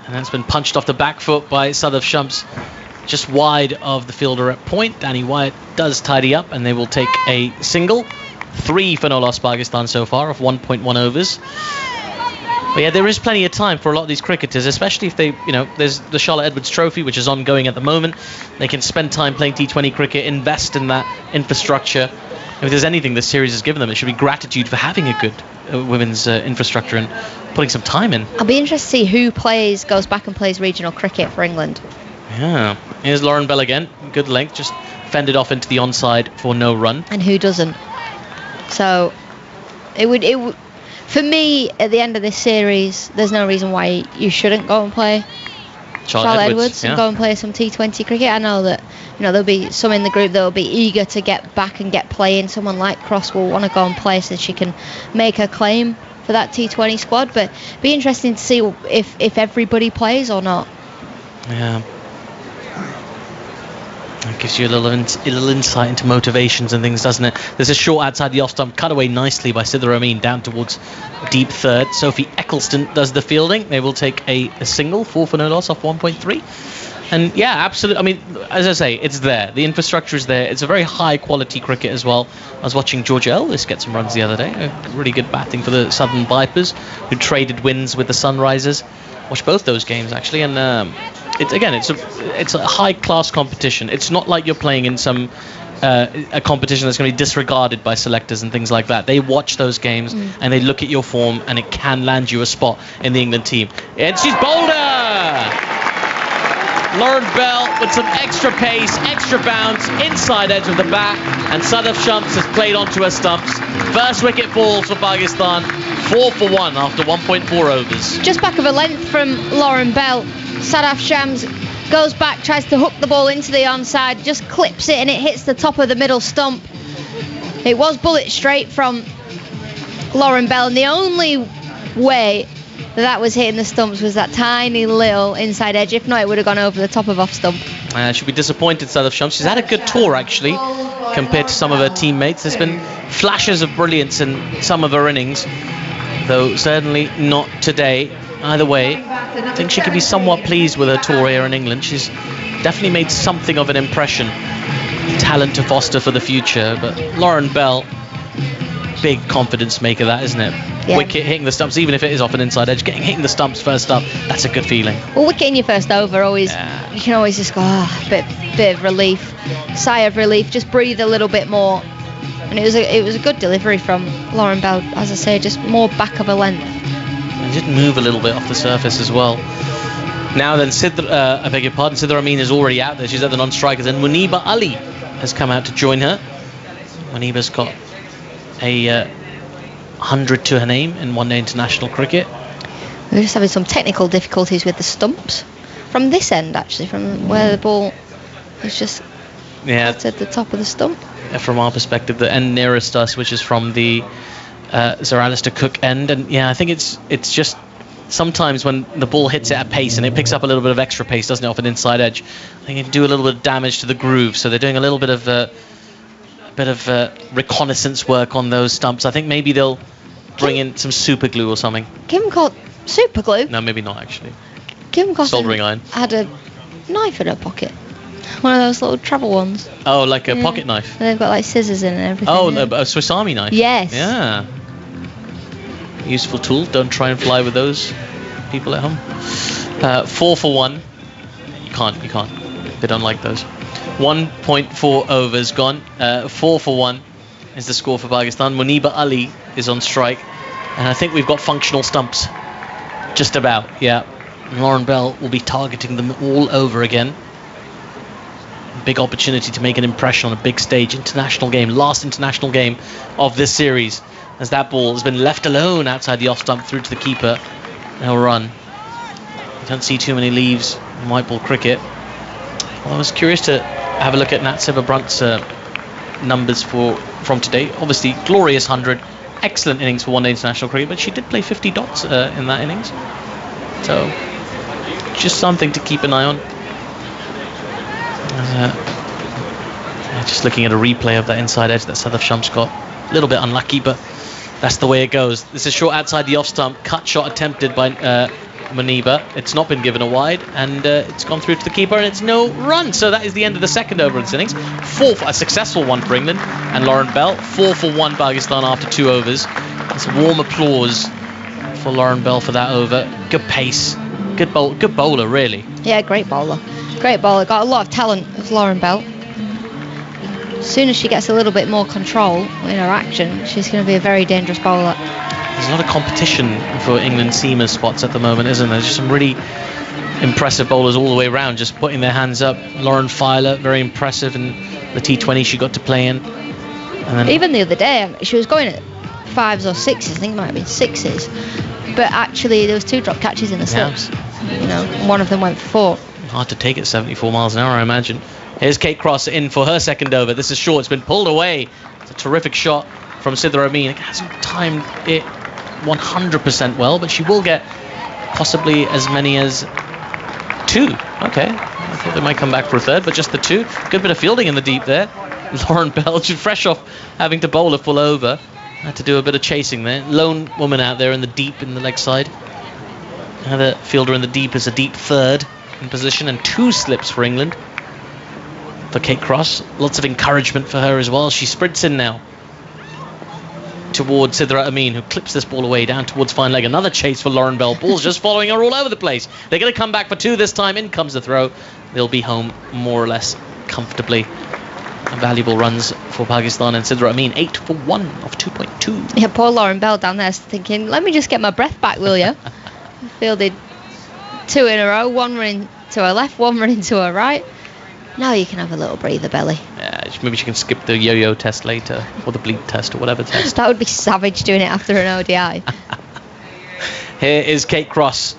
and that's been punched off the back foot by Southern Shumps, just wide of the fielder at point. Danny Wyatt does tidy up, and they will take a single. 3 for no loss Pakistan so far of 1.1 overs. But yeah, there is plenty of time for a lot of these cricketers, especially if they, there's the Charlotte Edwards Trophy, which is ongoing at the moment. They can spend time playing T20 cricket, invest in that infrastructure. If there's anything this series has given them, it should be gratitude for having a good women's infrastructure and putting some time in. I'll be interested to see who goes back and plays regional cricket for England. Yeah. Here's Lauren Bell again. Good length, just fended off into the onside for no run. And who doesn't? So it would for me, at the end of this series, there's no reason why you shouldn't go and play Charlotte Edwards and go and play some T20 cricket. I know that there'll be some in the group that will be eager to get back and get playing. Someone like Cross will want to go and play so she can make her claim for that T20 squad. But be interesting to see if everybody plays or not. Yeah. That gives you a little insight into motivations and things, doesn't it? There's a short outside the off stump, cut away nicely by Sidra Amin down towards deep third. Sophie Eccleston does the fielding. They will take a single, 4 for no loss off 1.3. And yeah, absolutely. I mean, as I say, it's there. The infrastructure is there. It's a very high quality cricket as well. I was watching Georgia Elvis get some runs the other day. Really good batting for the Southern Vipers, who traded wins with the Sunrisers. Watched both those games actually, and it's a high class competition. It's not like you're playing in some a competition that's going to be disregarded by selectors and things like that. They watch those games and they look at your form, and it can land you a spot in the England team. And she's bowled her! Lauren Bell with some extra pace, extra bounce, inside edge of the bat, and Sadaf Shams has played onto her stumps. First wicket falls for Pakistan, 4 for 1 after 1.4 overs. Just back of a length from Lauren Bell, Sadaf Shams goes back, tries to hook the ball into the onside, just clips it and it hits the top of the middle stump. It was bullet straight from Lauren Bell, and the only way that was hitting the stumps was that tiny little inside edge. If not, it would have gone over the top of off stump. She'll be disappointed, Sadaf Shams. She's had a good tour actually compared to some of her teammates. There's been flashes of brilliance in some of her innings, though certainly not today. Either way, I think she could be somewhat pleased with her tour here in England. She's definitely made something of an impression. Talent to foster for the future. But Lauren Bell, big confidence maker, that, isn't it? Yeah. Wicket hitting the stumps, even if it is off an inside edge, hitting the stumps first up, that's a good feeling. Well, wicket in your first over, you can always just go, bit of relief, sigh of relief, just breathe a little bit more. And it was a good delivery from Lauren Bell, as I say, just more back of a length. And did move a little bit off the surface as well. Now then, Sidra Amin is already out there. She's at the non-strikers, and Muniba Ali has come out to join her. Muniba's got a 100 to her name in one-day international cricket. We're just having some technical difficulties with the stumps from this end, actually, from where the ball is just at the top of the stump. From our perspective, the end nearest us, which is from the Sir Alistair Cook end, and I think it's just sometimes when the ball hits it at pace and it picks up a little bit of extra pace, doesn't it, off an inside edge, I think it can do a little bit of damage to the groove. So they're doing a little bit of reconnaissance work on those stumps. I think maybe they'll bring in some super glue or something. Kim called super glue? No, maybe not actually. Kim Cotton soldering iron had a knife in her pocket. One of those little travel ones. Oh, like a pocket knife. They've got like scissors in it and everything. Oh, a Swiss Army knife. Yes. Yeah. Useful tool. Don't try and fly with those, people at home. 4 for 1. You can't. They don't like those. 1.4 overs gone. 4 for 1 is the score for Pakistan. Muniba Ali is on strike, and I think we've got functional stumps. Just about, yeah. Lauren Bell will be targeting them all over again. Big opportunity to make an impression on a big stage, international game, last international game of this series, as that ball has been left alone outside the off stump through to the keeper. No run. You don't see too many leaves in white ball cricket. Well, I was curious to have a look at Nat Sibber-Brunt's numbers from today. Obviously, glorious 100, excellent innings for one-day international cricket, but she did play 50 dots in that innings. So, just something to keep an eye on. Just looking at a replay of that inside edge that Sadaf Shams got. A little bit unlucky, but that's the way it goes. This is short outside the off stump. Cut shot attempted by Muniba. It's not been given a wide, and it's gone through to the keeper, and it's no run. So that is the end of the second over of this innings. A successful one for England and Lauren Bell. 4 for 1 Pakistan after 2 overs. Some warm applause for Lauren Bell for that over. Good pace. Good bowler, really. Yeah, great bowler. Great bowler. Got a lot of talent, as Lauren Bell. As soon as she gets a little bit more control in her action, she's going to be a very dangerous bowler. There's a lot of competition for England seamer spots at the moment, isn't there? There's just some really impressive bowlers all the way around, just putting their hands up. Lauren Filer, very impressive in the T20 she got to play in. And then even the other day, she was going at 5s or 6s. I think it might have been 6s. But actually, there was 2 drop catches in the slips. You know, one of them went for 4. Hard to take at 74 miles an hour, I imagine. Here's Kate Cross in for her second over. This is short. It's been pulled away. It's a terrific shot from Sidra Amin. It hasn't timed it 100% well, but she will get possibly as many as 2. Okay. I thought they might come back for a third, but just the 2. Good bit of fielding in the deep there. Lauren Bell, she's fresh off having to bowl a full over. Had to do a bit of chasing there. Lone woman out there in the deep in the leg side. Another fielder in the deep is a deep third in position, and 2 slips for England. For Kate Cross, lots of encouragement for her as well. She sprints in now towards Sidra Amin, who clips this ball away down towards fine leg. Another chase for Lauren Bell. Ball's just following her all over the place. They're going to come back for 2 this time. In comes the throw. They'll be home more or less comfortably. Valuable runs for Pakistan and Sidra Amin. 8 for 1 of 2.2. Yeah, poor Lauren Bell down there thinking, let me just get my breath back, will you? Fielded 2 in a row, 1 running to her left, 1 running to her right. Now you can have a little breather belly. Yeah, maybe she can skip the yo-yo test later, or the bleep test, or whatever test. That would be savage doing it after an ODI. Here is Kate Cross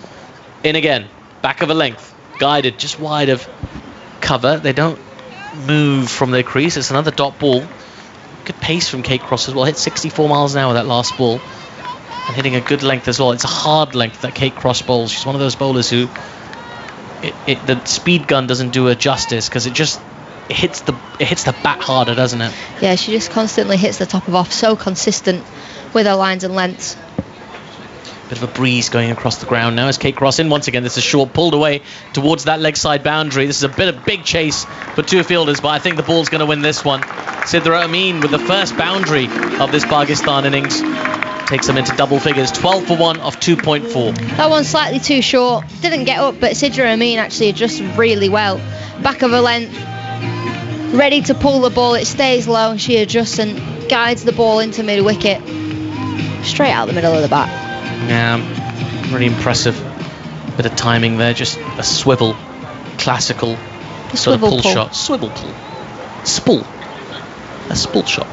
in again, back of a length, guided just wide of cover. They don't move from their crease. It's another dot ball. Good pace from Kate Cross as well. Hit 64 miles an hour that last ball, and hitting a good length as well. It's a hard length that Kate Cross bowls. She's one of those bowlers who the speed gun doesn't do her justice, because it hits the bat harder, doesn't it? Yeah, she just constantly hits the top of off, so consistent with her lines and lengths. Bit of a breeze going across the ground now as Kate Cross in once again. This is short, pulled away towards that leg side boundary. This is a bit of big chase for 2 fielders, but I think the ball's going to win this one. Sidra Amin with the first boundary of this Pakistan innings takes them into double figures. 12 for 1 of 2.4. That one's slightly too short. Didn't get up, but Sidra Amin actually adjusts really well. Back of her length, ready to pull the ball. It stays low and she adjusts and guides the ball into mid-wicket. Straight out the middle of the bat. Yeah, really impressive. Bit of timing there, just a swivel, classical sort of pull shot. Swivel pull. Spool. A spool shot.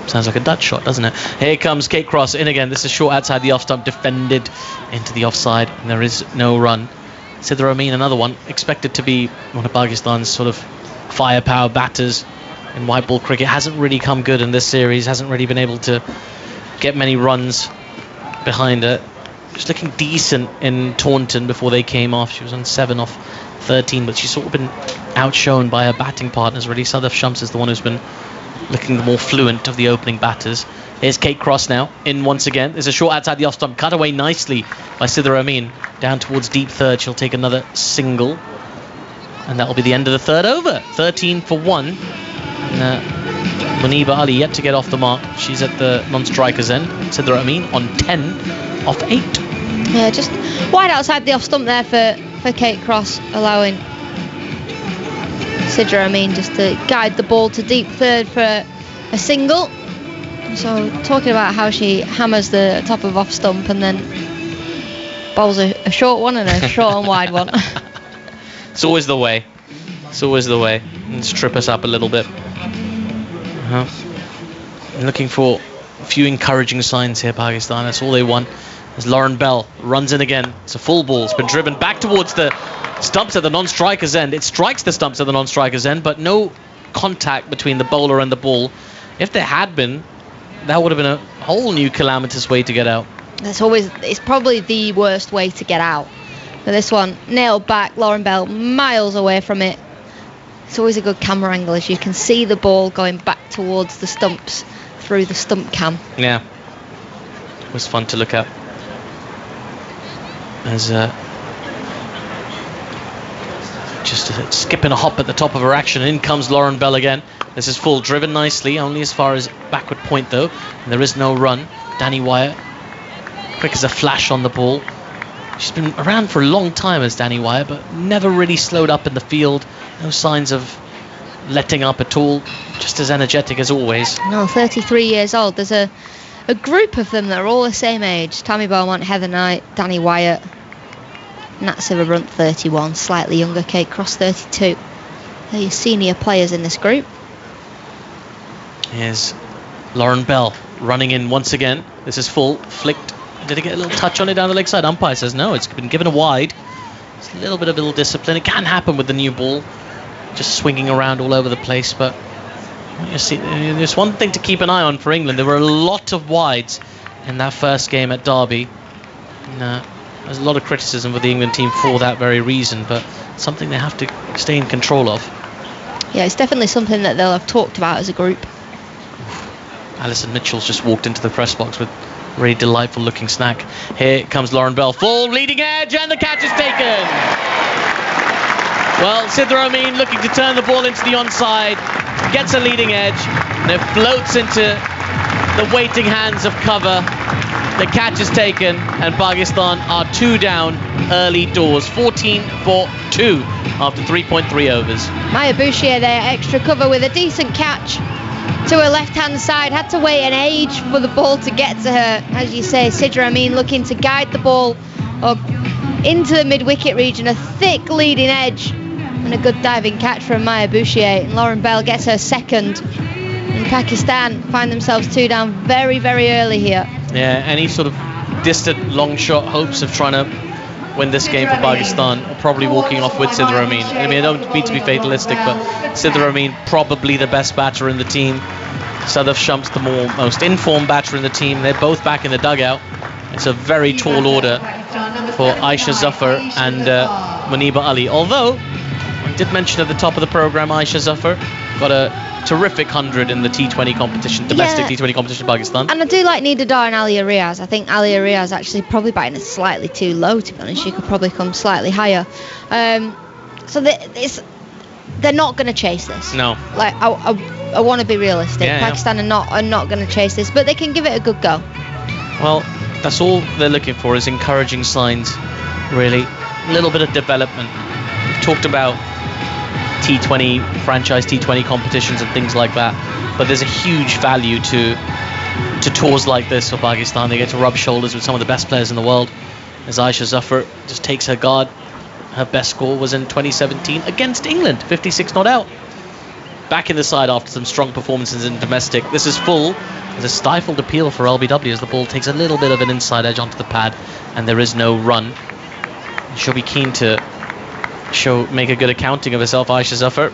Sounds like a Dutch shot, doesn't it? Here comes Kate Cross in again. This is short outside the off stump, defended into the offside, and there is no run. Sidra Amin, another one, expected to be one of Pakistan's sort of firepower batters in white ball cricket. Hasn't really come good in this series, hasn't really been able to get many runs behind her. Just looking decent in Taunton before they came off. She was on 7 off 13, but she's sort of been outshone by her batting partners, really. Sadaf Shams is the one who's been looking the more fluent of the opening batters. Here's Kate Cross now, in once again. There's a short outside the off stump, cut away nicely by Sidra Amin. Down towards deep third, she'll take another single. And that will be the end of the third over. 13 for 1. Muniba Ali yet to get off the mark. She's at the non-striker's end. Sidra Amin on 10 off 8. Yeah, just wide outside the off stump there for Kate Cross, allowing Sidra Amin just to guide the ball to deep third for a single. So talking about how she hammers the top of off stump and then bowls a short one and a short and wide one. It's always the way. It's always the way. Let's trip us up a little bit. Looking for a few encouraging signs here, Pakistan. That's all they want. As Lauren Bell runs in again. It's a full ball. It's been driven back towards the stumps at the non-striker's end. It strikes the stumps at the non-striker's end, but no contact between the bowler and the ball. If there had been, that would have been a whole new calamitous way to get out. It's probably the worst way to get out. But this one, nailed back, Lauren Bell miles away from it. It's always a good camera angle as you can see the ball going back towards the stumps through the stump cam. Yeah, it was fun to look at. As just skipping a hop at the top of her action. In comes Lauren Bell again. This is full, driven nicely, only as far as backward point though, and there is no run. Danny Wyatt quick as a flash on the ball. She's been around for a long time as Danny Wyatt, but never really slowed up in the field. No signs of letting up at all. Just as energetic as always. No, 33 years old. There's a group of them that are all the same age. Tammy Beaumont, Heather Knight, Danny Wyatt, Nat Silverbrunt 31, slightly younger Kate Cross 32. They're your senior players in this group. Here's Lauren Bell running in once again. This is full, flicked. Did he get a little touch on it down the leg side? Umpire says no, it's been given a wide. It's a little bit of ill discipline. It can happen with the new ball. Just swinging around all over the place, but you see, there's one thing to keep an eye on for England. There were a lot of wides in that first game at Derby. And, there's a lot of criticism of the England team for that very reason, but something they have to stay in control of. Yeah, it's definitely something that they'll have talked about as a group. Alison Mitchell's just walked into the press box with a really delightful looking snack. Here comes Lauren Bell, full leading edge, and the catch is taken. Well, Sidra Amin looking to turn the ball into the onside, gets a leading edge, and it floats into the waiting hands of cover. The catch is taken, and Pakistan are 2 down early doors, 14-4-2 after 3.3 overs. Maya Bouchier there, extra cover with a decent catch to her left-hand side. Had to wait an age for the ball to get to her. As you say, Sidra Amin looking to guide the ball up into the mid-wicket region. A thick leading edge and a good diving catch from Maya Bouchier. And Lauren Bell gets her second. And Pakistan find themselves 2 down very, very early here. Yeah, any sort of distant long shot hopes of trying to win this game for Pakistan are probably walking off with Sidra Amin. I mean, I don't mean to be fatalistic, but Sidra Amin probably the best batter in the team. Sadaf Sham's the most informed batter in the team. They're both back in the dugout. It's a very tall order for Aisha Zafar and Muniba Ali. Although, I did mention at the top of the programme, Aisha Zafar got a terrific 100 in the T20 competition, domestic T20 competition in Pakistan. And I do like Nida Dar and Alia Riaz. I think Alia Riaz actually probably batting it slightly too low, to be honest. She could probably come slightly higher. So they're not going to chase this. No. Like I want to be realistic. Yeah, Pakistan are not going to chase this, but they can give it a good go. Well, that's all they're looking for, is encouraging signs, really. A little bit of development. We've talked about T20, franchise T20 competitions and things like that, but there's a huge value to tours like this for Pakistan. They get to rub shoulders with some of the best players in the world, as Aisha Zafar just takes her guard. Her best score was in 2017 against England, 56 not out. Back in the side after some strong performances in domestic. This is full. There's a stifled appeal for LBW as the ball takes a little bit of an inside edge onto the pad, and there is no run. She'll be keen to make a good accounting of herself. Aisha Zafar,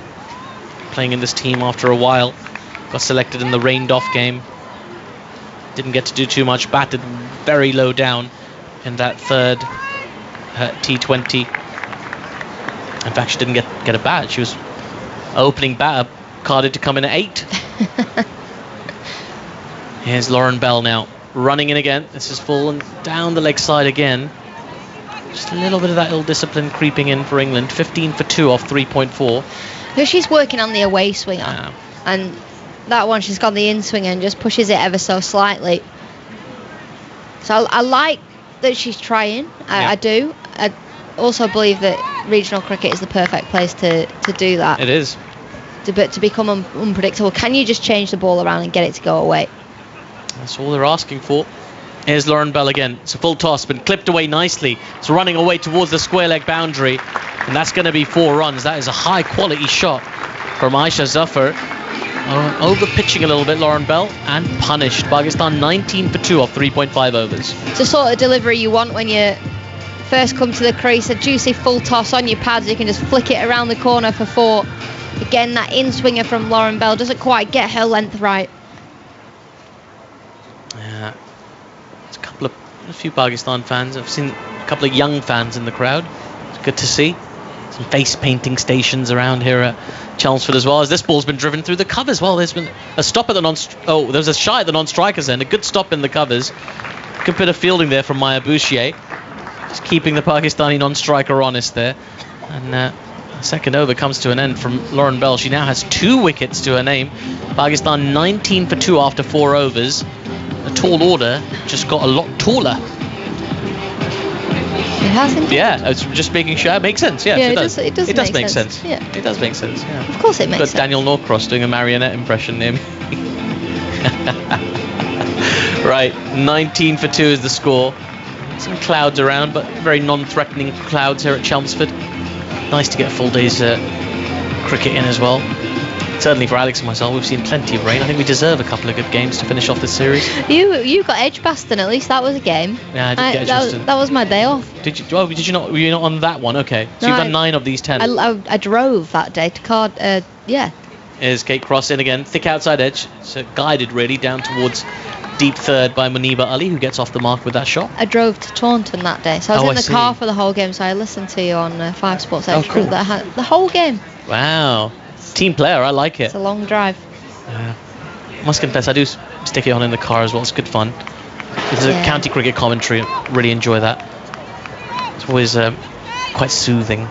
playing in this team after a while, got selected in the rained off game, didn't get to do too much, batted very low down in that third T20. In fact, she didn't get a bat. She was opening batter, carded to come in at 8. Here's Lauren Bell now running in again. This is full and down the leg side again. Just a little bit of that ill discipline creeping in for England. 15-2 off 3.4. She's working on the away swinger, and that one she's got the in swinger and just pushes it ever so slightly. So I like that she's trying. I do. I also believe that regional cricket is the perfect place to do that. It is. To become unpredictable. Can you just change the ball around and get it to go away? That's all they're asking for. Here's Lauren Bell again. It's a full toss, been clipped away nicely. It's running away towards the square leg boundary, and that's going to be 4 runs. That is a high quality shot from Aisha Zafar. Over pitching a little bit, Lauren Bell, and punished. Pakistan 19-2 off 3.5 overs. It's the sort of delivery you want when you first come to the crease. A juicy full toss on your pads. You can just flick it around the corner for 4. Again, that in swinger from Lauren Bell doesn't quite get her length right. Yeah. A few Pakistan fans. I've seen a couple of young fans in the crowd. It's good to see. Some face painting stations around here at Chelmsford as well, as this ball's been driven through the covers. Well, there's been a stop at the there was a shy at the non-strikers end. A good stop in the covers. Good bit of fielding there from Maya Bouchier. Just keeping the Pakistani non-striker honest there. And the second over comes to an end from Lauren Bell. She now has 2 wickets to her name. Pakistan 19-2 after 4 overs. The tall order just got a lot taller It has indeed. Yeah, I was just making sure. It makes sense. Yes, Yeah, it does. it does make sense. sense. Yeah. It does make sense. Yeah. Of course it makes Got sense. Daniel Norcross doing a marionette impression near me. Right, 19 for 2 is the score. Some clouds around, but very non-threatening clouds here at Chelmsford. Nice to get a full day's cricket in as well. Certainly for Alex and myself, we've seen plenty of rain. I think we deserve a couple of good games to finish off this series. You got Edgbaston, at least that was a game. Yeah, I did get Edgbaston. That was my day off. Did you? Oh, did you not? Were you not on that one? Okay, so No, you've done 9 of these 10. I drove that day to Card. Yeah. Here's Kate Cross in again, thick outside edge, so guided really down towards deep third by Muniba Ali, who gets off the mark with that shot. I drove to Taunton that day, so I was in the car for the whole game. So I listened to you on 5 Sports Extra. Cool. That had the whole game. Wow, team player, I like it. It's a long drive. Must confess, I do stick it on in the car as well. It's good fun. It's a county cricket commentary. Really enjoy that. It's always quite soothing.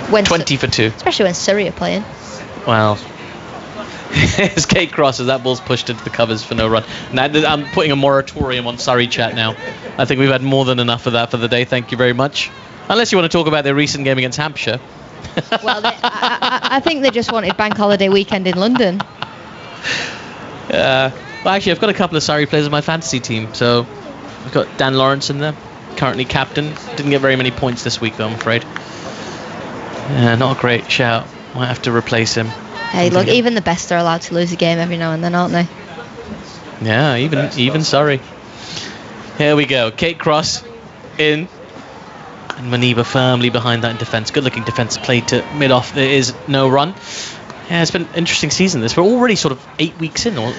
20 for 2. Especially when Surrey are playing. Wow. Here's Kate Cross as that ball's pushed into the covers for no run. Now I'm putting a moratorium on Surrey chat now. I think we've had more than enough of that for the day. Thank you very much. Unless you want to talk about their recent game against Hampshire. Well, I think they just wanted bank holiday weekend in London. Well, actually, I've got a couple of Surrey players in my fantasy team. So I've got Dan Lawrence in there, currently captain. Didn't get very many points this week, though, I'm afraid. Yeah, not a great shout. Might have to replace him. Hey, look, even the best are allowed to lose a game every now and then, aren't they? Yeah, even Surrey. Here we go. Kate Cross in. And Muniba firmly behind that in defence. Good looking defence played to mid-off. There is no run. Yeah, it's been an interesting season. We're already sort of 8 weeks in, or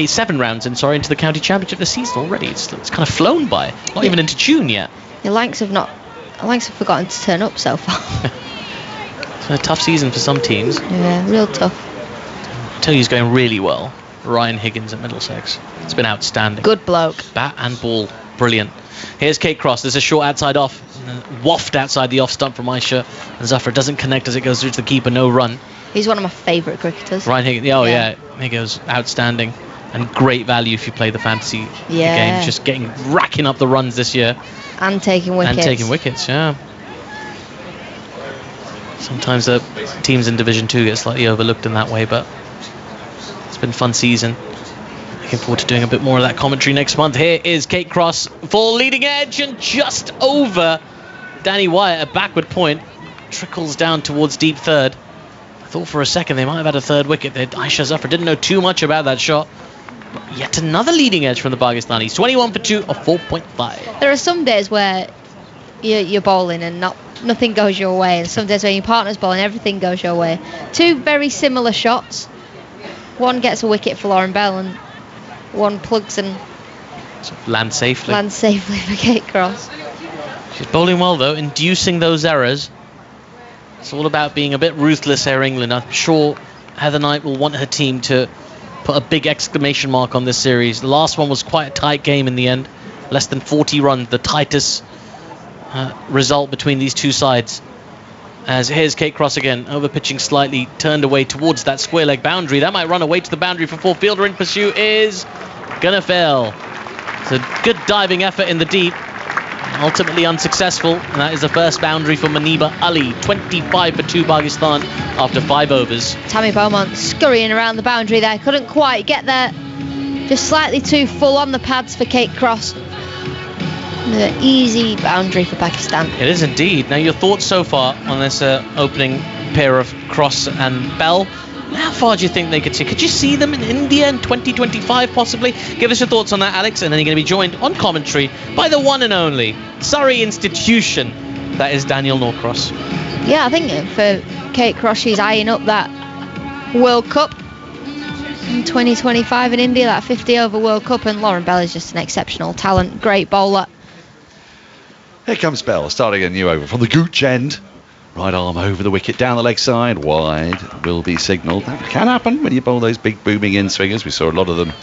7 rounds in, into the county championship this season already. It's kind of flown by. Not even into June yet. Your Lancs have forgotten to turn up so far. It's been a tough season for some teams. Yeah, real tough. I tell you, he's going really well. Ryan Higgins at Middlesex. It's been outstanding. Good bloke. Bat and ball, brilliant. Here's Kate Cross. There's a short outside off. Waft outside the off stump from Aisha. And Zafra doesn't connect as it goes through to the keeper. No run. He's one of my favourite cricketers. Ryan Higgins. Oh, yeah. He goes outstanding. And great value if you play the fantasy game. Just racking up the runs this year. And taking wickets. Yeah. Sometimes the teams in Division 2 get slightly overlooked in that way, but it's been a fun season. Looking forward to doing a bit more of that commentary next month. Here is Kate Cross for leading edge and just over Danny Wyatt. A backward point trickles down towards deep third. I thought for a second they might have had a third wicket there. Aisha Zafar didn't know too much about that shot. But yet another leading edge from the Pakistanis. 21 for 2 or 4.5. There are some days where you're bowling and nothing goes your way, and some days when your partner's bowling, everything goes your way. 2 very similar shots. One gets a wicket for Lauren Bell, and one plugs and lands safely for Kate Cross. She's bowling well though, inducing those errors. It's all about being a bit ruthless here, England. I'm sure Heather Knight will want her team to put a big exclamation mark on this series. The last one was quite a tight game in the end. Less than 40 runs, the tightest result between these two sides. As here's Kate Cross again, over pitching slightly, turned away towards that square leg boundary. That might run away to the boundary for 4. Fielder in pursuit is gonna fail. It's a good diving effort in the deep, ultimately unsuccessful, and that is the first boundary for Muniba Ali. 25 for 2 Pakistan after 5 overs. Tammy Beaumont scurrying around the boundary there, couldn't quite get there, just slightly too full on the pads for Kate Cross. The easy boundary for Pakistan. It is indeed. Now, your thoughts so far on this opening pair of Cross and Bell? How far do you think they could see? Could you see them in India in 2025 possibly? Give us your thoughts on that, Alex, and then you're going to be joined on commentary by the one and only Surrey institution. That is Daniel Norcross. Yeah, I think for Kate Cross, she's eyeing up that World Cup in 2025 in India, that 50 over World Cup, and Lauren Bell is just an exceptional talent, great bowler. Here comes Bell, starting a new over from the gooch end. Right arm over the wicket, down the leg side, wide, will be signalled. That can happen when you bowl those big booming in-swingers. We saw a lot of them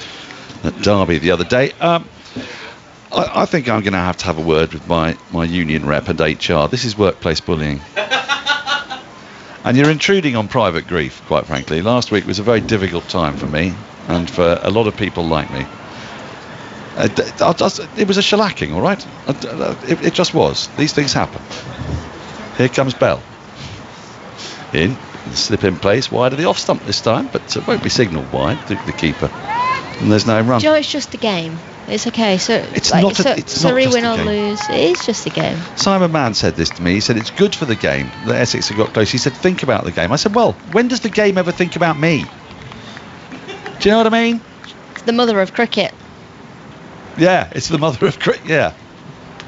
at Derby the other day. I think I'm going to have a word with my union rep and HR. This is workplace bullying. And you're intruding on private grief, quite frankly. Last week was a very difficult time for me and for a lot of people like me. It was a shellacking, all right? It just was. These things happen. Here comes Bell. In, slip in place, wide of the off stump this time, but it won't be signalled wide, the keeper. And there's no run. Do you know, it's just a game. It's okay. So it's not just Surrey a win or game. lose. It is just a game. Simon Mann said this to me. He said it's good for the game that Essex have got close. He said think about the game. I said, well, when does the game ever think about me? Do you know what I mean? It's the mother of cricket. Yeah, it's the mother of cricket. Yeah.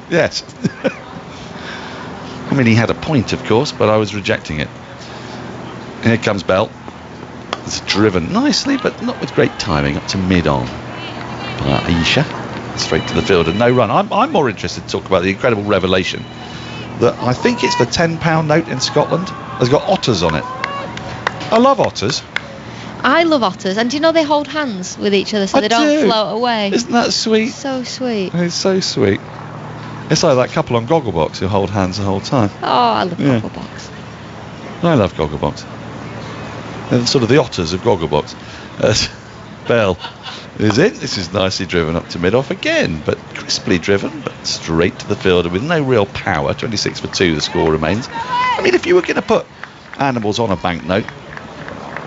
Yes. I mean, he had a point, of course, but I was rejecting it. Here comes Bell. It's driven nicely, but not with great timing, up to mid-on by Aisha. Straight to the field and no run. I'm more interested to talk about the incredible revelation that I think it's the £10 note in Scotland has got otters on it. I love otters. I love otters, and do you know they hold hands with each other so I they don't do. float away? Isn't that sweet? So sweet. It's so sweet. It's like that couple on Gogglebox who hold hands the whole time. Oh, I love Yeah. Gogglebox. I love Gogglebox. They're sort of the otters of Gogglebox. Bell is in. This is nicely driven up to mid-off again, but crisply driven, but straight to the fielder with no real power. 26 for 2 the score remains. I mean, if you were going to put animals on a banknote,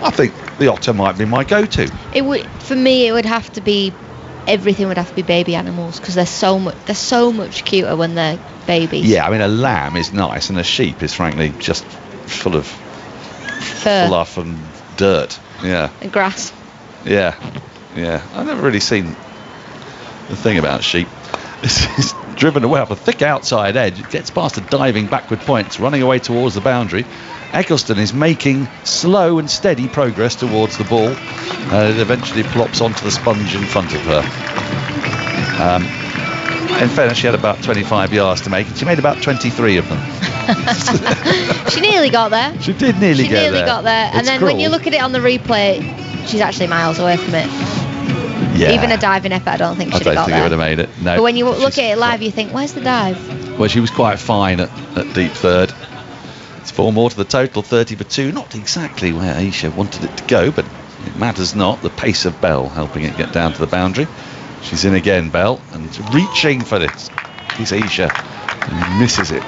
I think the otter might be my go-to. It would, for me, it would have to be, everything would have to be baby animals because they're so much cuter when they're babies. Yeah, I mean, a lamb is nice, and a sheep is frankly just full of Fur fluff and dirt. Yeah. and grass. Yeah, I've never really seen the thing about sheep. It's driven away up a thick outside edge. It gets past a diving backward point. It's running away towards the boundary. Eccleston is making slow and steady progress towards the ball. It eventually plops onto the sponge in front of her. In fairness, she had about 25 yards to make, and she made about 23 of them. She nearly got there. She did nearly She get nearly there. got there. And It's then when you cruel. look at it on the replay, she's actually miles away from it. Yeah. Even a diving effort, I don't think I she'd have don't got think it would there. have made it. No. But when you look She's- at it live, you think, where's the dive? Well, she was quite fine at deep third. It's 4 more to the total, 30 for 2. Not exactly where Aisha wanted it to go, but it matters not. The pace of Bell helping it get down to the boundary. She's in again, Bell, and reaching for this. He's Aisha, and misses it.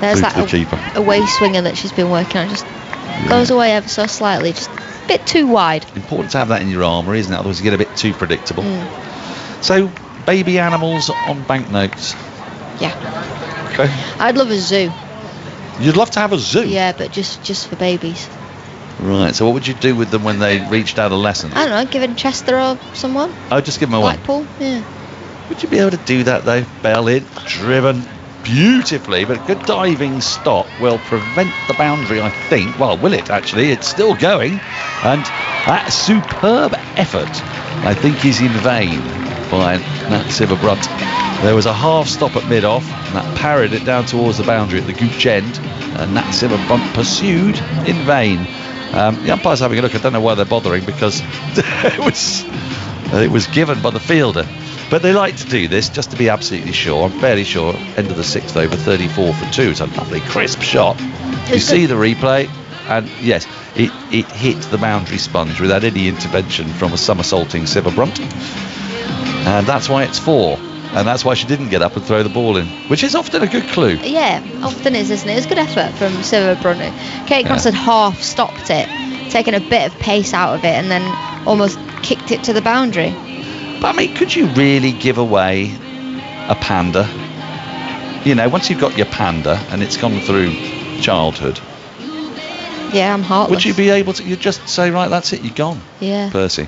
There's Through to the that keeper. away swinger that she's been working on. Just goes away ever so slightly, just a bit too wide. Important to have that in your armoury, isn't it? Otherwise you get a bit too predictable. Mm. So, baby animals on banknotes. Yeah. Okay. I'd love a zoo. You'd love to have a zoo. Yeah, but just for babies. Right, so what would you do with them when they reached adolescence? I don't know, give it to Chester or someone. Oh, just give them away. Blackpool, yeah. Would you be able to do that though? Bell in, driven beautifully, but a good diving stop will prevent the boundary, I think. Well, will it actually? It's still going, and that superb effort, I think, is in vain by Nat Siverbrunt. There was a half stop at mid-off, and that parried it down towards the boundary at the gooch end, and Nat Siverbrunt pursued in vain. The umpire's having a look. I don't know why they're bothering, because it was given by the fielder. But they like to do this just to be absolutely sure. I'm fairly sure. End of the 6th over, 34 for 2. It's a lovely crisp shot. You see the replay, and yes, it hit the boundary sponge without any intervention from a somersaulting Siverbrunt. And that's why it's 4. And that's why she didn't get up and throw the ball in, which is often a good clue. Yeah, often is, isn't it? It's good effort from Siverbrunt. Kate Cross had half stopped it, taken a bit of pace out of it, and then almost kicked it to the boundary. But I mean, could you really give away a panda? You know, once you've got your panda and it's gone through childhood, Yeah, I'm heartless. would you be able to? You just say, right, that's it, you're gone, Yeah. Percy.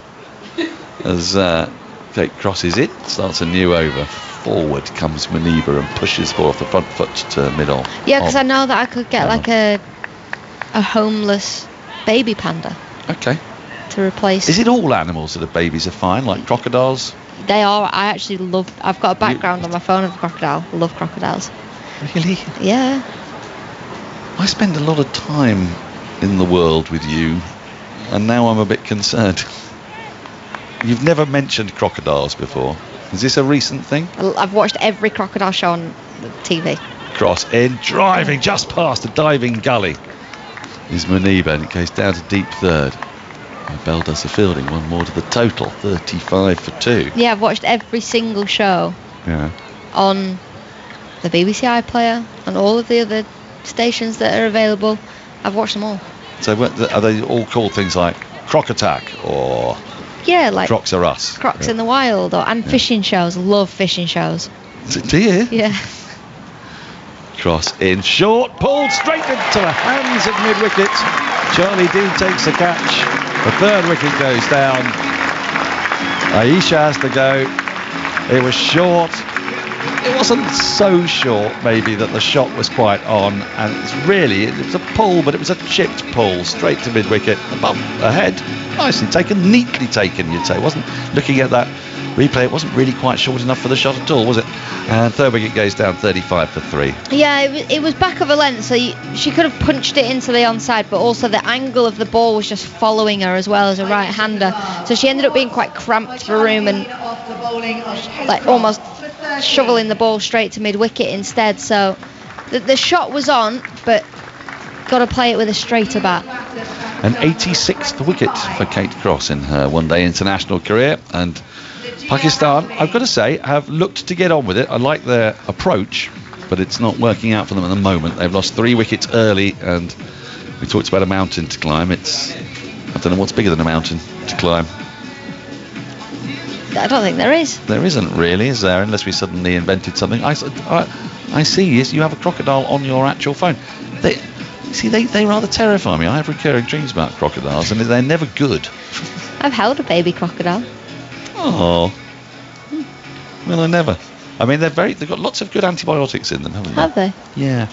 As Kate crosses it, starts a new over. Forward comes Maneva and pushes for off the front foot to middle. Yeah, because Oh, I know that I could get like a homeless baby panda Okay. to replace. Is it all animals that are babies are fine, like crocodiles? They are. I actually love. I've got a background on my phone of a crocodile. I love crocodiles. Really? Yeah. I spend a lot of time in the world with you, and now I'm a bit concerned. You've never mentioned crocodiles before. Is this a recent thing? I've watched every crocodile show on TV. Cross in, driving just past a diving gully is Maneba, and it goes down to deep third. Bell does the fielding, one more to the total, 35 for 2. Yeah, I've watched every single show Yeah. on the BBC iPlayer and all of the other stations that are available. I've watched them all. So are they all called things like Croc Attack or Yeah, like Crocs Are Us? Crocs in the Wild and fishing shows. Love fishing shows. Do you? Yeah. Cross in short, pulled straight into the hands of mid-wicket. Charlie Dean takes the catch. The third wicket goes down. Aisha has to go. It was short. It wasn't so short, maybe, that the shot was quite on. And it was a pull, but it was a chipped pull straight to mid-wicket, above ahead. Nicely taken, neatly taken, you'd say. Wasn't looking at that replay, it wasn't really quite short enough for the shot at all, was it? And third wicket goes down 35 for 3. Yeah, it was back of a length, so she could have punched it into the onside, but also the angle of the ball was just following her as well as a right-hander. So she ended up being quite cramped for room and like almost shoveling the ball straight to mid-wicket instead. So the shot was on, but got to play it with a straighter bat. An 86th wicket for Kate Cross in her one-day international career, and Pakistan, I've got to say, have looked to get on with it. I like their approach, but it's not working out for them at the moment. They've lost 3 wickets early, and we talked about a mountain to climb. I don't know what's bigger than a mountain to climb. I don't think there is. There isn't really, is there? Unless we suddenly invented something. I see is you have a crocodile on your actual phone. They rather terrify me. I have recurring dreams about crocodiles, and they're never good. I've held a baby crocodile. Oh. Well, I never. I mean, they've got lots of good antibiotics in them, haven't they? Have they? Yeah.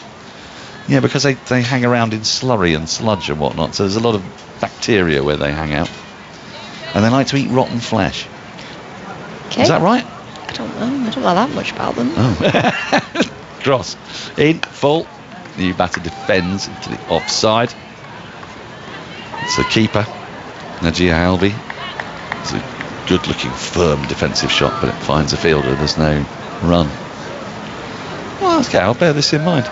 Yeah, because they hang around in slurry and sludge and whatnot, so there's a lot of bacteria where they hang out. And they like to eat rotten flesh. Okay. Is that right? I don't know. I don't know that much about them. Oh. Cross. In, full. New batter defends into the offside. It's the keeper, Najia Albi. It's a good-looking, firm defensive shot, but it finds a fielder. There's no run. Well, okay, I'll bear this in mind.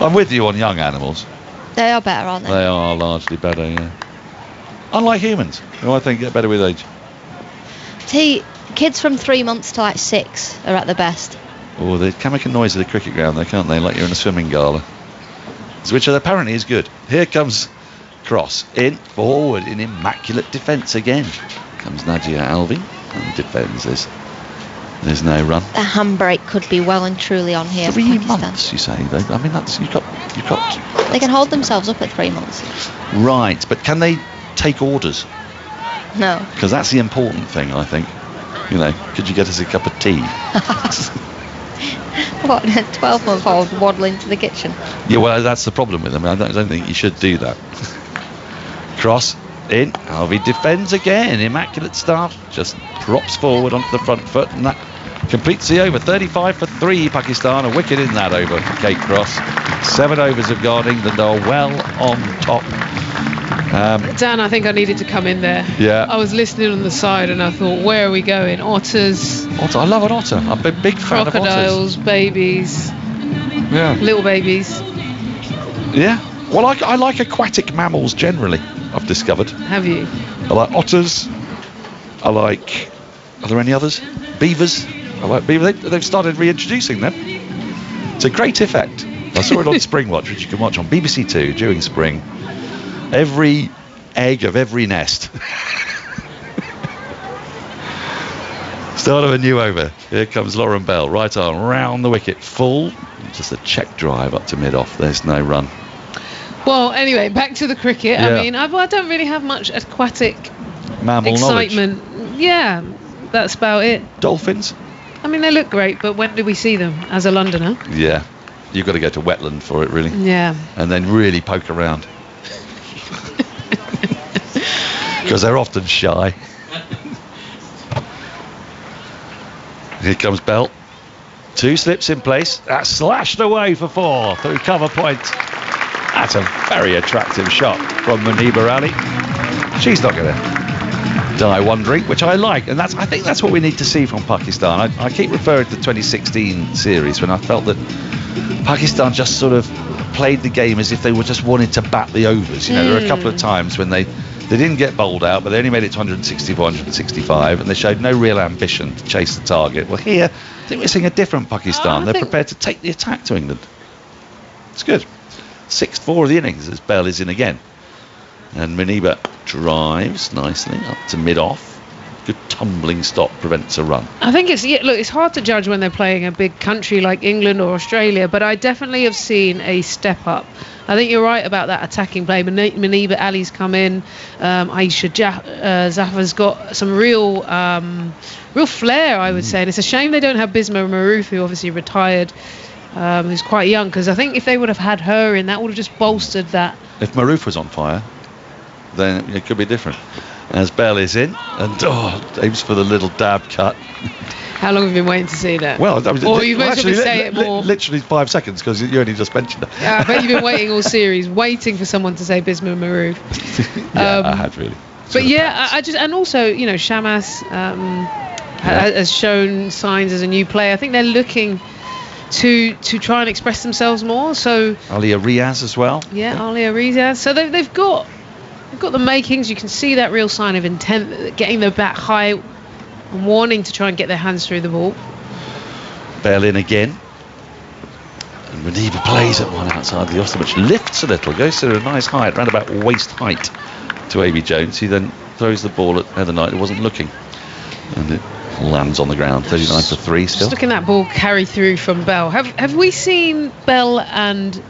I'm with you on young animals. They are better, aren't they? They are largely better, yeah. Unlike humans, who I think get better with age. See, kids from 3 months to like 6 are at the best. Oh, they can make a noise at the cricket ground, though, can't they? Like you're in a swimming gala. Which apparently is good. Here comes Cross. In, forward, in immaculate defence again. Comes Najia Alvi and defends this. There's no run. The handbrake could be well and truly on here. 3 for Pakistan. months, you say? I mean, that's you've got. They can hold themselves up at 3 months. Right, but can they take orders? No. Because that's the important thing, I think. You know, could you get us a cup of tea? What, a 12-month-old waddling to the kitchen? Yeah, well, that's the problem with them. I don't think you should do that. Cross in. Alvi defends again. Immaculate start. Just drops forward onto the front foot, and that completes the over. 35 for 3, Pakistan. A wicket in that over for Kate Cross. 7 overs have gone. England are well on top. Dan, I think I needed to come in there. Yeah. I was listening on the side and I thought, where are we going? Otters, Otter. I love an otter. I'm a big fan of crocodiles, otters. babies, Yeah. little babies. Yeah. Well, I like aquatic mammals generally, I've discovered. Have you? I like otters. I like... Are there any others? Beavers. I like beavers. They've started reintroducing them. It's a great effect. I saw it on Spring Watch, which you can watch on BBC Two during spring. Every egg of every nest. Start of a new over. Here comes Lauren Bell. Right arm round the wicket. Full. Just a check drive up to mid-off. There's no run. Well, anyway, back to the cricket. Yeah. I mean, I don't really have much aquatic Mammal excitement. Yeah, that's about it. knowledge. Dolphins? I mean, they look great, but when do we see them as a Londoner? Yeah. You've got to go to wetland for it, really. Yeah. And then really poke around. Because they're often shy. Here comes Bell. 2 slips in place. That's slashed away for 4 through cover point. That's a very attractive shot from Muniba Ali. She's not going to die wondering, which I like. And I think that's what we need to see from Pakistan. I keep referring to the 2016 series when I felt that Pakistan just sort of played the game as if they were just wanted to bat the overs. You know, there were a couple of times when they didn't get bowled out, but they only made it to 164, 165, and they showed no real ambition to chase the target. Well, here, I think we're seeing a different Pakistan. They're prepared to take the attack to England. It's good. 6-4 of the innings as Bell is in again. And Muniba drives nicely up to mid-off. Good tumbling stop prevents a run. I think it's hard to judge when they're playing a big country like England or Australia, but I definitely have seen a step up. I think you're right about that attacking play. Muniba Ali's come in. Aisha Zafar's got some real flair, I would say. And it's a shame they don't have Bisma Maroof, who obviously retired, who's quite young, because I think if they would have had her in, that would have just bolstered that. If Maroof was on fire, then it could be different. As Bell is in, and aims for the little dab cut. How long have you been waiting to see that? Well, or you've actually say it more. Literally 5 seconds, because you only just mentioned it. Yeah, I bet you've been waiting all series, waiting for someone to say Bisma Maroof. I had really. But yeah, I just, and also, you know, Shamas has shown signs as a new player. I think they're looking to try and express themselves more. So Alia Riaz as well. Yeah, Alia Riaz. So they've got the makings. You can see that real sign of intent, getting their bat high and wanting to try and get their hands through the ball. Bell in again. And Muniba plays at one outside the off, which lifts a little, goes to a nice height, around about waist height to Amy Jones. He then throws the ball at Heather Knight, who wasn't looking. And it lands on the ground, 39 for 3 still. Just looking at that ball carry through from Bell. Have we seen Bell and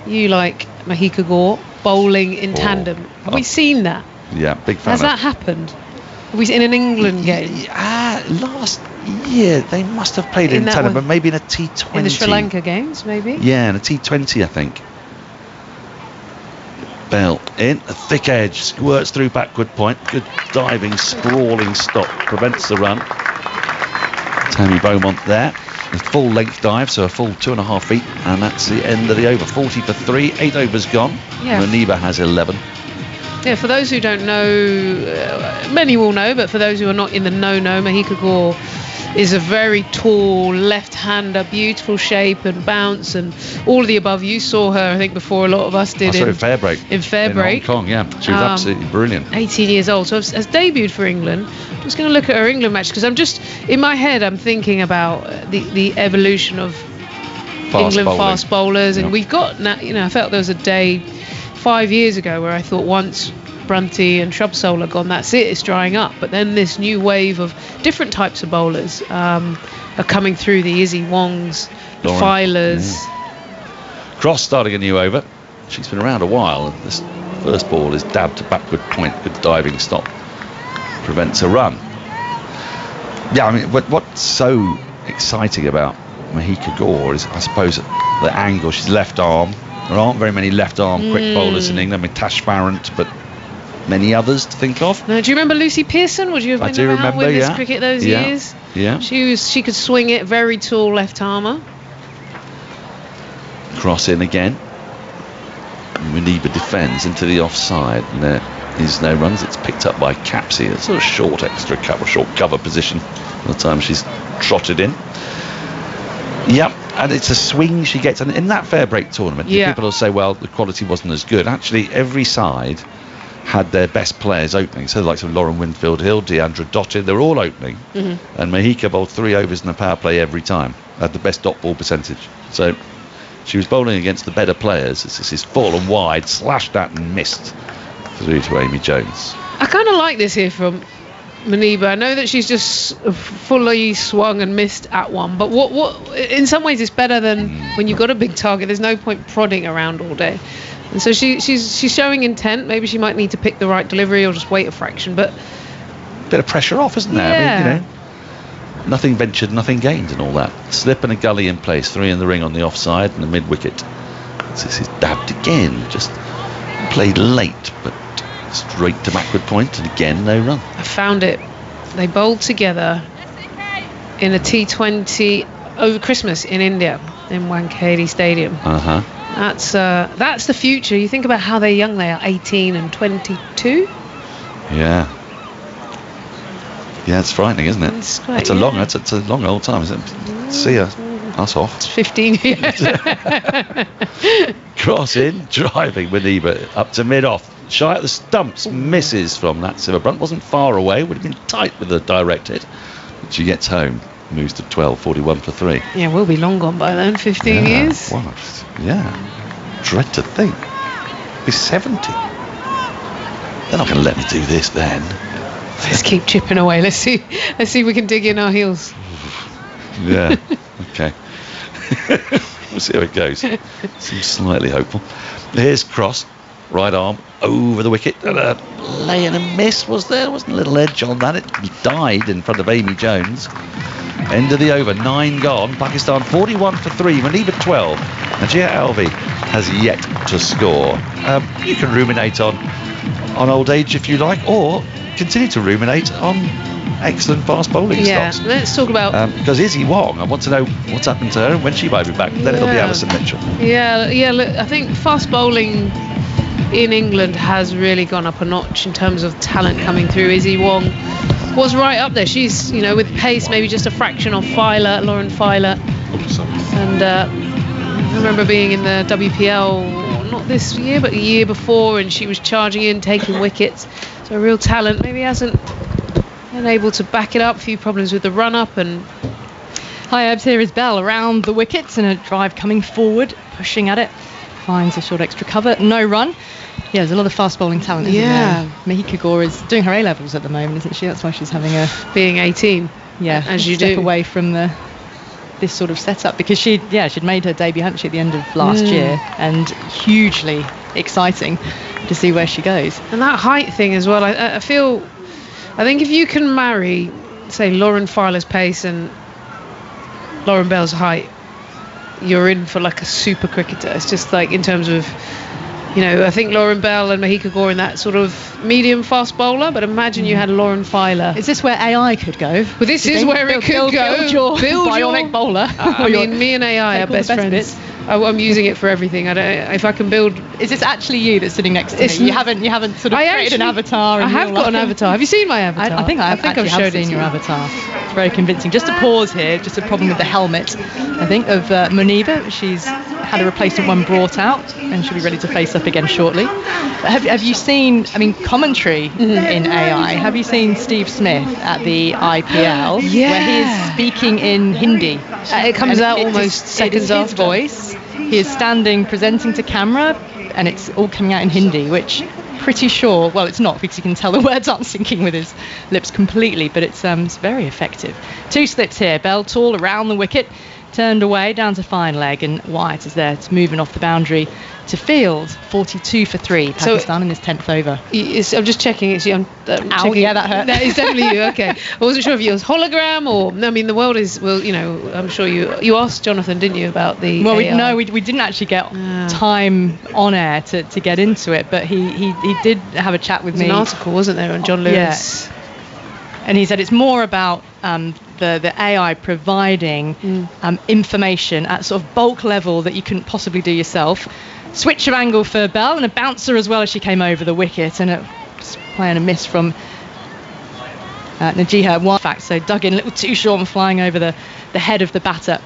Mahika Gore bowling in tandem? Have we seen that? Yeah, big fan. Has that happened? Have we in an England game? Last year they must have played in tandem, but maybe in a T20. In the Sri Lanka games, maybe? Yeah, in a T20, I think. Bell in, a thick edge, squirts through backward point. Good diving, sprawling stop, prevents the run. Tammy Beaumont there. A full length dive, so a full 2.5 feet, and that's the end of the over. 40 for 3, 8 overs gone. Yeah. Muniba has 11. Yeah, for those who don't know, many will know, but for those who are not in the know, Mahika Gore is a very tall left-hander, beautiful shape and bounce and all of the above. You saw her, I think, before a lot of us did. In Fairbreak. In Fairbreak. In Hong Kong, yeah. She was absolutely brilliant. 18 years old, so has debuted for England. I'm just going to look at her England match, because I'm just, in my head, I'm thinking about the evolution of fast bowlers. And we've got, now, you know, I felt there was a day 5 years ago where I thought once Brunty and Shrubsole are gone, that's it, it's drying up. But then this new wave of different types of bowlers are coming through, the Izzy Wongs, the Filers. Cross starting a new over. She's been around a while, and this first ball is dabbed to backward point. Good diving stop prevents a run. Yeah, I mean, what's so exciting about Mahika Gore is, I suppose, the angle. She's left arm. There aren't very many left arm quick bowlers in England. I mean, Tash Farrant, but many others to think of. Now, do you remember Lucy Pearson? Would you have been around with this cricket those years? Yeah. She could swing it, very tall left armour. Cross in again. Muniba defends into the offside, and there is no runs. It's picked up by Capsey. It's a short cover position by the time she's trotted in. Yep, and it's a swing she gets. And in that Fairbreak tournament, people will say, well, the quality wasn't as good. Actually, every side had their best players opening. So like Lauren Winfield Hill, Deandra Dottin, they were all opening. And Mahika bowled 3 overs in the power play every time. Had the best dot ball percentage. So she was bowling against the better players. This is fallen wide, slashed at and missed through to Amy Jones. I kind of like this here from Muniba. I know that she's just fully swung and missed at one, but what in some ways it's better than when you've got a big target. There's no point prodding around all day, and so she's showing intent. Maybe she might need to pick the right delivery or just wait a fraction, but bit of pressure off, isn't there? Yeah. I mean, you know, nothing ventured, nothing gained, and all that. Slip and a gully in place, 3 in the ring on the offside and the mid wicket. This is dabbed again, just played late, but straight to backward point, and again no run. I found it. They bowled together in a T20 over Christmas in India in Wankhede Stadium. That's the future. You think about how they're young. They are 18 and 22. Yeah, it's frightening, isn't it? It's quite, it's a long old time, isn't it? See her That's off. It's 15 years. Cross in, driving Maniba up to mid-off. Shy at the stumps, misses from that Silverbrunt. Wasn't far away, would have been tight with the direct hit. But she gets home, moves to 12, 41 for 3. Yeah, we'll be long gone by then, 15 years. Well, yeah. Dread to think. He's 70. They're not going to let me do this then. Let's keep chipping away. Let's see if we can dig in our heels. Yeah, okay. We'll see how it goes. Seems slightly hopeful. Here's Cross. Right arm over the wicket. And a lay and a miss was there. Wasn't a little edge on that. It died in front of Amy Jones. End of the over. 9 gone. Pakistan 41 for 3. Maniba 12. Najia Alvi has yet to score. You can ruminate on old age if you like, or continue to ruminate on excellent fast bowling stocks. Let's talk about... Because Izzy Wong, I want to know what's happened to her and when she might be back. Then it'll be Alison Mitchell. Yeah, look, I think fast bowling in England has really gone up a notch in terms of talent coming through. Izzy Wong was right up there. She's, with pace, maybe just a fraction of Lauren Filer. And I remember being in the WPL, not this year, but the year before, and she was charging in, taking wickets. So a real talent. Maybe hasn't been able to back it up. A few problems with the run-up. And Hi, Ebbs. Here is Bell around the wickets and a drive coming forward, pushing at it. Finds a short extra cover, no run. Yeah, there's a lot of fast bowling talent, isn't there? Mahika Gore is doing her A-levels at the moment, isn't she? That's why she's having a... Being 18. Yeah, as you step do. away from this sort of setup, because she'd made her debut, hadn't she, at the end of last year, and hugely exciting to see where she goes. And that height thing as well, I think if you can marry, say, Lauren Filer's pace and Lauren Bell's height, you're in for like a super cricketer. It's just like in terms of, I think Lauren Bell and Mahika Gore in that sort of medium fast bowler, but imagine you had Lauren Filer. Is this where AI could go? Well, this is where it could go. Build your bionic bowler. I mean, me and AI are best friends. I'm using it for everything. I don't. If I can build. Is this actually you that's sitting next to me? You haven't sort of created an avatar. I have got an avatar. Have you seen my avatar? I think I've showed seen your avatar. It's very convincing. Just to pause here, just a problem with the helmet, I think, of Maniba. She's had a replacement one brought out and she'll be ready to face up again shortly. Have you seen, commentary in AI? Have you seen Steve Smith at the IPL? Yeah. Where he is speaking in Hindi? It comes out almost seconds after. His voice. He is standing presenting to camera and it's all coming out in Hindi, which pretty sure, well, it's not, because you can tell the words aren't syncing with his lips completely, but it's very effective. 2 slips here. Bell tall around the wicket, turned away down to fine leg, and White is there. It's moving off the boundary to field. 42 for 3. Pakistan in this 10th over. I'm just checking. It's you. I'm checking. Yeah, that hurt. That is definitely you. Okay. I wasn't sure if it was hologram or. I mean, the world is. Well, I'm sure you asked Jonathan, didn't you, about the. Well, AI? we didn't actually get time on air to get into it, but he did have a chat with me. There's an article, wasn't there, on John Lewis? Yeah. And he said it's more about the AI providing information at sort of bulk level that you couldn't possibly do yourself. Switch of angle for Bell and a bouncer as well as she came over the wicket, and it was playing a miss from Najiha. One fact, so dug in a little too short and flying over the head of the batter.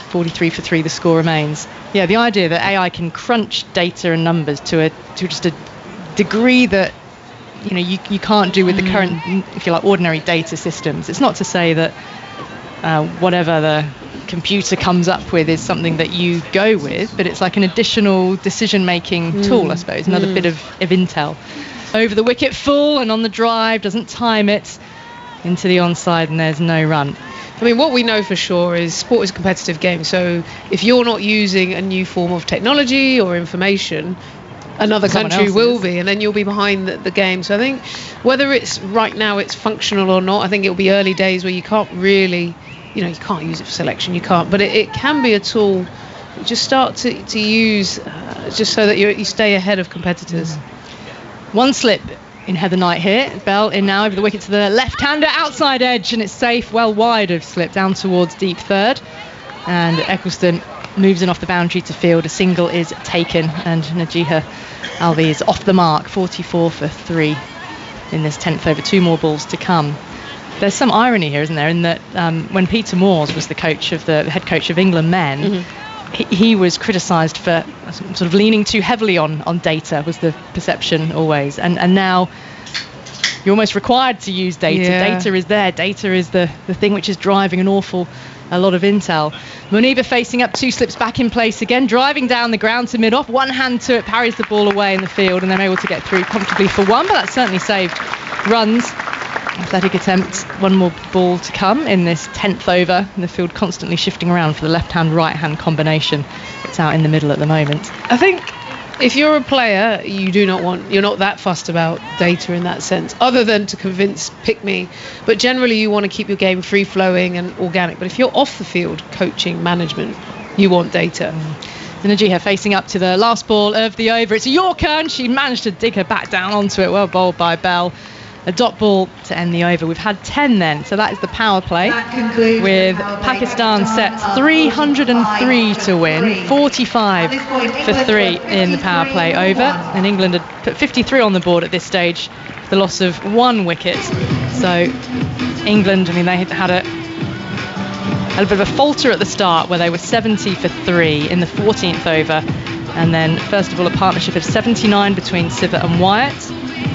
43 for 3 the score remains. Yeah, the idea that AI can crunch data and numbers to just a degree that you can't do with the current, if you like, ordinary data systems. It's not to say that whatever the computer comes up with is something that you go with, but it's like an additional decision-making tool, I suppose, another bit of intel. Over the wicket full and on the drive, doesn't time it, into the onside, and there's no run. I mean, what we know for sure is sport is a competitive game, so if you're not using a new form of technology or information, another country will be, and then you'll be behind the game. So I think whether it's right now it's functional or not, I think it'll be early days where you can't really, you can't use it for selection, you can't, but it can be a tool. Just start to use just so that you stay ahead of competitors. One slip in Heather Knight here. Bell in now over the wicket to the left-hander, outside edge, and it's safe, well wide of slip, down towards deep third, and Eccleston moves in off the boundary to field. A single is taken, and Najiha Alvi is off the mark. 44 for 3 in this 10th over. 2 more balls to come. there's some irony here, isn't there, in that when Peter Moores was the head coach of England men, he was criticised for sort of leaning too heavily on data, was the perception always. And now you're almost required to use data. Yeah. Data is there. Data is the thing which is driving a lot of intel. Muniba facing up, 2 slips back in place again, driving down the ground to mid-off. One hand to it, parries the ball away in the field, and then able to get through comfortably for one, but that certainly saved runs. Athletic attempt, one more ball to come in this 10th over. And the field constantly shifting around for the left-hand, right-hand combination. It's out in the middle at the moment. I think if you're a player, you're not that fussed about data in that sense, other than to pick me. But generally, you want to keep your game free-flowing and organic. But if you're off the field, coaching, management, you want data. Najiha facing up to the last ball of the over. It's a Yorker, and she managed to dig her back down onto it. Well bowled by Bell. A dot ball to end the over. We've had 10 then, so that is the power play, with Pakistan set 303 to win, 45 for 3 in the power play over, and England had put 53 on the board at this stage, the loss of 1 wicket. So England, they had a bit of a falter at the start where they were 70 for 3 in the 14th over, and then first of all a partnership of 79 between Siva and Wyatt,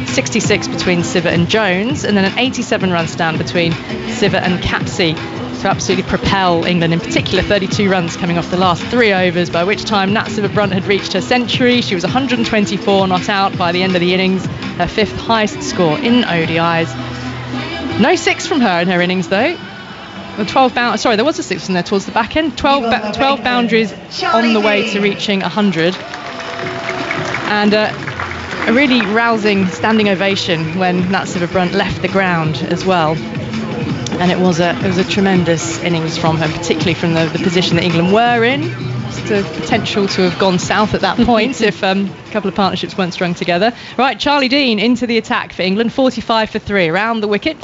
66 between Siva and Jones, and then an 87 run stand between Siva and Capsey to absolutely propel England, in particular 32 runs coming off the last 3 overs, by which time Nat Siva-Brunt had reached her century. She was 124 not out by the end of the innings, her 5th highest score in ODIs. No 6 from her in her innings though. There was a 6 in there towards the back end. 12 boundaries on the way to reaching 100. And a really rousing standing ovation when Nat Siva-Brunt left the ground as well. And it was a tremendous innings from her, particularly from the position that England were in. Just the potential to have gone south at that point if a couple of partnerships weren't strung together. Right, Charlie Dean into the attack for England, 45 for 3 around the wicket.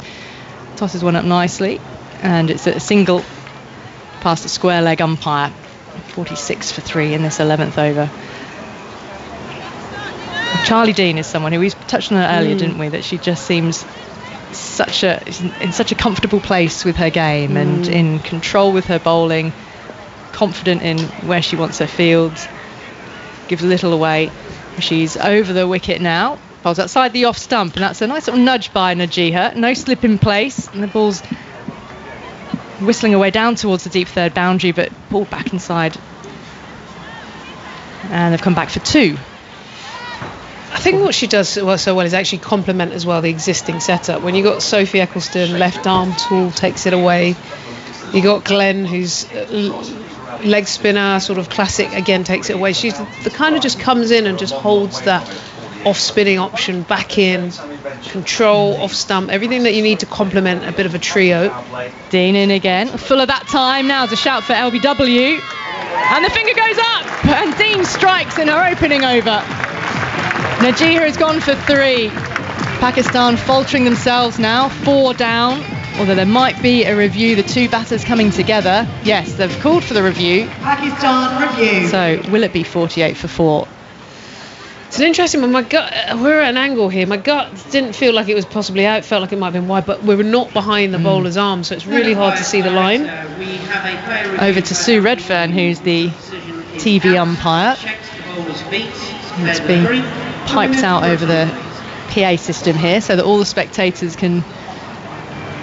Tosses one up nicely, and it's a single past the square leg umpire. 46 for 3 in this 11th over. Charlie Dean is someone who we touched on her earlier, didn't we? That she just seems in such a comfortable place with her game and in control with her bowling, confident in where she wants her fields, gives little away. She's over the wicket now, bowls outside the off stump, and that's a nice little nudge by Najiha. No slip in place, and the ball's whistling away down towards the deep third boundary, but pulled back inside. And they've come back for 2. I think what she does so well is actually complement as well the existing setup. When you got Sophie Eccleston, left arm tool, takes it away. You got Glenn, who's leg spinner, sort of classic, again takes it away. She's the kind of just comes in and just holds that off spinning option back in, control, off stump, everything that you need to complement a bit of a trio. Dean in again, full of that time now to shout for LBW, and the finger goes up, and Dean strikes in her opening over. Najiha has gone for 3. Pakistan faltering themselves now, 4 down, although there might be a review, the 2 batters coming together. Yes, they've called for the review. Pakistan review. So will it be 48 for 4? It's an interesting one. My gut, we're at an angle here. My gut didn't feel like it was possibly out. It felt like it might have been wide, but we were not behind the bowler's arm, so it's really hard to see the line. Over to Sue Redfern, who's the TV umpire. It's being piped out over the PA system here so that all the spectators can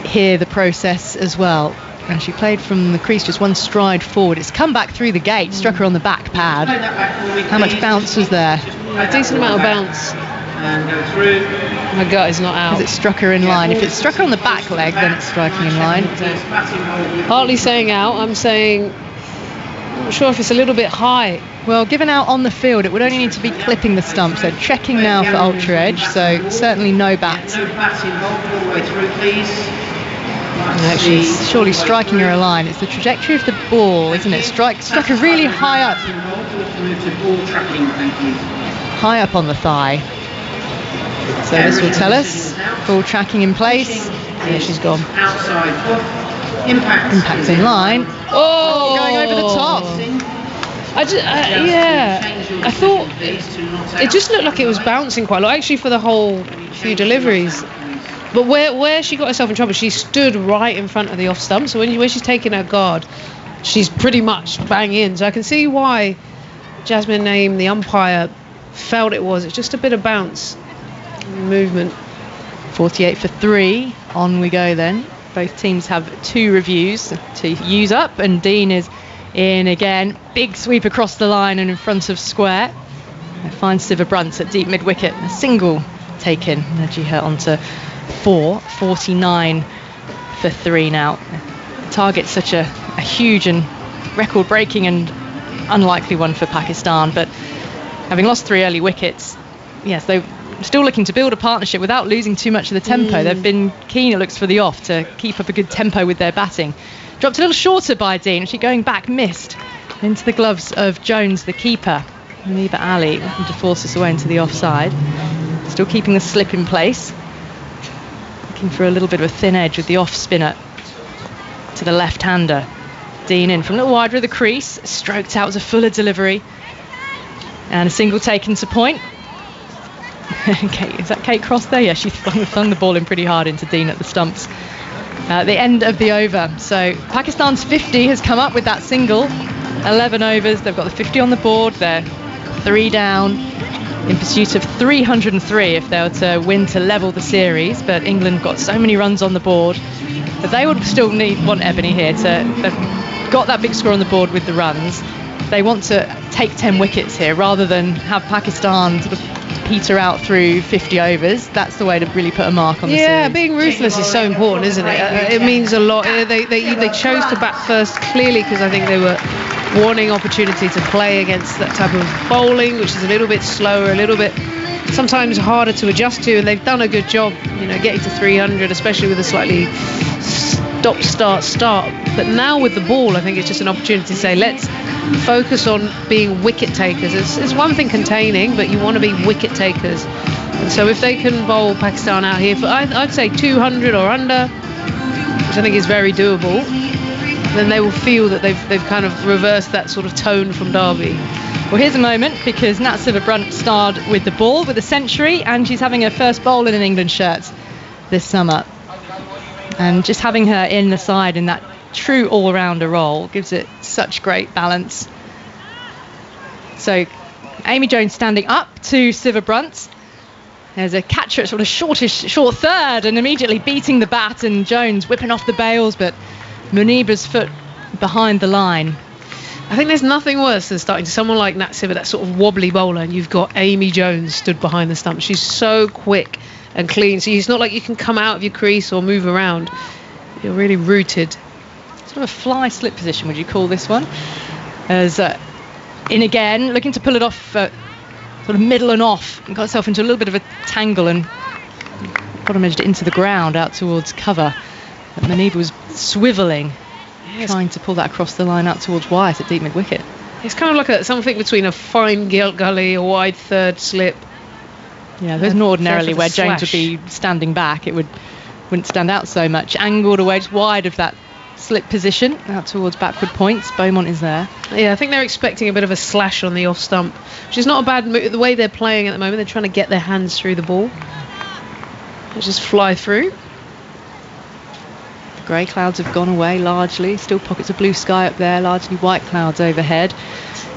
hear the process as well. And she played from the crease just 1 stride forward. It's come back through the gate, struck her on the back pad. How much bounce was there? A decent amount of bounce. My gut is not out. Has it struck her in line? If it's struck her on the back leg, then it's striking in line. Hartley saying out. I'm saying, I'm not sure if it's a little bit high. Well, given out on the field, it would only need to be clipping the stump. So checking now for ultra edge. So certainly no bat. She's surely striking her a line. It's the trajectory of the ball, isn't it? Struck her really high up. High up on the thigh. So this will tell us. Ball tracking in place. Yeah, she's gone. Impact in line. Oh, going over the top. I thought it just looked like it was bouncing quite a lot, actually, for the whole few deliveries. But where she got herself in trouble, she stood right in front of the off stump. So when she's taking her guard, she's pretty much bang in. So I can see why Jasmine Naim, the umpire, felt it was. It's just a bit of bounce movement. 48 for 3. On we go then. Both teams have 2 reviews to use up, and Dean is in again. Big sweep across the line and in front of square. Finds Siva Brunt at deep mid-wicket. A single taken, nudging her onto 4. 49 for 3 now. Target's such a huge and record-breaking and unlikely one for Pakistan, but having lost 3 early wickets, yes, they're still looking to build a partnership without losing too much of the tempo. They've been keen, it looks, for the off to keep up a good tempo with their batting. Dropped a little shorter by Dean, actually going back, missed into the gloves of Jones, the keeper. Muniba Ali looking to force this away into the offside. Still keeping the slip in place. Looking for a little bit of a thin edge with the off spinner to the left-hander. Dean in from a little wider of the crease, stroked out as a fuller delivery, and a single taken to point. Kate, is that Kate Cross there? Yeah, she flung the ball in pretty hard into Dean at the stumps. At the end of the over, so Pakistan's 50 has come up with that single. 11 overs, they've got the 50 on the board. They're 3 down in pursuit of 303 if they were to win to level the series, but England got so many runs on the board that they would still want Ebony here they've got that big score on the board with the runs. They want to take 10 wickets here rather than have Pakistan sort of peter out through 50 overs. That's the way to really put a mark on the series. Yeah, being ruthless is so important, isn't it? It means a lot. They chose to bat first clearly because I think they were wanting opportunity to play against that type of bowling, which is a little bit slower, a little bit sometimes harder to adjust to, and they've done a good job, getting to 300, especially with a slightly start. But now with the ball, I think it's just an opportunity to say, let's focus on being wicket takers. It's one thing containing, but you want to be wicket takers. And so if they can bowl Pakistan out here for, I'd say 200 or under, which I think is very doable, then they will feel that they've kind of reversed that sort of tone from Derby. Well, here's a moment, because Nat Siva Brunt starred with the ball with a century, and she's having her first bowl in an England shirt this summer. And just having her in the side in that true all-rounder role gives it such great balance. So Amy Jones standing up to Siva Brunt. There's a catcher at sort of short third and immediately beating the bat, and Jones whipping off the bails, but Muniba's foot behind the line. I think there's nothing worse than starting to someone like Nat Siva, that sort of wobbly bowler, and you've got Amy Jones stood behind the stump. She's so quick and clean, so it's not like you can come out of your crease or move around. You're really rooted. Sort of a fly slip position, would you call this one? As in again, looking to pull it off sort of middle and off, and got herself into a little bit of a tangle and bottom edged it into the ground out towards cover. But Muniba was swivelling, trying to pull that across the line out towards Wyatt at deep mid-wicket. It's kind of like something between a fine gully, a wide third slip. Yeah, there's not ordinarily where Jones would be standing back. It wouldn't stand out so much. Angled away just wide of that slip position out towards backward points. Beaumont is there. Yeah, I think they're expecting a bit of a slash on the off stump, which is not a bad move. The way they're playing at the moment, they're trying to get their hands through the ball. They just fly through. The grey clouds have gone away largely. Still pockets of blue sky up there, largely white clouds overhead.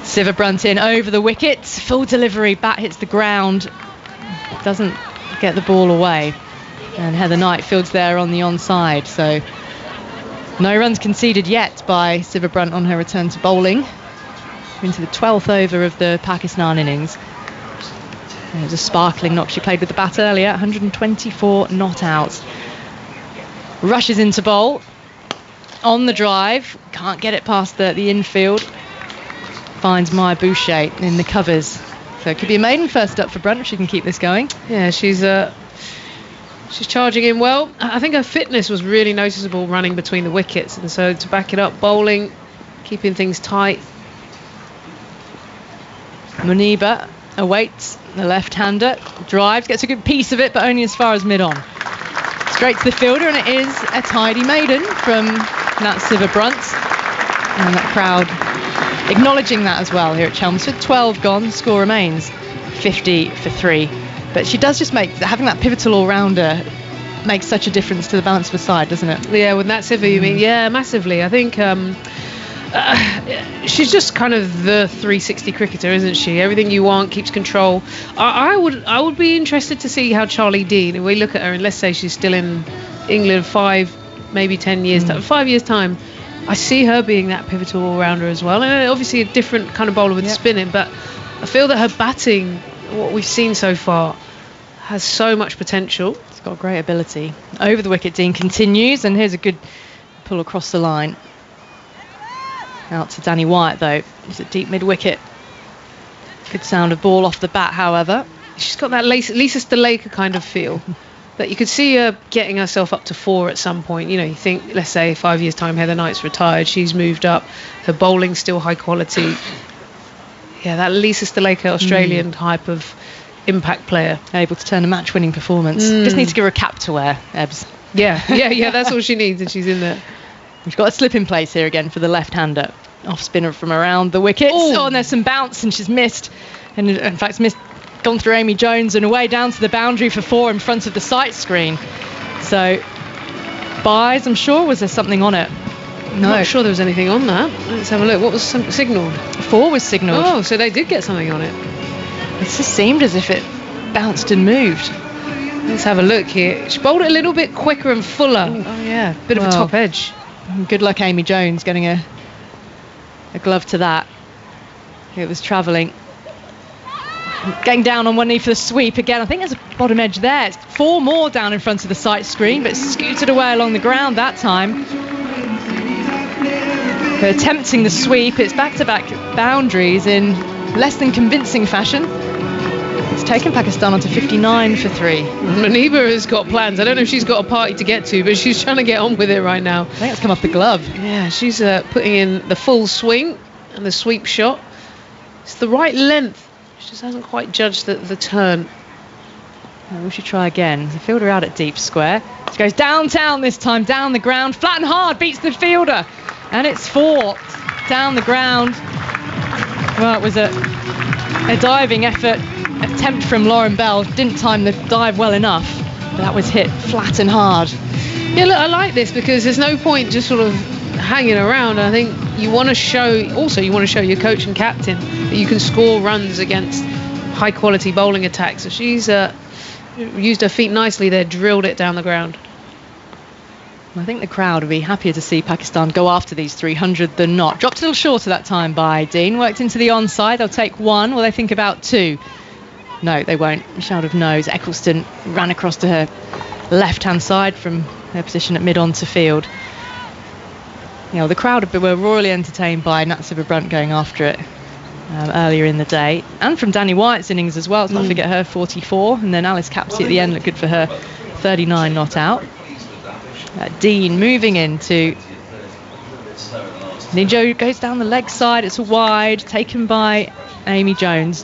Siva Brunt in over the wicket. Full delivery, bat hits the ground. Doesn't get the ball away. And Heather Knight fields there on the onside. So no runs conceded yet by Siva Brunt on her return to bowling. Into the 12th over of the Pakistan innings. It was a sparkling knock. She played with the bat earlier. 124 not out. Rushes into bowl. On the drive. Can't get it past the infield. Finds Maya Boucher in the covers. So it could be a maiden first up for Brunt if she can keep this going. Yeah, she's charging in well. I think her fitness was really noticeable running between the wickets, and so to back it up, bowling, keeping things tight. Muniba awaits the left-hander, drives, gets a good piece of it, but only as far as mid-on. Straight to the fielder, and it is a tidy maiden from Nat Siva Brunt. And that crowd acknowledging that as well here at Chelmsford. 12 gone, score remains 50 for 3. But she does just make having that pivotal all-rounder makes such a difference to the balance of a side, doesn't it? Yeah, with that Siva, you mean? Yeah, massively. I think she's just kind of the 360 cricketer, isn't she? Everything you want, keeps control. I would be interested to see how Charlie Dean, if we look at her and let's say she's still in England 5, maybe 10 years, 5 years time, I see her being that pivotal all-rounder as well. And obviously a different kind of bowler with spinning, but I feel that her batting, what we've seen so far, has so much potential. It's got great ability. Over the wicket, Dean continues, and here's a good pull across the line. Out to Danny Wyatt, though. It's a deep mid-wicket. Good sound of ball off the bat, however. She's got that Lisa Sthalekar kind of feel. That you could see her getting herself up to 4 at some point. You know, you think, let's say 5 years' time, Heather Knight's retired, she's moved up, her bowling's still high quality. Yeah, that Lisa Sthalekar Australian type of impact player. Able to turn a match-winning performance. Just need to give her a cap to wear, Ebbs. Yeah, that's all she needs, and she's in there. We've got a slip in place here again for the left-hander. Off spinner from around the wickets. Oh, and there's some bounce, and she's missed. And in fact, gone through Amy Jones and away down to the boundary for 4 in front of the sight screen. So, buys, I'm sure. Was there something on it? No. I'm not sure there was anything on that. Let's have a look. What was signalled? 4 was signalled. Oh, so they did get something on it. It just seemed as if it bounced and moved. Let's have a look here. She bowled it a little bit quicker and fuller. Oh, yeah. Bit of a top edge. Good luck, Amy Jones, getting a glove to that. It was travelling. Getting down on one knee for the sweep again. I think there's a bottom edge there. It's 4 more down in front of the sight screen, but scooted away along the ground that time. They're attempting the sweep. It's back-to-back boundaries in less than convincing fashion. It's taken Pakistan onto 59 for 3. Muniba has got plans. I don't know if she's got a party to get to, but she's trying to get on with it right now. I think it's come off the glove. Yeah, she's putting in the full swing and the sweep shot. It's the right length. She just hasn't quite judged the turn. Well, we should try again. The fielder out at deep square. She goes downtown this time, down the ground. Flat and hard, beats the fielder. And it's 4 down the ground. Well, it was a diving effort. Attempt from Lauren Bell. Didn't time the dive well enough. But that was hit flat and hard. Yeah, look, I like this because there's no point just sort of hanging around. I think you want to show your coach and captain that you can score runs against high quality bowling attacks. So she's used her feet nicely there, drilled it down the ground. I think the crowd would be happier to see Pakistan go after these 300 than not. Dropped a little short at that time by Dean. Worked into the onside. They'll take 1. Will they think about 2? No, they won't. A shout of no's. Eccleston ran across to her left-hand side from her position at mid-on to field. You know, the crowd were royally entertained by Nat Sciver-Brunt going after it earlier in the day. And from Danny Wyatt's innings as well. Let's not forget her 44. And then Alice Capsey at the end looked good for her 39 not out. Dean moving into... Ninjo goes down the leg side. It's a wide, taken by Amy Jones.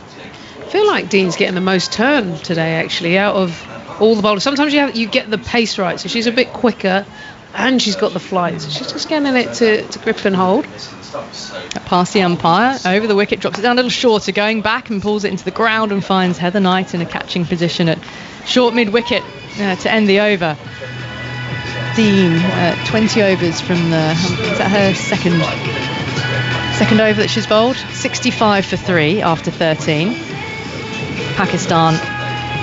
I feel like Dean's getting the most turn today, actually, out of all the bowlers. Sometimes you get the pace right, so she's a bit quicker, and she's got the flight, so she's just getting it to grip and hold. Past the umpire, over the wicket, drops it down a little shorter, going back and pulls it into the ground and finds Heather Knight in a catching position at short mid-wicket to end the over. Dean, 20 overs from is that her second over that she's bowled? 65 for 3 after 13. Pakistan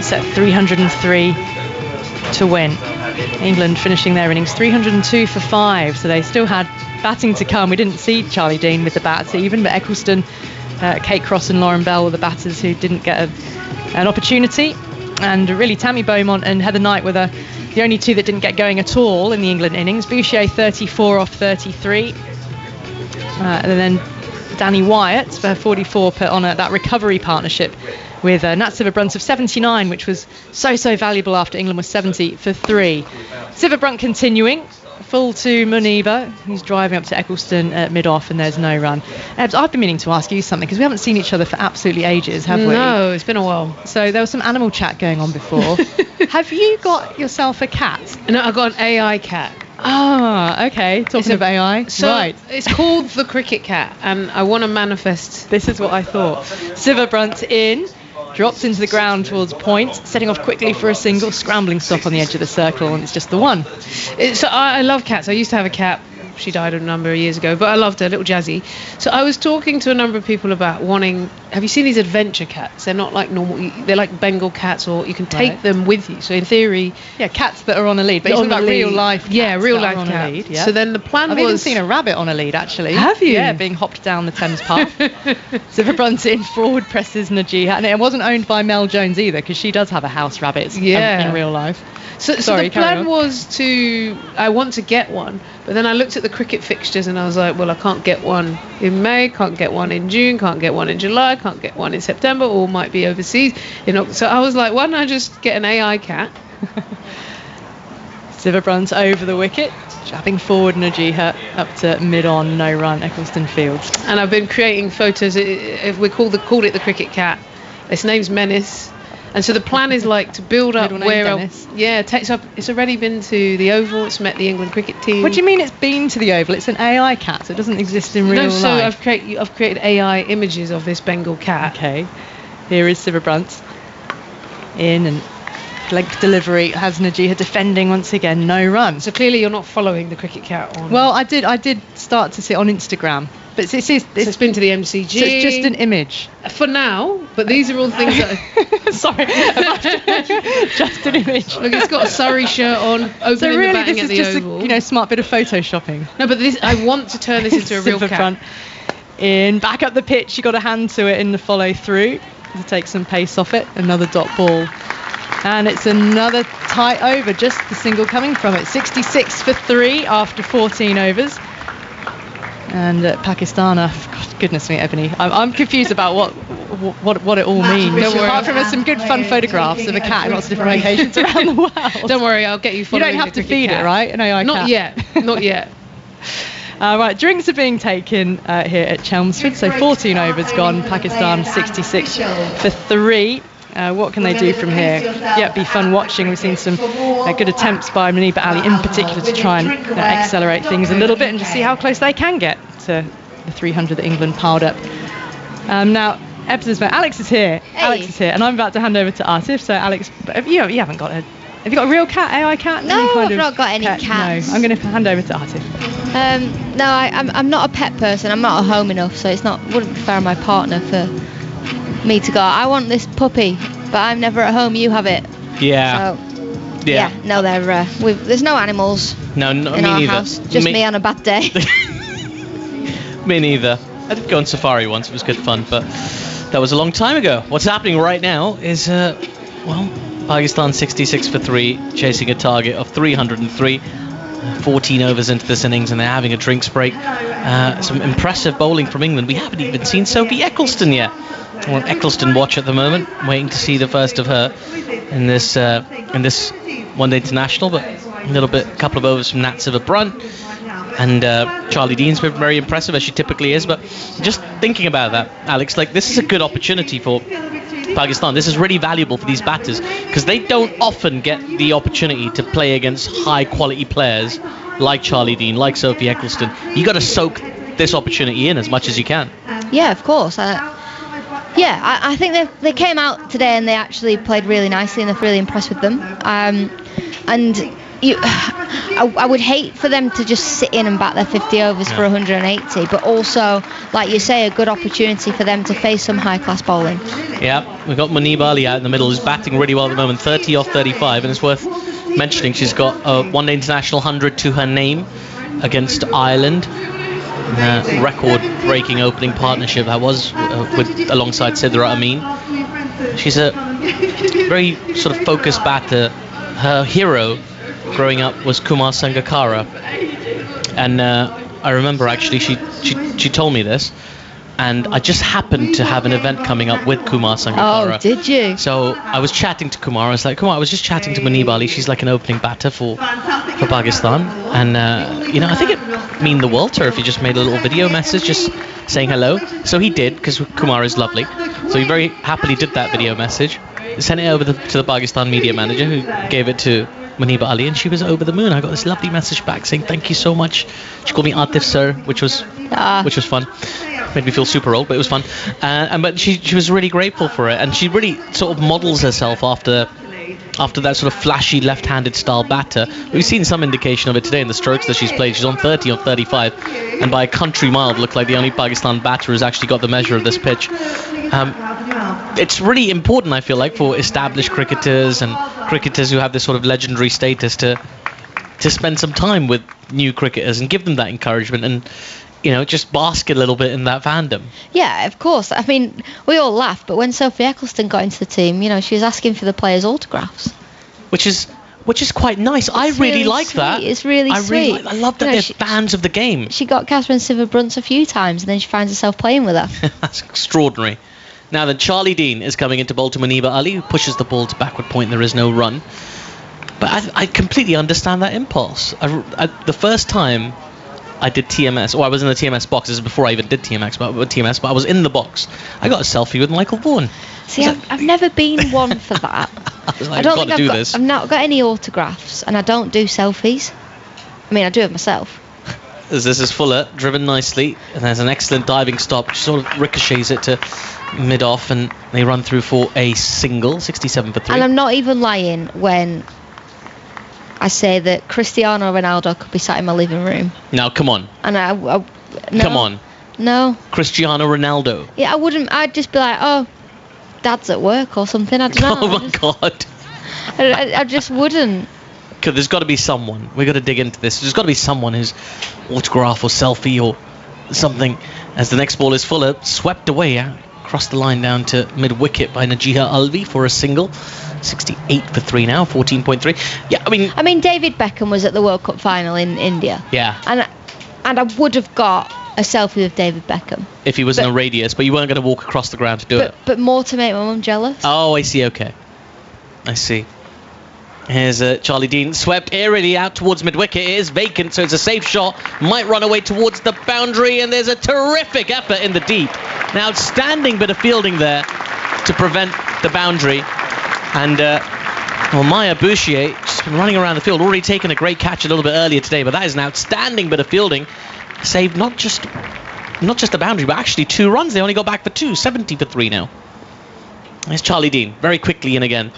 set 303 to win. England finishing their innings 302 for 5, so they still had batting to come. We didn't see Charlie Dean with the bats even, but Eccleston, Kate Cross and Lauren Bell were the batters who didn't get an opportunity. And really Tammy Beaumont and Heather Knight were the only two that didn't get going at all in the England innings. Boucher 34 off 33. And then Danny Wyatt for 44 put on that recovery partnership with Nat Sciver-Brunt of 79, which was so valuable after England was 70 for 3. Sciver-Brunt continuing. Full to Muniba, who's driving up to Eccleston at mid-off, and there's no run. Ebbs, I've been meaning to ask you something, because we haven't seen each other for absolutely ages, have we? No, it's been a while. So there was some animal chat going on before. Have you got yourself a cat? No, I've got an AI cat. Ah, okay. Talking of AI. So right. It's called the Cricket Cat, and I want to manifest. This is what I thought. Sciver-Brunt in. drops into the ground towards point, setting off quickly for a single, scrambling stop on the edge of the circle, and it's just the one. So I love cats. I used to have a cat. She died a number of years ago, but I loved her, little Jazzy. So I was talking to a number of people about wanting. Have you seen these adventure cats? They're not like normal. They're like Bengal cats, or you can take them with you. So in theory, cats that are on a lead. But you're talking about real life cats. Yeah, real life on cats. a lead. Yeah. So then the plan I've was. even seen a rabbit on a lead, actually. Have you? Yeah, being hopped down the Thames path. Silver Brunson forward presses Najiha, and it wasn't owned by Mel Jones either, because she does have a house rabbit in real life. So the plan was I want to get one, but then I looked at the cricket fixtures and I was like, well, I can't get one in May, can't get one in June, can't get one in July, can't get one in September, or might be overseas. So I was like, why don't I just get an AI cat? Silverbrunt over the wicket, jabbing forward Najiha up to mid-on, no run, Eccleston Fields. And I've been creating photos. If we called it the cricket cat, its name's Menace. And so the plan is like to build up it takes up. It's already been to the Oval. It's met the England cricket team. What do you mean it's been to the Oval? It's an AI cat, so it doesn't exist in real life. No, so I've created AI images of this Bengal cat. Okay, here is Silverbrunt in and leg delivery has Najiha defending once again, no run. So clearly you're not following the cricket cat on. Well, I did start to see it on Instagram. But it's been to the MCG. So it's just an image. For now, but these are all things that... Sorry. Just an image. Look, it's got a Surrey shirt on, opening the batting at the Oval. This is just a smart bit of photoshopping. No, but I want to turn this into a real cat. Back up the pitch, you got a hand to it in the follow through to take some pace off it. Another dot ball. And it's another tight over, just the single coming from it. 66 for 3 after 14 overs. And Pakistan, goodness me, Ebony, I'm confused about what it all means. Apart from some good fun photographs of a cat in lots of different locations around the world. Don't worry, I'll get you following. You don't have to feed it, right? An AI Not cat. Not yet. Right, drinks are being taken here at Chelmsford. So 14 overs gone. Pakistan 66 for 3. What can they do from here? Yeah, it'd be fun watching. We've seen some good attempts by Muniba Ali in particular to try and accelerate things a little bit and just see how close they can get to the 300 that England piled up. Now, Alex is here. Hey. Alex is here, and I'm about to hand over to Atif. So, Alex, you haven't got a... Have you got a real cat, AI cat? No, I've not got any cats. No, I'm going to hand over to Atif. No, I'm not a pet person. I'm not at home enough, so wouldn't be fair on my partner for me to go, I want this puppy, but I'm never at home, you have it. Yeah. So, no, there's no animals in our house. Just me on a bad day. Me neither. I did go on safari once, it was good fun, but that was a long time ago. What's happening right now is, Pakistan 66 for 3, chasing a target of 303. 14 overs into this innings, and they're having a drinks break. Some impressive bowling from England. We haven't even seen Sophie Eccleston yet. We're on Eccleston watch at the moment, waiting to see the first of her in this one-day international. But a couple of overs from Nat Silverbrunt, and Charlie Dean's been very impressive, as she typically is. But just thinking about that, Alex, this is a good opportunity for Pakistan. This is really valuable for these batters because they don't often get the opportunity to play against high-quality players like Charlie Dean, like Sophie Eccleston. You got to soak this opportunity in as much as you can. Yeah, of course. I think they came out today and they actually played really nicely, and they're really impressed with them. I would hate for them to just sit in and bat their 50 overs for 180, but also, like you say, a good opportunity for them to face some high-class bowling. Yeah, we've got Muniba Ali out in the middle, who's batting really well at the moment, 30 off 35, and it's worth mentioning she's got a one-day international 100 to her name against Ireland. Record-breaking opening partnership that was alongside Sidra Amin. She's a very sort of focused batter. Her hero growing up was Kumar Sangakkara, and I remember actually she told me this, and I just happened to have an event coming up with Kumar Sangakkara. Oh, did you? So I was chatting to Kumar. I was like, Kumar, I was just chatting to Muniba Ali. She's like an opening batter for Pakistan, and I think it'd mean the world to her if you just made a little video message just saying hello. So he did, because Kumar is lovely. So he very happily did that video message, sent it over to the Pakistan media manager, who gave it to Muniba Ali, and she was over the moon. I got this lovely message back saying thank you so much. She called me Atif sir, which was fun. Made me feel super old, but it was fun. But she was really grateful for it, and she really sort of models herself after that sort of flashy left-handed style batter. We've seen some indication of it today in the strokes that she's played. She's on 30 or 35, and by a country mile looked like the only Pakistan batter who's actually got the measure of this pitch. It's really important, I feel like, for established cricketers and cricketers who have this sort of legendary status to spend some time with new cricketers and give them that encouragement and, you know, just bask a little bit in that fandom. Yeah, of course. I mean, we all laughed, but when Sophie Eccleston got into the team, you know, she was asking for the players' autographs. Which is quite nice. I really like sweet. that. It's really sweet. I love that they're fans of the game. She got Catherine Sciver-Brunt a few times, and then she finds herself playing with her. That's extraordinary. Now then, Charlie Dean is coming into bowl to Muniba Ali, who pushes the ball to backward point, and there is no run. But I completely understand that impulse. The first time I did TMS, or I was in the TMS box, this is before I even did TMS, but I was in the box. I got a selfie with Michael Vaughan. See, I've never been one for that. I don't think I've not got any autographs, and I don't do selfies. I mean, I do it myself. This is Fuller, driven nicely, and there's an excellent diving stop. She sort of ricochets it to mid-off, and they run through for a single, 67 for 3. And I'm not even lying when I say that Cristiano Ronaldo could be sat in my living room. Now, come on. And no. Come on. No. Cristiano Ronaldo. Yeah, I wouldn't. I'd just be like, oh, Dad's at work or something. I don't know. Oh my God. I just wouldn't. Because there's got to be someone. We've got to dig into this. There's got to be someone who's autograph or selfie or something. As the next ball is Fuller, swept away across the line down to mid-wicket by Najiha Alvi for a single. 68 for 3 now, 14.3. Yeah, I mean, David Beckham was at the World Cup final in India. Yeah. And I would have got a selfie with David Beckham. If he was in a radius, but you weren't going to walk across the ground to do it. But more to make my mum jealous. Oh, I see, okay. I see. Here's Charlie Dean, swept aerially out towards mid-wicket. It is vacant, so it's a safe shot. Might run away towards the boundary, and there's a terrific effort in the deep. An outstanding bit of fielding there to prevent the boundary. And Maya Bouchier, she's been running around the field, already taken a great catch a little bit earlier today, but that is an outstanding bit of fielding. Saved not just the boundary, but actually 2 runs. They only got back for 2, 70 for 3 now. There's Charlie Dean, very quickly in again.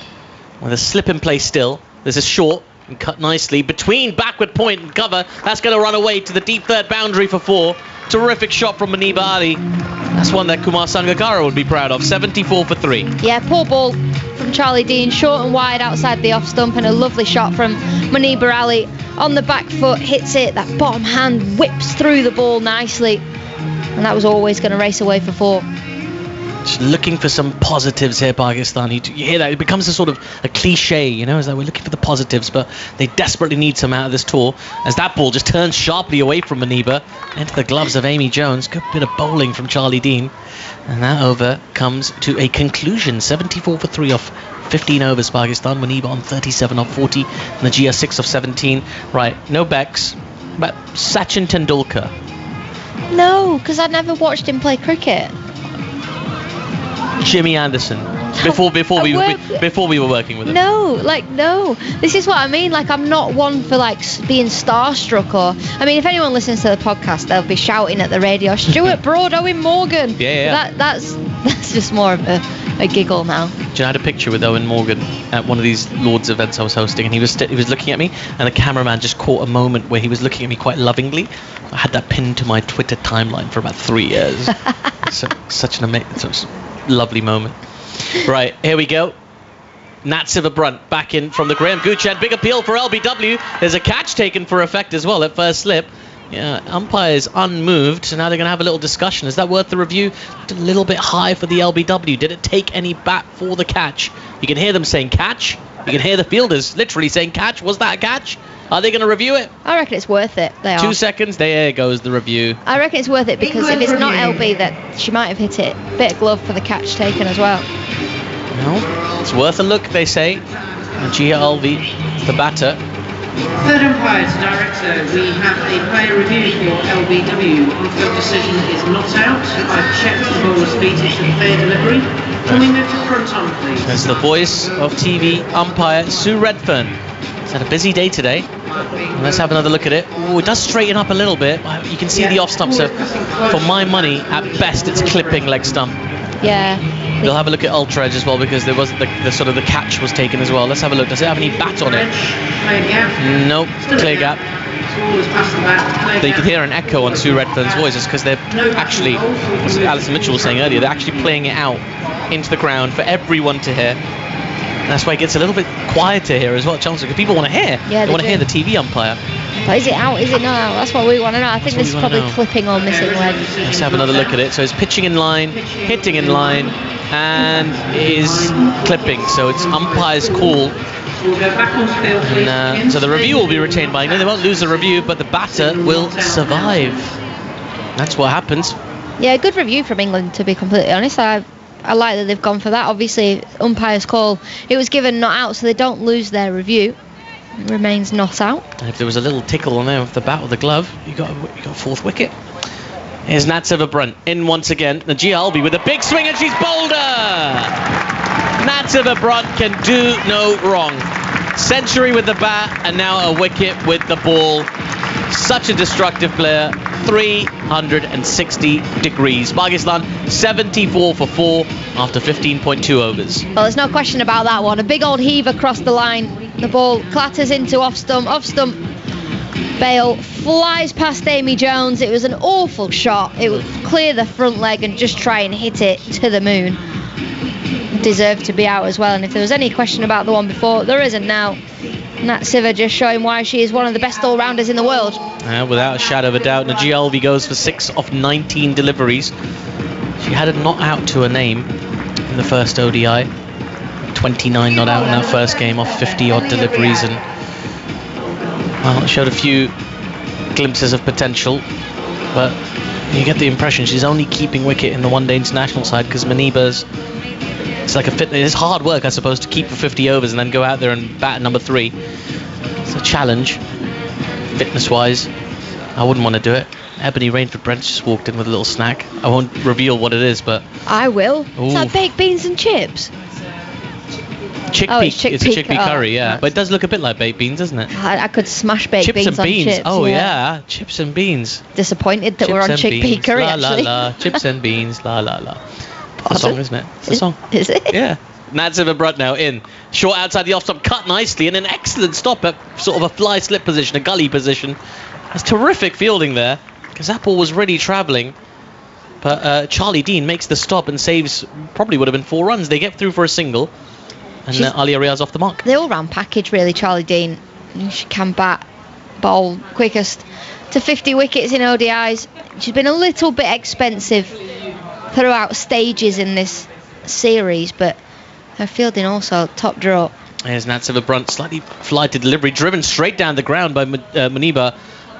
With a slip in place still. There's a short and cut nicely between backward point and cover. That's going to run away to the deep third boundary for 4. Terrific shot from Muniba Ali. That's one that Kumar Sangakkara would be proud of. 74 for 3. Yeah, poor ball from Charlie Dean. Short and wide outside the off stump, and a lovely shot from Muniba Ali on the back foot. Hits it. That bottom hand whips through the ball nicely. And that was always going to race away for 4. Just looking for some positives here, Pakistan. You hear that? It becomes a sort of a cliche, you know, as though we're looking for the positives, but they desperately need some out of this tour. As that ball just turns sharply away from Muniba into the gloves of Amy Jones. Good bit of bowling from Charlie Dean. And that over comes to a conclusion. 74 for 3 off 15 overs, Pakistan. Muniba on 37 off 40. Najia 6 off 17. Right, no Becks. But Sachin Tendulkar. No, because I never watched him play cricket. Jimmy Anderson. Before we were working with him. No. This is what I mean. Like, I'm not one for like being starstruck or. I mean, if anyone listens to the podcast, they'll be shouting at the radio, Stuart Broad, Owen Morgan. Yeah. That's just more of a giggle now. Do you know, I had a picture with Owen Morgan at one of these Lords events I was hosting, and he was looking at me, and the cameraman just caught a moment where he was looking at me quite lovingly. I had that pinned to my Twitter timeline for about 3 years. Such an amazing, lovely moment. Right, here we go. Nat Sciver-Brunt back in from the Graham Goochhead. Big appeal for LBW. There's a catch taken for effect as well at first slip. Yeah, umpires unmoved, so now they're going to have a little discussion. Is that worth the review? A little bit high for the LBW. Did it take any bat for the catch? You can hear them saying catch. You can hear the fielders literally saying catch. Was that a catch? Are they going to review it? I reckon it's worth it. They are. 2 seconds. There goes the review. I reckon it's worth it because if it's not LB, that she might have hit it. Bit of glove for the catch taken as well. No, it's worth a look, they say. Gia Alvi, the batter. Third umpire to director, we have a player review for LBW. On-field decision is not out. I've checked the bowler's feet, it's a fair delivery. Can we move to front on, please? There's the voice of TV umpire Sue Redfern. It's had a busy day today. Let's have another look at it. Oh, it does straighten up a little bit. You can see the off stump. So for my money, at best, it's clipping leg stump. Yeah. We'll have a look at Ultra Edge as well, because there was the sort of the catch was taken as well. Let's have a look. Does it have any bat on it? Nope. Clear gap. But you can hear an echo on Sue Redfern's voice. It's because they're actually, as Alison Mitchell was saying earlier, they're actually playing it out into the ground for everyone to hear. And that's why it gets a little bit quieter here as well, Chancellor, because people want to hear. Yeah, they want to hear the TV umpire. But is it out? Is it not out? That's what we want to know. I think this is probably clipping or missing leg. Let's have another look at it. So it's pitching in line, hitting in line, and is clipping. So it's umpire's call. And, so the review will be retained by England. They won't lose the review, but the batter will survive. That's what happens. Yeah, good review from England, to be completely honest. I like that they've gone for that. Obviously, umpire's call, it was given not out, so they don't lose their review. It remains not out. And if there was a little tickle on there with the bat or the glove, you got fourth wicket. Here's Natseva Brunt in once again. Najia Albi with a big swing, and she's bowled her! Natseva Brunt can do no wrong. Century with the bat, and now a wicket with the ball. Such a destructive player. 360 degrees. Pakistan 74 for 4 after 15.2 overs. Well, there's no question about that one. A big old heave across the line. The ball clatters into off stump. Bale flies past Amy Jones. It was an awful shot. It would clear the front leg and just try and hit it to the moon. Deserved to be out as well. And if there was any question about the one before, there isn't now. Natseva just showing why she is one of the best all-rounders in the world. Without a shadow of a doubt. Najia Albi goes for 6 of 19 deliveries. She had a not out to her name in the first ODI. 29 not out in her first game off 50-odd deliveries, and well, it showed a few glimpses of potential, but you get the impression she's only keeping wicket in the one-day international side because Muniba's, it's like it's hard work, I suppose, to keep for 50 overs and then go out there and bat at number 3. It's a challenge, fitness-wise. I wouldn't want to do it. Ebony Rainford-Brent just walked in with a little snack. I won't reveal what it is, but I will. Ooh. Is that baked beans and chips? Chickpea. It's a chickpea curry, yeah. But it does look a bit like baked beans, doesn't it? I could smash baked chips beans and on beans. chips. Oh yeah, chips and beans. Disappointed that Chips we're on and chickpea beans, curry, la, actually. La, la. Chips and beans, la la la. It's a song, isn't it? It's a song. Is it? Yeah. Natseva Brunt now in. Short outside the off stump, cut nicely, and an excellent stop at sort of a fly slip position, a gully position. That's terrific fielding there, because that ball was really travelling. But Charlie Dean makes the stop and saves, probably would have been 4 runs. They get through for a single. And Alia Riaz off the mark. The all-round package, really, Charlie Dean. She can bat, bowl, quickest to 50 wickets in ODIs. She's been a little bit expensive throughout stages in this series, but her fielding also top draw. Here's Natseva Brunt, slightly flighted delivery, driven straight down the ground by Muniba.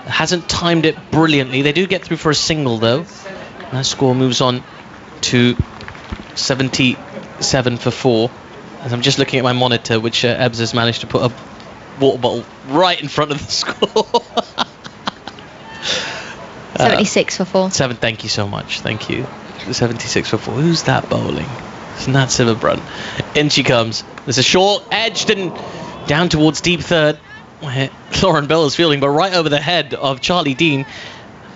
Hasn't timed it brilliantly. They do get through for a single, though. That score moves on to 77 for 4. As I'm just looking at my monitor, which Ebbs has managed to put a water bottle right in front of the score. 76 for 4. Thank you so much. Thank you. 76 for 4. Who's that bowling? It's Natseva Brunt. In she comes. There's a short, edged, and down towards deep third. Lauren Bell is fielding, but right over the head of Charlie Dean.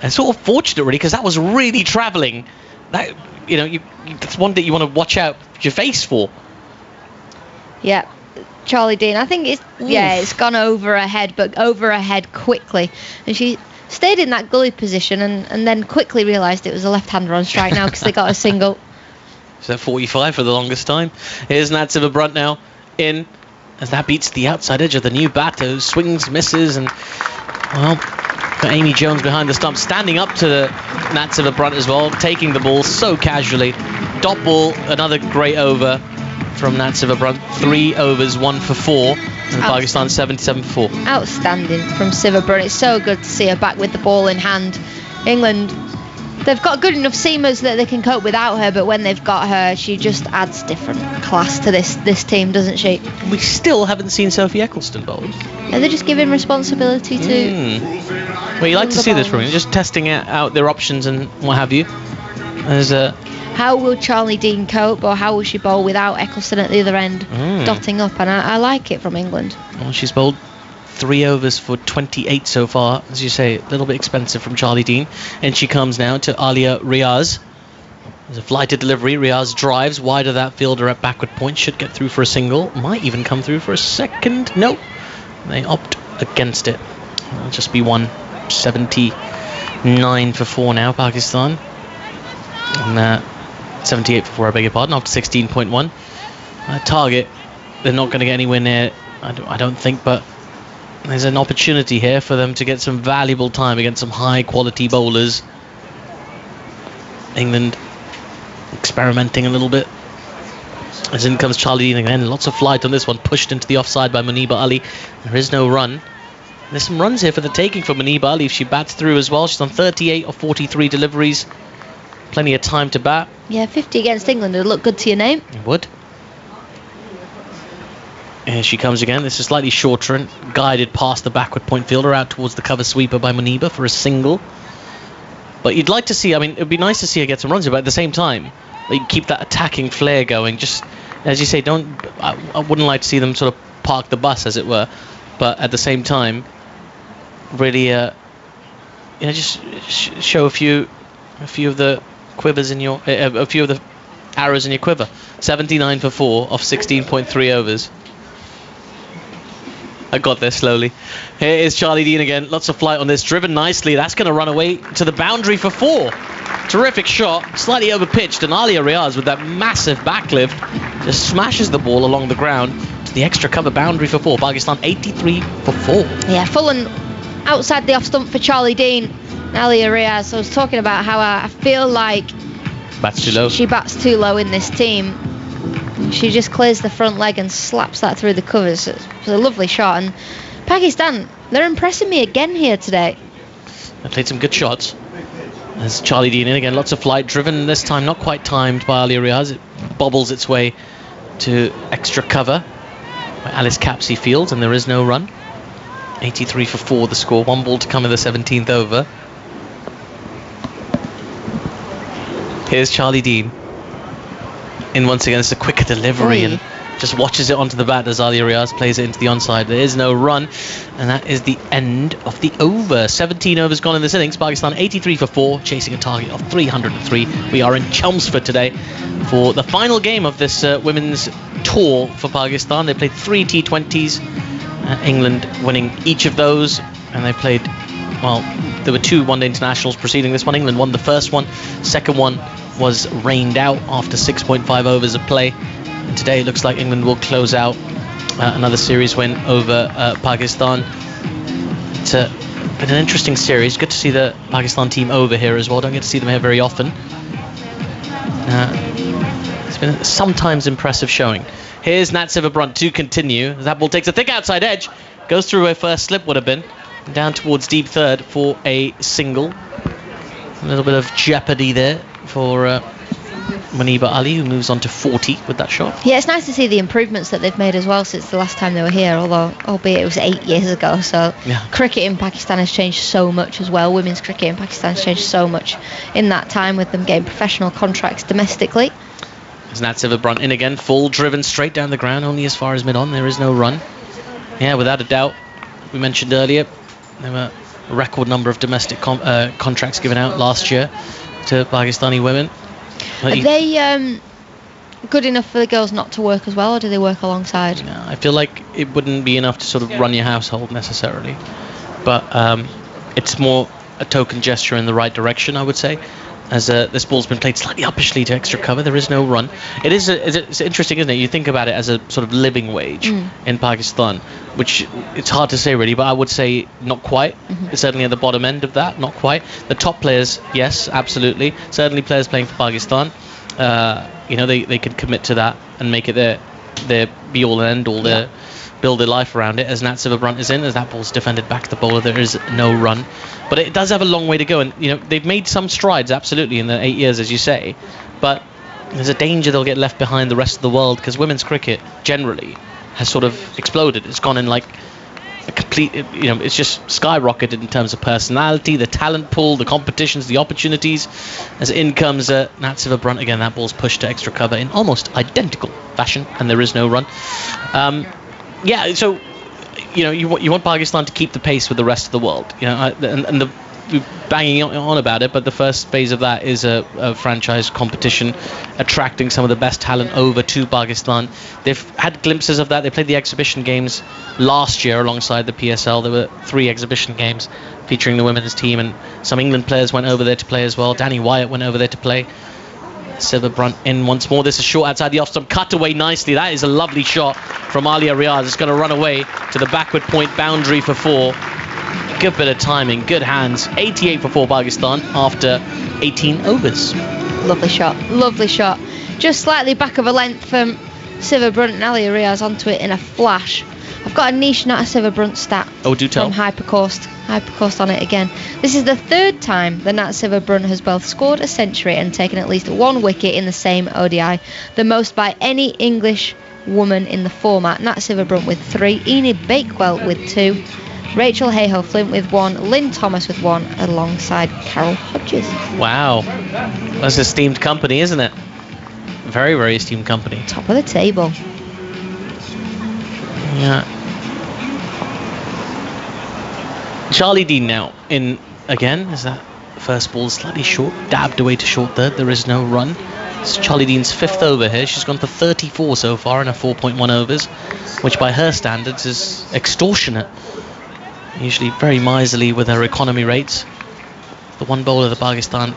And sort of fortunate, really, because that was really travelling. That, that's one that you want to watch out your face for. Yeah, Charlie Dean. I think it's gone over her head, but over her head quickly. And she stayed in that gully position and then quickly realised it was a left-hander on strike now because they got a single. So 45 for the longest time. Here's Natseva Brunt now in, as that beats the outside edge of the new batter, who swings, misses, and, well, got Amy Jones behind the stump, standing up to the Natseva Brunt as well, taking the ball so casually. Dot ball, another great over from Natseva Brunt. 3 overs, 1 for 4, and Pakistan 77 for 4. Outstanding from Siva Brunt. It's so good to see her back with the ball in hand. England, they've got good enough seamers that they can cope without her, but when they've got her, she just adds different class to this team, doesn't she? We still haven't seen Sophie Eccleston bowl. Are they just giving responsibility to... Well, you like to see this from me, just testing out their options and what have you. There's how will Charlie Dean cope, or how will she bowl without Eccleston at the other end, dotting up? And I like it from England. Well, she's bowled 3 overs for 28 so far. As you say, a little bit expensive from Charlie Dean. And she comes now to Alia Riaz. There's a flighted delivery. Riaz drives wide of that fielder at backward point. Should get through for a single. Might even come through for a second. No. They opt against it. It'll just be 179 for 4 now, Pakistan. And 78 for 4, I beg your pardon, after 16.1. Target, they're not going to get anywhere near, I don't think, but there's an opportunity here for them to get some valuable time against some high-quality bowlers. England experimenting a little bit. As in comes Charlie Dean again. Lots of flight on this one. Pushed into the offside by Muniba Ali. There is no run. There's some runs here for the taking for Muniba Ali if she bats through as well. She's on 38 of 43 deliveries. Plenty of time to bat. Yeah, 50 against England would look good to your name. It would. Here she comes again. This is slightly shorter and guided past the backward point fielder out towards the cover sweeper by Muniba for a single. But you'd like to see, I mean, it'd be nice to see her get some runs here, but at the same time, they keep that attacking flair going. Just, as you say, I wouldn't like to see them sort of park the bus, as it were. But at the same time, really, just show a few of the quivers in your, a few of the arrows in your quiver. 79 for 4 off 16.3 overs. I got there slowly. Here is Charlie Dean again. Lots of flight on this. Driven nicely. That's going to run away to the boundary for 4. Terrific shot. Slightly overpitched. And Alia Riaz with that massive backlift just smashes the ball along the ground to the extra cover boundary for 4. Pakistan 83 for 4. Yeah, full and outside the off stump for Charlie Dean. Alia Riaz. I was talking about how I feel like bats too low. She bats too low in this team. She just clears the front leg and slaps that through the covers. It was a lovely shot. And Pakistan, they're impressing me again here today. They played some good shots. There's Charlie Dean in again. Lots of flight. Driven this time, not quite timed by Alia Riaz. It bobbles its way to extra cover by Alice Capsey fields, and there is no run. 83 for 4 the score. 1 ball to come in the 17th over. Here's Charlie Dean. In once again, it's a quicker delivery and just watches it onto the bat as Alia Riaz plays it into the onside. There is no run, and that is the end of the over. 17 overs gone in this innings. Pakistan 83 for 4, chasing a target of 303. We are in Chelmsford today for the final game of this women's tour for Pakistan. They played 3 T20s, England winning each of those, and they played, well, there were 2 one-day internationals preceding this one. England won the first one. Second one was rained out after 6.5 overs of play. And today it looks like England will close out another series win over Pakistan. It's been an interesting series. Good to see the Pakistan team over here as well. Don't get to see them here very often. It's been a sometimes impressive showing. Here's Nat Sivabrunt to continue. That ball takes a thick outside edge. Goes through where first slip would have been. Down towards deep third for a single. A little bit of jeopardy there for Muniba Ali, who moves on to 40 with that shot. Yeah, it's nice to see the improvements that they've made as well since the last time they were here, although albeit it was 8 years ago. So yeah. Cricket in Pakistan has changed so much as well. Women's cricket in Pakistan has changed so much in that time, with them getting professional contracts domestically. There's Nat Sivabrunt in again, full driven straight down the ground, only as far as mid-on. There is no run. Yeah, without a doubt, we mentioned earlier, there were a record number of domestic contracts given out last year to Pakistani women. Are they good enough for the girls not to work as well, or do they work alongside? Yeah, I feel like it wouldn't be enough to sort of run your household necessarily, but it's more a token gesture in the right direction, I would say. As this ball's been played slightly uppishly to extra cover, there is no run. It's interesting, isn't it? You think about it as a sort of living wage in Pakistan, which it's hard to say really, but I would say not quite. It's certainly at the bottom end of that, not quite. The top players, yes, absolutely. Certainly players playing for Pakistan, they could commit to that and make it their be all and end all, build their life around it. As Nat Sivabrunt is in, as that ball's defended back to the bowler, there is no run. But it does have a long way to go, and they've made some strides absolutely in the 8 years, as you say, but there's a danger they'll get left behind the rest of the world, because women's cricket generally has sort of exploded. It's gone in like a complete, it's just skyrocketed in terms of personality, the talent pool, the competitions, the opportunities. As in comes Nat Sivabrunt again. That ball's pushed to extra cover in almost identical fashion, and there is no run. So you want Pakistan to keep the pace with the rest of the world. And we're banging on about it, but the first phase of that is a franchise competition, attracting some of the best talent over to Pakistan. They've had glimpses of that. They played the exhibition games last year alongside the PSL. There were 3 exhibition games featuring the women's team, and some England players went over there to play as well. Danny Wyatt went over there to play. Siva Brunt in once more. This is short outside the off stump, cut away nicely. That is a lovely shot from Alia Riaz. It's going to run away to the backward point boundary for 4. Good bit of timing, good hands. 88 for 4 Pakistan after 18 overs. Lovely shot. Just slightly back of a length from Siva Brunt, and Alia Riaz onto it in a flash. I've got a niche Nat Siva Brunt stat. Oh, do tell. From Hypercoast on it again. This is the 3rd time the Nat Siva Brunt has both scored a century and taken at least 1 wicket in the same ODI, the most by any English woman in the format. Nat Siva Brunt with 3, Enid Bakewell with 2, Rachel Hayhoe Flint with 1, Lynn Thomas with 1, alongside Carol Hodges. Wow, that's esteemed company, isn't it? Very, very esteemed company. Top of the table. Yeah. Charlie Dean now in again. Is that first ball slightly short, dabbed away to short third. There is no run. It's Charlie Dean's 5th over here. She's gone for 34 so far in her 4.1 overs, which by her standards is extortionate. Usually very miserly with her economy rates. The one bowler that Pakistan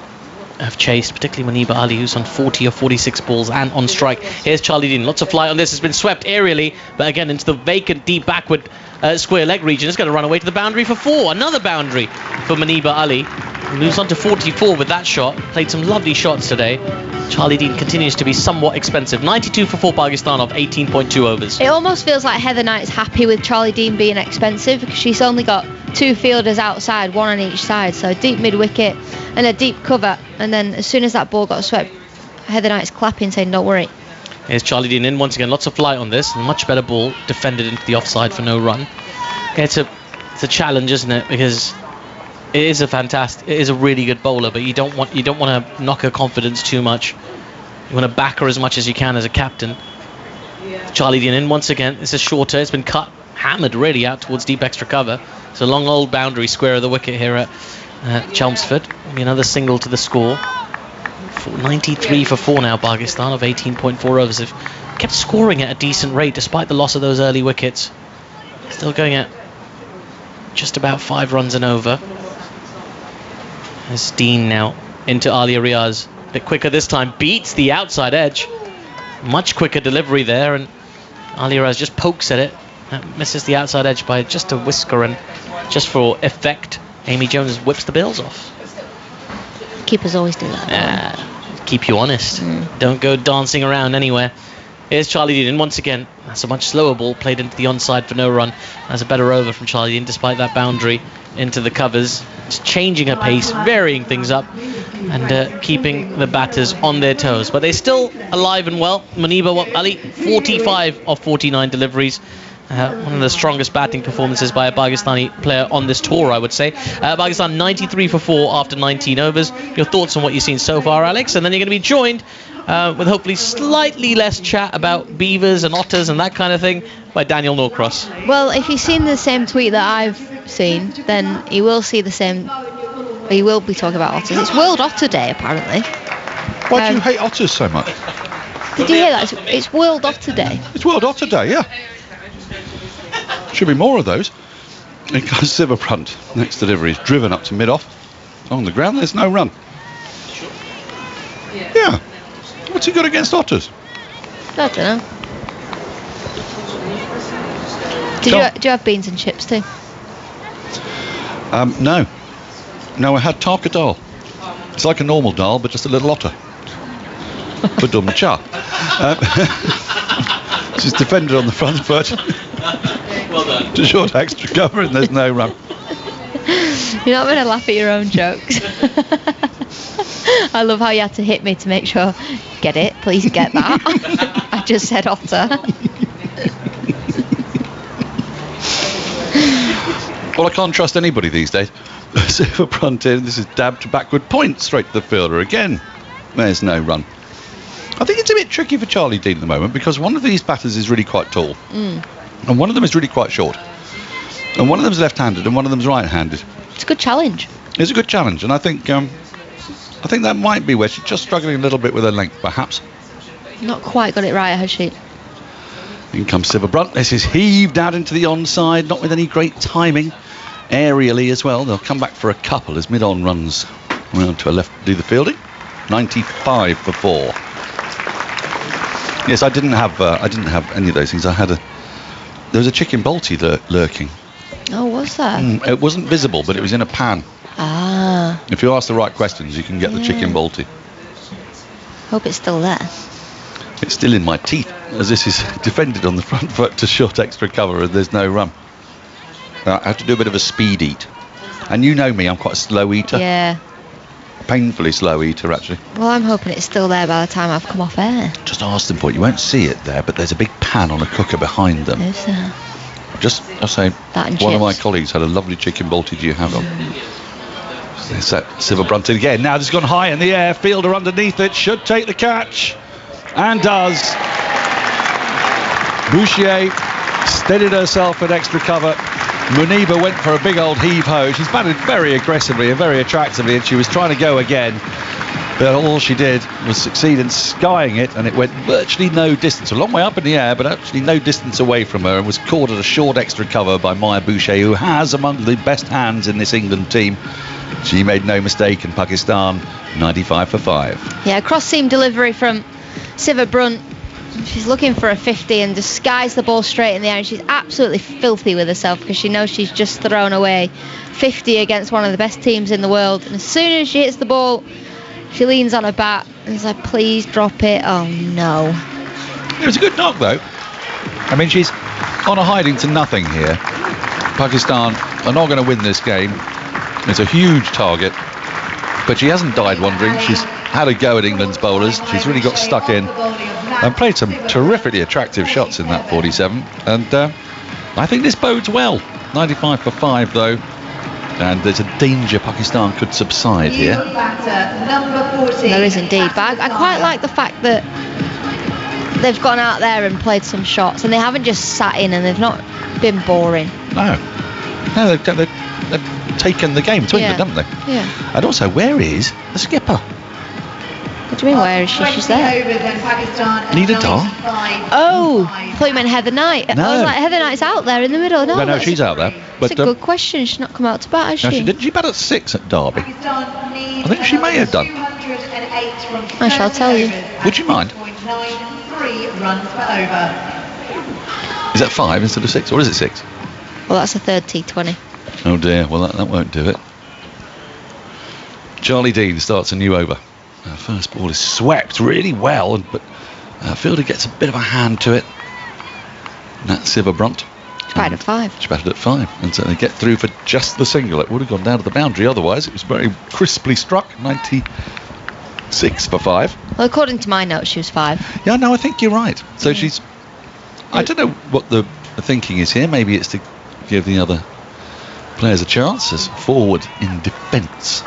have chased, particularly Maniba Ali, who's on 40 or 46 balls and on strike. Here's Charlie Dean. Lots of flight on this. Has been swept aerially, but again into the vacant deep backward square leg region. It's going to run away to the boundary for 4. Another boundary for Maniba Ali. Moves on to 44 with that shot. Played some lovely shots today. Charlie Dean continues to be somewhat expensive. 92 for 4 Pakistan off 18.2 overs. It almost feels like Heather Knight's happy with Charlie Dean being expensive, because she's only got 2 fielders outside, 1 on each side, so deep mid-wicket and a deep cover, and then as soon as that ball got swept, Heather Knight's clapping saying don't worry. Here's Charlie Dean in once again. Lots of flight on this. Much better ball defended into the offside for no run. It's a challenge, isn't it? Because it is a really good bowler, but you don't want to knock her confidence too much. You want to back her as much as you can as a captain. Charlie Dean in once again. This is shorter. It's been cut, hammered really out towards deep extra cover. It's a long old boundary square of the wicket here at Chelmsford. Maybe another single to the score. 93 for 4 now Pakistan of 18.4 overs. They've kept scoring at a decent rate despite the loss of those early wickets. Still going at just about 5 runs and over. There's Dean now into Alia Riaz. A bit quicker this time. Beats the outside edge. Much quicker delivery there, and Alia Riaz just pokes at it. That misses the outside edge by just a whisker, and just for effect, Amy Jones whips the bails off. Keepers always do that. Keep you honest. Don't go dancing around anywhere. Here's Charlie Dean, and once again, that's a much slower ball played into the onside for no run. That's a better over from Charlie Dean, despite that boundary into the covers. Just changing her pace, varying things up, and keeping the batters on their toes. But they're still alive and well. Maniba Ali, 45 of 49 deliveries. One of the strongest batting performances by a Pakistani player on this tour, I would say. Pakistan 93 for 4 after 19 overs. Your thoughts on what you've seen so far, Alex? And then you're going to be joined with hopefully slightly less chat about beavers and otters and that kind of thing by Daniel Norcross. Well, if he's seen the same tweet that I've seen, then he will see the same. He will be talking about otters. It's World Otter Day, apparently. Why do you hate otters so much? Did you hear that? It's World Otter Day. It's World Otter Day, yeah. Should be more of those. It goes Siva Brunt. Next delivery is driven up to mid-off. On the ground, there's no run. Yeah. What's he got against otters? I don't know. Did you have beans and chips too? No. No, I had tarka dal. It's like a normal dal, but just a little otter. Badum cha. She's defended on the front foot. Well done. To short extra cover, and there's no run. You're not going to laugh at your own jokes. I love how you had to hit me to make sure. Get it? Please get that. I just said otter. Well, I can't trust anybody these days. Siva Brunt in. This is dabbed backward point straight to the fielder again. There's no run. I think it's a bit tricky for Charlie Dean at the moment because one of these batters is really quite tall and one of them is really quite short. And one of them's left-handed and one of them's right-handed. It's a good challenge. It's a good challenge, and I think that might be where she's just struggling a little bit with her length, perhaps. Not quite got it right, has she? In comes Siva Brunt. This is heaved out into the onside, not with any great timing. Aerially as well. They'll come back for a couple as mid-on runs round to her left to do the fielding. 95 for 4. Yes, I didn't have any of those things. There was a chicken balti lurking. Oh, was there? It wasn't visible, but it was in a pan. Ah. If you ask the right questions, you can get the chicken balti. Hope it's still there. It's still in my teeth, as this is defended on the front foot to short extra cover and there's no run. I have to do a bit of a speed eat. And you know me, I'm quite a slow eater. Yeah. Painfully slow eater, actually. Well, I'm hoping it's still there by the time I've come off air. Just ask them for it. You won't see it there, but there's a big pan on a cooker behind them. Is there? I'll say, That and one of my chips. colleagues had a lovely chicken balti. Do you have it? There's that Siva Brunt again. Now this has gone high in the air. Fielder underneath it. Should take the catch. And does. Bouchier steadied herself at extra cover. Muniba went for a big old heave-ho. She's batted very aggressively and very attractively, and she was trying to go again. But all she did was succeed in skying it, and it went virtually no distance. A long way up in the air, but actually no distance away from her, and was caught at a short extra cover by Maya Bouchier, who has among the best hands in this England team. She made no mistake in Pakistan, 95 for 5. Yeah, cross-seam delivery from Siva Brunt. She's looking for a 50 and just skies the ball straight in the air, and she's absolutely filthy with herself because she knows she's just thrown away 50 against one of the best teams in the world. And as soon as she hits the ball, she leans on her bat and is like, please drop it. Oh no. It was a good knock though. I mean, she's on a hiding to nothing here. Pakistan are not going to win this game. It's a huge target, but she hasn't died wandering. She's had a go at England's bowlers. She's really got stuck in and played some terrifically attractive shots in that 47. And I think this bodes well. 95 for 5 though. And there's a danger Pakistan could subside here. There is indeed, but I quite like the fact that they've gone out there and played some shots, and they haven't just sat in and they've not been boring. No, they've taken the game to England, haven't they? Yeah. And also, where is the skipper? What do you mean, where is she? She's there. Nida Dar? Oh, I thought you meant Heather Knight. No. I was like, Heather Knight's out there in the middle. No, No, she's out there. That's a good question. She's not come out to bat, has No, she? didn't she bat at 6 at Derby? I think she may have done. I shall tell you. Would you mind? Is that 5 instead of 6, or is it 6? Well, that's a third T20. Oh dear, well that won't do it. Charlie Dean starts a new over. First ball is swept really well, but fielder gets a bit of a hand to it. And that's Siva Brunt. She batted at 5. She batted at 5, and so they get through for just the single. It would have gone down to the boundary otherwise. It was very crisply struck. 96 for 5. Well, according to my notes, she was 5. Yeah, no, I think you're right. So she's... I don't know what the thinking is here. Maybe it's to give the other players a chance as forward in defence.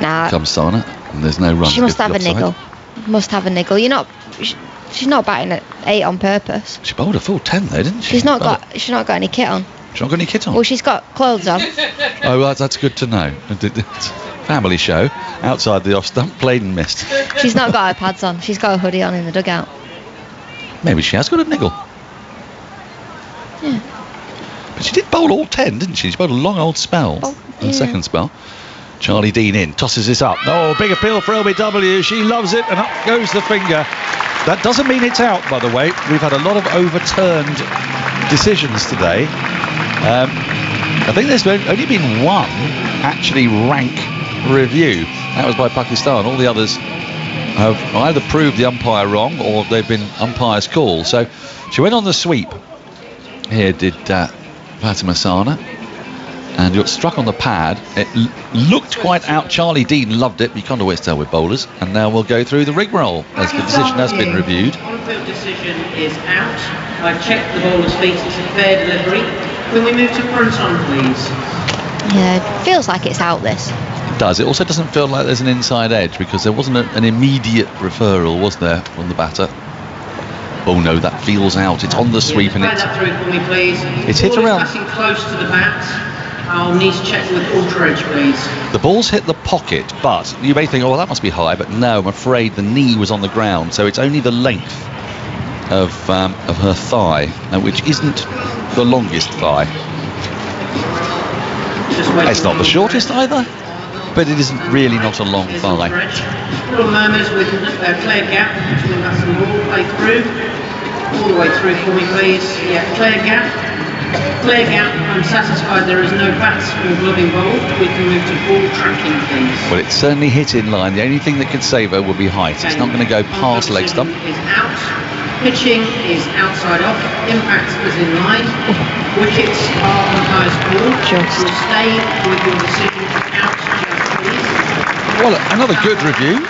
Nah. Comes Sana, and there's no run. She must have a niggle. Must have a niggle. She's not batting at 8 on purpose. She bowled a full 10 though, didn't she? She's not got any kit on. She's not got any kit on? Well, she's got clothes on. Oh, well, that's good to know. Family show, outside the off stump, played and missed. She's not got her pads on. She's got a hoodie on in the dugout. Maybe she has got a niggle. Yeah. But she did bowl all 10, didn't she? She bowled a long old spell, the second spell. Charlie Dean in, tosses this up. Oh, big appeal for LBW. She loves it, and up goes the finger. That doesn't mean it's out, by the way. We've had a lot of overturned decisions today. I think there's only been one actually rank review. That was by Pakistan. All the others have either proved the umpire wrong or they've been umpire's call. So she went on the sweep. Here did Fatima Sana. And got struck on the pad. It looked quite out. Charlie Dean loved it, but you can't always tell with bowlers. And now we'll go through the rig roll as the decision has been reviewed. On-field decision is out. I've checked the bowler's feet. It's a fair delivery. Can we move to front on, please? Yeah, it feels like it's out, this. It does. It also doesn't feel like there's an inside edge because there wasn't an immediate referral, was there, from the batter? Oh no, that feels out. It's on the sweep and Play that through for me, please. It's hit Ball is around. passing close to the bat. I'll need to check with ultra edge, please. the ball's hit the pocket, but you may think, oh, well, that must be high, but no, I'm afraid the knee was on the ground, so it's only the length of her thigh, which isn't the longest thigh. It's not the shortest either, but it isn't really not a long thigh. Little murmurs with a clear gap between the bat and the ball. Play through. All the way through for me, please. Yeah, clear gap. Clear gap. I'm satisfied there is no bat or glove involved. We can move to ball tracking, please. Well, it's certainly hit in line. The only thing that could save her will be height. It's not going to go past leg stump. Is out. Pitching is outside off. Impact is in line. Wickets are on highest ball. You'll stay with your decision of out just, please. Well, another good review.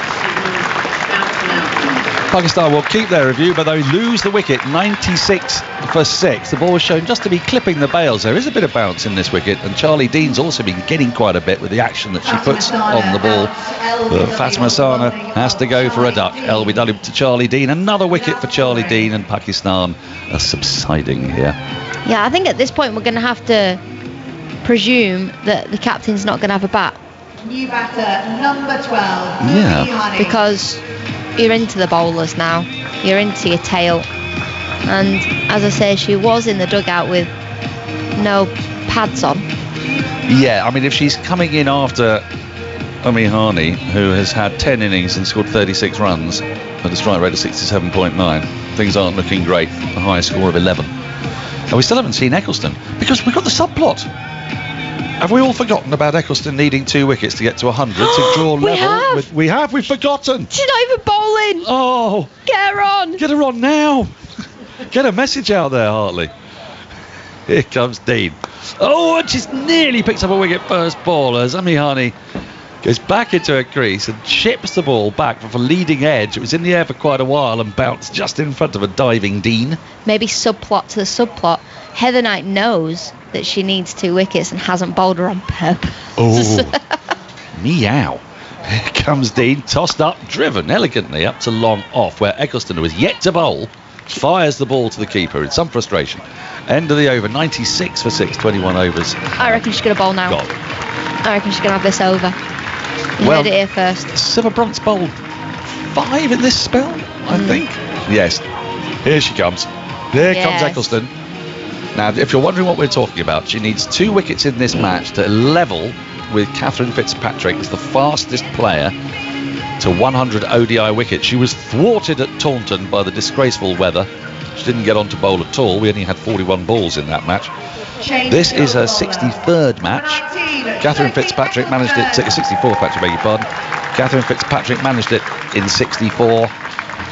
Pakistan will keep their review, but they lose the wicket 96 for 6. The ball was shown just to be clipping the bails. There is a bit of bounce in this wicket, and Charlie Dean's also been getting quite a bit with the action that she puts on the ball. But Fatima Sana has to go for a duck. LBW to Charlie Dean. Another wicket for Charlie Dean, and Pakistan are subsiding here. Yeah, I think at this point we're going to have to presume that the captain's not going to have a bat. New batter, number 12. Yeah. Because you're into the bowlers now. You're into your tail. And as I say, she was in the dugout with no pads on. Yeah, I mean, if she's coming in after Umi Hani, who has had 10 innings and scored 36 runs at a strike rate of 67.9, things aren't looking great. A high score of 11. And we still haven't seen Eccleston because we've got the subplot. Have we all forgotten about Eccleston needing 2 wickets to get to 100 to draw level? We've forgotten. She's not even bowling. Oh. Get her on. Get her on now. Get a message out there, Hartley. Here comes Dean. Oh, and she's nearly picked up a wicket first ball as Umi Hani goes back into her crease and chips the ball back for leading edge. It was in the air for quite a while and bounced just in front of a diving Dean. Maybe subplot to the subplot. Heather Knight knows that she needs 2 wickets and hasn't bowled her on purpose. Oh, meow. Here comes Dean, tossed up, driven elegantly up to long off, where Eccleston, who is yet to bowl, fires the ball to the keeper in some frustration. End of the over, 96 for 6, 21 overs. I reckon she's going to bowl now. Gone. I reckon she's going to have this over. You heard it here first. Silverbrunt's bowled 5 in this spell, I think. Yes. Here she comes. Here comes Eccleston. Now, if you're wondering what we're talking about, she needs 2 wickets in this match to level with Catherine Fitzpatrick as the fastest player to 100 ODI wickets. She was thwarted at Taunton by the disgraceful weather. She didn't get on to bowl at all. We only had 41 balls in that match. This is her 63rd match. Catherine Fitzpatrick managed it, 64th match, I beg your pardon. Catherine Fitzpatrick managed it in 64.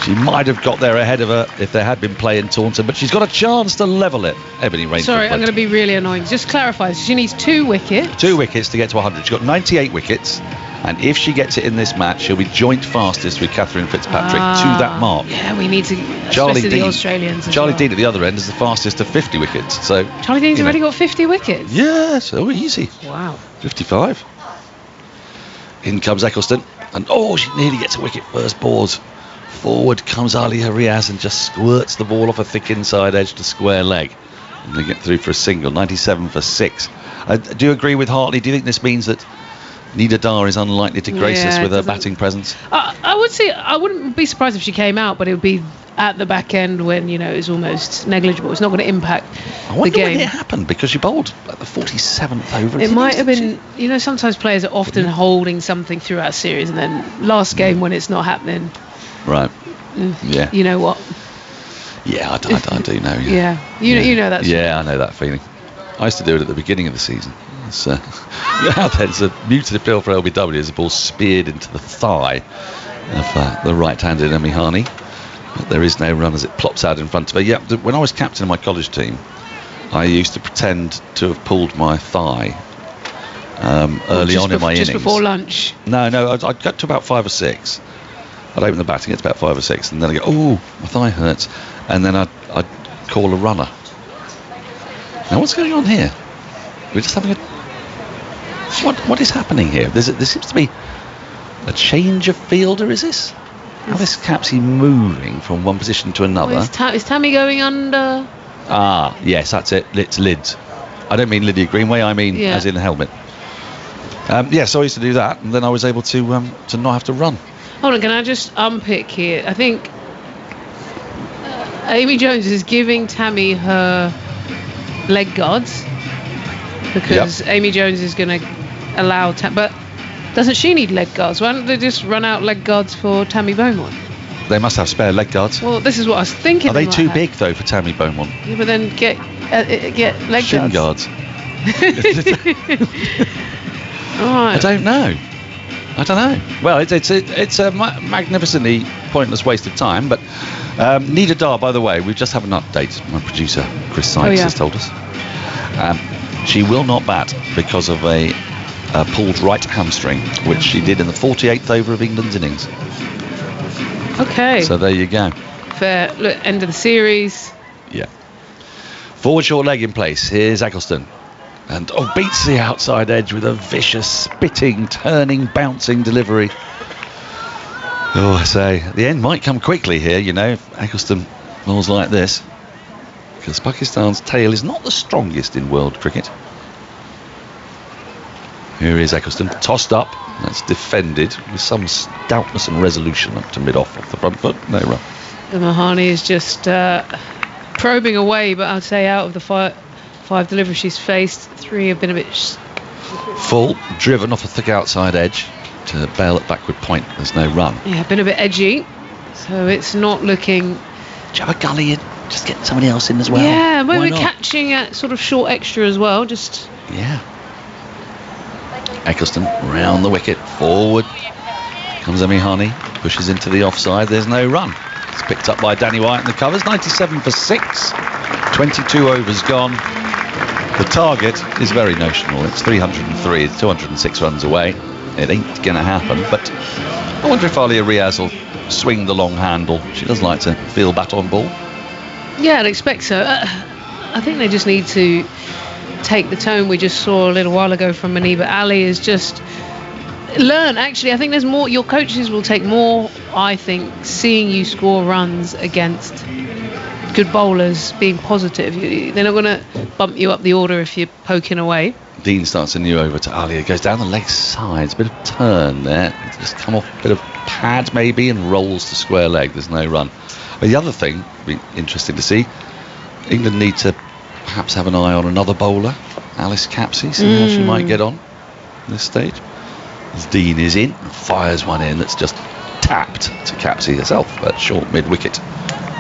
She might have got there ahead of her if there had been play in Taunton, but she's got a chance to level it. Ebony Rainford. Sorry, I'm going to be really annoying. Just clarify, she needs 2 wickets. 2 wickets to get to 100. She's got 98 wickets, and if she gets it in this match, she'll be joint fastest with Catherine Fitzpatrick to that mark. Yeah, we need to, Charlie especially Dean, the Australians as Charlie well. Dean at the other end is the fastest to 50 wickets. So Charlie Dean's already got 50 wickets? Yes, oh, easy. Wow. 55. In comes Eccleston, and she nearly gets a wicket first balls. Forward comes Alia Riaz and just squirts the ball off a thick inside edge to square leg. And they get through for a single, 97 for 6. Do you agree with Hartley? Do you think this means that Nida Dar is unlikely to grace us with her batting presence? I would say I wouldn't be surprised if she came out, but it would be at the back end when, it's almost negligible. It's not going to impact I wonder the game. when it happened, because she bowled at the 47th over. It might have been, sometimes players are often holding something throughout a series, and then last game when it's not happening. Right. Yeah. You know what? Yeah, I do know. Yeah. You know that. Yeah, I know that feeling. I used to do it at the beginning of the season. Now there's a muted appeal for LBW as the ball speared into the thigh of the right-handed Umi Hani. But there is no run as it plops out in front of her. Yeah, when I was captain of my college team, I used to pretend to have pulled my thigh early on in my innings. Just before lunch? No, I'd get to about 5 or 6. I'd open the batting, it's about 5 or 6, and then I'd go, my thigh hurts, and then I'd call a runner. Now, what's going on here? We're just having a... What is happening here? There seems to be a change of fielder, is this? Alice Capsey moving from one position to another. Is Tammy going under? Ah, yes, that's it. It's lids. I don't mean Lydia Greenway, I mean as in the helmet. So I used to do that, and then I was able to not have to run. Hold on, can I just unpick here? I think Amy Jones is giving Tammy her leg guards because Amy Jones is going to allow but doesn't she need leg guards? Why don't they just run out leg guards for Tammy Beaumont? They must have spare leg guards. Well, this is what I was thinking. Are they too big though for Tammy Beaumont? Yeah, but then get leg shin guards. Right. I don't know. Well, it's a magnificently pointless waste of time, but Nida Dar, by the way, we just have an update. My producer, Chris Sykes, has told us. She will not bat because of a pulled right hamstring, which she did in the 48th over of England's innings. Okay. So there you go. Fair. Look, end of the series. Yeah. Forward short leg in place. Here's Eccleston. And beats the outside edge with a vicious, spitting, turning, bouncing delivery. I say, the end might come quickly here, if Eccleston bowls like this. Because Pakistan's tail is not the strongest in world cricket. Here is Eccleston, tossed up. That's defended with some stoutness and resolution up to mid-off the front foot. No run. Mahani is just probing away, but I'd say out of the five deliveries she's faced, 3 have been a bit full, driven off a thick outside edge to bail at backward point. There's no run. Yeah, been a bit edgy, so it's not looking. Do you have a gully and just get somebody else in as well? Yeah, when we're catching at sort of short extra as well, just. Yeah. Eccleston round the wicket, forward comes Amihani, pushes into the offside. There's no run. It's picked up by Danny White in the covers. 97 for 6. 22 overs gone. The target is very notional. It's 303. It's 206 runs away. It ain't going to happen. But I wonder if Alia Riaz will swing the long handle. She does like to feel bat on ball. Yeah, I'd expect so. I think they just need to take the tone we just saw a little while ago from Maniba Ali, is just learn. Actually, I think there's more. Your coaches will take more, I think, seeing you score runs against good bowlers, being positive. They're not going to bump you up the order if you're poking away. Dean starts a new over to Alia, goes down the leg sides, a bit of turn there, just come off a bit of pad maybe and rolls to square leg. There's no run. But the other thing, be interesting to see, England need to perhaps have an eye on another bowler, Alice Capsey, see how she might get on this stage. As Dean is in, fires one in that's just tapped to Capsey herself at short mid-wicket.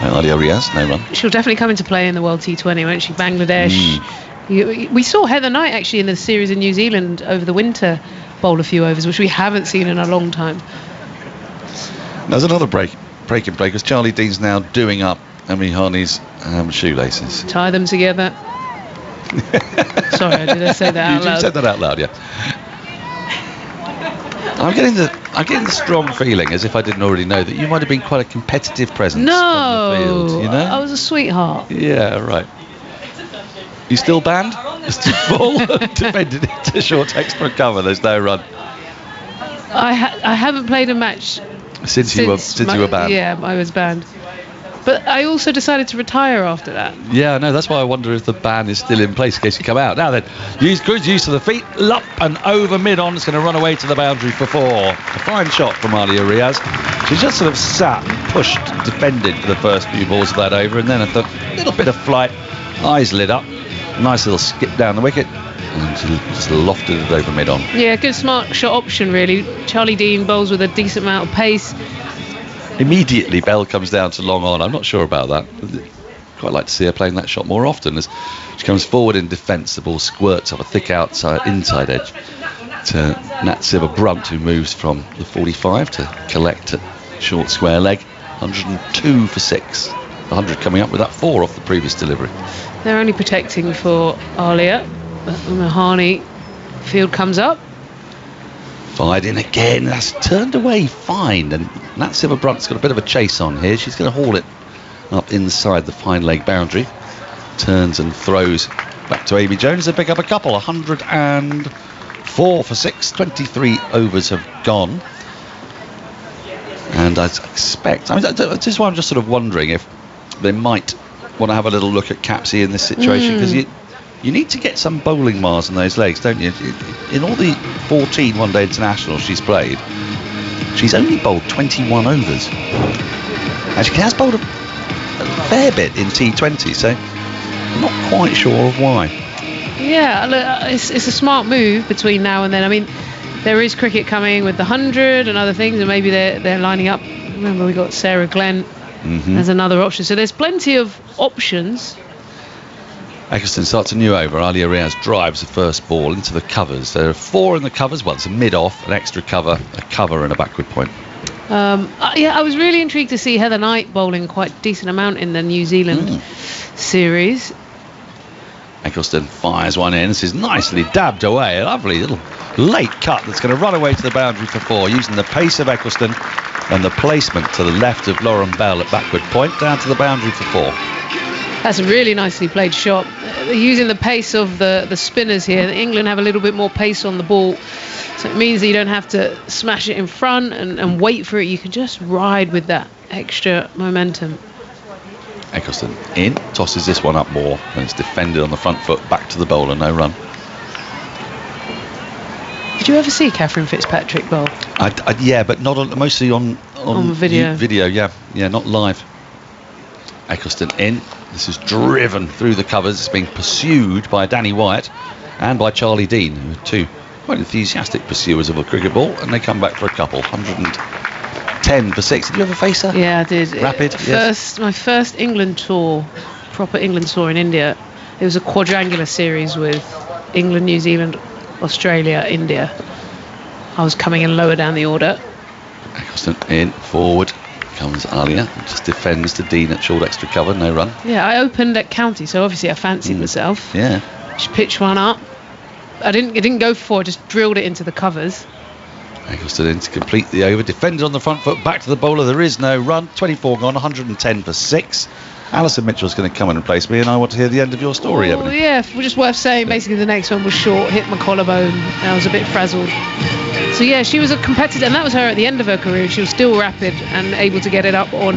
Alia Riaz, no run. She'll definitely come into play in the World T20, won't she? Bangladesh. We saw Heather Knight actually in the series in New Zealand over the winter bowl a few overs, which we haven't seen in a long time. There's another break in play because Charlie Dean's now doing up Amihani's shoelaces. Tie them together. Sorry, did I say that out loud? You said that out loud, yeah. I'm getting the strong feeling, as if I didn't already know, that you might have been quite a competitive presence on the field, I was a sweetheart. Yeah, right. You still banned? Still full? Defended it to short extra cover. There's no run. I haven't played a match since you were banned. Yeah, I was banned. But I also decided to retire after that. Yeah, no, that's why I wonder if the ban is still in place in case you come out. Now then, good use of the feet, up and over mid-on. It's going to run away to the boundary for 4. A fine shot from Alia Riaz. She just sort of sat, pushed, defended for the first few balls of that over, and then at the little bit of flight, eyes lit up, nice little skip down the wicket, and she just lofted it over mid-on. Yeah, good smart shot option really. Charlie Dean bowls with a decent amount of pace. Immediately Bell comes down to long on. I'm not sure about that. Quite like to see her playing that shot more often. As she comes forward in defence, the ball squirts up a thick inside edge to Nat Siva Brunt, who moves from the 45 to collect at short square leg. 102 for 6. 100 coming up with that 4 off the previous delivery. They're only protecting for Alia. Mahani, field comes up. Fired in again, that's turned away fine, and Nat Siva Brunt's got a bit of a chase on here. She's going to haul it up inside the fine leg boundary, turns and throws back to Amy Jones. They pick up a couple. 104 for 6. 23 overs have gone, and And I expect, this is why I'm just sort of wondering if they might want to have a little look at Capsey in this situation, because you need to get some bowling miles in those legs, don't you? In all the 14 one-day internationals she's played, she's only bowled 21 overs. And she has bowled a fair bit in T20, so I'm not quite sure of why. Yeah, look, it's a smart move between now and then. I mean, there is cricket coming with the 100 and other things, and maybe they're lining up. Remember, we got Sarah Glenn as another option. So there's plenty of options. Eccleston starts a new over. Alia Riaz drives the first ball into the covers. There are 4 in the covers. Well, it's a mid-off, an extra cover, a cover and a backward point. I was really intrigued to see Heather Knight bowling quite a decent amount in the New Zealand series. Eccleston fires one in. This is nicely dabbed away. A lovely little late cut that's going to run away to the boundary for 4, using the pace of Eccleston and the placement to the left of Lauren Bell at backward point down to the boundary for 4. That's a really nicely played shot. They're using the pace of the spinners here. England have a little bit more pace on the ball, so it means that you don't have to smash it in front and wait for it. You can just ride with that extra momentum. Eccleston in, tosses this one up more, and it's defended on the front foot, back to the bowler, no run. Did you ever see Catherine Fitzpatrick bowl? Yeah, but not on, mostly on video. Video, yeah, not live. Eccleston in. This is driven through the covers. It's being pursued by Danny Wyatt and by Charlie Dean, who are 2 quite enthusiastic pursuers of a cricket ball, and they come back for a couple. 110 for 6. Did you ever face her? Yeah, I did. Rapid? Yes. My first England tour, proper England tour in India, it was a quadrangular series with England, New Zealand, Australia, India. I was coming in lower down the order. Eccleston in, forward comes Alia, just defends to Dean at short extra cover, no run. Yeah, I opened at county, so obviously I fancied myself. Yeah. She pitched one up. It didn't go for 4, just drilled it into the covers. Eccleston in to complete the over, defended on the front foot, back to the bowler, there is no run, 24 gone, 110 for 6. Alison Mitchell's going to come in and place me, and I want to hear the end of your story, Ebony. Yeah, just worth saying, basically the next one was short, hit my collarbone, and I was a bit frazzled. So yeah, she was a competitor, and that was her at the end of her career. She was still rapid and able to get it up on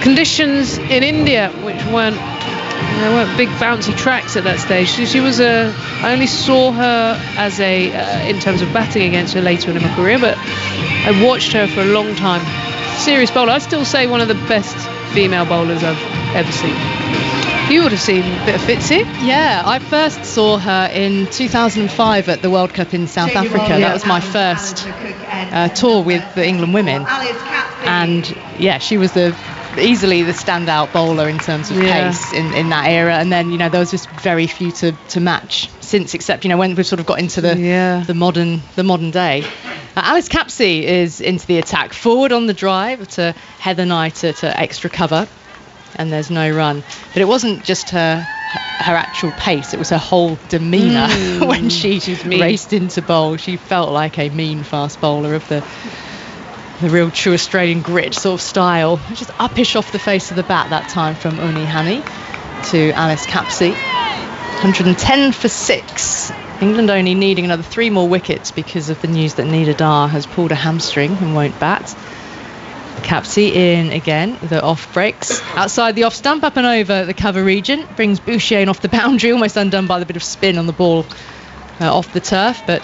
conditions in India, which there weren't big bouncy tracks at that stage. She was I only saw her as in terms of batting against her later in her career, but I watched her for a long time. Serious bowler. I'd still say one of the best female bowlers I've ever seen. You would have seen a bit of Fitzy. Yeah, I first saw her in 2005 at the World Cup in South Africa. That was my first tour with the England women. And yeah, she was easily the standout bowler in terms of pace in that era. And then, there was just very few to match since, except, when we've sort of got into the modern day. Alice Capsey is into the attack. Forward on the drive to Heather Knight at extra cover. And there's no run. But it wasn't just her actual pace, it was her whole demeanour when she raced into bowl. She felt like a mean fast bowler of the real true Australian grit sort of style. Just uppish off the face of the bat that time from Uni Hani to Alice Capsey. 110 for 6. England only needing another 3 more wickets because of the news that Nida Dar has pulled a hamstring and won't bat. Capsey in again, the off breaks. Outside the off stump, up and over the cover region. Brings Boucher in off the boundary, almost undone by the bit of spin on the ball off the turf. But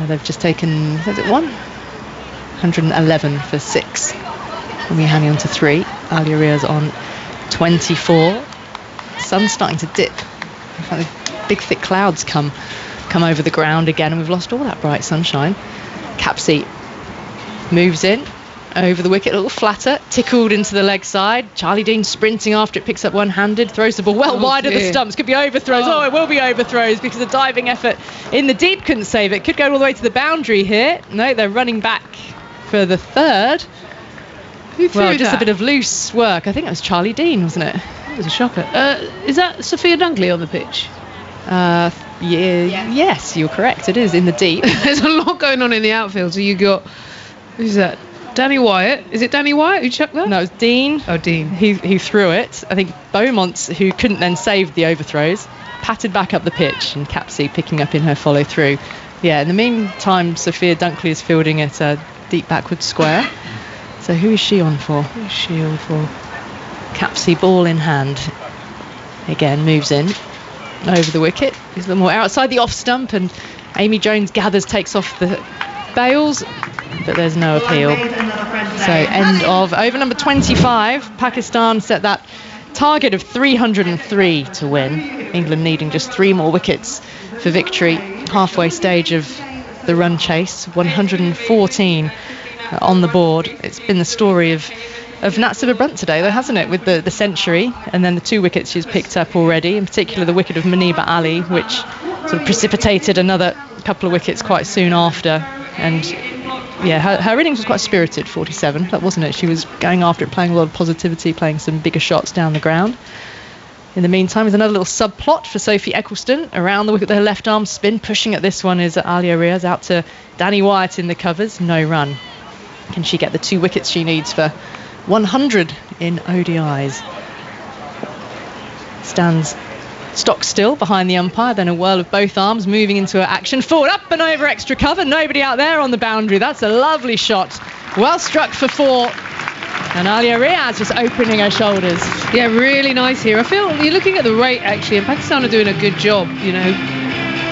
they've just taken, is it 1? 111 for 6. Umi Hani on to 3. Alia Riaz on 24. Sun's starting to dip. In fact, big thick clouds come over the ground again, and we've lost all that bright sunshine. Capsey moves in over the wicket, a little flatter, tickled into the leg side. Charlie Dean sprinting after it, picks up one-handed, throws the ball well wide of the stumps. Could be overthrows. It will be overthrows because the diving effort in the deep couldn't save it. Could go all the way to the boundary here. No, they're running back for the 3rd. Who threw just that? A bit of loose work. I think it was Charlie Dean, wasn't it? It was a shocker. Is that Sophia Dunkley on the pitch? Yes, you're correct. It is in the deep. There's a lot going on in the outfield. So you got, who's that? Danny Wyatt. Is it Danny Wyatt who chucked that? No, it was Dean. Oh, Dean. Who threw it. I think Beaumont, who couldn't then save the overthrows, patted back up the pitch, and Capsey picking up in her follow through. Yeah, in the meantime, Sophia Dunkley is fielding it. deep backward square. So who is she on for? Who's she on for? Capsey, ball in hand. Again, moves in over the wicket. He's a little more outside the off stump, and Amy Jones gathers, takes off the bails, but there's no appeal. So end of over number 25. Pakistan set that target of 303 to win. England needing just 3 more wickets for victory. Halfway stage of the run chase, 114 on the board. It's been the story of Natsila Brunt today, though, hasn't it, with the century and then the 2 wickets she's picked up already, in particular the wicket of Muniba Ali, which sort of precipitated another couple of wickets quite soon after. And yeah, her innings was quite spirited, 47, that wasn't it? She was going after it, playing a lot of positivity, playing some bigger shots down the ground. In the meantime, there's another little subplot for Sophie Eccleston around the wicket with her left arm spin. Pushing at this one is Alia Riaz, out to Danny Wyatt in the covers, no run. Can she get the 2 wickets she needs for 100 in ODIs? Stands stock still behind the umpire, then a whirl of both arms, moving into her action. Forward, up and over extra cover, nobody out there on the boundary. That's a lovely shot, well struck for 4. And Alia Riaz just opening her shoulders. Yeah, really nice here. I feel you're looking at the rate actually, and Pakistan are doing a good job,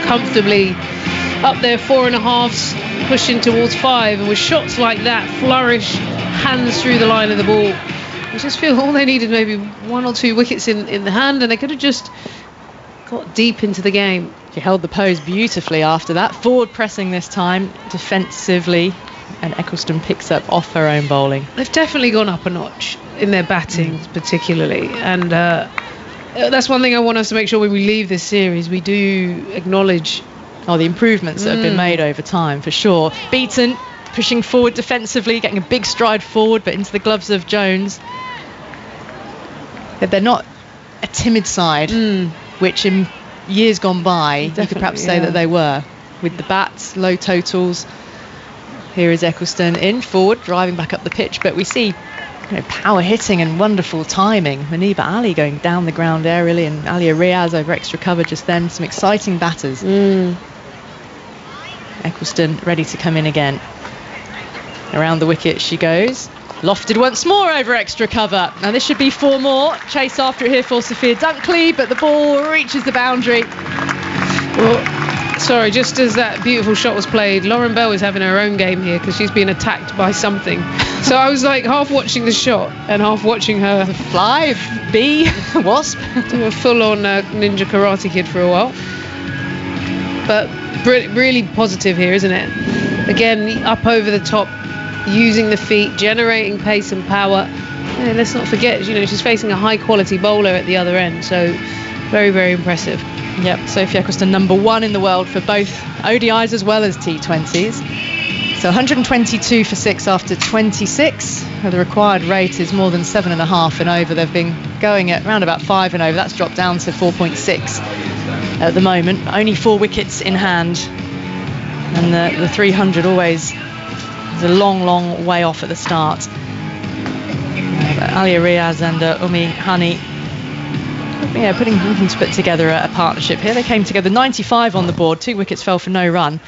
comfortably up there, 4.5s, pushing towards 5, and with shots like that, flourish, hands through the line of the ball. I just feel all they needed maybe 1 or 2 wickets in the hand, and they could have just got deep into the game. She held the pose beautifully after that. Forward pressing this time, defensively, and Eccleston picks up off her own bowling. They've definitely gone up a notch in their batting, particularly, and that's one thing I want us to make sure when we leave this series, we do acknowledge the improvements that have been made over time, for sure. Beaton pushing forward defensively, getting a big stride forward, but into the gloves of Jones. They're not a timid side, which in years gone by, you could perhaps say that they were. With the bats, low totals. Here is Eccleston in, forward, driving back up the pitch, but we see power hitting and wonderful timing. Muniba Ali going down the ground aerially, and Alia Riaz over extra cover just then. Some exciting batters. Eccleston ready to come in again. Around the wicket she goes. Lofted once more over extra cover. Now this should be 4 more. Chase after it here for Sophia Dunkley, but the ball reaches the boundary. Well, sorry, just as that beautiful shot was played, Lauren Bell is having her own game here because she's been attacked by something. So I was like half watching the shot and half watching her fly, bee, wasp. Do a full-on ninja karate kid for a while. But really positive here, isn't it? Again, up over the top, using the feet, generating pace and power. Yeah, let's not forget, she's facing a high-quality bowler at the other end. So very, very impressive. Yep, Sophie Eccleston number 1 in the world for both ODIs as well as T20s. So 122 for 6 after 26. The required rate is more than 7.5 and over. They've been going at around about 5 and over. That's dropped down to 4.6 at the moment. Only 4 wickets in hand. And the 300 always is a long, long way off at the start. Alia Riaz and Umi Hani, looking to put together a partnership here. They came together 95 on the board. 2 wickets fell for no run.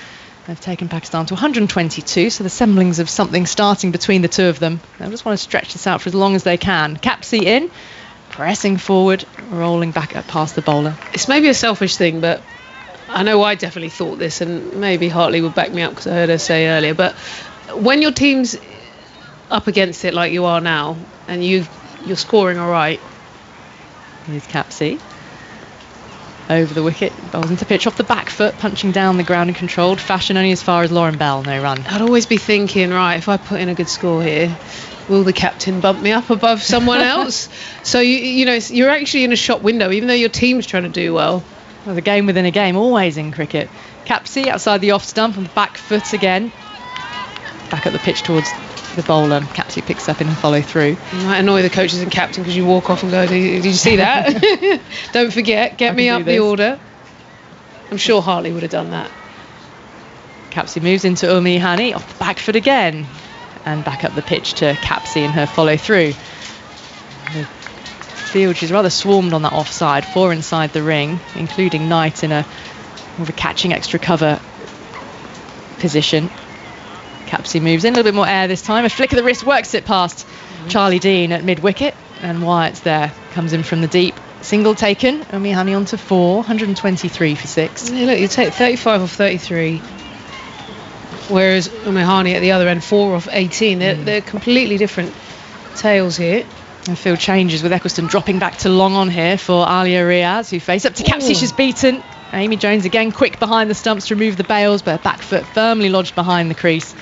They've taken Pakistan to 122, so the semblings of something starting between the 2 of them. They just want to stretch this out for as long as they can. Capsey in, pressing forward, rolling back up past the bowler. It's maybe a selfish thing, but I know I definitely thought this, and maybe Hartley would back me up because I heard her say earlier, but when your team's up against it like you are now, and you're scoring all right. Here's Capsey. Over the wicket, bowls into pitch off the back foot, punching down the ground in controlled fashion, only as far as Lauren Bell, no run. I'd always be thinking, right, if I put in a good score here, will the captain bump me up above someone else? So, you're actually in a shop window, even though your team's trying to do well. The game within a game, always in cricket. Capsey outside the off stump on the back foot again. Back up the pitch towards the bowler. Capsey picks up in and follow through. You might annoy the coaches and captain because you walk off and go, did you see that? Don't forget, get me up the order. I'm sure Hartley would have done that. Capsey moves into Umi Hani off the back foot again, and back up the pitch to Capsey in her follow through. The field, she's rather swarmed on that offside, 4 inside the ring, including Knight in a catching extra cover position. Capsey moves in, a little bit more air this time. A flick of the wrist works it past Charlie Dean at mid-wicket, and Wyatt's there, comes in from the deep. Single taken, Umi Hani on to 4, 123 for 6. Yeah, look, you take 35 off 33, whereas Umi Hani at the other end, 4 off 18. They're completely different tales here. And field changes with Eccleston dropping back to long on here for Alia Riaz, who face up to Capsey. She's beaten. Amy Jones again quick behind the stumps to remove the bails, but her back foot firmly lodged behind the crease.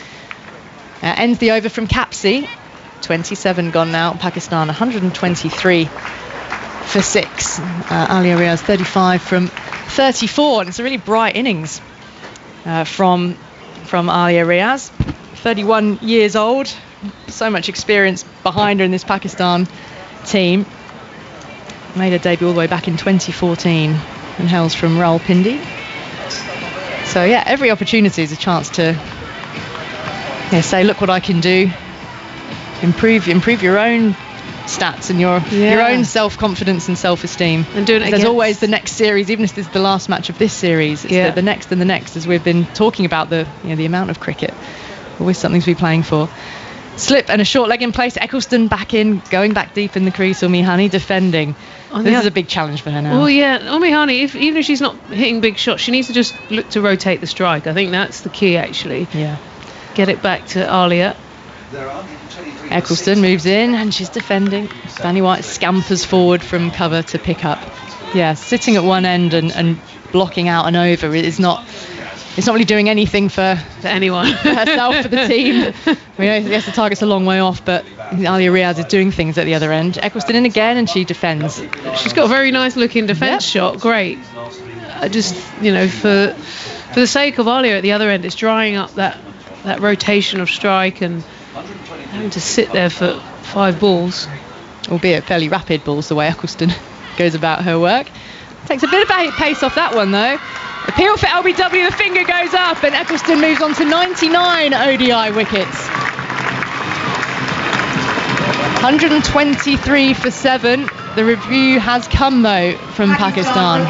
Ends the over from Capsey. 27 gone now. Pakistan 123 for 6. Alia Riaz 35 from 34, and it's a really bright innings from Alia Riaz. 31 years old, so much experience behind her in this Pakistan team. Made her debut all the way back in 2014 and hails from Rawalpindi. So yeah, every opportunity is a chance to say, look what I can do. Improve your own stats and your own self-confidence and self-esteem. And doing it There's always the next series, even if this is the last match of this series. It's the next and the next, as we've been talking about the amount of cricket. Always something to be playing for. Slip and a short leg in place. Eccleston back in, going back deep in the crease. Umi Hani defending. This is a big challenge for her now. Oh yeah, Umi Hani, even if she's not hitting big shots, she needs to just look to rotate the strike. I think that's the key, actually. Yeah. Get it back to Alia. Eccleston moves in and she's defending. Danny White scampers forward from cover to pick up. Yeah, sitting at one end and blocking out an over is not. It's not really doing anything for anyone, for herself, for the team. We know, yes, the target's a long way off, but Alia Riaz is doing things at the other end. Eccleston in again, and she defends. She's got a very nice looking defence shot. Great. Just for the sake of Alia at the other end, it's drying up that rotation of strike and having to sit there for 5 balls, albeit fairly rapid balls. The way Eccleston goes about her work. Takes a bit of pace off that one though. Appeal for LBW, the finger goes up, and Eccleston moves on to 99 ODI wickets. 123 for 7. The review has come though from Pakistan.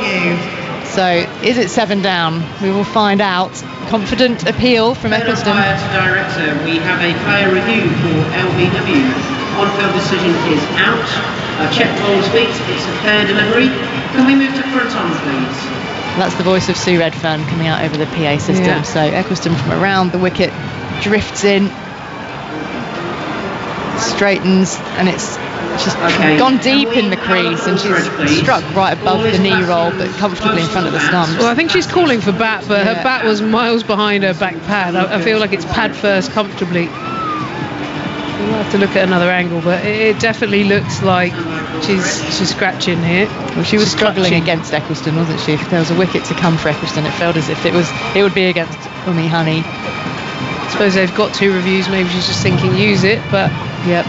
So is it 7 down? We will find out. Confident appeal from Eccleston. Director, we have a player review for LBW. On-field decision is out. Check bowls beat. It's a fair delivery. Can we move to front on, please? That's the voice of Sue Redfern coming out over the PA system. Yeah. So Eccleston from around the wicket drifts in, straightens, and she's gone deep in the crease, and she's struck right above the knee roll, but comfortably in front of the stumps. Well, I think she's calling for bat, but her bat was miles behind her back pad. I feel like it's pad first comfortably. We'll have to look at another angle, but it definitely looks like she's scratching here. Well, she was struggling against Eccleston, wasn't she? If there was a wicket to come for Eccleston, it felt as if it would be against Umi Hani. I suppose they've got 2 reviews. Maybe she's just thinking use it, but yep.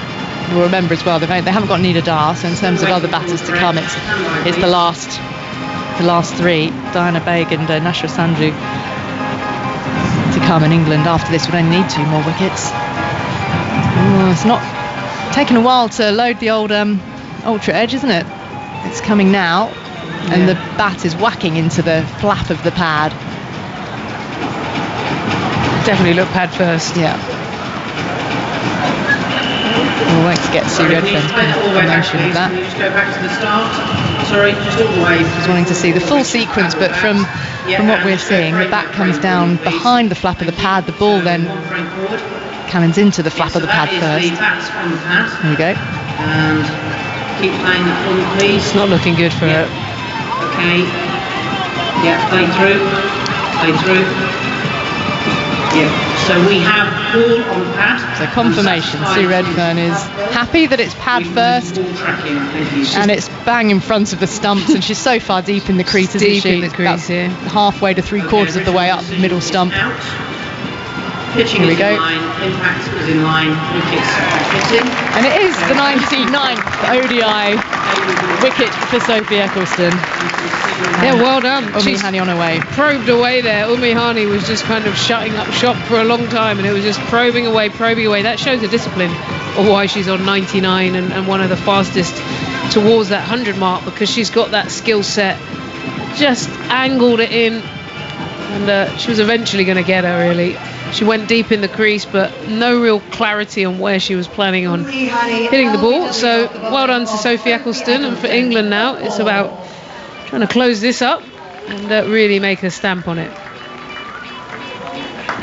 We'll remember as well they haven't got Nida Dar, so in terms of other batters to come, it's the last 3, Diana Baig and Nashra Sanju to come, in England after this would only need 2 more wickets. It's not taken a while to load the old ultra edge, isn't it? It's coming now, and the bat is whacking into the flap of the pad. Definitely look pad first. Yeah. We'll wait to get Sue Redfern's promotion of that. Just go back to the start. Sorry, just all the way. Just wanting to see the full sequence, but from what we're seeing, the bat comes down behind the flap of the pad. The ball then cannons into the flap of the pad first. There we go. And keep playing the full, please. It's not looking good for her. Okay. Yeah, play through. Yeah. So we have ball on pad. So confirmation. Sue Redfern is happy that it's pad first, and it's bang in front of the stumps, and she's so far deep in the crease, isn't she? Deep in the crease, yeah. Halfway to 3/4 of the way up middle stump. Pitching Here we is go. in line, impact is in line, wickets hitting. And it is the 99th ODI wicket for Sophie Eccleston. Yeah, well done. Umi Hani on her way. Probed away there. Umi Hani was just kind of shutting up shop for a long time, and it was just probing away. That shows the discipline of why she's on 99 and one of the fastest towards that 100 mark, because she's got that skill set. Just angled it in, and she was eventually going to get her, really. She went deep in the crease, but no real clarity on where she was planning on hitting the ball. So well done to Sophie Eccleston. And for England now, it's about trying to close this up and really make a stamp on it.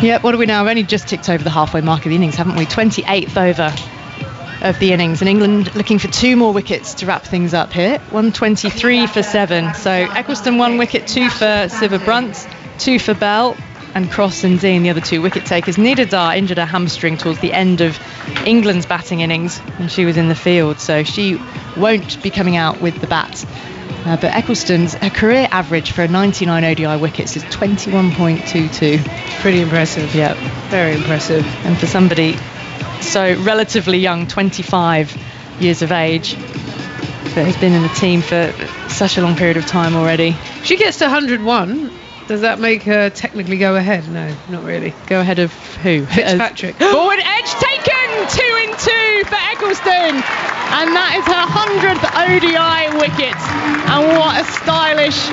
Yeah, what are we now? We've only just ticked over the halfway mark of the innings, haven't we? 28th over of the innings, and England looking for 2 more wickets to wrap things up here. 123 for 7. So Eccleston 1 wicket, 2 for Siva Brunt, 2 for Bell, and Cross and Dean, the other 2 wicket takers. Nida Dar injured her hamstring towards the end of England's batting innings when she was in the field, so she won't be coming out with the bat. But Eccleston's her career average for 99 ODI wickets is 21.22. Pretty impressive. Yeah, very impressive. And for somebody so relatively young, 25 years of age, that has been in the team for such a long period of time already. She gets to 101. Does that make her technically go ahead? No, not really. Go ahead of who? Fitzpatrick. Forward edge taken, 2 in 2 for Eccleston, and that is her 100th ODI wicket. And what a stylish,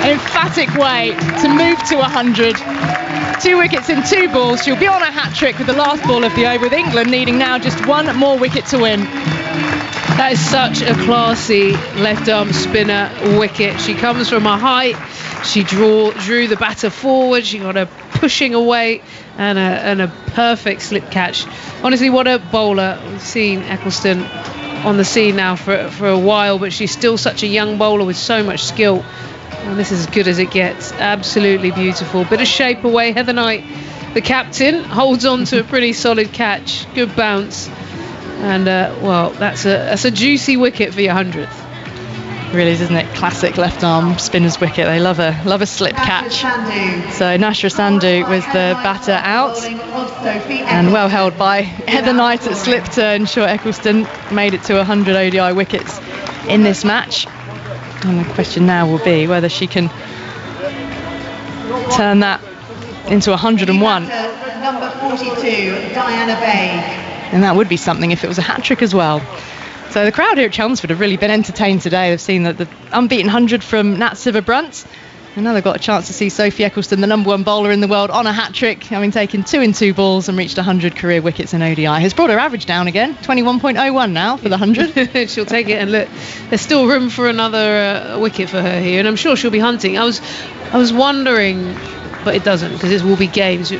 emphatic way to move to 100. 2 wickets in 2 balls. She'll be on a hat-trick with the last ball of the over, with England needing now just 1 more wicket to win. That is such a classy left-arm spinner wicket. She comes from a height. She drew the batter forward. She got her pushing away, and a perfect slip catch. Honestly, what a bowler. We've seen Eccleston on the scene now for a while, but she's still such a young bowler with so much skill. And this is as good as it gets. Absolutely beautiful. Bit of shape away. Heather Knight, the captain, holds on to a pretty solid catch. Good bounce. And, well, that's a juicy wicket for your 100th. Really is, isn't it? Classic left-arm spinner's wicket. They love a slip catch. So Nashra Sandhu was the batter out, and well held by Heather Knight at slip to ensure Eccleston made it to 100 ODI wickets in this match. And the question now will be whether she can turn that into 101. Number 42, Diana Bay. And that would be something if it was a hat-trick as well. So the crowd here at Chelmsford have really been entertained today. They've seen the unbeaten 100 from Nat Siva Brunt. And now they've got a chance to see Sophie Eccleston, the number 1 bowler in the world, on a hat-trick, having taken 2 in 2 balls and reached 100 career wickets in ODI. Has brought her average down again, 21.01 now for the 100. She'll take it, and look, there's still room for another wicket for her here, and I'm sure she'll be hunting. I was wondering, but it doesn't, because it will be games.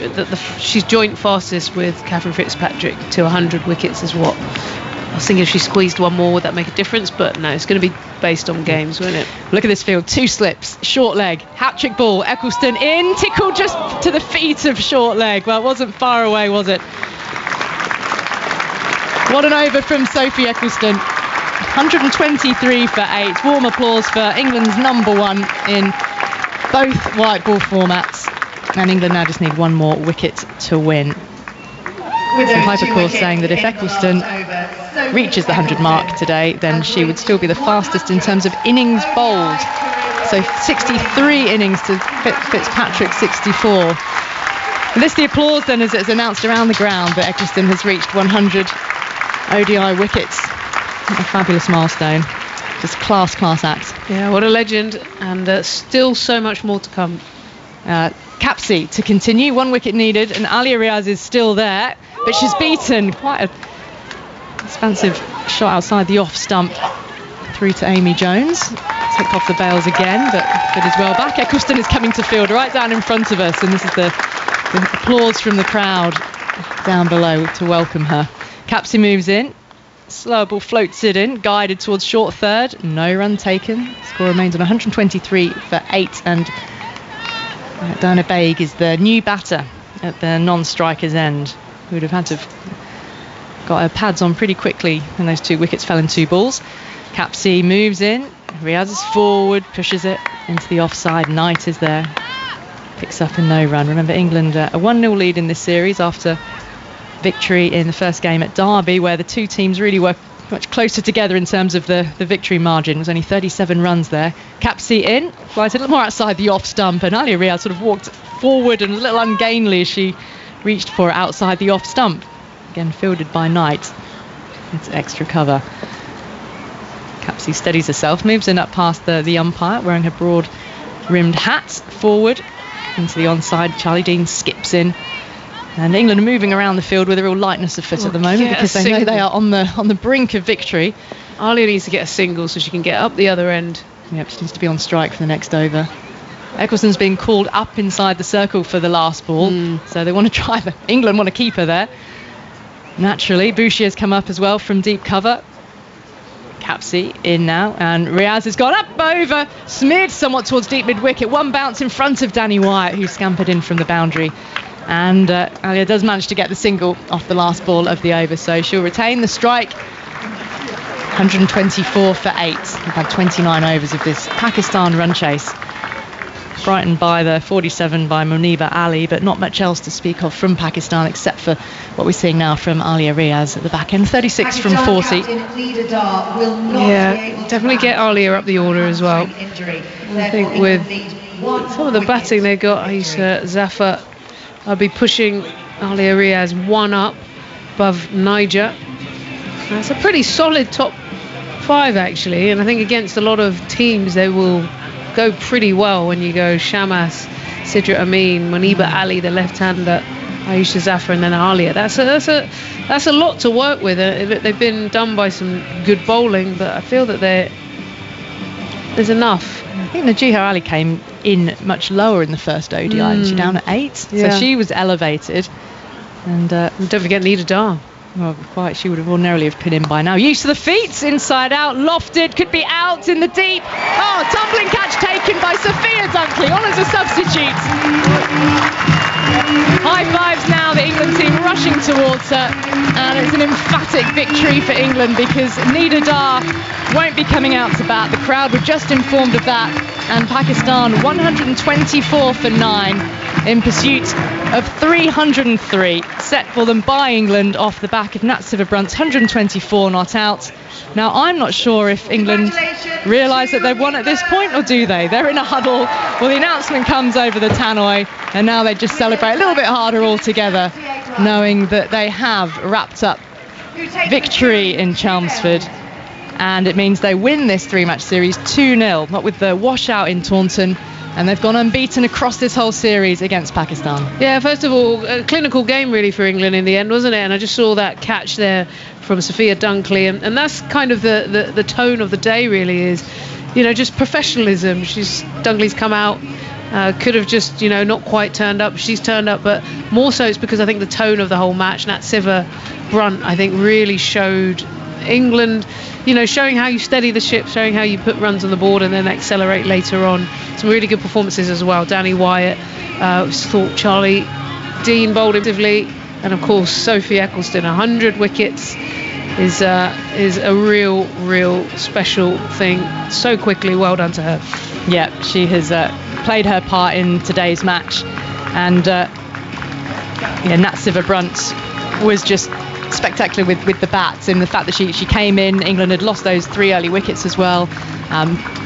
She's joint fastest with Catherine Fitzpatrick to 100 wickets is what. I was thinking if she squeezed 1 more, would that make a difference? But no, it's going to be based on games, won't it? Look at this field. 2 slips, short leg, hat-trick ball. Eccleston in, tickled just to the feet of short leg. Well, it wasn't far away, was it? What an over from Sophie Eccleston. 123 for 8. Warm applause for England's number 1 in both white ball formats. And England now just need 1 more wicket to win. So Hypercore saying that if Eccleston reaches the 100 mark today, then she would still be the fastest in terms of innings bowled. So 63 innings to Fitzpatrick 64. And this the applause then as it's announced around the ground that Eccleston has reached 100 ODI wickets. A fabulous milestone. Just class act. Yeah, what a legend, and still so much more to come. Capsey to continue, 1 wicket needed, and Alia Riaz is still there, but she's beaten quite a expansive shot outside the off stump through to Amy Jones. Ticked off the bails again, but good as well back. Eccleston is coming to field right down in front of us, and this is the applause from the crowd down below to welcome her. Capsey moves in, slow ball floats it in, guided towards short third, no run taken. Score remains on 123 for 8, and Diana Baig is the new batter at the non-striker's end, who would have had to have got her pads on pretty quickly when those 2 wickets fell in 2 balls. Capsey moves in, Riaz is forward, pushes it into the offside. Knight is there, picks up a no run. Remember, England a 1-0 lead in this series after victory in the first game at Derby, where the 2 teams really were much closer together in terms of the victory margin. It was only 37 runs there. Capsey in, flies a little more outside the off stump, and Alia Riaz sort of walked forward and a little ungainly as she reached for it outside the off stump. Again fielded by Knight. It's extra cover. Capsey steadies herself, moves in up past the umpire, wearing her broad rimmed hat, forward into the onside. Charlie Dean skips in And England are moving around the field with a real lightness of foot at the moment because they know they are on the brink of victory. Alia needs to get a single so she can get up the other end. Yep, she needs to be on strike for the next over. Eccleston's been called up inside the circle for the last ball, so they want to try them. England want to keep her there. Naturally, Bouchier's come up as well from deep cover. Capsey in now, and Riaz has gone up over, smeared somewhat towards deep mid-wicket. One bounce in front of Danny Wyatt, who scampered in from the boundary. And Alia does manage to get the single off the last ball of the over, so she'll retain the strike. 124 for 8. We've had 29 overs of this Pakistan run chase. Frightened by the 47 by Muniba Ali, but not much else to speak of from Pakistan except for what we're seeing now from Alia Riaz at the back end. 36 from 40. Yeah, definitely get Alia up the order as well. I think with some of the batting they got, Aisha Zafar, I'll be pushing Alia Riaz one up above Niger. That's a pretty solid top 5 actually, and I think against a lot of teams they will go pretty well when you go Shamas, Sidra Amin, Muniba Ali, the left-hander, Aisha Zafar, and then Alia. That's a lot to work with. They've been done by some good bowling, but I feel that there's enough. I think Najiha Ali came in much lower in the first ODI, and she's down at 8, Yeah. so she was elevated. And don't forget Nida Dar. Well, quite, she would have ordinarily have put in by now. Use of the feet, inside out, lofted, could be out in the deep. Oh, tumbling catch taken by Sophia Dunkley on as a substitute. High fives now, the England team rushing towards her, and it's an emphatic victory for England because Nida Dar won't be coming out to bat. The crowd were just informed of that, and Pakistan 124 for 9 in pursuit of 303 set for them by England off the back of Nat Sivabrunt's 124 not out. Now, I'm not sure if England realise that they've won at this point, or do they? They're in a huddle. Well, the announcement comes over the tannoy, and now they just celebrate a little bit harder altogether, knowing that they have wrapped up victory in Chelmsford. And it means they win this 3-match series 2-0, not with the washout in Taunton. And they've gone unbeaten across this whole series against Pakistan. Yeah, first of all, a clinical game really for England in the end, wasn't it? And I just saw that catch there from Sophia Dunkley, and that's kind of the tone of the day really is, just professionalism. Dunkley's come out, could have just, not quite turned up. She's turned up, but more so it's because I think the tone of the whole match, Nat Sivabrunt, I think really showed England, showing how you steady the ship, showing how you put runs on the board and then accelerate later on. Some really good performances as well. Danny Wyatt, thought Charlie Dean bowled actively, and of course Sophie Eccleston, 100 wickets is a real special thing. So quickly, well done to her. Yeah, she has played her part in today's match, and Nat Sivabrunt was just spectacular with the bats, in the fact that she came in. England had lost those 3 early wickets as well,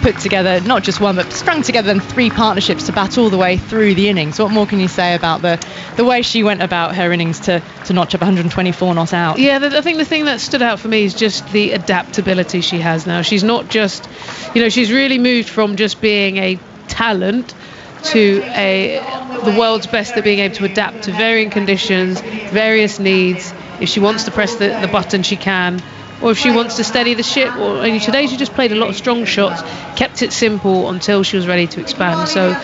put together not just one but strung together in 3 partnerships to bat all the way through the innings. What more can you say about the way she went about her innings to notch up 124 not out? Yeah, I think the thing that stood out for me is just the adaptability she has now. She's not just, she's really moved from just being a talent to the world's best at being able to adapt to varying conditions, various needs. If she wants to press the button, she can, or if she wants to steady the ship. And today she just played a lot of strong shots, kept it simple until she was ready to expand. So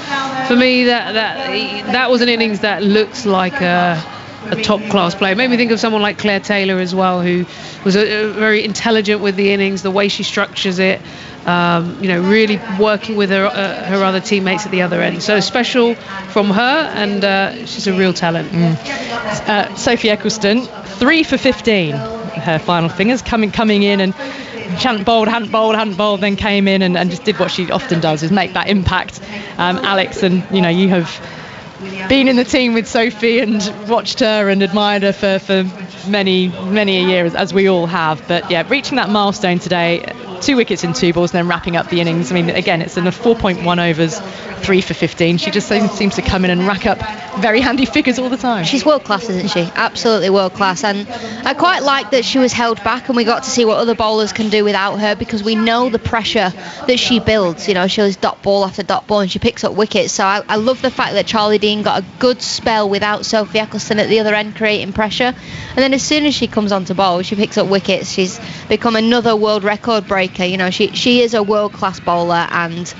for me, that was an innings that looks like a top class player. It made me think of someone like Claire Taylor as well, who was very intelligent with the innings, the way she structures it. Really working with her other teammates at the other end. So special from her, and she's a real talent. Sophie Eccleston, 3 for 15. Her final fingers coming in, and hadn't bowled, then came in and just did what she often does, is make that impact. Alex, and you have been in the team with Sophie and watched her and admired her for many a year, as we all have. But yeah, reaching that milestone today, 2 wickets in 2 balls, and then wrapping up the innings. I mean, again, it's in the 4.1 overs, 3 for 15. She just seems to come in and rack up very handy figures all the time. She's world class, isn't she? Absolutely world class. And I quite like that she was held back and we got to see what other bowlers can do without her, because we know the pressure that she builds. You know, she was dot ball after dot ball and she picks up wickets. So I love the fact that Charlie Dean got a good spell without Sophie Eccleston at the other end creating pressure. And then as soon as she comes on to bowl, she picks up wickets. She's become another world record breaker. You know, she is a world class bowler, and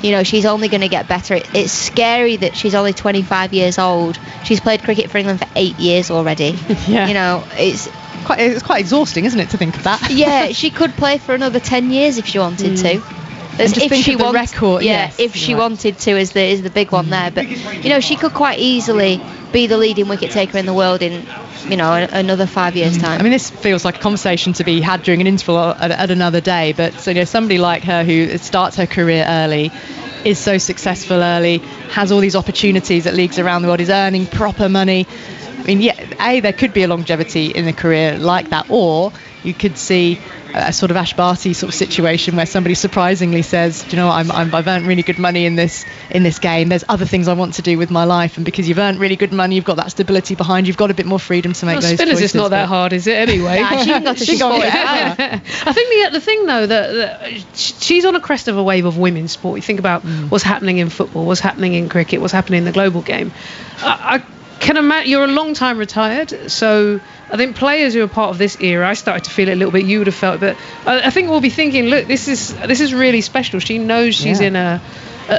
you know, she's only going to get better. It's scary that she's only 25 years old. She's played cricket for England for 8 years already. Yeah. You know, it's quite exhausting, isn't it, to think of that? Yeah, she could play for another 10 years if she wanted to. And just think of the record. Yeah, yes, if she right. wanted to is the big one there. But, you know, she could quite easily be the leading wicket taker in the world in, you know, another 5 years' time. I mean, this feels like a conversation to be had during an interval at another day. But, so, you know, somebody like her who starts her career early, is so successful early, has all these opportunities at leagues around the world, is earning proper money. I mean, yeah, there could be a longevity in a career like that, or you could see a sort of Ash Barty sort of situation where somebody surprisingly says, do you know what, I've earned really good money in this game. There's other things I want to do with my life, and because you've earned really good money, you've got that stability behind you, you've got a bit more freedom to make those spinners, choices. it's not that hard, is it, anyway? Nah, she got to sport it out. I think the thing, though, that she's on a crest of a wave of women's sport. You think about what's happening in football, what's happening in cricket, what's happening in the global game. I can imagine you're a long time retired, so I think players who are part of this era, I started to feel it a little bit, you would have felt it, but I think we'll be thinking, look, this is really special. She knows she's in a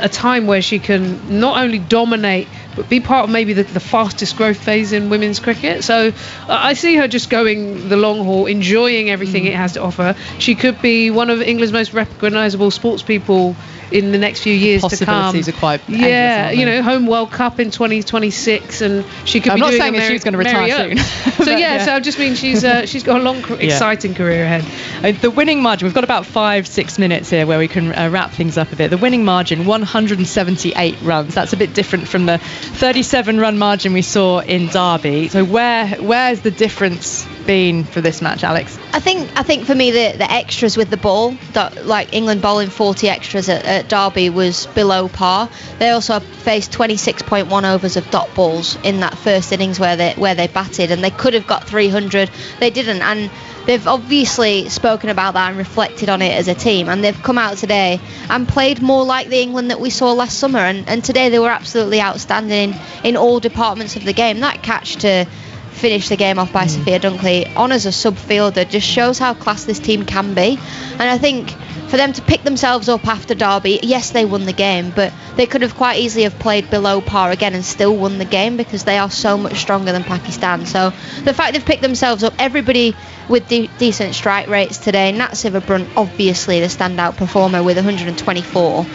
time where she can not only dominate but be part of maybe the fastest growth phase in women's cricket. So I see her just going the long haul, enjoying everything it has to offer. She could be one of England's most recognisable sports people in the next few years to come. Possibilities are quite endless, yeah, aren't you they? know, home World Cup in 2026, and she could I'm be not doing saying that she's going to retire soon. So But, yeah, so I just mean she's got a long, exciting career ahead. The winning margin, we've got about 5-6 minutes here where we can wrap things up a bit. The winning margin, 178 runs. That's a bit different from the 37-run margin we saw in Derby. So where's the difference been for this match, Alex? I think for me the extras with the ball, like England bowling 40 extras at Derby, was below par. They also faced 26.1 overs of dot balls in that first innings where they batted, and they could have got 300. They didn't, and they've obviously spoken about that and reflected on it as a team, and they've come out today and played more like the England that we saw last summer, and today they were absolutely outstanding in all departments of the game. That catch to finish the game off by Sophia Dunkley on as a sub fielder just shows how class this team can be. And I think for them to pick themselves up after Derby, yes, they won the game, but they could have quite easily have played below par again and still won the game, because they are so much stronger than Pakistan. So the fact they've picked themselves up, everybody with decent strike rates today. Nat Sivabrunt, obviously the standout performer with 124.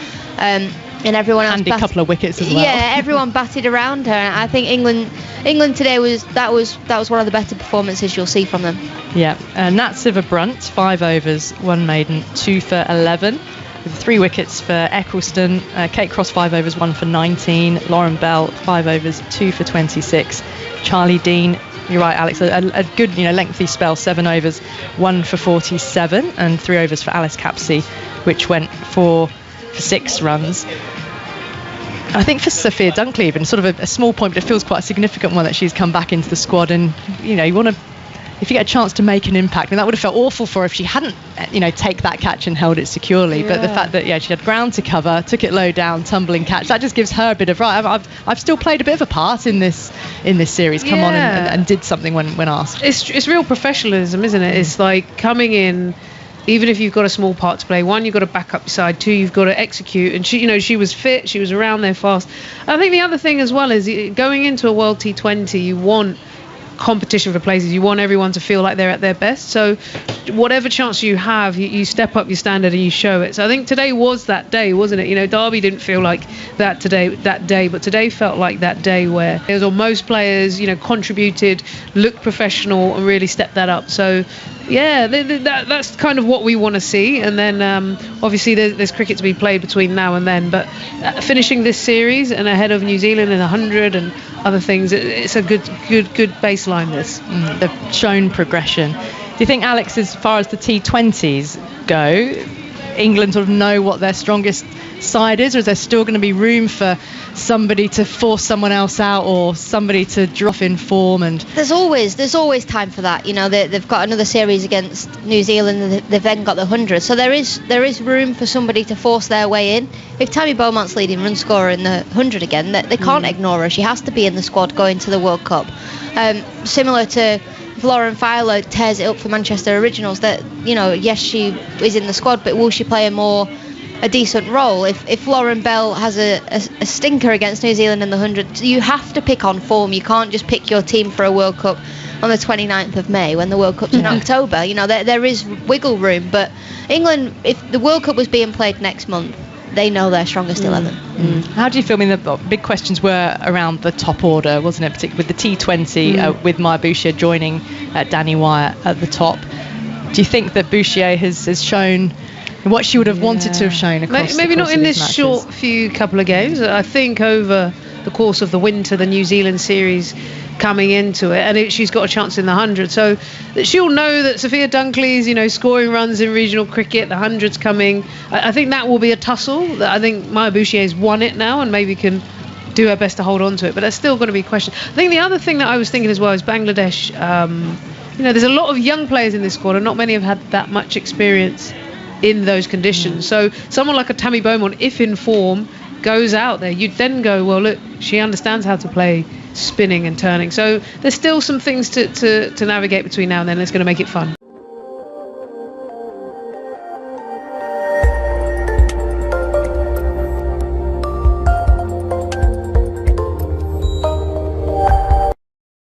And everyone else Handy couple of wickets as well. Yeah, everyone batted around her. I think England today was one of the better performances you'll see from them. Yeah, Nat Sivabrunt, 5 overs, 1 maiden, 2 for 11, with 3 wickets for Eccleston. Kate Cross, 5 overs, 1 for 19. Lauren Bell, 5 overs, 2 for 26. Charlie Dean, you're right, Alex, a good, lengthy spell, 7 overs, 1 for 47, and 3 overs for Alice Capsey, which went for 6 runs. I think for Sophia Dunkley, even sort of a small point, but it feels quite a significant one that she's come back into the squad. And you want to, if you get a chance to make an impact, and that would have felt awful for her if she hadn't, take that catch and held it securely. Yeah. But the fact that she had ground to cover, took it low down, tumbling catch, that just gives her a bit of I've still played a bit of a part in this series. Come on and did something when asked. It's real professionalism, isn't it? It's like coming in. Even if you've got a small part to play, 1, you've got to back up your side, 2, you've got to execute. And she was fit, she was around there fast. I think the other thing as well is going into a World T20, you want competition for places. You want everyone to feel like they're at their best. So whatever chance you have, you step up your standard and you show it. So I think today was that day, wasn't it? Derby didn't feel like that day, but today felt like that day where it was all most players, contributed, looked professional and really stepped that up. So yeah, that's kind of what we want to see. And then obviously there's cricket to be played between now and then, but finishing this series and ahead of New Zealand in 100 and other things, it's a good baseline. They've shown progression. Do you think, Alex, as far as the T20s, go, England sort of know what their strongest side is, or is there still going to be room for somebody to force someone else out or somebody to drop in form? And there's always time for that. You know, they've got another series against New Zealand, and they've then got the 100, so there is room for somebody to force their way in. If Tammy Beaumont's leading run scorer in the 100 again, they can't ignore her. She has to be in the squad going to the World Cup. Similar to Lauren Filo tears it up for Manchester Originals, that, you know, yes, she is in the squad, but will she play a decent role? If Lauren Bell has a stinker against New Zealand in the 100, you have to pick on form. You can't just pick your team for a World Cup on the 29th of May when the World Cup's in October. You know, there is wiggle room, but England, if the World Cup was being played next month, they know their strongest 11. How do you feel? I mean, the big questions were around the top order, wasn't it? Particularly with the T20, with Maya Bouchier joining Danny Wyatt at the top. Do you think that Bouchier has shown what she would have wanted to have shown across maybe the not course in of this these short matches? few couple of games? I think over the course of the winter, the New Zealand series coming into it, and she's got a chance in the 100, so that she'll know that Sophia Dunkley's, you know, scoring runs in regional cricket, the 100's coming. I think that will be a tussle. I think Maya Bouchier's won it now and maybe can do her best to hold on to it, but there's still going to be questions. I think the other thing that I was thinking as well is Bangladesh. You know, there's a lot of young players in this squad, and not many have had that much experience in those conditions. So someone like a Tammy Beaumont, if in form, goes out there, you'd then go, well, look, she understands how to play spinning and turning. So there's still some things to navigate between now and then. That's going to make it fun.